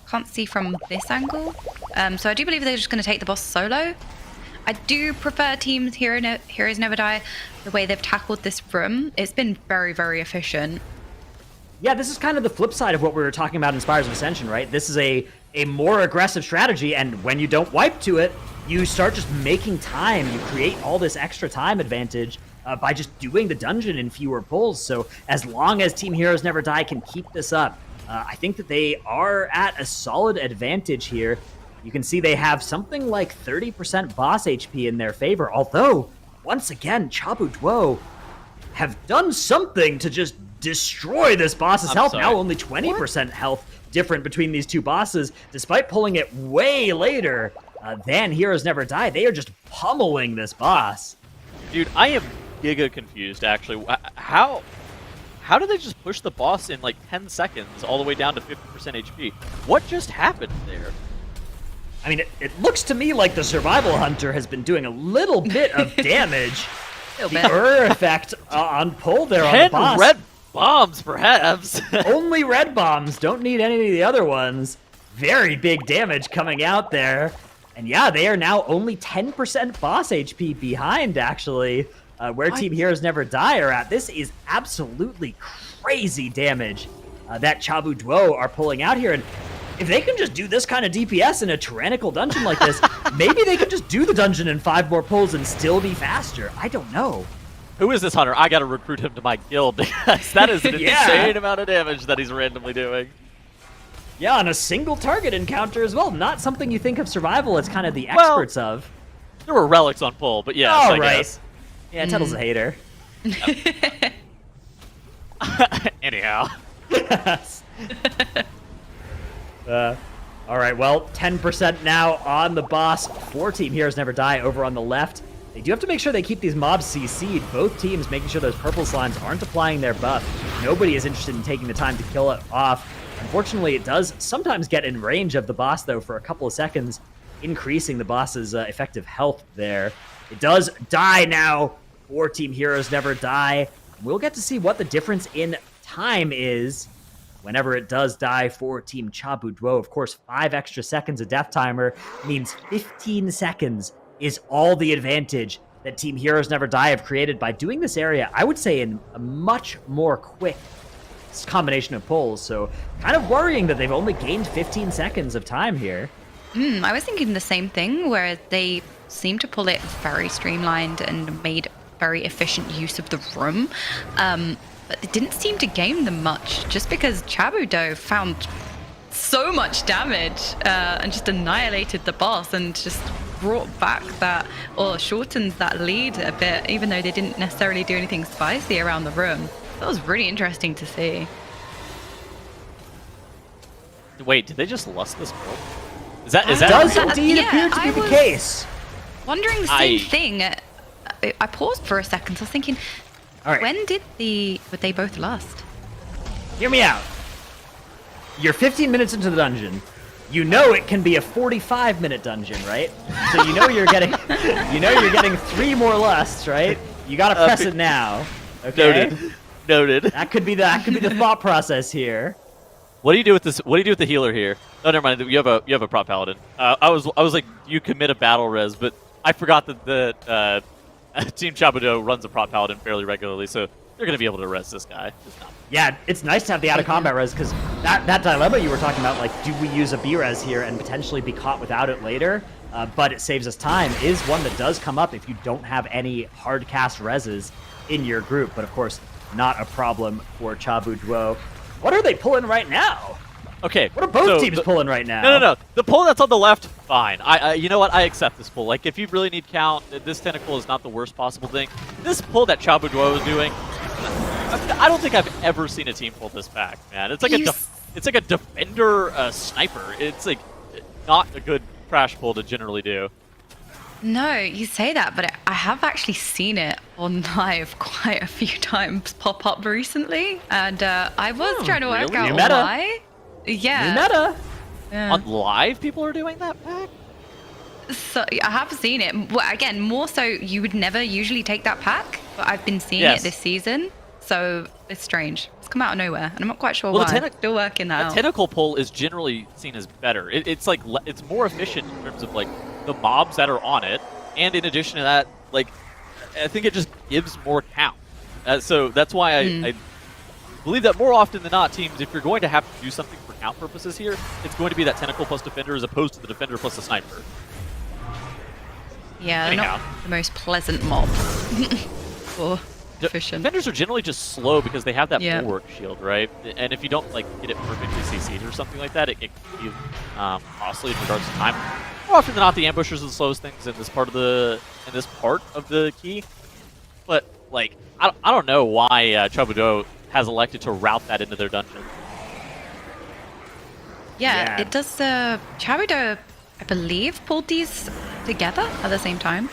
S2: Can't see from this angle. So I do believe they're just going to take the boss solo. I do prefer teams Heroes Never Die the way they've tackled this room. It's been very, very efficient.
S1: Yeah, this is kind of the flip side of what we were talking about in Spires of Ascension, right? This is a more aggressive strategy, and when you don't wipe to it, you start just making time. You create all this extra time advantage by just doing the dungeon in fewer pulls. So as long as Team Heroes Never Die can keep this up, I think that they are at a solid advantage here. You can see they have something like 30% boss HP in their favor, although, once again, Chabudo have done something to just destroy this boss's health. Now only 20% health different between these two bosses, despite pulling it way later than Heroes Never Die. They are just pummeling this boss.
S3: Dude, I am giga confused, actually. How did they just push the boss in like 10 seconds all the way down to 50% HP? What just happened there?
S1: I mean, it looks to me like the Survival Hunter has been doing a little bit of damage. The effect on pull there on the
S3: 10
S1: boss.
S3: red bombs, perhaps.
S1: Only red bombs. Don't need any of the other ones. Very big damage coming out there. And yeah, they are now only 10% boss HP behind, actually, where Team Heroes Never Die are at. This is absolutely crazy damage that Chabu Duo are pulling out here. And if they can just do this kind of DPS in a tyrannical dungeon like this, maybe they could just do the dungeon in 5 more pulls and still be faster. I don't know.
S3: Who is this hunter? I gotta recruit him to my guild because that is an insane amount of damage that he's randomly doing.
S1: Yeah, on a single target encounter as well. Not something you think of survival as kind of the experts of.
S3: There were relics on pull, but yeah.
S1: Oh, right. Guess. Yeah, Tuttle's a hater.
S3: Anyhow.
S1: All right, well, 10% now on the boss for Team Heroes Never Die over on the left. They do have to make sure they keep these mobs CC'd. Both teams making sure those purple slimes aren't applying their buff. Nobody is interested in taking the time to kill it off. Unfortunately, it does sometimes get in range of the boss, though, for a couple of seconds, increasing the boss's effective health there. It does die now for Team Heroes Never Die. We'll get to see what the difference in time is whenever it does die for Team Chabu Duo. Of course, 5 extra seconds of death timer means 15 seconds is all the advantage that Team Heroes Never Die have created by doing this area, I would say, in a much more quick combination of pulls. So kind of worrying that they've only gained 15 seconds of time here.
S2: I was thinking the same thing, where they seem to pull it very streamlined and made very efficient use of the room. But it didn't seem to gain them much, just because Chabu Duo found so much damage and just annihilated the boss and just brought back that, or shortened that lead a bit, even though they didn't necessarily do anything spicy around the room. That was really interesting to see.
S3: Wait, did they just lust this build? Is that
S1: does indeed appear to be the case?
S2: Wondering the same thing. I paused for a second. So I was thinking,
S1: all right,
S2: when would they both lust?
S1: Hear me out. You're 15 minutes into the dungeon. You know it can be a 45-minute dungeon, right? So you know you're getting 3 more lusts, right? You gotta press it now. Okay.
S3: Noted.
S1: That could be the thought process here.
S3: What do you do with this? What do you do with the healer here? Oh, never mind. You have a prop paladin. I was like, you commit a battle res, but I forgot that the Team Chabu Duo runs a prop paladin fairly regularly, so they're gonna be able to res this guy.
S1: Yeah, it's nice to have the out of combat res, because that dilemma you were talking about, like, do we use a B res here and potentially be caught without it later? But it saves us time, is one that does come up if you don't have any hard cast reses in your group. But of course, not a problem for Chabu Duo. What are they pulling right now?
S3: Okay.
S1: What are both teams pulling right now?
S3: No. The pull that's on the left, fine. You know what? I accept this pull. Like, if you really need count, this tentacle is not the worst possible thing. This pull that Chabu Duo is doing, I don't think I've ever seen a team pull this back, man. It's like a defender sniper. It's like not a good crash pull to generally do.
S2: No, you say that, but I have actually seen it on live quite a few times pop up recently, and I was trying to work out why. Yeah.
S1: New meta.
S2: Yeah.
S3: On live, people are doing that pack?
S2: So I have seen it. Well, again, more so you would never usually take that pack, but I've been seeing it this season, so it's strange. It's come out of nowhere, and I'm not quite sure why. Still working that out.
S3: A tentacle pull is generally seen as better. It's like it's more efficient in terms of like the mobs that are on it, and in addition to that, like I think it just gives more count. So that's why I believe that more often than not, teams, if you're going to have to do something for count purposes here, it's going to be that tentacle plus defender as opposed to the defender plus the sniper.
S2: Yeah, they're not the most pleasant mob. Or efficient.
S3: Defenders are generally just slow because they have that bulwark shield, right? And if you don't like get it perfectly CC'd or something like that, it can be costly in regards to time. More often than not, the ambushers are the slowest things in this part of the key. But like, I don't know why Chabu Duo has elected to route that into their dungeon.
S2: Yeah, it does. Chabu Duo, I believe, pulled these together at the same time.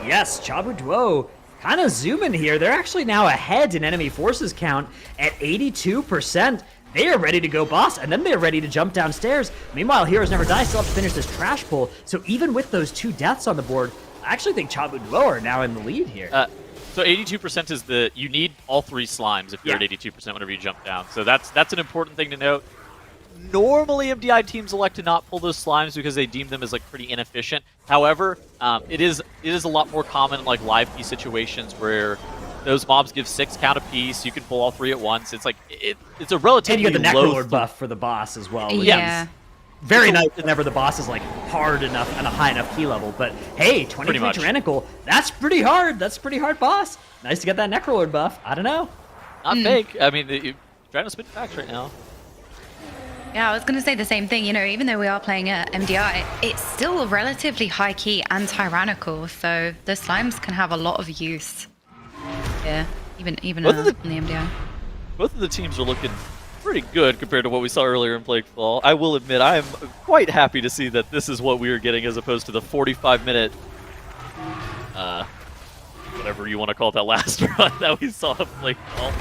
S1: Yes, Chabu Duo kind of zooming here. They're actually now ahead in enemy forces count at 82%. they are ready to go boss, and then they're ready to jump downstairs. Meanwhile, Heroes Never Die still have to finish this trash pull, so even with those 2 deaths on the board, I actually think Chabu Duo are now in the lead here.
S3: So 82% is you need all 3 slimes if you're at 82% whenever you jump down. So that's an important thing to note. Normally, MDI teams elect to not pull those slimes because they deem them as like pretty inefficient. However, it is a lot more common in like live key situations where those mobs give 6 count a piece. You can pull all 3 at once. It's like it's a relatively
S1: and you get the
S3: low
S1: Necrolord buff for the boss as well.
S2: Yeah.
S1: Very nice whenever the boss is like hard enough and a high enough key level. But hey, 23 Tyrannical, that's pretty hard. That's a pretty hard boss. Nice to get that Necrolord buff. I don't know.
S3: Not fake. I mean, you're trying to spit facts right now.
S2: Yeah, I was going to say the same thing. You know, even though we are playing at MDI, it's still relatively high key and tyrannical, so the slimes can have a lot of use. Yeah, even on the MDI.
S3: Both of the teams are looking pretty good compared to what we saw earlier in Plague Fall. I will admit, I am quite happy to see that this is what we are getting as opposed to the 45-minute, whatever you want to call it, that last run that we saw in Plague Fall.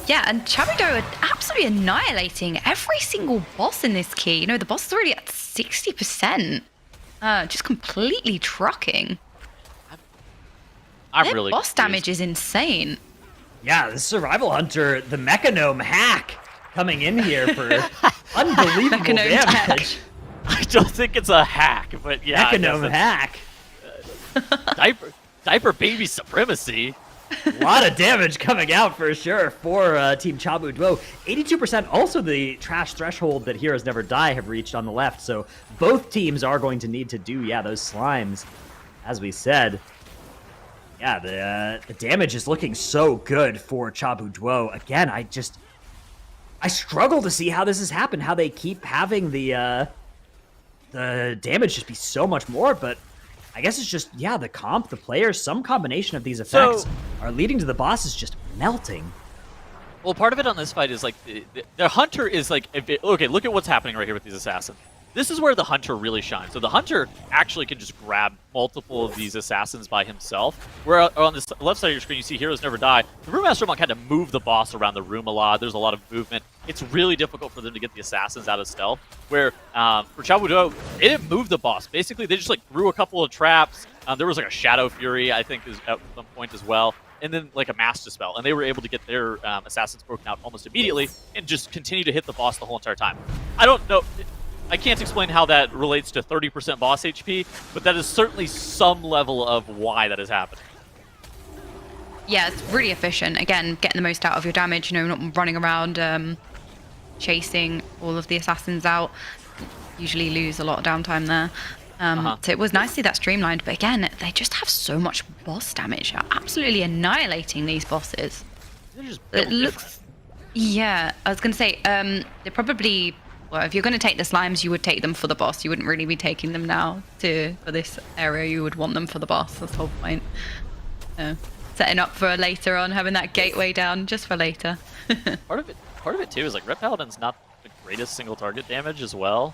S2: Yeah, and Chabudo are absolutely annihilating every single boss in this key. You know, the boss is already at 60%. Just completely trucking.
S3: I'm
S2: Their
S3: really
S2: boss damage is insane.
S1: Yeah, the Survival Hunter, the Mechanome hack, coming in here for unbelievable damage.
S3: I don't think it's a hack, but yeah.
S1: Mechanome hack.
S3: Diaper baby supremacy.
S1: A lot of damage coming out for sure for Team Chabu Duo. 82% also the trash threshold that Heroes Never Die have reached on the left. So both teams are going to need to do, those slimes, as we said. Yeah, the damage is looking so good for Chabu Duo. Again, I struggle to see how this has happened, how they keep having the damage just be so much more, but I guess it's just, the comp, the players, some combination of these effects are leading to the bosses just melting.
S3: Well, part of it on this fight is like the hunter is like, okay, look at what's happening right here with these assassins. This is where the hunter really shines. So the hunter actually can just grab multiple of these assassins by himself. Where on this left side of your screen, you see Heroes Never Die. The Brewmaster Monk had to move the boss around the room a lot. There's a lot of movement. It's really difficult for them to get the assassins out of stealth. Where for Chabu Duo, they didn't move the boss. Basically, they just like threw a couple of traps. There was like a Shadow Fury, I think, at some point as well. And then like a Mass Dispel. And they were able to get their assassins broken out almost immediately and just continue to hit the boss the whole entire time. I don't know. I can't explain how that relates to 30% boss HP, but that is certainly some level of why that is happening.
S2: Yeah, it's really efficient. Again, getting the most out of your damage, not running around chasing all of the assassins out. Usually lose a lot of downtime there. So it was nice to see that streamlined, but again, they just have so much boss damage. They're absolutely annihilating these bosses. It looks... Yeah, I was going to say, they're probably... Well, if you're going to take the slimes, you would take them for the boss. You wouldn't really be taking them now for this area. You would want them for the boss. That's the whole point. Setting up for later on, having that gateway down just for later.
S3: Part of it too is like Red Paladin's not the greatest single target damage as well.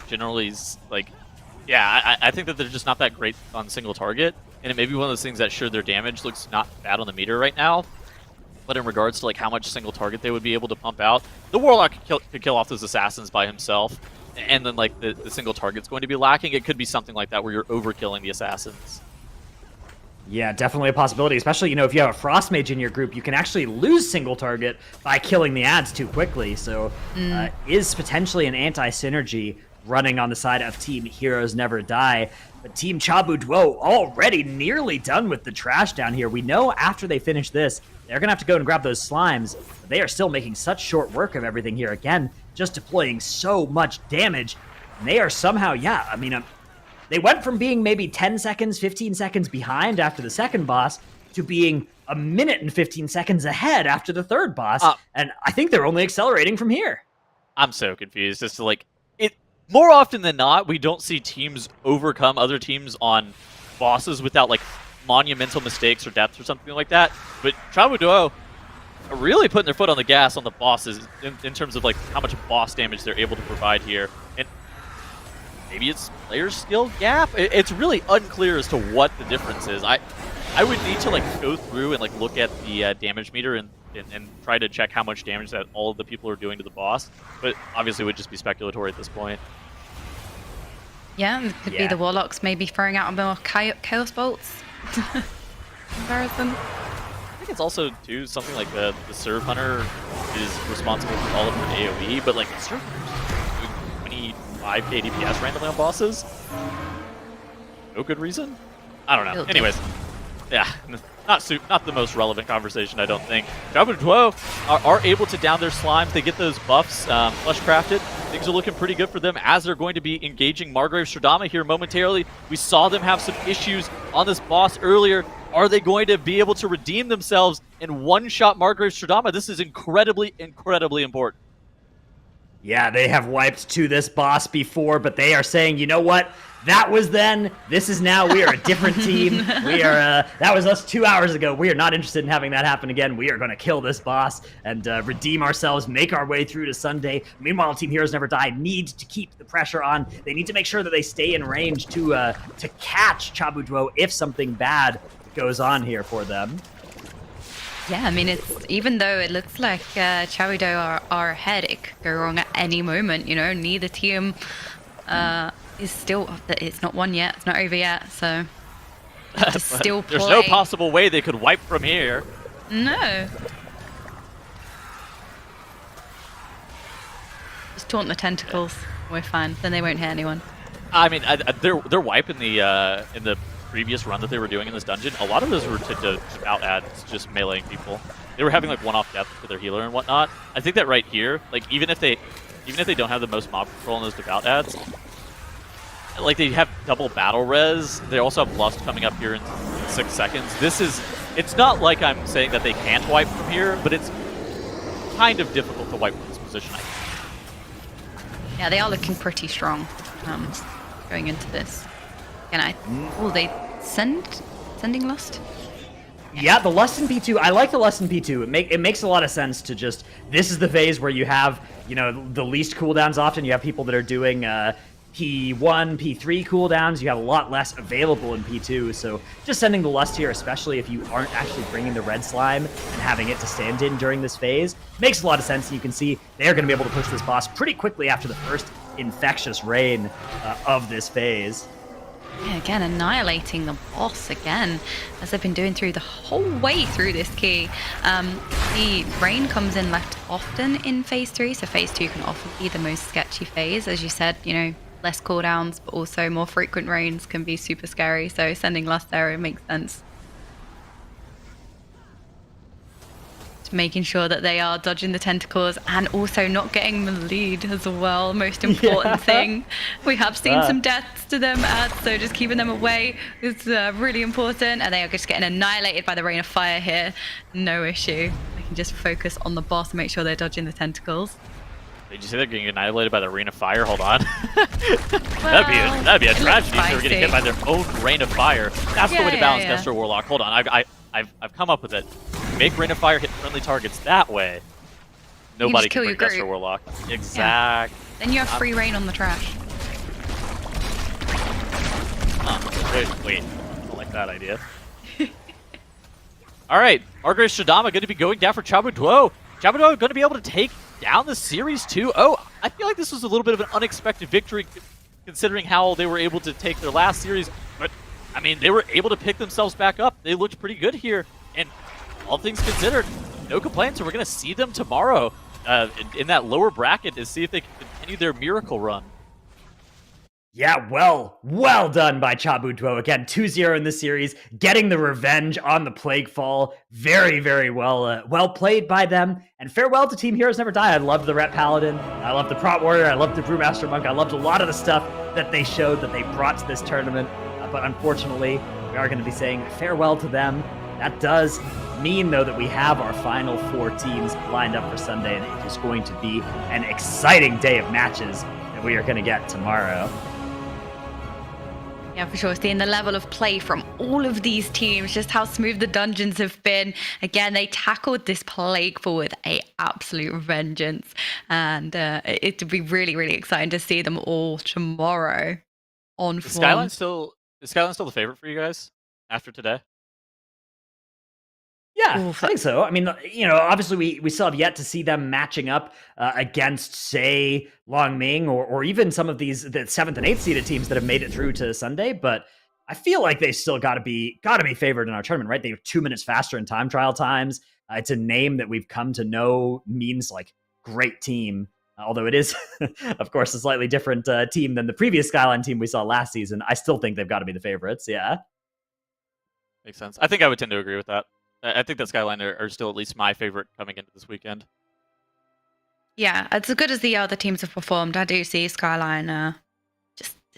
S3: Generally, like, I think that they're just not that great on single target, and it may be one of those things that sure their damage looks not bad on the meter right now. But in regards to like how much single target they would be able to pump out, the Warlock could kill off those assassins by himself, and then like the single target's going to be lacking. It could be something like that where you're overkilling the assassins.
S1: Yeah, definitely a possibility, especially, if you have a Frost Mage in your group, you can actually lose single target by killing the ads too quickly. So is potentially an anti-synergy running on the side of Team Heroes Never Die. But Team Chabu Duo already nearly done with the trash down here. We know after they finish this, they're going to have to go and grab those slimes. But they are still making such short work of everything here. Again, just deploying so much damage. And they are somehow, they went from being maybe 10 seconds, 15 seconds behind after the second boss to being a minute and 15 seconds ahead after the third boss. And I think they're only accelerating from here.
S3: I'm so confused. Just like it. More often than not, we don't see teams overcome other teams on bosses without like monumental mistakes or deaths or something like that. But Chabu Duo are really putting their foot on the gas on the bosses in terms of like how much boss damage they're able to provide here. And maybe it's player skill gap. It's really unclear as to what the difference is. I would need to like go through and like look at the damage meter and and try to check how much damage that all of the people are doing to the boss. But obviously, it would just be speculatory at this point.
S2: Yeah, it could be the Warlocks maybe throwing out more Chaos Bolts. Comparison.
S3: I think it's also, too, something like the Serve Hunter is responsible for all of your AoE, but like the Serve Hunter's doing 25k DPS randomly on bosses. No good reason? I don't know. Anyways, yeah, not the most relevant conversation, I don't think. ZHUI are able to down their slimes. They get those buffs flesh crafted. Things are looking pretty good for them as they're going to be engaging Margrave Stradama here momentarily. We saw them have some issues on this boss earlier. Are they going to be able to redeem themselves and one-shot Margrave Stradama? This is incredibly, incredibly important.
S1: Yeah, they have wiped to this boss before, but they are saying, you know what? That was then. This is now. We are a different team. We are. That was us 2 hours ago. We are not interested in having that happen again. We are going to kill this boss and redeem ourselves, make our way through to Sunday. Meanwhile, Team Heroes Never Die need to keep the pressure on. They need to make sure that they stay in range to catch ZHUI if something bad goes on here for them.
S2: Yeah, I mean, it's even though it looks like ZHUI are ahead, it could go wrong at any moment. You know, neither team is still. It's not won yet. It's not over yet. So just still play.
S3: There's no possible way they could wipe from here.
S2: No. Just taunt the tentacles. We're fine. Then they won't hit anyone.
S3: I mean, their wipe in the previous run that they were doing in this dungeon, a lot of those were to out ads, just meleeing people. They were having like one-off death for their healer and whatnot. I think that right here, like even if they don't have the most mob control in those devout ads, like they have double battle res. They also have lust coming up here in 6 seconds. It's not like I'm saying that they can't wipe from here, but it's kind of difficult to wipe from this position.
S2: Yeah, they are looking pretty strong going into this. They sending Lust?
S1: Yeah, the Lust in P2, I like the Lust in P2. It makes a lot of sense to just, this is the phase where you have, you know, the least cooldowns often. You have people that are doing P1, P3 cooldowns. You have a lot less available in P2, so just sending the Lust here, especially if you aren't actually bringing the red slime and having it to stand in during this phase, makes a lot of sense. You can see they're going to be able to push this boss pretty quickly after the first infectious rain of this phase.
S2: Yeah, again, annihilating the boss again, as they've been doing through the whole way through this key. The rain comes in left often in phase 3, so phase 2 can often be the most sketchy phase. As you said, you know, less cooldowns, but also more frequent rains can be super scary, so sending Lust there, it makes sense. Making sure that they are dodging the tentacles and also not getting the lead as well. Most important thing. We have seen some deaths to them, so just keeping them away is really important. And they are just getting annihilated by the rain of fire here. No issue. They can just focus on the boss and make sure they're dodging the tentacles.
S3: Did you say they're getting annihilated by the rain of fire? Hold on. That'd be a tragedy if they were getting hit by their own rain of fire. That's the way to balance Destro Warlock. Hold on, I've come up with it. Make Rain of Fire hit friendly targets that way. Nobody can bring Destro Warlock. Exactly.
S2: Yeah. Then you have free rain on the trash.
S3: Wait, I don't like that idea. All right, Margrave Stradama going to be going down for ZHUI. ZHUI going to be able to take down the series too. Oh, I feel like this was a little bit of an unexpected victory considering how they were able to take their last series. But, I mean, they were able to pick themselves back up. They looked pretty good here. And all things considered, no complaints. So we're going to see them tomorrow in that lower bracket to see if they can continue their miracle run.
S1: Yeah, well done by ZHUI. Again, 2-0 in this series, getting the revenge on the Plague Fall. Very, very well played by them. And farewell to Team Heroes Never Die. I loved the Ret Paladin. I loved the Prot Warrior. I loved the Brewmaster Monk. I loved a lot of the stuff that they showed that they brought to this tournament. But unfortunately, we are going to be saying farewell to them. That does mean, though, that we have our final 4 teams lined up for Sunday, and it is going to be an exciting day of matches that we are going to get tomorrow.
S2: Yeah, for sure. Seeing the level of play from all of these teams, just how smooth the dungeons have been. Again, they tackled this Plague Fall with an absolute vengeance. And it would be really, really exciting to see them all tomorrow on
S3: Is SKYLINE still the favorite for you guys after today?
S1: Yeah,
S2: Oof.
S1: I think so. I mean, obviously we still have yet to see them matching up against, say, Long Ming or even some of the 7th and 8th seeded teams that have made it through to Sunday. But I feel like they still got to be favored in our tournament, right? They're 2 minutes faster in time trial times. It's a name that we've come to know means like great team. Although it is, of course, a slightly different team than the previous SKYLINE team we saw last season. I still think they've got to be the favorites. Yeah.
S3: Makes sense. I think I would tend to agree with that. I think that SKYLINE are still at least my favorite coming into this weekend.
S2: Yeah, as good as the other teams have performed, I do see SKYLINE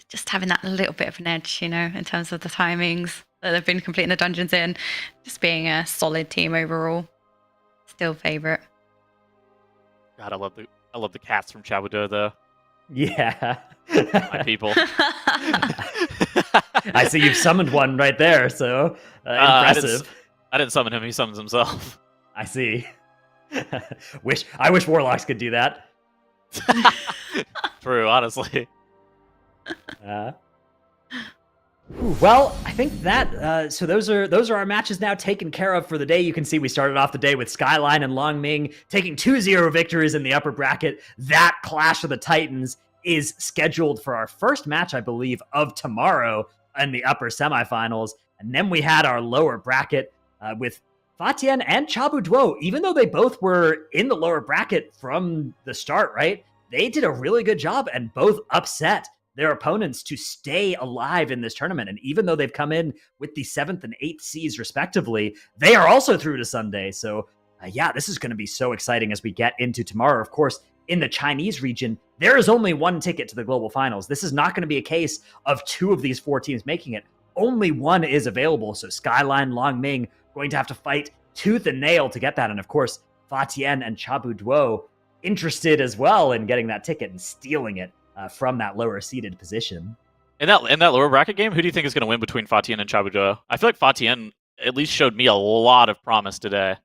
S2: just having that little bit of an edge, in terms of the timings that they've been completing the dungeons in, just being a solid team overall. Still favorite.
S3: God, I love the cats from Chabudo though.
S1: Yeah.
S3: My people.
S1: I see you've summoned one right there, so impressive.
S3: I didn't summon him, he summons himself.
S1: I see. I wish warlocks could do that.
S3: True, honestly.
S1: Well, I think that so those are our matches now taken care of for the day. You can see we started off the day with SKYLINE and Long Ming taking 2-0 victories in the upper bracket. That Clash of the Titans is scheduled for our first match, I believe, of tomorrow in the upper semifinals. And then we had our lower bracket with TIAN and Chabuduo. Even though they both were in the lower bracket from the start, right? They did a really good job and both upset their opponents to stay alive in this tournament. And even though they've come in with the 7th and 8th seeds respectively, they are also through to Sunday. So yeah, this is going to be so exciting as we get into tomorrow. Of course, in the Chinese region, there is only one ticket to the global finals. This is not going to be a case of 2 of these 4 teams making it. Only one is available. So SKYLINE, Long Ming going to have to fight tooth and nail to get that. And of course, TIAN and Chabuduo interested as well in getting that ticket and stealing it from that lower seeded position.
S3: In that lower bracket game, who do you think is going to win between TIAN and Chabuduo? I feel like TIAN at least showed me a lot of promise today.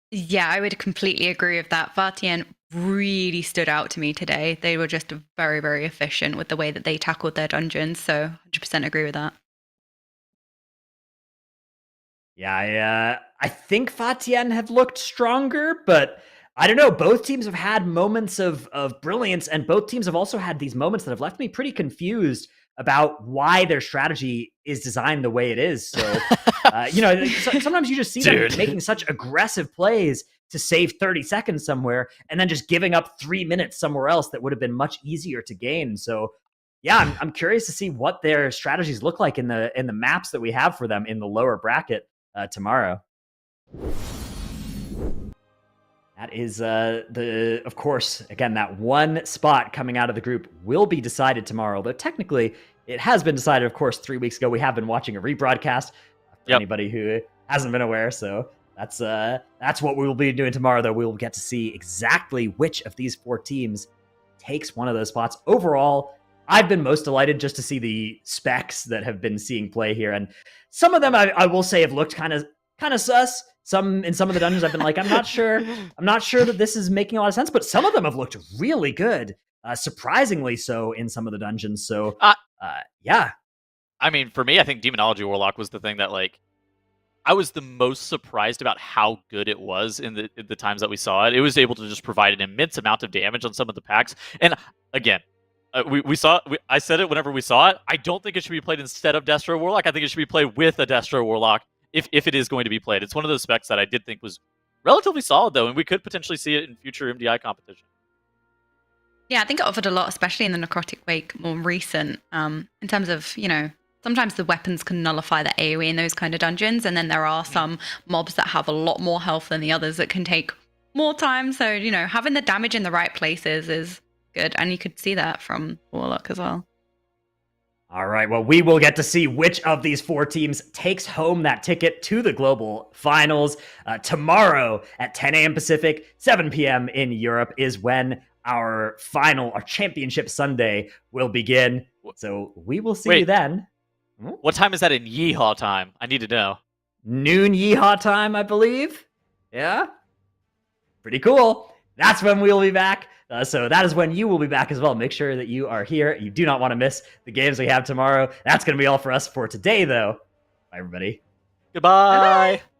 S2: Yeah, I would completely agree with that. TIAN really stood out to me today. They were just very, very efficient with the way that they tackled their dungeons. So 100% agree with that.
S1: Yeah, I think TIAN have looked stronger, but I don't know. Both teams have had moments of brilliance, and both teams have also had these moments that have left me pretty confused about why their strategy is designed the way it is. So, sometimes you just see them making such aggressive plays to save 30 seconds somewhere, and then just giving up 3 minutes somewhere else that would have been much easier to gain. So, yeah, I'm curious to see what their strategies look like in the maps that we have for them in the lower bracket tomorrow. That is of course, again, that one spot coming out of the group will be decided tomorrow, though technically it has been decided, of course, 3 weeks ago. We have been watching a rebroadcast for anybody who hasn't been aware. So that's what we will be doing tomorrow, though. We will get to see exactly which of these 4 teams takes one of those spots. Overall, I've been most delighted just to see the specs that have been seeing play here. And some of them, I will say, have looked kind of sus. In some of the dungeons, I've been like, I'm not sure that this is making a lot of sense, but some of them have looked really good, surprisingly so in some of the dungeons. So, yeah.
S3: I mean, for me, I think Demonology Warlock was the thing that, like, I was the most surprised about how good it was in the times that we saw it. It was able to just provide an immense amount of damage on some of the packs. And again, I said it whenever we saw it. I don't think it should be played instead of Destro Warlock. I think it should be played with a Destro Warlock. If it is going to be played. It's one of those specs that I did think was relatively solid, though, and we could potentially see it in future MDI competition.
S2: Yeah, I think it offered a lot, especially in the Necrotic Wake, more recent, in terms of, sometimes the weapons can nullify the AoE in those kind of dungeons, and then there are some mobs that have a lot more health than the others that can take more time. So, having the damage in the right places is good, and you could see that from Warlock as well.
S1: All right, well, we will get to see which of these 4 teams takes home that ticket to the global finals. Tomorrow at 10 a.m. Pacific, 7 p.m. in Europe is when our championship Sunday will begin. So we will see you then.
S3: What time is that in Yeehaw time? I need to know.
S1: Noon Yeehaw time, I believe. Yeah? Pretty cool. That's when we'll be back. So that is when you will be back as well. Make sure that you are here. You do not want to miss the games we have tomorrow. That's going to be all for us for today, though. Bye, everybody.
S3: Goodbye. Bye-bye.